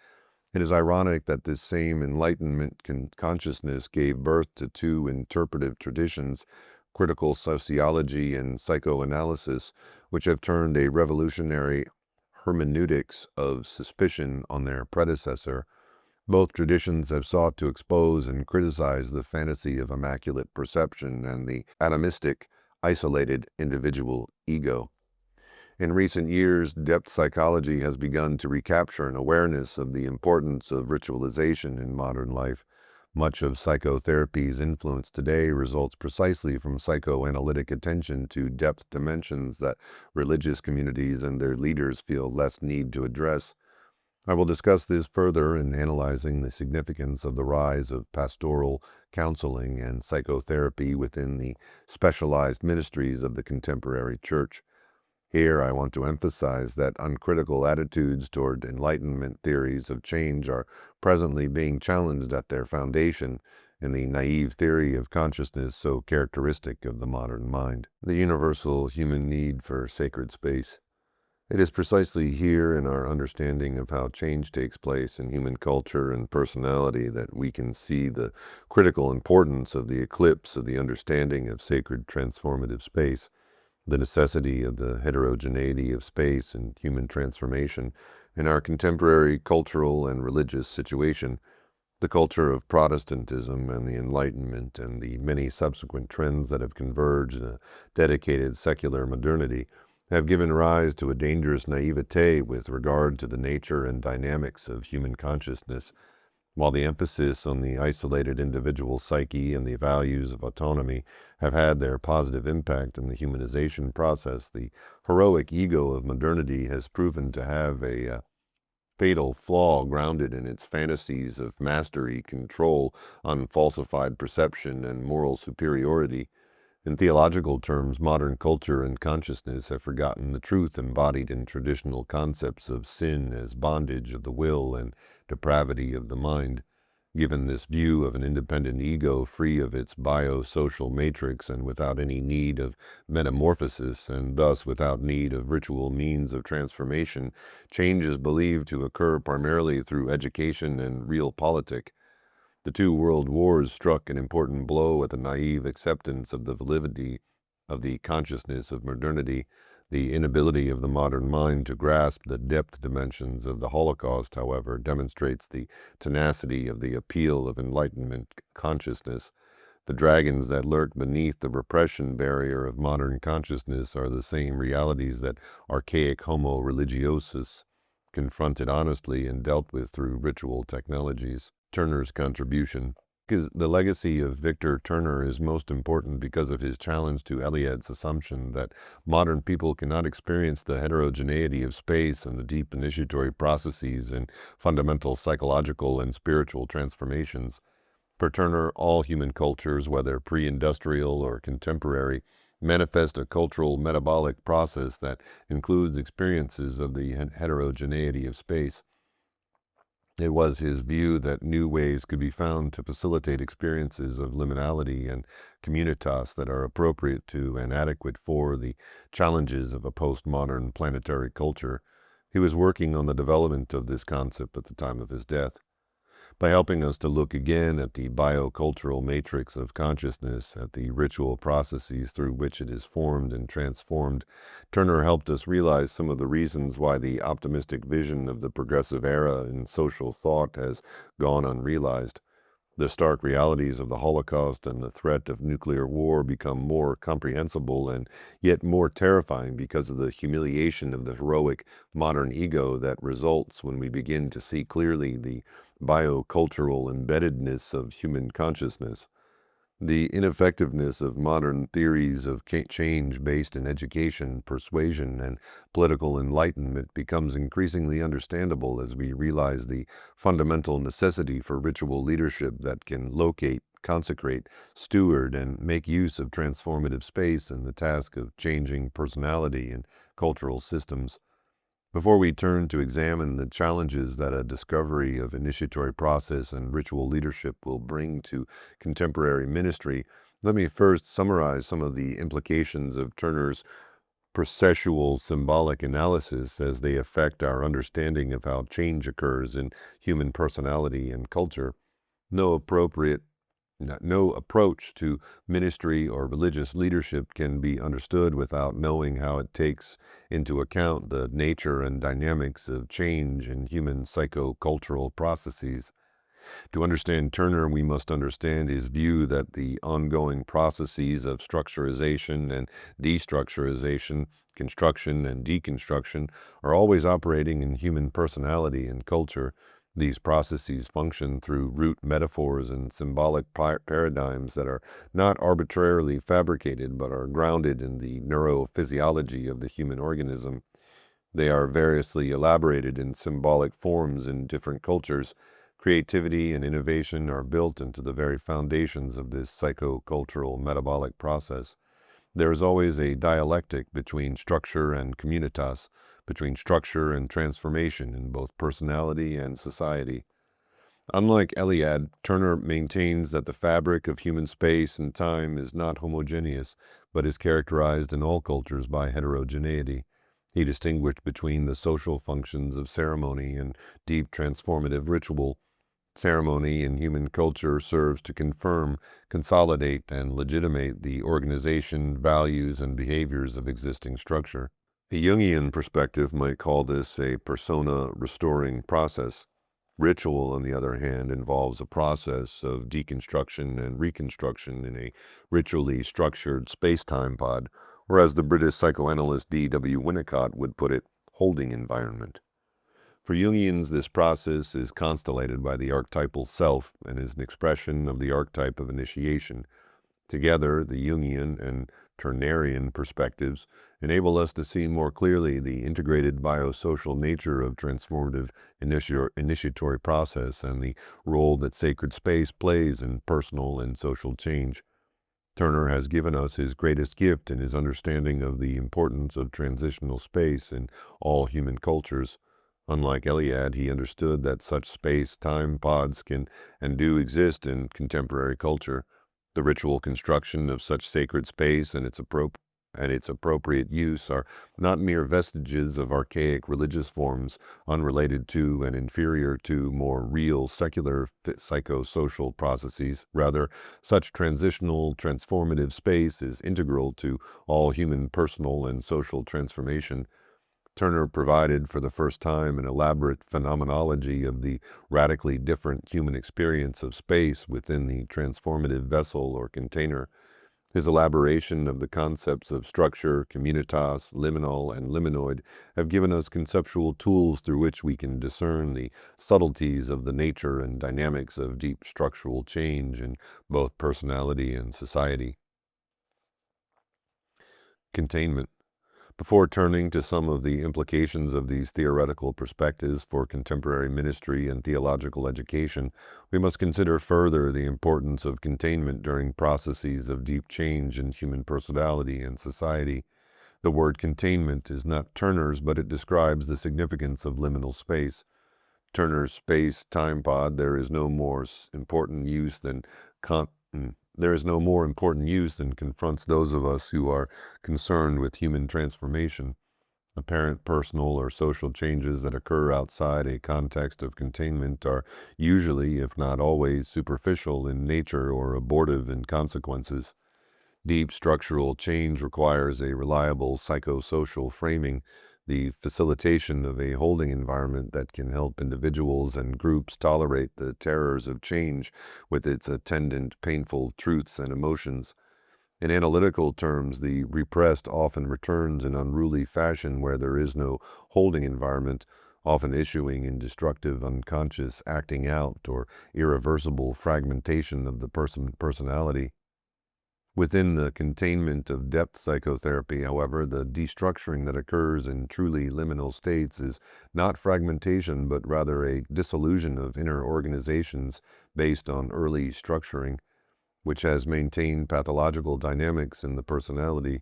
It is ironic that this same Enlightenment consciousness gave birth to two interpretive traditions, critical sociology and psychoanalysis, which have turned a revolutionary hermeneutics of suspicion on their predecessor. Both traditions have sought to expose and criticize the fantasy of immaculate perception and the atomistic, isolated individual ego. In recent years, depth psychology has begun to recapture an awareness of the importance of ritualization in modern life. Much of psychotherapy's influence today results precisely from psychoanalytic attention to depth dimensions that religious communities and their leaders feel less need to address. I will discuss this further in analyzing the significance of the rise of pastoral counseling and psychotherapy within the specialized ministries of the contemporary church. Here, I want to emphasize that uncritical attitudes toward Enlightenment theories of change are presently being challenged at their foundation in the naive theory of consciousness so characteristic of the modern mind. The universal human need for sacred space. It is precisely here in our understanding of how change takes place in human culture and personality that we can see the critical importance of the eclipse of the understanding of sacred transformative space. The necessity of the heterogeneity of space and human transformation in our contemporary cultural and religious situation. The culture of Protestantism and the Enlightenment and the many subsequent trends that have converged in a dedicated secular modernity have given rise to a dangerous naivete with regard to the nature and dynamics of human consciousness. While the emphasis on the isolated individual psyche and the values of autonomy have had their positive impact in the humanization process, the heroic ego of modernity has proven to have a fatal flaw grounded in its fantasies of mastery, control, unfalsified perception, and moral superiority. In theological terms, modern culture and consciousness have forgotten the truth embodied in traditional concepts of sin as bondage of the will and depravity of the mind. Given this view of an independent ego free of its biosocial matrix and without any need of metamorphosis, and thus without need of ritual means of transformation, change is believed to occur primarily through education and realpolitik. The two world wars struck an important blow at the naive acceptance of the validity of the consciousness of modernity. The inability of the modern mind to grasp the depth dimensions of the Holocaust, however, demonstrates the tenacity of the appeal of Enlightenment consciousness. The dragons that lurk beneath the repression barrier of modern consciousness are the same realities that archaic Homo religiosus confronted honestly and dealt with through ritual technologies. Turner's contribution. Because the legacy of Victor Turner is most important because of his challenge to Eliade's assumption that modern people cannot experience the heterogeneity of space and the deep initiatory processes and fundamental psychological and spiritual transformations. For Turner, all human cultures, whether pre-industrial or contemporary, manifest a cultural metabolic process that includes experiences of the heterogeneity of space. It was his view that new ways could be found to facilitate experiences of liminality and communitas that are appropriate to and adequate for the challenges of a postmodern planetary culture. He was working on the development of this concept at the time of his death. By helping us to look again at the biocultural matrix of consciousness, at the ritual processes through which it is formed and transformed, Turner helped us realize some of the reasons why the optimistic vision of the progressive era in social thought has gone unrealized. The stark realities of the Holocaust and the threat of nuclear war become more comprehensible and yet more terrifying because of the humiliation of the heroic modern ego that results when we begin to see clearly the biocultural embeddedness of human consciousness. The ineffectiveness of modern theories of change based in education, persuasion, and political enlightenment becomes increasingly understandable as we realize the fundamental necessity for ritual leadership that can locate, consecrate, steward, and make use of transformative space in the task of changing personality and cultural systems. Before we turn to examine the challenges that a discovery of initiatory process and ritual leadership will bring to contemporary ministry, let me first summarize some of the implications of Turner's processual symbolic analysis as they affect our understanding of how change occurs in human personality and culture. No appropriate no approach to ministry or religious leadership can be understood without knowing how it takes into account the nature and dynamics of change in human psychocultural processes. To understand Turner, we must understand his view that the ongoing processes of structurization and destructurization, construction and deconstruction, are always operating in human personality and culture. These processes function through root metaphors and symbolic paradigms that are not arbitrarily fabricated but are grounded in the neurophysiology of the human organism. They are variously elaborated in symbolic forms in different cultures. Creativity and innovation are built into the very foundations of this psychocultural metabolic process. There is always a dialectic between structure and communitas, between structure and transformation in both personality and society. Unlike Eliade, Turner maintains that the fabric of human space and time is not homogeneous, but is characterized in all cultures by heterogeneity. He distinguished between the social functions of ceremony and deep transformative ritual. Ceremony in human culture serves to confirm, consolidate, and legitimate the organization, values, and behaviors of existing structure. A Jungian perspective might call this a persona restoring process. Ritual, on the other hand, involves a process of deconstruction and reconstruction in a ritually structured space-time pod, or as the British psychoanalyst D.W. Winnicott would put it, holding environment. For Jungians, this process is constellated by the archetypal self and is an expression of the archetype of initiation. Together, the Jungian and Turnerian perspectives enable us to see more clearly the integrated biosocial nature of transformative initiatory process and the role that sacred space plays in personal and social change. Turner has given us his greatest gift in his understanding of the importance of transitional space in all human cultures. Unlike Eliade, he understood that such space-time pods can and do exist in contemporary culture. The ritual construction of such sacred space and its appropriate use are not mere vestiges of archaic religious forms, unrelated to and inferior to more real secular psychosocial processes. Rather, such transitional, transformative space is integral to all human personal and social transformation. Turner provided for the first time an elaborate phenomenology of the radically different human experience of space within the transformative vessel or container. His elaboration of the concepts of structure, communitas, liminal, and liminoid have given us conceptual tools through which we can discern the subtleties of the nature and dynamics of deep structural change in both personality and society. Containment. Before turning to some of the implications of these theoretical perspectives for contemporary ministry and theological education, we must consider further the importance of containment during processes of deep change in human personality and society. The word containment is not Turner's, but it describes the significance of liminal space. Turner's space-time pod, there is no more important use than confronts those of us who are concerned with human transformation. Apparent personal or social changes that occur outside a context of containment are usually, if not always, superficial in nature or abortive in consequences. Deep structural change requires a reliable psychosocial framing, the facilitation of a holding environment that can help individuals and groups tolerate the terrors of change with its attendant painful truths and emotions. In analytical terms, the repressed often returns in unruly fashion where there is no holding environment, often issuing in destructive unconscious acting out or irreversible fragmentation of the personality. Within the containment of depth psychotherapy, however, the destructuring that occurs in truly liminal states is not fragmentation, but rather a dissolution of inner organizations based on early structuring, which has maintained pathological dynamics in the personality.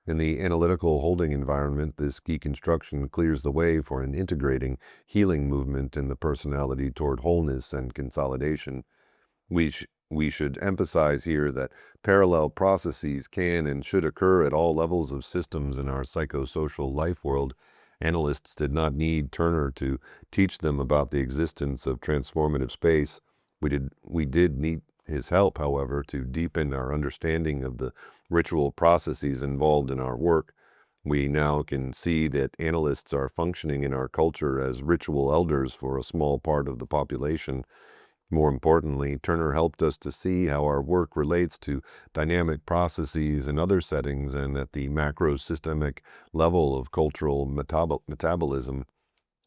In the analytical holding environment, this deconstruction clears the way for an integrating, healing movement in the personality toward wholeness and consolidation. We should emphasize here that parallel processes can and should occur at all levels of systems in our psychosocial life world. Analysts did not need Turner to teach them about the existence of transformative space. We did need his help, however, to deepen our understanding of the ritual processes involved in our work. We now can see that analysts are functioning in our culture as ritual elders for a small part of the population. More importantly, Turner helped us to see how our work relates to dynamic processes in other settings and at the macro-systemic level of cultural metabolism.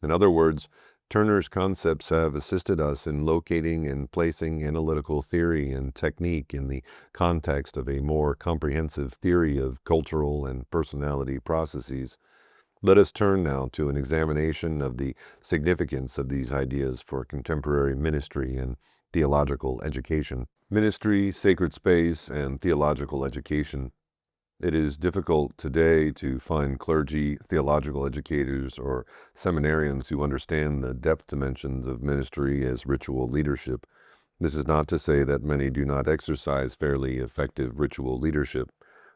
In other words, Turner's concepts have assisted us in locating and placing analytical theory and technique in the context of a more comprehensive theory of cultural and personality processes. Let us turn now to an examination of the significance of these ideas for contemporary ministry and theological education. Ministry, sacred space, and theological education. It is difficult today to find clergy, theological educators, or seminarians who understand the depth dimensions of ministry as ritual leadership. This is not to say that many do not exercise fairly effective ritual leadership.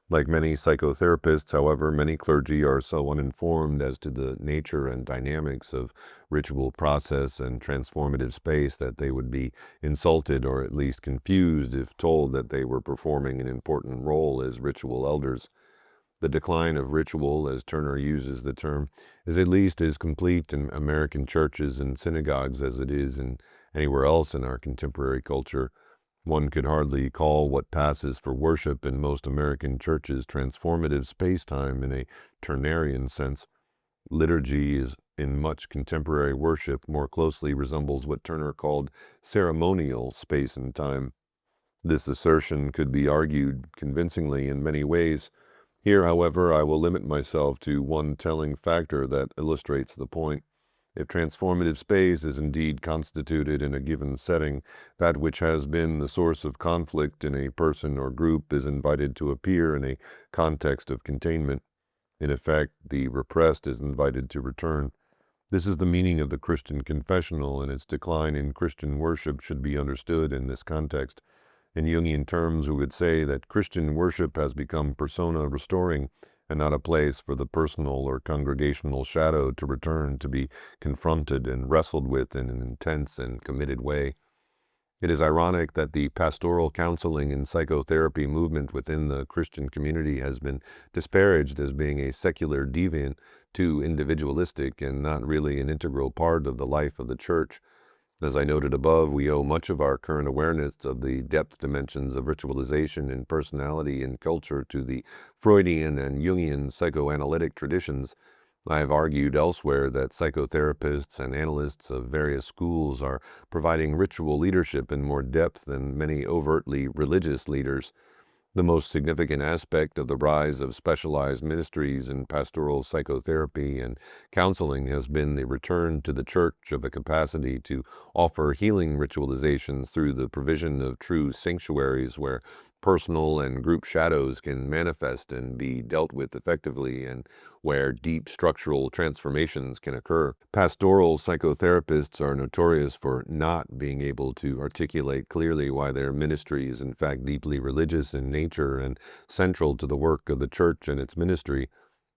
Like many psychotherapists, however, many clergy are so uninformed as to the nature and dynamics of ritual process and transformative space that they would be insulted or at least confused if told that they were performing an important role as ritual elders. The decline of ritual, as Turner uses the term, is at least as complete in American churches and synagogues as it is in anywhere else in our contemporary culture. One could hardly call what passes for worship in most American churches transformative space-time in a Turnerian sense. Liturgy is in much contemporary worship more closely resembles what Turner called ceremonial space and time. This assertion could be argued convincingly in many ways. Here, however, I will limit myself to one telling factor that illustrates the point. If transformative space is indeed constituted in a given setting, that which has been the source of conflict in a person or group is invited to appear in a context of containment. In effect, the repressed is invited to return. This is the meaning of the Christian confessional, and its decline in Christian worship should be understood in this context. In Jungian terms, we would say that Christian worship has become persona restoring, and not a place for the personal or congregational shadow to return to be confronted and wrestled with in an intense and committed way. It is ironic that the pastoral counseling and psychotherapy movement within the Christian community has been disparaged as being a secular deviant, too individualistic, and not really an integral part of the life of the church. As I noted above, we owe much of our current awareness of the depth dimensions of ritualization in personality and culture to the Freudian and Jungian psychoanalytic traditions. I have argued elsewhere that psychotherapists and analysts of various schools are providing ritual leadership in more depth than many overtly religious leaders. The most significant aspect of the rise of specialized ministries in pastoral psychotherapy and counseling has been the return to the church of a capacity to offer healing ritualizations through the provision of true sanctuaries where personal and group shadows can manifest and be dealt with effectively, and where deep structural transformations can occur. Pastoral psychotherapists are notorious for not being able to articulate clearly why their ministry is in fact deeply religious in nature and central to the work of the church and its ministry.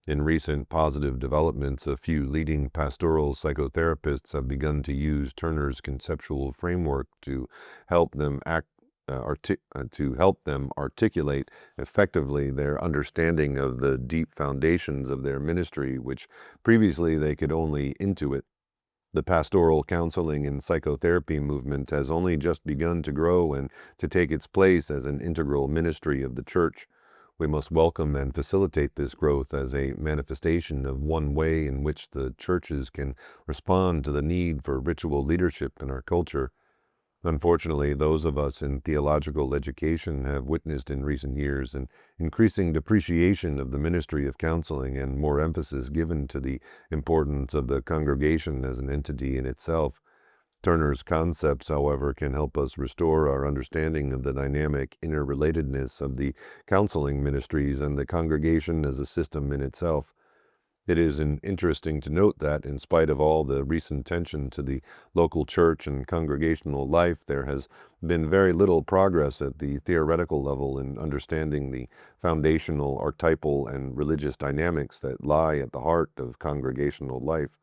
In recent positive developments, a few leading pastoral psychotherapists have begun to use Turner's conceptual framework to help them articulate effectively their understanding of the deep foundations of their ministry, which previously they could only intuit. The pastoral counseling and psychotherapy movement has only just begun to grow and to take its place as an integral ministry of the church. We must welcome and facilitate this growth as a manifestation of one way in which the churches can respond to the need for ritual leadership in our culture. Unfortunately, those of us in theological education have witnessed in recent years an increasing depreciation of the ministry of counseling and more emphasis given to the importance of the congregation as an entity in itself. Turner's concepts, however, can help us restore our understanding of the dynamic interrelatedness of the counseling ministries and the congregation as a system in itself. It is interesting to note that, in spite of all the recent attention to the local church and congregational life, there has been very little progress at the theoretical level in understanding the foundational, archetypal, and religious dynamics that lie at the heart of congregational life.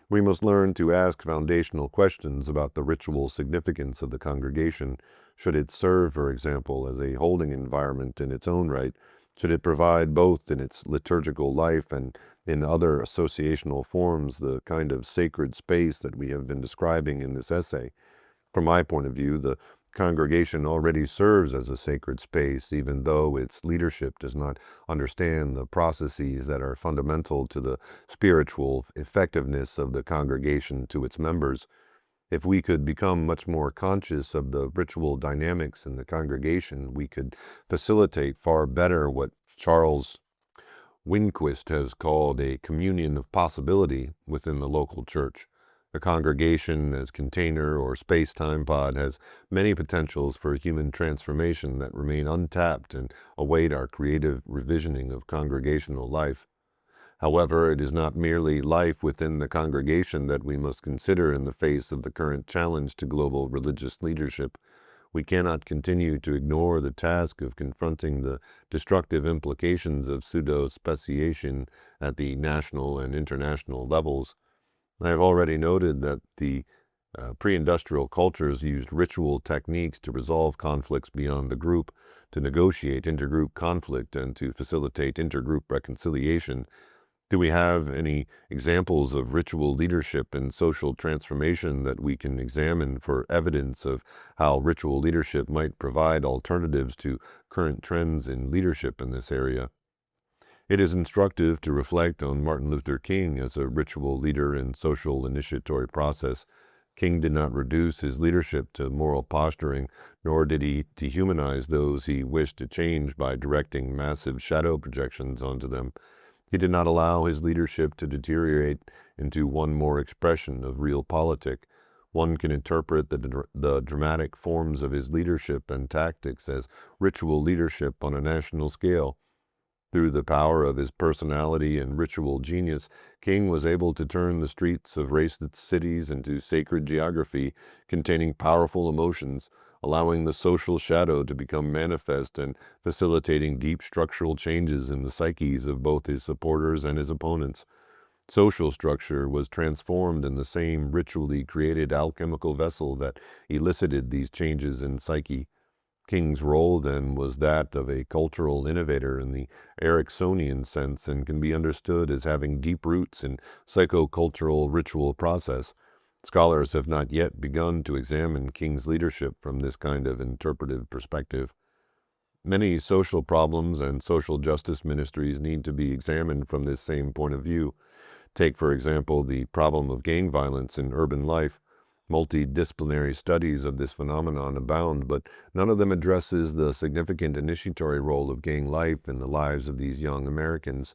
We must learn to ask foundational questions about the ritual significance of the congregation. Should it serve, for example, as a holding environment in its own right? Should it provide both in its liturgical life and in other associational forms the kind of sacred space that we have been describing in this essay? From my point of view, the congregation already serves as a sacred space, even though its leadership does not understand the processes that are fundamental to the spiritual effectiveness of the congregation to its members. If we could become much more conscious of the ritual dynamics in the congregation, we could facilitate far better what Charles Winquist has called a communion of possibility within the local church. The congregation as container or space-time pod has many potentials for human transformation that remain untapped and await our creative revisioning of congregational life. However, it is not merely life within the congregation that we must consider in the face of the current challenge to global religious leadership. We cannot continue to ignore the task of confronting the destructive implications of pseudo-speciation at the national and international levels. I have already noted that the pre-industrial cultures used ritual techniques to resolve conflicts beyond the group, to negotiate intergroup conflict, and to facilitate intergroup reconciliation. Do we have any examples of ritual leadership and social transformation that we can examine for evidence of how ritual leadership might provide alternatives to current trends in leadership in this area? It is instructive to reflect on Martin Luther King as a ritual leader in social initiatory process. King did not reduce his leadership to moral posturing, nor did he dehumanize those he wished to change by directing massive shadow projections onto them. He did not allow his leadership to deteriorate into one more expression of realpolitik. One can interpret the dramatic forms of his leadership and tactics as ritual leadership on a national scale. Through the power of his personality and ritual genius, King was able to turn the streets of racist cities into sacred geography containing powerful emotions, allowing the social shadow to become manifest and facilitating deep structural changes in the psyches of both his supporters and his opponents. Social structure was transformed in the same ritually created alchemical vessel that elicited these changes in psyche. King's role, then, was that of a cultural innovator in the Ericksonian sense and can be understood as having deep roots in psychocultural ritual process. Scholars have not yet begun to examine King's leadership from this kind of interpretive perspective. Many social problems and social justice ministries need to be examined from this same point of view. Take, for example, the problem of gang violence in urban life. Multidisciplinary studies of this phenomenon abound, but none of them addresses the significant initiatory role of gang life in the lives of these young Americans.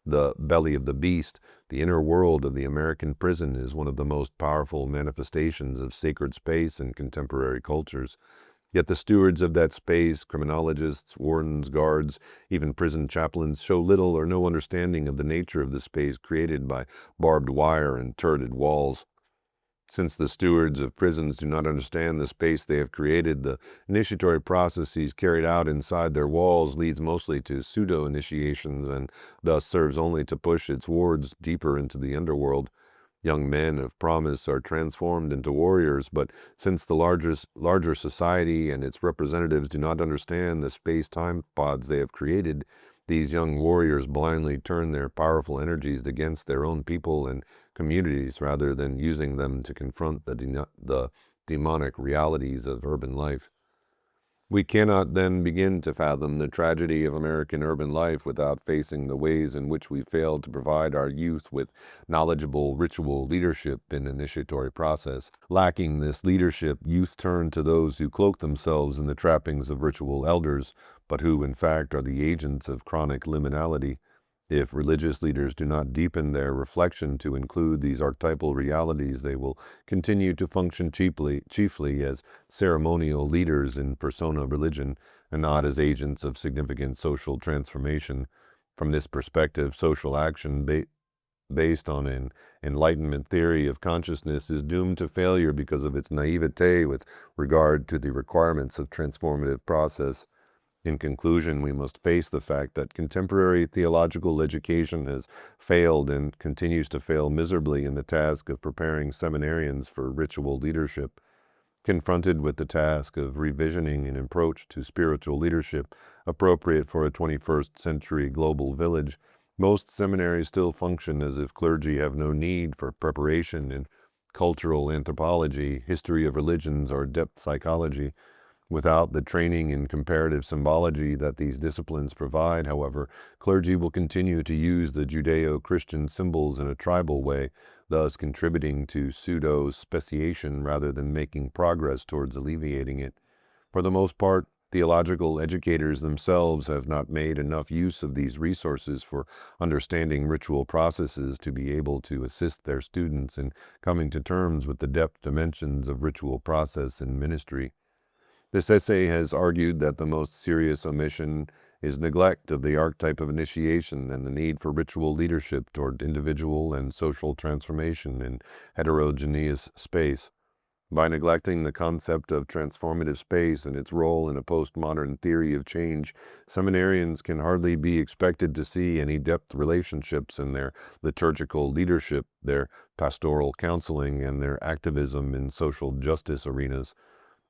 The belly of the beast, the inner world of the American prison, is one of the most powerful manifestations of sacred space in contemporary cultures. Yet the stewards of that space, criminologists, wardens, guards, even prison chaplains, show little or no understanding of the nature of the space created by barbed wire and turreted walls. Since the stewards of prisons do not understand the space they have created, the initiatory processes carried out inside their walls leads mostly to pseudo-initiations and thus serves only to push its wards deeper into the underworld. Young men of promise are transformed into warriors, but since the larger society and its representatives do not understand the space-time pods they have created, these young warriors blindly turn their powerful energies against their own people and communities rather than using them to confront the demonic realities of urban life. We cannot then begin to fathom the tragedy of American urban life without facing the ways in which we fail to provide our youth with knowledgeable ritual leadership in initiatory process. Lacking this leadership, youth turn to those who cloak themselves in the trappings of ritual elders, but who in fact are the agents of chronic liminality. If religious leaders do not deepen their reflection to include these archetypal realities, they will continue to function chiefly as ceremonial leaders in persona religion and not as agents of significant social transformation. From this perspective, social action based on an Enlightenment theory of consciousness is doomed to failure because of its naivete with regard to the requirements of transformative process. In conclusion, we must face the fact that contemporary theological education has failed and continues to fail miserably in the task of preparing seminarians for ritual leadership. Confronted with the task of revisioning an approach to spiritual leadership appropriate for a 21st century global village, most seminaries still function as if clergy have no need for preparation in cultural anthropology, history of religions, or depth psychology. Without the training in comparative symbology that these disciplines provide, however, clergy will continue to use the Judeo-Christian symbols in a tribal way, thus contributing to pseudo-speciation rather than making progress towards alleviating it. For the most part, theological educators themselves have not made enough use of these resources for understanding ritual processes to be able to assist their students in coming to terms with the depth dimensions of ritual process and ministry. This essay has argued that the most serious omission is neglect of the archetype of initiation and the need for ritual leadership toward individual and social transformation in heterogeneous space. By neglecting the concept of transformative space and its role in a postmodern theory of change, seminarians can hardly be expected to see any depth relationships in their liturgical leadership, their pastoral counseling, and their activism in social justice arenas.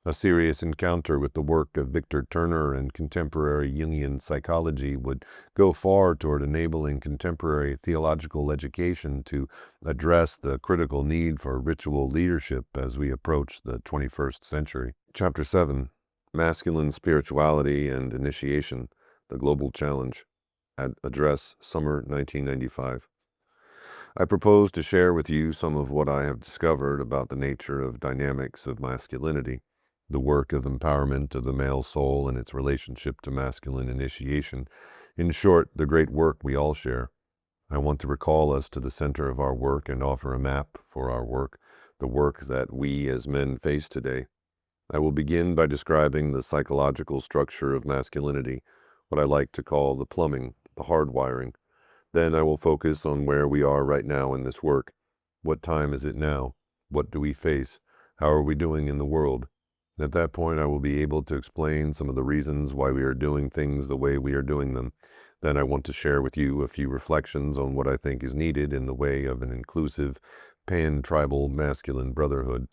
A serious encounter with the work of Victor Turner and contemporary Jungian psychology would go far toward enabling contemporary theological education to address the critical need for ritual leadership as we approach the 21st century. Chapter 7, Masculine Spirituality and Initiation, the Global Challenge. Address, Summer 1995. I propose to share with you some of what I have discovered about the nature of dynamics of masculinity, the work of empowerment of the male soul and its relationship to masculine initiation. In short, the great work we all share. I want to recall us to the center of our work and offer a map for our work, the work that we as men face today. I will begin by describing the psychological structure of masculinity, what I like to call the plumbing, the hardwiring. Then I will focus on where we are right now in this work. What time is it now? What do we face? How are we doing in the world? At that point, I will be able to explain some of the reasons why we are doing things the way we are doing them. Then I want to share with you a few reflections on what I think is needed in the way of an inclusive, pan-tribal masculine brotherhood.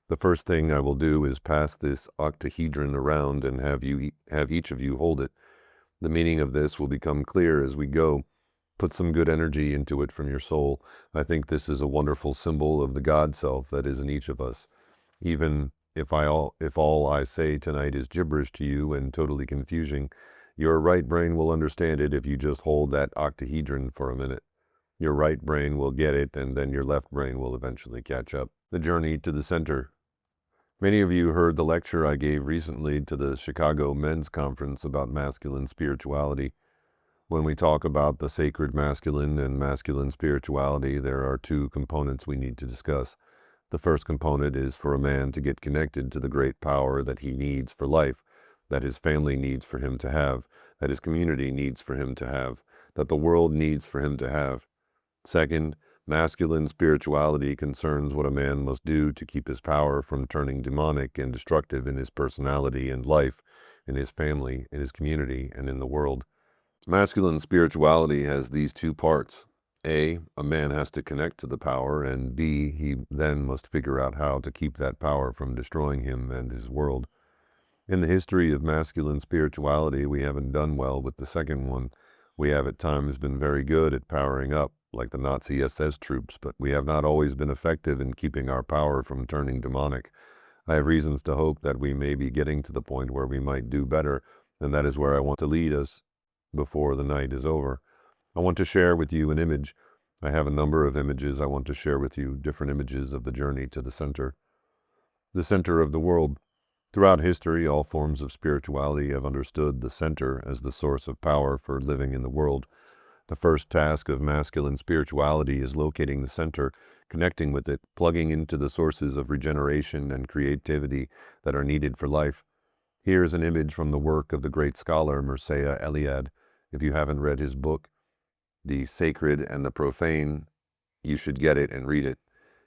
The first thing I will do is pass this octahedron around and have each of you hold it. The meaning of this will become clear as we go. Put some good energy into it from your soul. I think this is a wonderful symbol of the God self that is in each of us. Even if all I say tonight is gibberish to you and totally confusing, your right brain will understand it if you just hold that octahedron for a minute. Your right brain will get it, and then your left brain will eventually catch up. The journey to the center. Many of you heard the lecture I gave recently to the Chicago Men's Conference about masculine spirituality. When we talk about the sacred masculine and masculine spirituality, there are two components we need to discuss. The first component is for a man to get connected to the great power that he needs for life, that his family needs for him to have, that his community needs for him to have, that the world needs for him to have. Second, masculine spirituality concerns what a man must do to keep his power from turning demonic and destructive in his personality and life, in his family, in his community, and in the world. Masculine spirituality has these two parts. A man has to connect to the power, and B, he then must figure out how to keep that power from destroying him and his world. In the history of masculine spirituality, we haven't done well with the second one. We have at times been very good at powering up, like the Nazi SS troops, but we have not always been effective in keeping our power from turning demonic. I have reasons to hope that we may be getting to the point where we might do better, and that is where I want to lead us before the night is over. I want to share with you an image. I have a number of images I want to share with you, different images of the journey to the center. The center of the world. Throughout history, all forms of spirituality have understood the center as the source of power for living in the world. The first task of masculine spirituality is locating the center, connecting with it, plugging into the sources of regeneration and creativity that are needed for life. Here is an image from the work of the great scholar Mircea Eliade. If you haven't read his book, The Sacred and the Profane, you should get it and read it.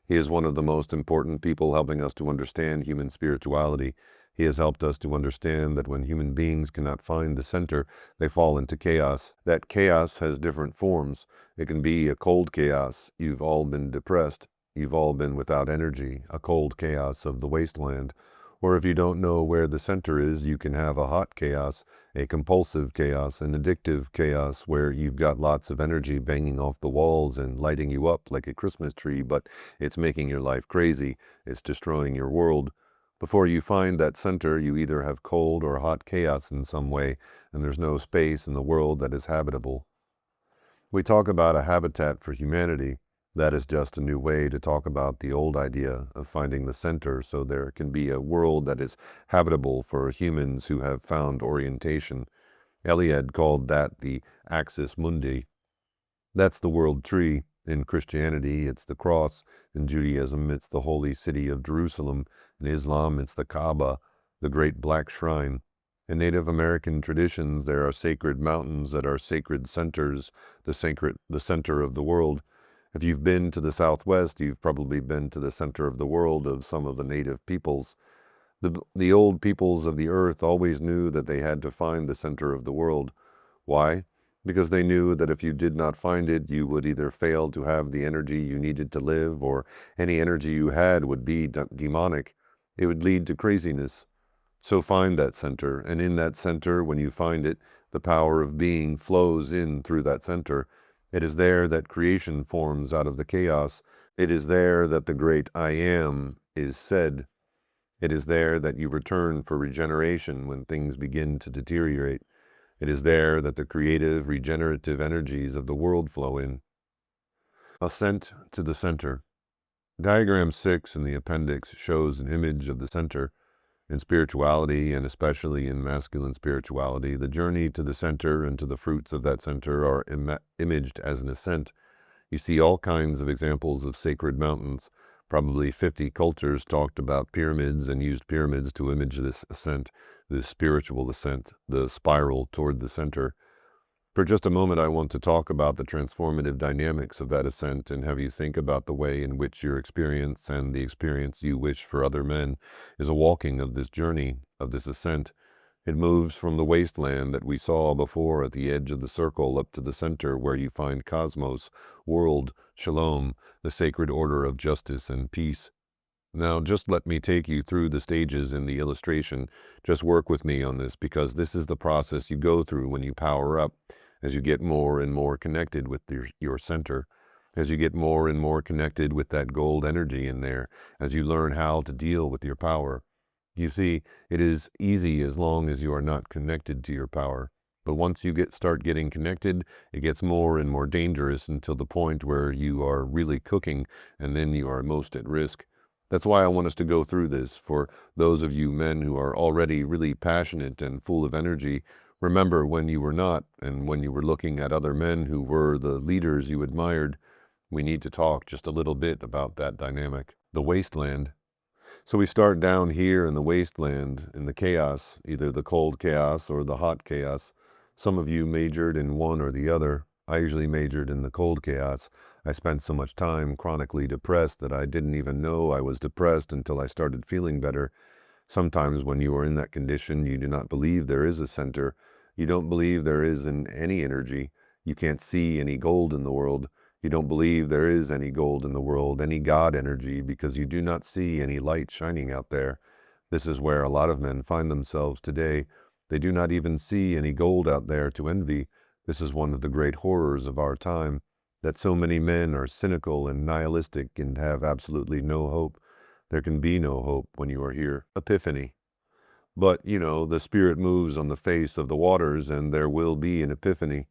He is one of the most important people helping us to understand human spirituality. He has helped us to understand that when human beings cannot find the center, they fall into chaos. That chaos has different forms. It can be a cold chaos. You've all been depressed. You've all been without energy, a cold chaos of the wasteland. Or if you don't know where the center is, you can have a hot chaos, a compulsive chaos, an addictive chaos where you've got lots of energy banging off the walls and lighting you up like a Christmas tree, but it's making your life crazy. It's destroying your world. Before you find that center, you either have cold or hot chaos in some way, and there's no space in the world that is habitable. We talk about a habitat for humanity. That is just a new way to talk about the old idea of finding the center so there can be a world that is habitable for humans who have found orientation. Eliade called that the axis mundi. That's the world tree. In Christianity, it's the cross. In Judaism, it's the holy city of Jerusalem. In Islam, it's the Kaaba, the great black shrine. In Native American traditions, there are sacred mountains that are sacred centers, the center of the world. If you've been to the Southwest, you've probably been to the center of the world of some of the native peoples. The old peoples of the earth always knew that they had to find the center of the world. Why? Because they knew that if you did not find it, you would either fail to have the energy you needed to live, or any energy you had would be demonic. It would lead to craziness. So find that center, and in that center, when you find it, the power of being flows in through that center. It is there that creation forms out of the chaos. It is there that the great I am is said. It is there that you return for regeneration when things begin to deteriorate. It is there that the creative, regenerative energies of the world flow in. Ascent to the center. Diagram 6 in the appendix shows an image of the center. In spirituality, and especially in masculine spirituality, the journey to the center and to the fruits of that center are imaged as an ascent. You see all kinds of examples of sacred mountains. Probably 50 cultures talked about pyramids and used pyramids to image this ascent, this spiritual ascent, the spiral toward the center. For just a moment, I want to talk about the transformative dynamics of that ascent and have you think about the way in which your experience and the experience you wish for other men is a walking of this journey, of this ascent. It moves from the wasteland that we saw before at the edge of the circle up to the center where you find cosmos, world, shalom, the sacred order of justice and peace. Now, just let me take you through the stages in the illustration. Just work with me on this because this is the process you go through when you power up. as you get more and more connected with your center, as you get more and more connected with that gold energy in there, as you learn how to deal with your power. You see, it is easy as long as you are not connected to your power. But once you start getting connected, it gets more and more dangerous until the point where you are really cooking, and then you are most at risk. That's why I want us to go through this. For those of you men who are already really passionate and full of energy, remember when you were not, and when you were looking at other men who were the leaders you admired. We need to talk just a little bit about that dynamic. The wasteland. So we start down here in the wasteland, in the chaos, either the cold chaos or the hot chaos. Some of you majored in one or the other. I usually majored in the cold chaos. I spent so much time chronically depressed that I didn't even know I was depressed until I started feeling better. Sometimes when you are in that condition, you do not believe there is a center. You don't believe there is any energy. You can't see any gold in the world. You don't believe there is any gold in the world, any God energy, because you do not see any light shining out there. This is where a lot of men find themselves today. They do not even see any gold out there to envy. This is one of the great horrors of our time, that so many men are cynical and nihilistic and have absolutely no hope. There can be no hope when you are here. Epiphany. But, the Spirit moves on the face of the waters, and there will be an epiphany.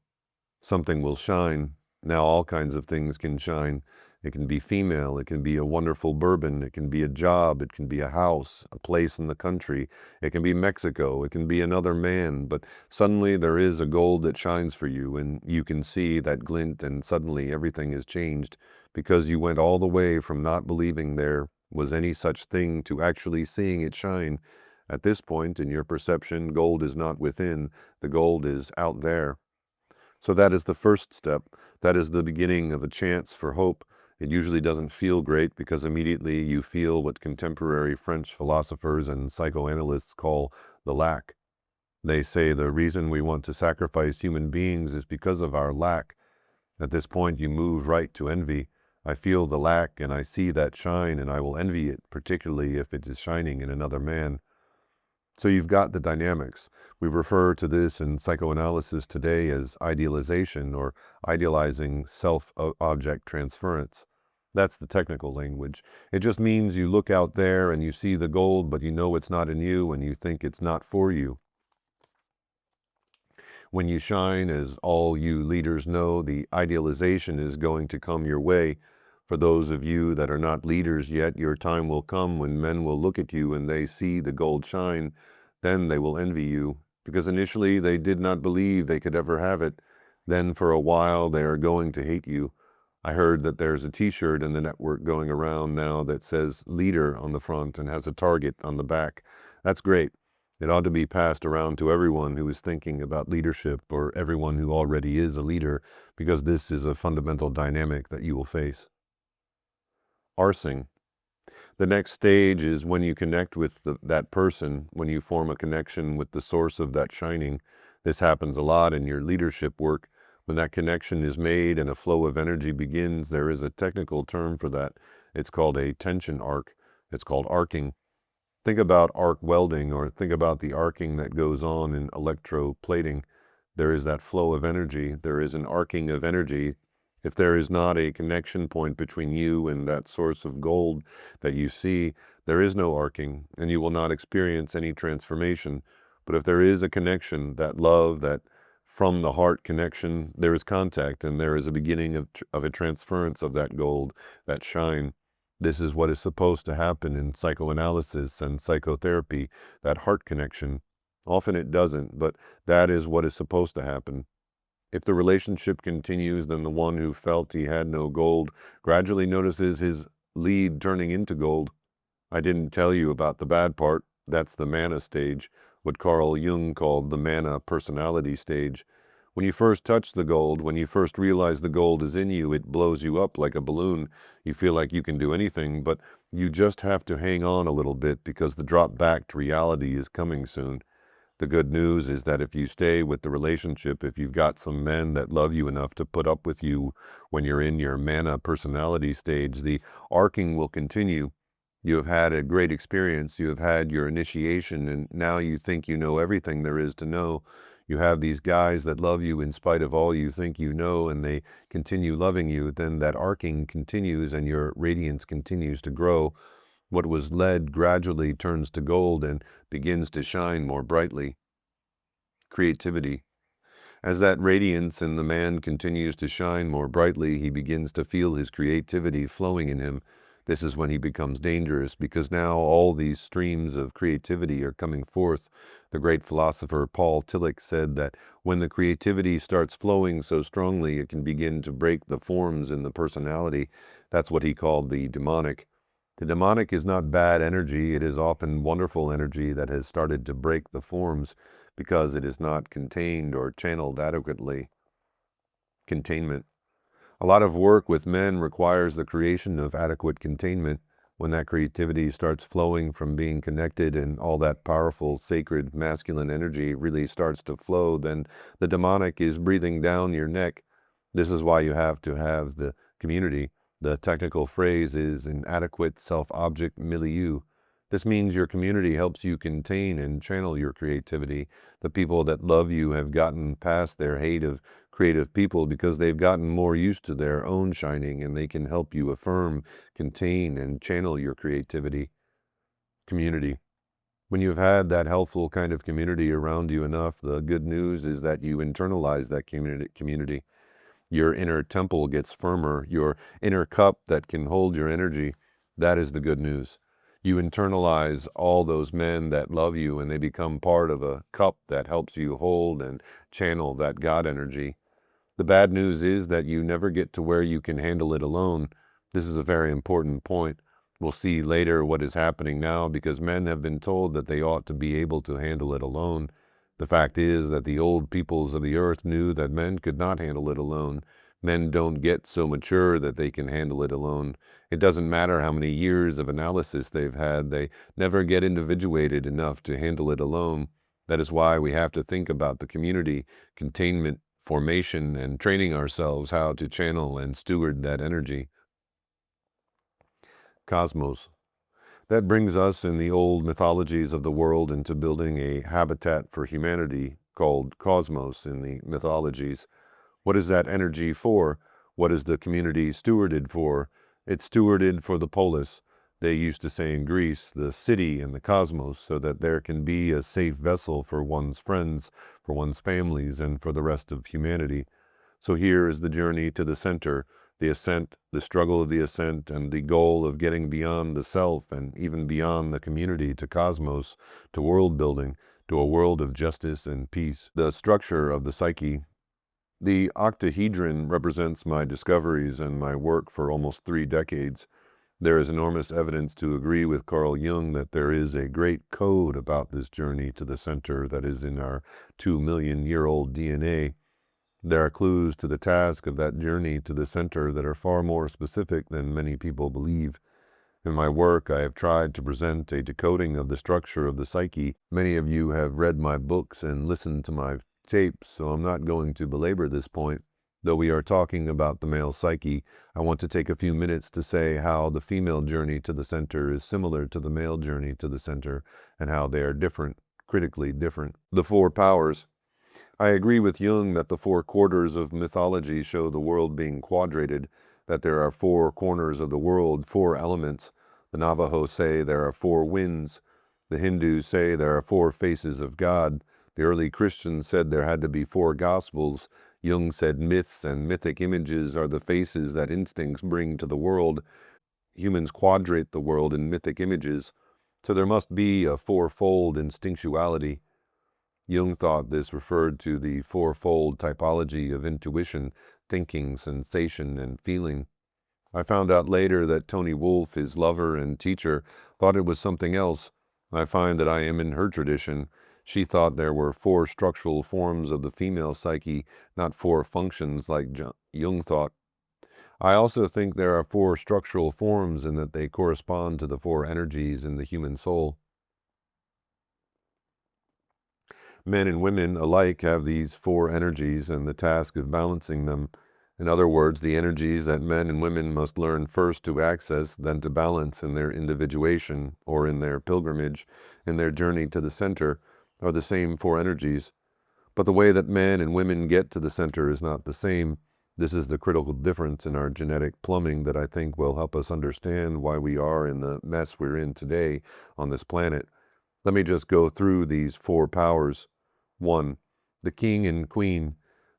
Something will shine. Now all kinds of things can shine. It can be female, it can be a wonderful bourbon, it can be a job, it can be a house, a place in the country, it can be Mexico, it can be another man, but suddenly there is a gold that shines for you, and you can see that glint, and suddenly everything is changed, because you went all the way from not believing there was any such thing to actually seeing it shine. At this point in your perception, gold is not within, the gold is out there. So that is the first step. That is the beginning of a chance for hope. It usually doesn't feel great because immediately you feel what contemporary French philosophers and psychoanalysts call the lack. They say the reason we want to sacrifice human beings is because of our lack. At this point you move right to envy. I feel the lack and I see that shine and I will envy it, particularly if it is shining in another man. So you've got the dynamics. We refer to this in psychoanalysis today as idealization or idealizing self-object transference. That's the technical language. It just means you look out there and you see the gold, but you know it's not in you and you think it's not for you. When you shine, as all you leaders know, the idealization is going to come your way. For those of you that are not leaders yet, your time will come when men will look at you and they see the gold shine. Then they will envy you, because initially they did not believe they could ever have it. Then for a while they are going to hate you. I heard that there's a t-shirt in the network going around now that says leader on the front and has a target on the back. That's great. It ought to be passed around to everyone who is thinking about leadership or everyone who already is a leader, because this is a fundamental dynamic that you will face. Arsing. The next stage is when you connect with that person, when you form a connection with the source of that shining. This happens a lot in your leadership work. When that connection is made and a flow of energy begins, there is a technical term for that. It's called a tension arc. It's called arcing. Think about arc welding, or think about the arcing that goes on in electroplating. There is that flow of energy. There is an arcing of energy. If there is not a connection point between you and that source of gold that you see, there is no arcing, and you will not experience any transformation. But if there is a connection, that love, that from the heart connection, there is contact, and there is a beginning of a transference of that gold, that shine. This is what is supposed to happen in psychoanalysis and psychotherapy, that heart connection. Often it doesn't, but that is what is supposed to happen. If the relationship continues, then the one who felt he had no gold gradually notices his lead turning into gold. I didn't tell you about the bad part. That's the mana stage, what Carl Jung called the mana personality stage. When you first touch the gold, when you first realize the gold is in you, it blows you up like a balloon. You feel like you can do anything, but you just have to hang on a little bit because the drop back to reality is coming soon. The good news is that if you stay with the relationship, if you've got some men that love you enough to put up with you when you're in your mana personality stage, the arcing will continue. You have had a great experience, you have had your initiation, and now you think you know everything there is to know. you have these guys that love you in spite of all you think you know, and they continue loving you, then that arcing continues and your radiance continues to grow. What was lead gradually turns to gold and begins to shine more brightly. Creativity. As that radiance in the man continues to shine more brightly, he begins to feel his creativity flowing in him. This is when he becomes dangerous, because now all these streams of creativity are coming forth. The great philosopher Paul Tillich said that when the creativity starts flowing so strongly, it can begin to break the forms in the personality. That's what he called the demonic. The demonic is not bad energy, it is often wonderful energy that has started to break the forms because it is not contained or channeled adequately. Containment. A lot of work with men requires the creation of adequate containment. When that creativity starts flowing from being connected and all that powerful, sacred, masculine energy really starts to flow, then the demonic is breathing down your neck. This is why you have to have the community. The technical phrase is an adequate self-object milieu. This means your community helps you contain and channel your creativity. The people that love you have gotten past their hate of creative people because they've gotten more used to their own shining, and they can help you affirm, contain, and channel your creativity. Community. When you've had that helpful kind of community around you enough, the good news is that you internalize that community. Your inner temple gets firmer, your inner cup that can hold your energy. That is the good news. You internalize all those men that love you, and they become part of a cup that helps you hold and channel that God energy. The bad news is that you never get to where you can handle it alone. This is a very important point. We'll see later what is happening now, because men have been told that they ought to be able to handle it alone. The fact is that the old peoples of the earth knew that men could not handle it alone. Men don't get so mature that they can handle it alone. It doesn't matter how many years of analysis they've had, they never get individuated enough to handle it alone. That is why we have to think about the community, containment, formation, and training ourselves how to channel and steward that energy. Cosmos. That brings us in the old mythologies of the world into building a habitat for humanity called cosmos in the mythologies. What is that energy for? What is the community stewarded for? It's stewarded for the polis. They used to say in Greece, the city and the cosmos, so that there can be a safe vessel for one's friends, for one's families, and for the rest of humanity. So here is the journey to the center, the ascent, the struggle of the ascent, and the goal of getting beyond the self and even beyond the community to cosmos, to world building, to a world of justice and peace. The structure of the psyche. The octahedron represents my discoveries and my work for almost 3 decades. There is enormous evidence to agree with Carl Jung that there is a great code about this journey to the center that is in our 2 million-year-old DNA. There are clues to the task of that journey to the center that are far more specific than many people believe. In my work, I have tried to present a decoding of the structure of the psyche. Many of you have read my books and listened to my tapes, so I'm not going to belabor this point. Though we are talking about the male psyche, I want to take a few minutes to say how the female journey to the center is similar to the male journey to the center, and how they are different, critically different. The 4 powers. I agree with Jung that the 4 quarters of mythology show the world being quadrated, that there are 4 corners of the world, 4 elements. The Navajo say there are 4 winds. The Hindus say there are 4 faces of God. The early Christians said there had to be 4 gospels. Jung said myths and mythic images are the faces that instincts bring to the world. Humans quadrate the world in mythic images, so there must be a 4-fold instinctuality. Jung thought this referred to the 4-fold typology of intuition, thinking, sensation, and feeling. I found out later that Toni Wolff, his lover and teacher, thought it was something else. I find that I am in her tradition. She thought there were 4 structural forms of the female psyche, not 4 functions like Jung thought. I also think there are 4 structural forms and that they correspond to the 4 energies in the human soul. Men and women alike have these 4 energies and the task of balancing them. In other words, the energies that men and women must learn first to access, then to balance in their individuation, or in their pilgrimage, in their journey to the center, are the same 4 energies. But the way that men and women get to the center is not the same. This is the critical difference in our genetic plumbing that I think will help us understand why we are in the mess we're in today on this planet. Let me just go through these four powers. 1. The king and queen.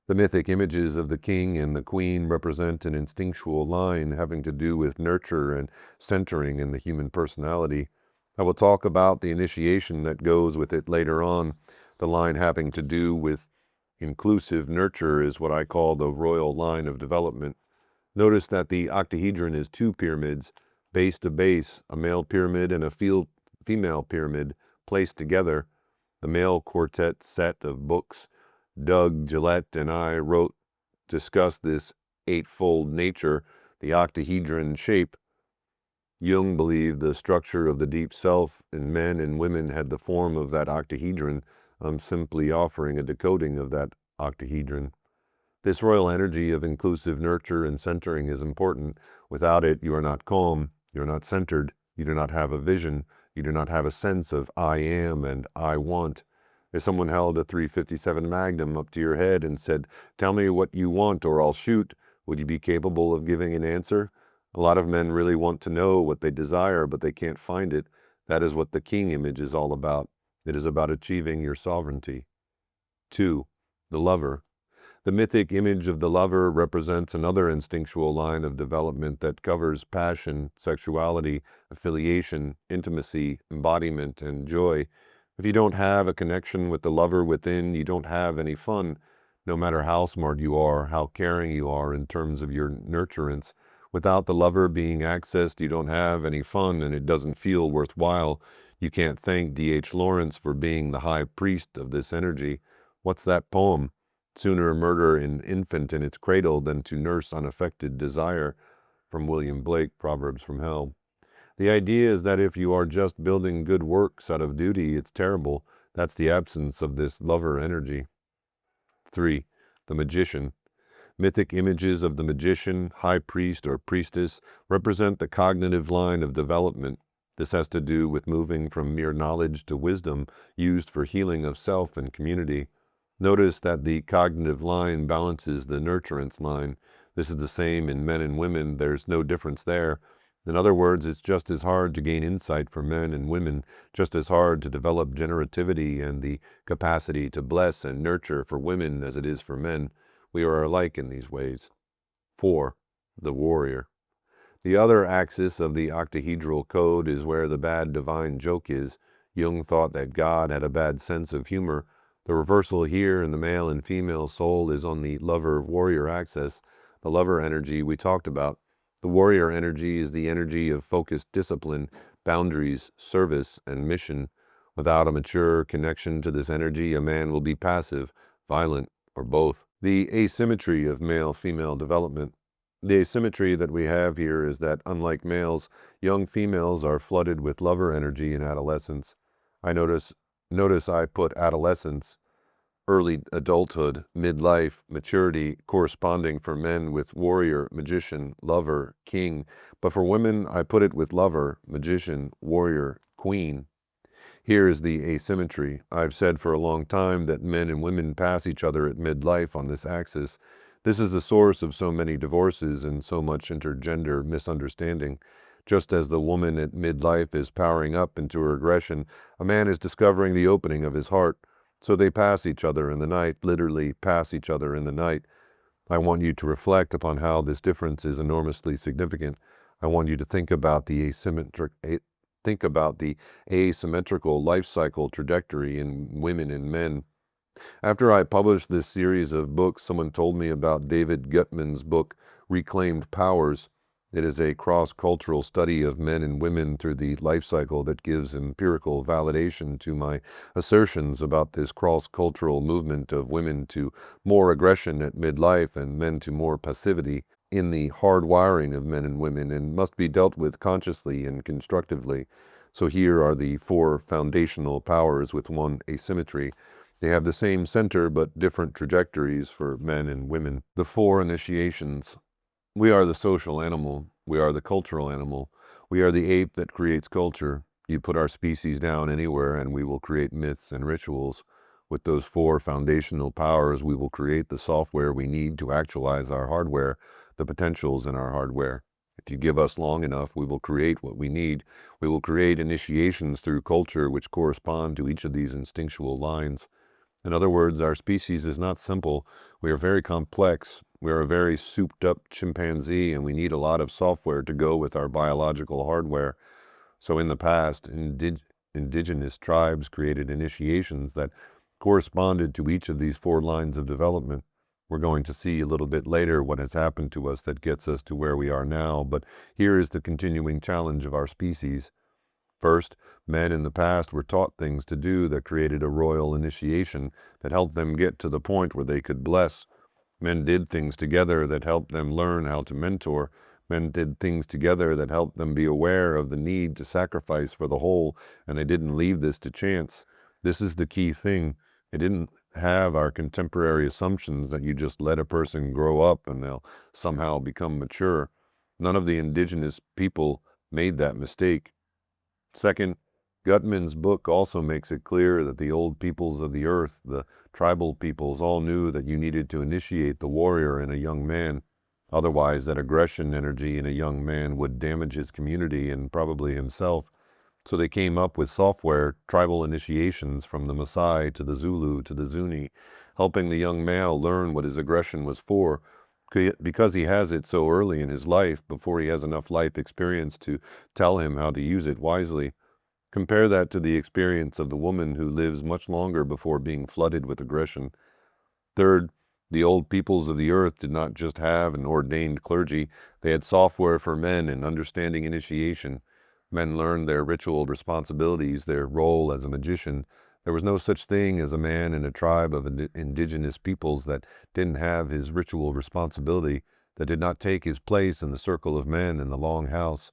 The mythic images of the king and the queen represent an instinctual line having to do with nurture and centering in the human personality. I will talk about the initiation that goes with it later on. The line having to do with inclusive nurture is what I call the royal line of development. Notice that the octahedron is two pyramids, base to base, a male pyramid and a female pyramid placed together. The male quartet set of books Doug Gillette and I wrote discuss this eightfold nature, the octahedron shape. Jung believed the structure of the deep self in men and women had the form of that octahedron. I'm simply offering a decoding of that octahedron. This royal energy of inclusive nurture and centering is important. Without it, you are not calm, you are not centered, you do not have a vision, you do not have a sense of I am and I want. If someone held a .357 Magnum up to your head and said, "Tell me what you want or I'll shoot," would you be capable of giving an answer? A lot of men really want to know what they desire, but they can't find it. That is what the king image is all about. It is about achieving your sovereignty. 2. The lover. The mythic image of the lover represents another instinctual line of development that covers passion, sexuality, affiliation, intimacy, embodiment, and joy. If you don't have a connection with the lover within, you don't have any fun, no matter how smart you are, how caring you are in terms of your nurturance. Without the lover being accessed, you don't have any fun and it doesn't feel worthwhile. You can't thank D.H. Lawrence for being the high priest of this energy. What's that poem? Sooner murder an infant in its cradle than to nurse unaffected desire, from William Blake, Proverbs from Hell. The idea is that if you are just building good works out of duty, it's terrible. That's the absence of this lover energy. 3. The magician. Mythic images of the magician, high priest, or priestess represent the cognitive line of development. This has to do with moving from mere knowledge to wisdom used for healing of self and community. Notice that the cognitive line balances the nurturance line. This is the same in men and women. There's no difference there. In other words, it's just as hard to gain insight for men and women, just as hard to develop generativity and the capacity to bless and nurture for women as it is for men. We are alike in these ways. 4. The warrior. The other axis of the octahedral code is where the bad divine joke is. Jung thought that God had a bad sense of humor. The reversal here in the male and female soul is on the lover-warrior axis, the lover energy we talked about. The warrior energy is the energy of focused discipline, boundaries, service, and mission. Without a mature connection to this energy, a man will be passive, violent, or both. The asymmetry of male-female development. The asymmetry that we have here is that, unlike males, young females are flooded with lover energy in adolescence. Notice I put adolescence, early adulthood, midlife, maturity, corresponding for men with warrior, magician, lover, king. But for women, I put it with lover, magician, warrior, queen. Here is the asymmetry. I've said for a long time that men and women pass each other at midlife on this axis. This is the source of so many divorces and so much intergender misunderstanding. Just as the woman at midlife is powering up into her aggression, a man is discovering the opening of his heart. So they pass each other in the night, literally pass each other in the night. I want you to reflect upon how this difference is enormously significant. I want you to think about the asymmetrical life cycle trajectory in women and men. After I published this series of books, someone told me about David Gutman's book, Reclaimed Powers. It is a cross-cultural study of men and women through the life cycle that gives empirical validation to my assertions about this cross-cultural movement of women to more aggression at midlife and men to more passivity in the hard wiring of men and women, and must be dealt with consciously and constructively. So here are the 4 foundational powers with one asymmetry. They have the same center but different trajectories for men and women. The 4 initiations. We are the social animal. We are the cultural animal. We are the ape that creates culture. You put our species down anywhere and we will create myths and rituals. With those four foundational powers, we will create the software we need to actualize our hardware, the potentials in our hardware. If you give us long enough, we will create what we need. We will create initiations through culture which correspond to each of these instinctual lines. In other words, our species is not simple. We are very complex. We are a very souped-up chimpanzee, and we need a lot of software to go with our biological hardware. So in the past, indigenous tribes created initiations that corresponded to each of these four lines of development. We're going to see a little bit later what has happened to us that gets us to where we are now, but here is the continuing challenge of our species. First, men in the past were taught things to do that created a royal initiation that helped them get to the point where they could bless. Men did things together that helped them learn how to mentor. Men did things together that helped them be aware of the need to sacrifice for the whole, and they didn't leave this to chance. This is the key thing. They didn't have our contemporary assumptions that you just let a person grow up and they'll somehow become mature. None of the indigenous people made that mistake. Second, Gutman's book also makes it clear that the old peoples of the earth, the tribal peoples, all knew that you needed to initiate the warrior in a young man. Otherwise, that aggression energy in a young man would damage his community and probably himself. So they came up with software, tribal initiations from the Maasai to the Zulu to the Zuni, helping the young male learn what his aggression was for, because he has it so early in his life before he has enough life experience to tell him how to use it wisely. Compare that to the experience of the woman who lives much longer before being flooded with aggression. Third, the old peoples of the earth did not just have an ordained clergy, they had software for men and understanding initiation. Men learned their ritual responsibilities, their role as a magician. There was no such thing as a man in a tribe of indigenous peoples that didn't have his ritual responsibility, that did not take his place in the circle of men in the long house.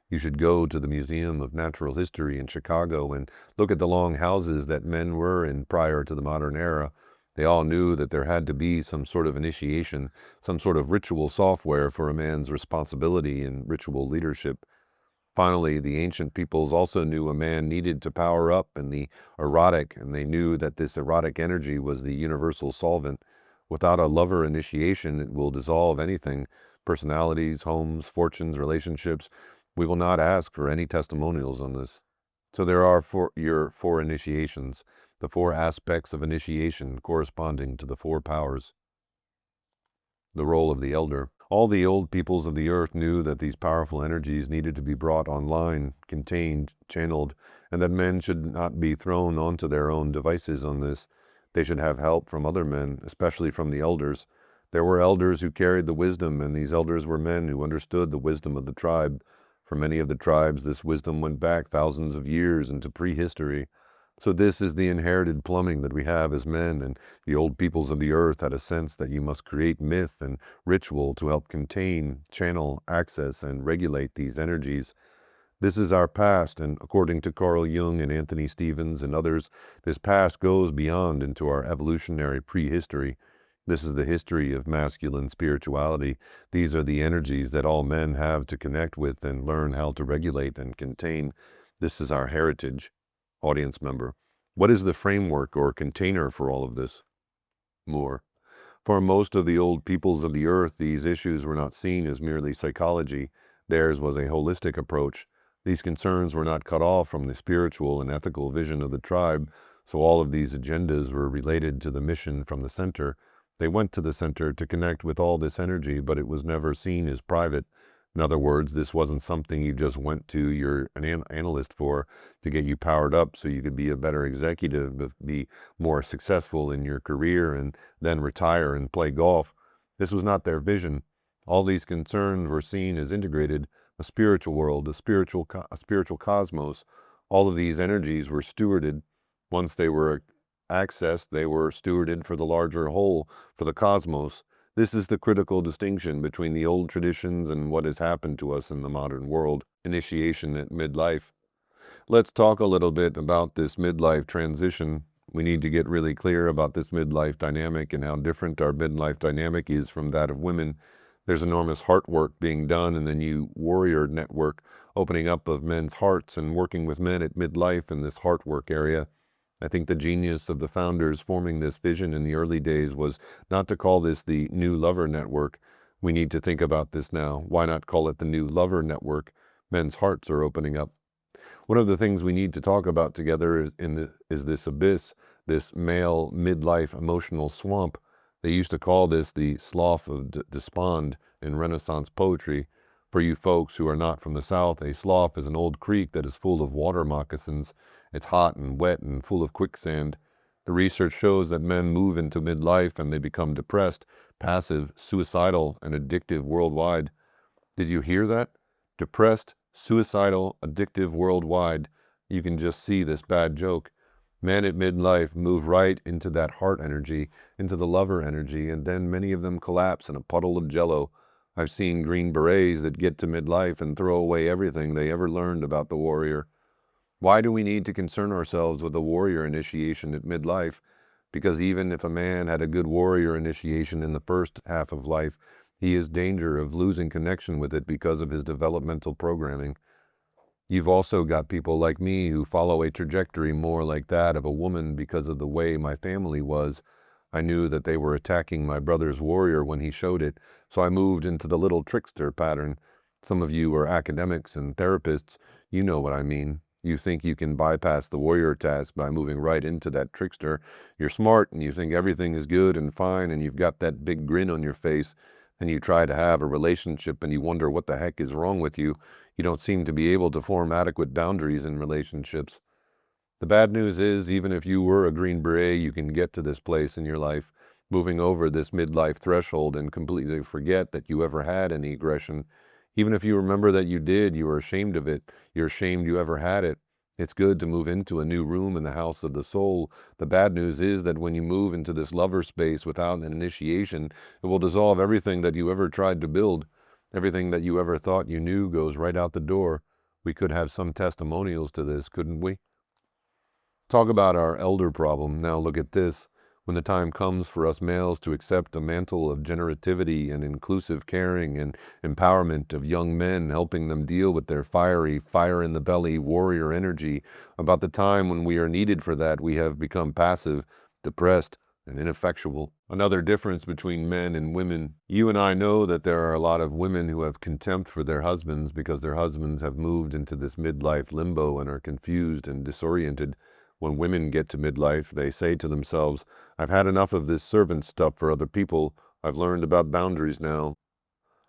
You should go to the Museum of Natural History in Chicago and look at the long houses that men were in prior to the modern era. They all knew that there had to be some sort of initiation, some sort of ritual software for a man's responsibility in ritual leadership. Finally, the ancient peoples also knew a man needed to power up in the erotic, and they knew that this erotic energy was the universal solvent. Without a lover initiation, it will dissolve anything: personalities, homes, fortunes, relationships. We will not ask for any testimonials on this. So there are your four initiations, the four aspects of initiation corresponding to the four powers. The role of the elder. All the old peoples of the earth knew that these powerful energies needed to be brought online, contained, channeled, and that men should not be thrown onto their own devices on this. They should have help from other men, especially from the elders. There were elders who carried the wisdom, and these elders were men who understood the wisdom of the tribe. For many of the tribes, this wisdom went back thousands of years into prehistory. So this is the inherited plumbing that we have as men, and the old peoples of the earth had a sense that you must create myth and ritual to help contain, channel, access, and regulate these energies. This is our past, and according to Carl Jung and Anthony Stevens and others, this past goes beyond into our evolutionary prehistory. This is the history of masculine spirituality. These are the energies that all men have to connect with and learn how to regulate and contain. This is our heritage. Audience member: what is the framework or container for all of this? Moore: for most of the old peoples of the earth, these issues were not seen as merely psychology. Theirs was a holistic approach. These concerns were not cut off from the spiritual and ethical vision of the tribe, so all of these agendas were related to the mission from the center. They went to the center to connect with all this energy, but it was never seen as private. In other words, this wasn't something you just went to an analyst for to get you powered up so you could be a better executive, be more successful in your career, and then retire and play golf. This was not their vision. All these concerns were seen as integrated: a spiritual world, a spiritual cosmos. All of these energies were stewarded. Once they were accessed, they were stewarded for the larger whole, for the cosmos. This is the critical distinction between the old traditions and what has happened to us in the modern world. Initiation at midlife. Let's talk a little bit about this midlife transition. We need to get really clear about this midlife dynamic and how different our midlife dynamic is from that of women. There's enormous heart work being done in the new warrior network, opening up of men's hearts and working with men at midlife in this heart work area. I think the genius of the founders forming this vision in the early days was not to call this the New Lover Network. We need to think about this now. Why not call it the New Lover Network? Men's hearts are opening up. One of the things we need to talk about together is this abyss, this male midlife emotional swamp. They used to call this the slough of despond in Renaissance poetry. For you folks who are not from the South, a slough is an old creek that is full of water moccasins. It's hot and wet and full of quicksand. The research shows that men move into midlife and they become depressed, passive, suicidal, and addictive worldwide. Did you hear that? Depressed, suicidal, addictive worldwide. You can just see this bad joke. Men at midlife move right into that heart energy, into the lover energy, and then many of them collapse in a puddle of jello. I've seen Green Berets that get to midlife and throw away everything they ever learned about the warrior. Why do we need to concern ourselves with the warrior initiation at midlife? Because even if a man had a good warrior initiation in the first half of life, he is in danger of losing connection with it because of his developmental programming. You've also got people like me who follow a trajectory more like that of a woman because of the way my family was. I knew that they were attacking my brother's warrior when he showed it, so I moved into the little trickster pattern. Some of you are academics and therapists. You know what I mean. You think you can bypass the warrior task by moving right into that trickster. You're smart and you think everything is good and fine and you've got that big grin on your face and you try to have a relationship and you wonder what the heck is wrong with you. You don't seem to be able to form adequate boundaries in relationships. The bad news is, even if you were a Green Beret, you can get to this place in your life, moving over this midlife threshold and completely forget that you ever had any aggression. Even if you remember that you did, you are ashamed of it. You're ashamed you ever had it. It's good to move into a new room in the house of the soul. The bad news is that when you move into this lover space without an initiation, it will dissolve everything that you ever tried to build. Everything that you ever thought you knew goes right out the door. We could have some testimonials to this, couldn't we? Talk about our elder problem. Now look at this. When the time comes for us males to accept a mantle of generativity and inclusive caring and empowerment of young men, helping them deal with their fiery, fire-in-the-belly warrior energy, about the time when we are needed for that, we have become passive, depressed, and ineffectual. Another difference between men and women. You and I know that there are a lot of women who have contempt for their husbands because their husbands have moved into this midlife limbo and are confused and disoriented. When women get to midlife, they say to themselves, I've had enough of this servant stuff for other people. I've learned about boundaries now.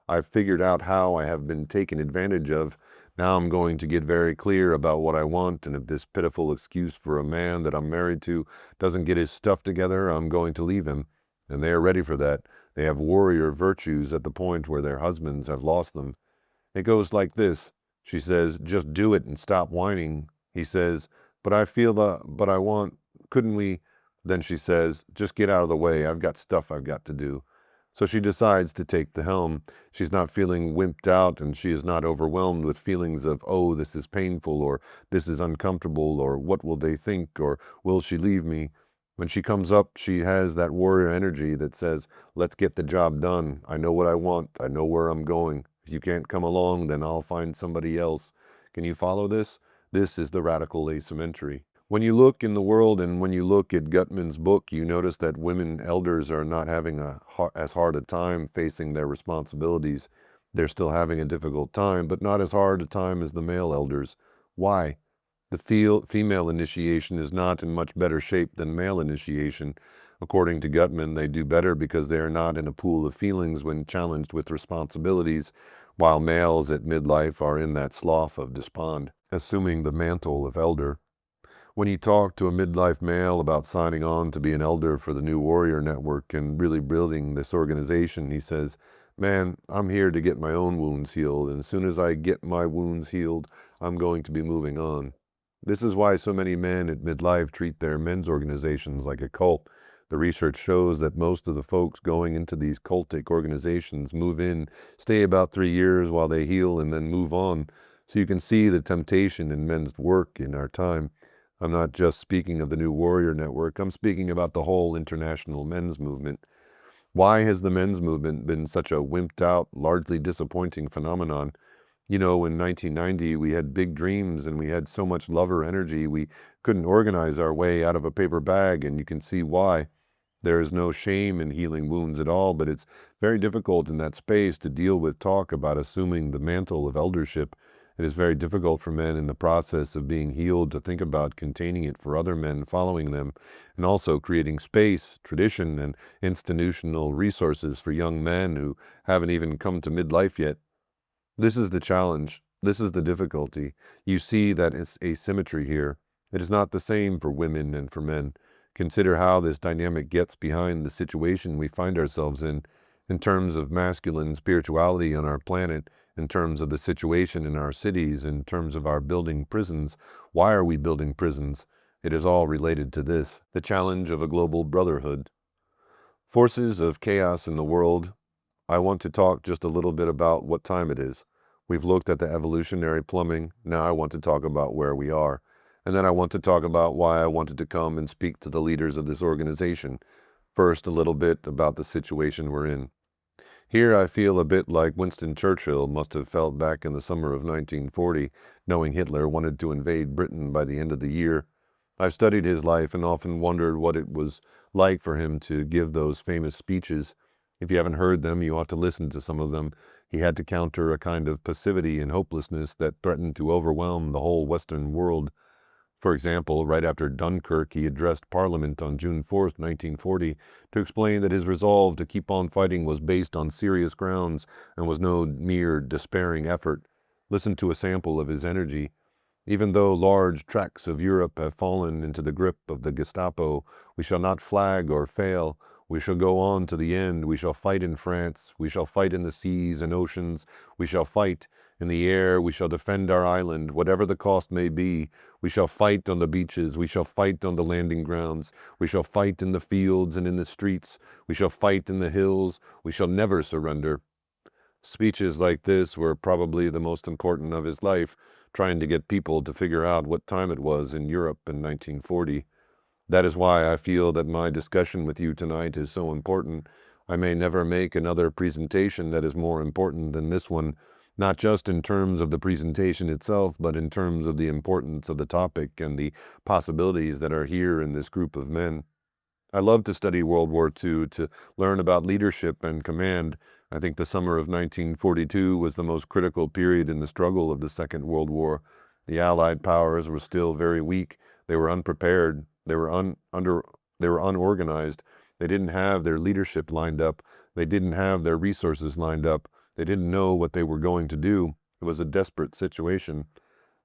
I've figured out how I have been taken advantage of. Now I'm going to get very clear about what I want, and if this pitiful excuse for a man that I'm married to doesn't get his stuff together, I'm going to leave him. And they are ready for that. They have warrior virtues at the point where their husbands have lost them. It goes like this. She says, just do it and stop whining. He says, but I want, couldn't we? Then she says, just get out of the way. I've got stuff I've got to do. So she decides to take the helm. She's not feeling wimped out and she is not overwhelmed with feelings of, oh, this is painful or this is uncomfortable or what will they think or will she leave me? When she comes up, she has that warrior energy that says, let's get the job done. I know what I want. I know where I'm going. If you can't come along, then I'll find somebody else. Can you follow this? This is the radical asymmetry. When you look in the world and when you look at Gutman's book, you notice that women elders are not having as hard a time facing their responsibilities. They're still having a difficult time, but not as hard a time as the male elders. Why? The female initiation is not in much better shape than male initiation. According to Gutman, they do better because they are not in a pool of feelings when challenged with responsibilities, while males at midlife are in that slough of despond, assuming the mantle of elder. When you talk to a midlife male about signing on to be an elder for the New Warrior Network and really building this organization, he says, man, I'm here to get my own wounds healed, and as soon as I get my wounds healed, I'm going to be moving on. This is why so many men at midlife treat their men's organizations like a cult. The research shows that most of the folks going into these cultic organizations move in, stay about 3 years while they heal, and then move on. So you can see the temptation in men's work in our time. I'm not just speaking of the New Warrior Network, I'm speaking about the whole international men's movement. Why has the men's movement been such a wimped out, largely disappointing phenomenon? In 1990, we had big dreams and we had so much love or energy, we couldn't organize our way out of a paper bag, and you can see why. There is no shame in healing wounds at all, but it's very difficult in that space to deal with talk about assuming the mantle of eldership. It is very difficult for men in the process of being healed to think about containing it for other men following them, and also creating space, tradition, and institutional resources for young men who haven't even come to midlife yet. This is the challenge. This is the difficulty. You see that asymmetry here. It is not the same for women and for men. Consider how this dynamic gets behind the situation we find ourselves in terms of masculine spirituality on our planet, in terms of the situation in our cities, in terms of our building prisons. Why are we building prisons? It is all related to this, the challenge of a global brotherhood. Forces of chaos in the world. I want to talk just a little bit about what time it is. We've looked at the evolutionary plumbing. Now I want to talk about where we are. And then I want to talk about why I wanted to come and speak to the leaders of this organization. First, a little bit about the situation we're in. Here I feel a bit like Winston Churchill must have felt back in the summer of 1940, knowing Hitler wanted to invade Britain by the end of the year. I've studied his life and often wondered what it was like for him to give those famous speeches. If you haven't heard them, you ought to listen to some of them. He had to counter a kind of passivity and hopelessness that threatened to overwhelm the whole Western world. For example, right after Dunkirk, he addressed Parliament on June 4th, 1940, to explain that his resolve to keep on fighting was based on serious grounds and was no mere despairing effort. Listen to a sample of his energy. Even though large tracts of Europe have fallen into the grip of the Gestapo, we shall not flag or fail. We shall go on to the end. We shall fight in France. We shall fight in the seas and oceans. We shall fight in the air. We shall defend our island, whatever the cost may be. We shall fight on the beaches. We shall fight on the landing grounds. We shall fight in the fields and in the streets. We shall fight in the hills. We shall never surrender. Speeches like this were probably the most important of his life, trying to get people to figure out what time it was in Europe in 1940. That is why I feel that my discussion with you tonight is so important. I may never make another presentation that is more important than this one, not just in terms of the presentation itself, but in terms of the importance of the topic and the possibilities that are here in this group of men. I love to study World War II, to learn about leadership and command. I think the summer of 1942 was the most critical period in the struggle of the Second World War. The Allied powers were still very weak. They were unprepared. They were unorganized. They didn't have their leadership lined up. They didn't have their resources lined up. They didn't know what they were going to do. It was a desperate situation.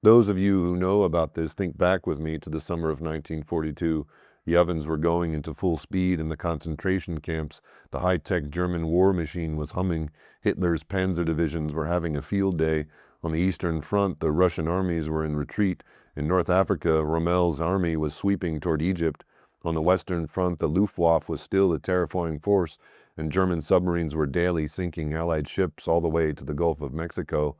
Those of you who know about this, think back with me to the summer of 1942. The ovens were going into full speed in the concentration camps. The high-tech German war machine was humming. Hitler's panzer divisions were having a field day. On the Eastern Front, the Russian armies were in retreat. In North Africa, Rommel's army was sweeping toward Egypt. On the Western Front, the Luftwaffe was still a terrifying force, and German submarines were daily sinking Allied ships all the way to the Gulf of Mexico.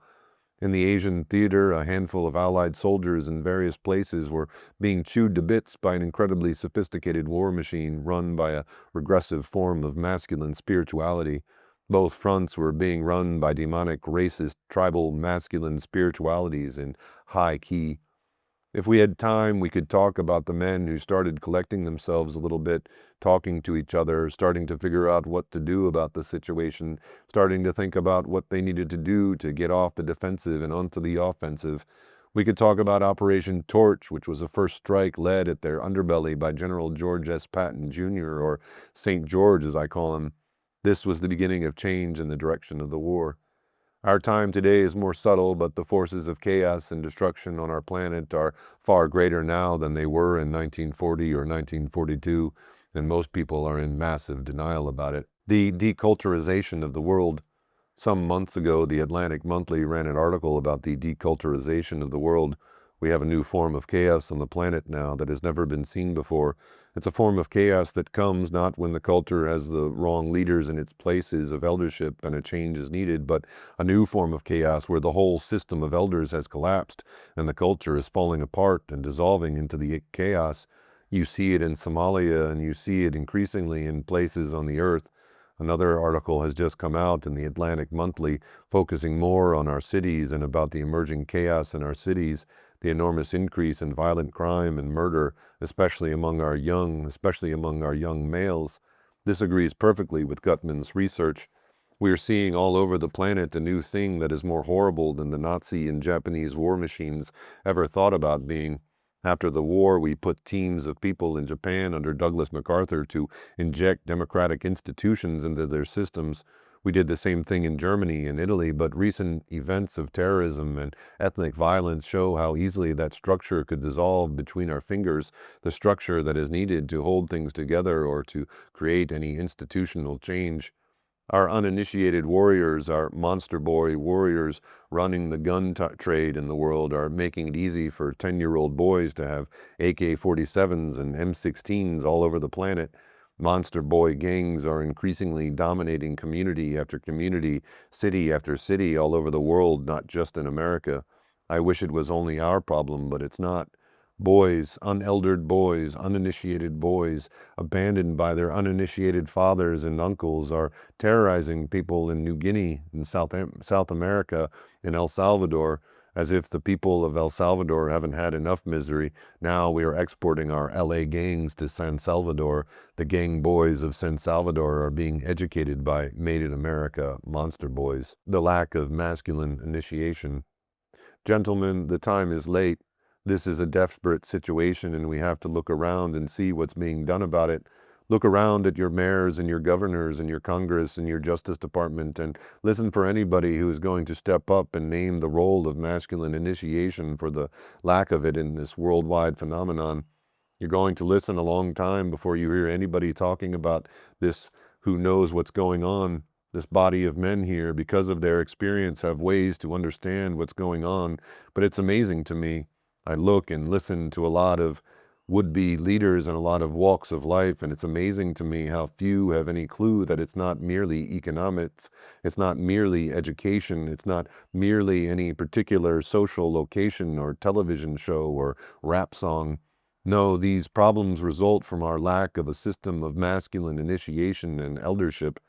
In the Asian theater, a handful of Allied soldiers in various places were being chewed to bits by an incredibly sophisticated war machine run by a regressive form of masculine spirituality. Both fronts were being run by demonic, racist, tribal, masculine spiritualities in high key. If we had time, we could talk about the men who started collecting themselves a little bit, talking to each other, starting to figure out what to do about the situation, starting to think about what they needed to do to get off the defensive and onto the offensive. We could talk about Operation Torch, which was a first strike led at their underbelly by General George S. Patton, Jr., or St. George, as I call him. This was the beginning of change in the direction of the war. Our time today is more subtle, but the forces of chaos and destruction on our planet are far greater now than they were in 1940 or 1942, and most people are in massive denial about it. The deculturization of the world. Some months ago, the Atlantic Monthly ran an article about the deculturization of the world. We have a new form of chaos on the planet now that has never been seen before. It's a form of chaos that comes not when the culture has the wrong leaders in its places of eldership and a change is needed, but a new form of chaos where the whole system of elders has collapsed and the culture is falling apart and dissolving into the chaos. You see it in Somalia, and you see it increasingly in places on the earth. Another article has just come out in the Atlantic Monthly, focusing more on our cities and about the emerging chaos in our cities, the enormous increase in violent crime and murder, especially among our young males. This agrees perfectly with Gutman's research. We are seeing all over the planet a new thing that is more horrible than the Nazi and Japanese war machines ever thought about being. After the war, we put teams of people in Japan under Douglas MacArthur to inject democratic institutions into their systems. We did the same thing in Germany and Italy, but recent events of terrorism and ethnic violence show how easily that structure could dissolve between our fingers, the structure that is needed to hold things together or to create any institutional change. Our uninitiated warriors, our monster boy warriors running the gun trade in the world, are making it easy for 10-year-old boys to have AK-47s and M16s all over the planet. Monster boy gangs are increasingly dominating community after community, city after city all over the world, not just in America. I wish it was only our problem, but it's not. Boys, uneldered boys, uninitiated boys, abandoned by their uninitiated fathers and uncles, are terrorizing people in New Guinea, in South America, in El Salvador, as if the people of El Salvador haven't had enough misery. Now we are exporting our LA gangs to San Salvador. The gang boys of San Salvador are being educated by Made in America monster boys. The lack of masculine initiation. Gentlemen, the time is late. This is a desperate situation, and we have to look around and see what's being done about it. Look around at your mayors and your governors and your Congress and your Justice Department and listen for anybody who is going to step up and name the role of masculine initiation for the lack of it in this worldwide phenomenon. You're going to listen a long time before you hear anybody talking about this who knows what's going on. This body of men here, because of their experience, have ways to understand what's going on. But it's amazing to me. I look and listen to a lot of would-be leaders in a lot of walks of life, and it's amazing to me how few have any clue that it's not merely economics, it's not merely education, it's not merely any particular social location or television show or rap song. No, these problems result from our lack of a system of masculine initiation and eldership.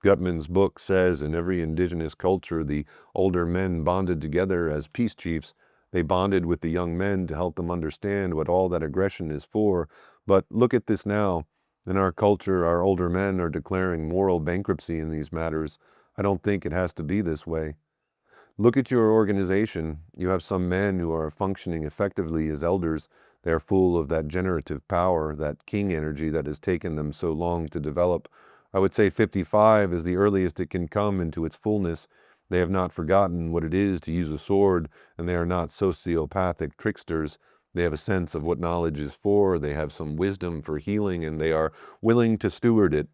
Gutman's book says in every indigenous culture, the older men bonded together as peace chiefs. They bonded with the young men to help them understand what all that aggression is for. But look at this now. In our culture, our older men are declaring moral bankruptcy in these matters. I don't think it has to be this way. Look at your organization. You have some men who are functioning effectively as elders. They're full of that generative power, that king energy that has taken them so long to develop. I would say 55 is the earliest it can come into its fullness. They have not forgotten what it is to use a sword, and they are not sociopathic tricksters. They have a sense of what knowledge is for, they have some wisdom for healing, and they are willing to steward it.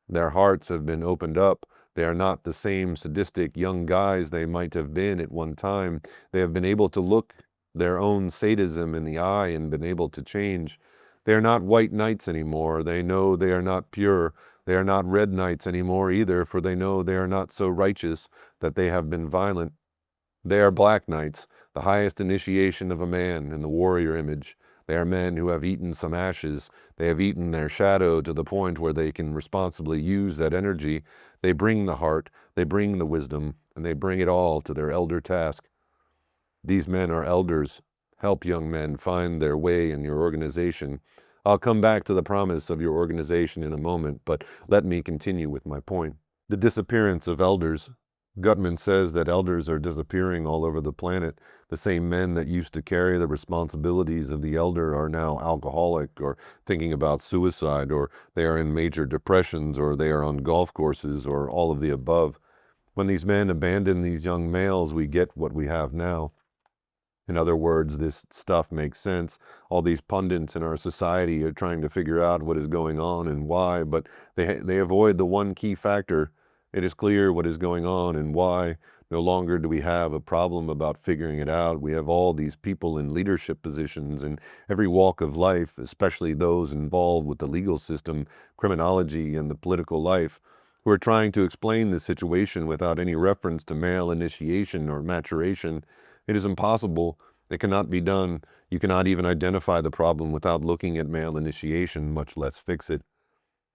Their hearts have been opened up. They are not the same sadistic young guys they might have been at one time. They have been able to look their own sadism in the eye and been able to change. They are not white knights anymore. They know they are not pure. They are not red knights anymore either, for they know they are not so righteous that they have been violent. They are black knights, the highest initiation of a man in the warrior image. They are men who have eaten some ashes. They have eaten their shadow to the point where they can responsibly use that energy. They bring the heart, they bring the wisdom, and they bring it all to their elder task. These men are elders. Help young men find their way in your organization. I'll come back to the promise of your organization in a moment, but let me continue with my point. The disappearance of elders. Gutman says that elders are disappearing all over the planet. The same men that used to carry the responsibilities of the elder are now alcoholic or thinking about suicide, or they are in major depressions, or they are on golf courses, or all of the above. When these men abandon these young males, we get what we have now. In other words, this stuff makes sense. All these pundits in our society are trying to figure out what is going on and why, but they avoid the one key factor. It is clear what is going on and why. No longer do we have a problem about figuring it out. We have all these people in leadership positions in every walk of life, especially those involved with the legal system, criminology, and the political life, who are trying to explain the situation without any reference to male initiation or maturation. It is impossible. It cannot be done. You cannot even identify the problem without looking at male initiation, much less fix it.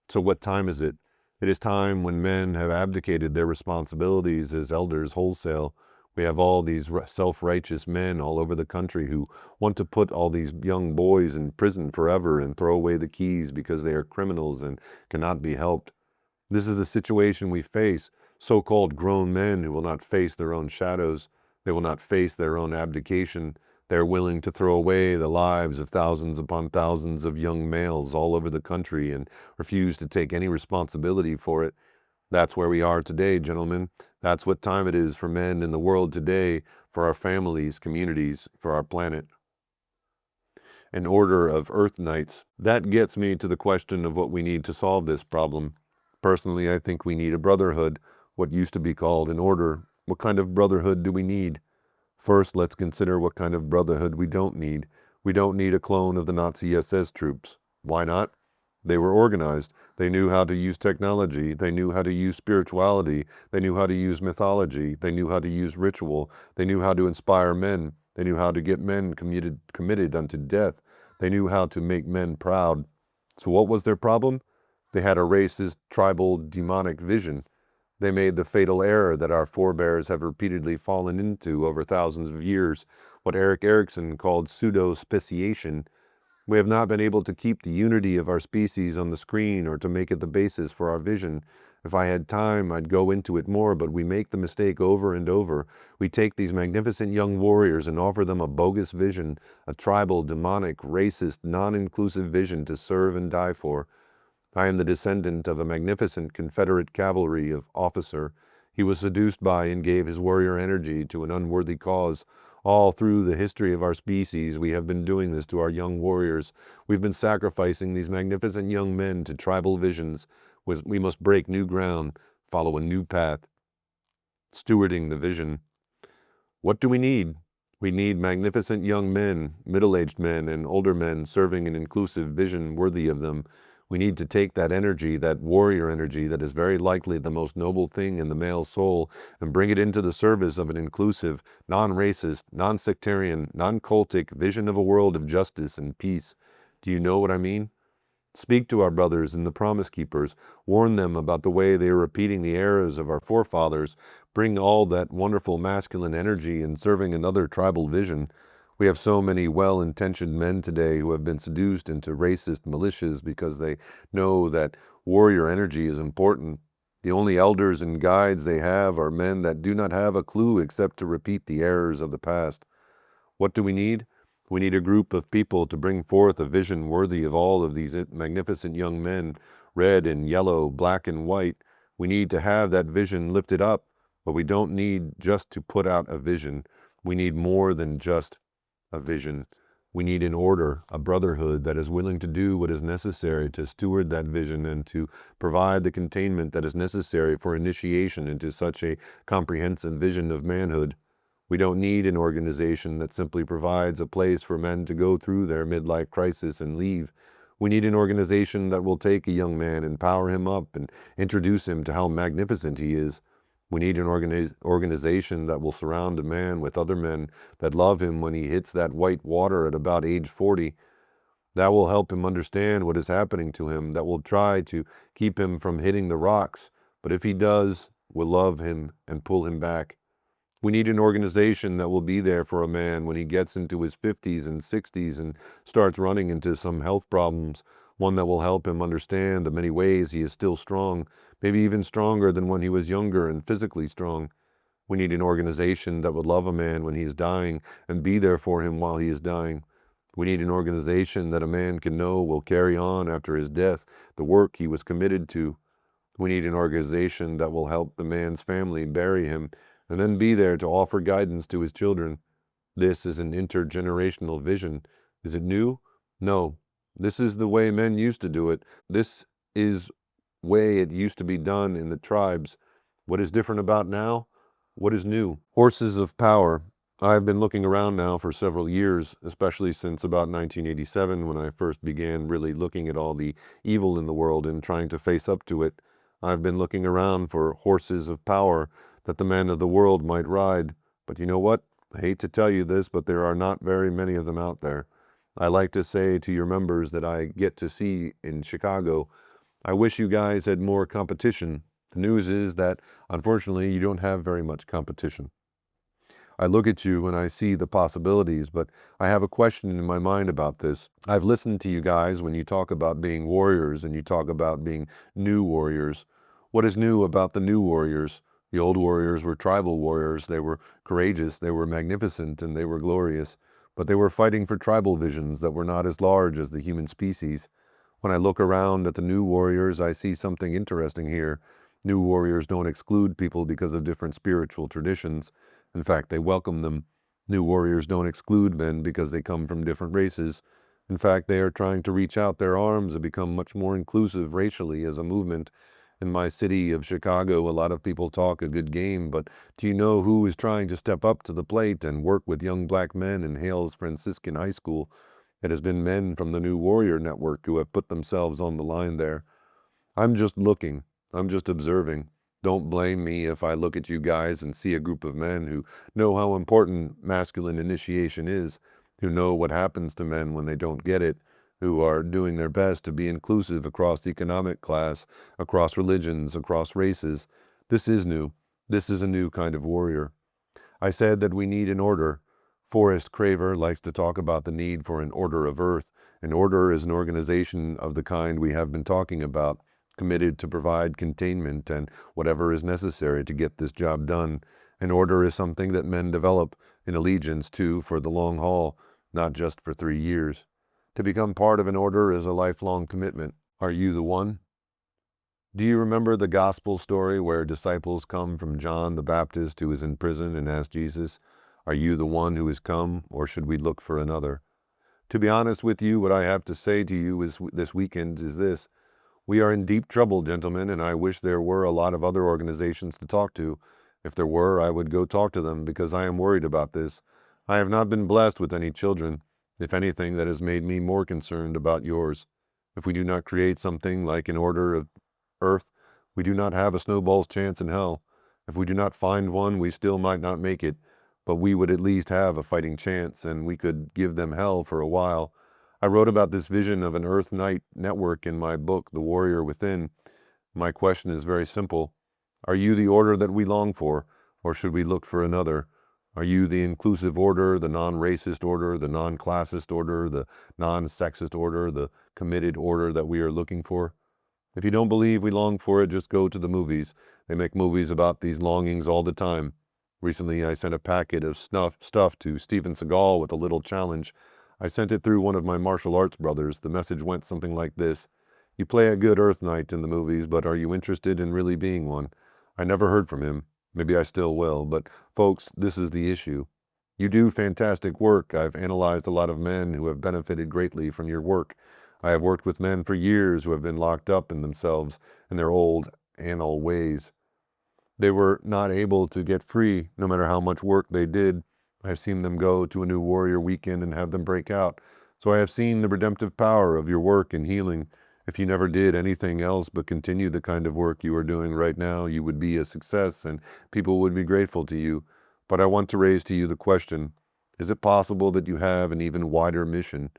So what time is it? It is time when men have abdicated their responsibilities as elders wholesale. We have all these self-righteous men all over the country who want to put all these young boys in prison forever and throw away the keys because they are criminals and cannot be helped. This is the situation we face, so-called grown men who will not face their own shadows. They will not face their own abdication. They are willing to throw away the lives of thousands upon thousands of young males all over the country and refuse to take any responsibility for it. That's where we are today, gentlemen. That's what time it is for men in the world today, for our families, communities, for our planet. An order of Earth Knights. That gets me to the question of what we need to solve this problem. Personally, I think we need a brotherhood, what used to be called an order. What kind of brotherhood do we need? First, let's consider what kind of brotherhood we don't need. We don't need a clone of the Nazi SS troops. Why not? They were organized. They knew how to use technology. They knew how to use spirituality. They knew how to use mythology. They knew how to use ritual. They knew how to inspire men. They knew how to get men committed unto death. They knew how to make men proud. So what was their problem? They had a racist, tribal, demonic vision. They made the fatal error that our forebears have repeatedly fallen into over thousands of years, what Erik Erikson called pseudo-speciation. We have not been able to keep the unity of our species on the screen or to make it the basis for our vision. If I had time, I'd go into it more, but we make the mistake over and over. We take these magnificent young warriors and offer them a bogus vision, a tribal, demonic, racist, non-inclusive vision to serve and die for. I am the descendant of a magnificent Confederate cavalry officer. He was seduced by and gave his warrior energy to an unworthy cause. All through the history of our species, we have been doing this to our young warriors. We've been sacrificing these magnificent young men to tribal visions. We must break new ground, follow a new path, stewarding the vision. What do we need? We need magnificent young men, middle-aged men, and older men serving an inclusive vision worthy of them. We need to take that energy, that warrior energy that is very likely the most noble thing in the male soul, and bring it into the service of an inclusive, non-racist, non-sectarian, non-cultic vision of a world of justice and peace. Do you know what I mean? Speak to our brothers and the Promise Keepers. Warn them about the way they are repeating the errors of our forefathers. Bring all that wonderful masculine energy in serving another tribal vision. We have so many well-intentioned men today who have been seduced into racist militias because they know that warrior energy is important. The only elders and guides they have are men that do not have a clue except to repeat the errors of the past. What do we need? We need a group of people to bring forth a vision worthy of all of these magnificent young men, red and yellow, black and white. We need to have that vision lifted up, but we don't need just to put out a vision. We need more than just a vision. We need an order, a brotherhood that is willing to do what is necessary to steward that vision and to provide the containment that is necessary for initiation into such a comprehensive vision of manhood. We don't need an organization that simply provides a place for men to go through their midlife crisis and leave. We need an organization that will take a young man and power him up and introduce him to how magnificent he is. We need an organization that will surround a man with other men that love him when he hits that white water at about age 40. That will help him understand what is happening to him, that will try to keep him from hitting the rocks, but if he does, will love him and pull him back. We need an organization that will be there for a man when he gets into his 50s and 60s and starts running into some health problems, one that will help him understand the many ways he is still strong, maybe even stronger than when he was younger and physically strong. We need an organization that would love a man when he is dying and be there for him while he is dying. We need an organization that a man can know will carry on after his death the work he was committed to. We need an organization that will help the man's family bury him and then be there to offer guidance to his children. This is an intergenerational vision. Is it new? No. This is the way men used to do it. This is the way it used to be done in the tribes. What is different about now? What is new? Horses of power. I've been looking around now for several years, especially since about 1987 when I first began really looking at all the evil in the world and trying to face up to it. I've been looking around for horses of power that the men of the world might ride. But you know what? I hate to tell you this, but there are not very many of them out there. I like to say to your members that I get to see in Chicago, I wish you guys had more competition. The news is that, unfortunately, you don't have very much competition. I look at you and I see the possibilities, but I have a question in my mind about this. I've listened to you guys when you talk about being warriors and you talk about being new warriors. What is new about the new warriors? The old warriors were tribal warriors. They were courageous, they were magnificent, and they were glorious. But they were fighting for tribal visions that were not as large as the human species. When I look around at the new warriors, I see something interesting here. New warriors don't exclude people because of different spiritual traditions. In fact, they welcome them. New warriors don't exclude men because they come from different races. In fact, they are trying to reach out their arms and become much more inclusive racially as a movement. In my city of Chicago, a lot of people talk a good game, but do you know who is trying to step up to the plate and work with young black men in Hales Franciscan High School? It has been men from the New Warrior Network who have put themselves on the line there. I'm just looking. I'm just observing. Don't blame me if I look at you guys and see a group of men who know how important masculine initiation is, who know what happens to men when they don't get it, who are doing their best to be inclusive across economic class, across religions, across races. This is new. This is a new kind of warrior. I said that we need an order. Forrest Craver likes to talk about the need for an order of earth. An order is an organization of the kind we have been talking about, committed to provide containment and whatever is necessary to get this job done. An order is something that men develop in allegiance to for the long haul, not just for 3 years. To become part of an order is a lifelong commitment. Are you the one? Do you remember the gospel story where disciples come from John the Baptist who is in prison and ask Jesus, "Are you the one who is come, or should we look for another?" To be honest with you, what I have to say to you this weekend is this. We are in deep trouble, gentlemen, and I wish there were a lot of other organizations to talk to. If there were, I would go talk to them because I am worried about this. I have not been blessed with any children. If anything, that has made me more concerned about yours. If we do not create something like an order of earth, we do not have a snowball's chance in hell. If we do not find one, we still might not make it, but we would at least have a fighting chance, and we could give them hell for a while. I wrote about this vision of an Earth Night network in my book, The Warrior Within. My question is very simple. Are you the order that we long for, or should we look for another? Are you the inclusive order, the non-racist order, the non-classist order, the non-sexist order, the committed order that we are looking for? If you don't believe we long for it, just go to the movies. They make movies about these longings all the time. Recently, I sent a packet of stuff to Steven Seagal with a little challenge. I sent it through one of my martial arts brothers. The message went something like this. You play a good Earth Knight in the movies, but are you interested in really being one? I never heard from him. Maybe I still will, but folks, this is the issue. You do fantastic work. I've analyzed a lot of men who have benefited greatly from your work. I have worked with men for years who have been locked up in themselves in their old anal ways. They were not able to get free no matter how much work they did. I have seen them go to a New Warrior weekend and have them break out. So I have seen the redemptive power of your work in healing. If you never did anything else but continue the kind of work you are doing right now, you would be a success and people would be grateful to you. But I want to raise to you the question, is it possible that you have an even wider mission?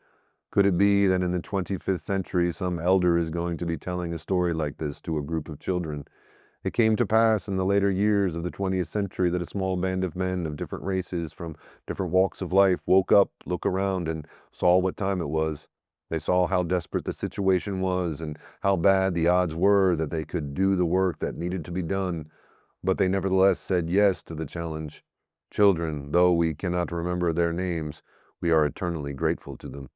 Could it be that in the 25th century, some elder is going to be telling a story like this to a group of children? It came to pass in the later years of the 20th century that a small band of men of different races from different walks of life woke up, looked around, and saw what time it was. They saw how desperate the situation was and how bad the odds were that they could do the work that needed to be done, but they nevertheless said yes to the challenge. Children, though we cannot remember their names, we are eternally grateful to them.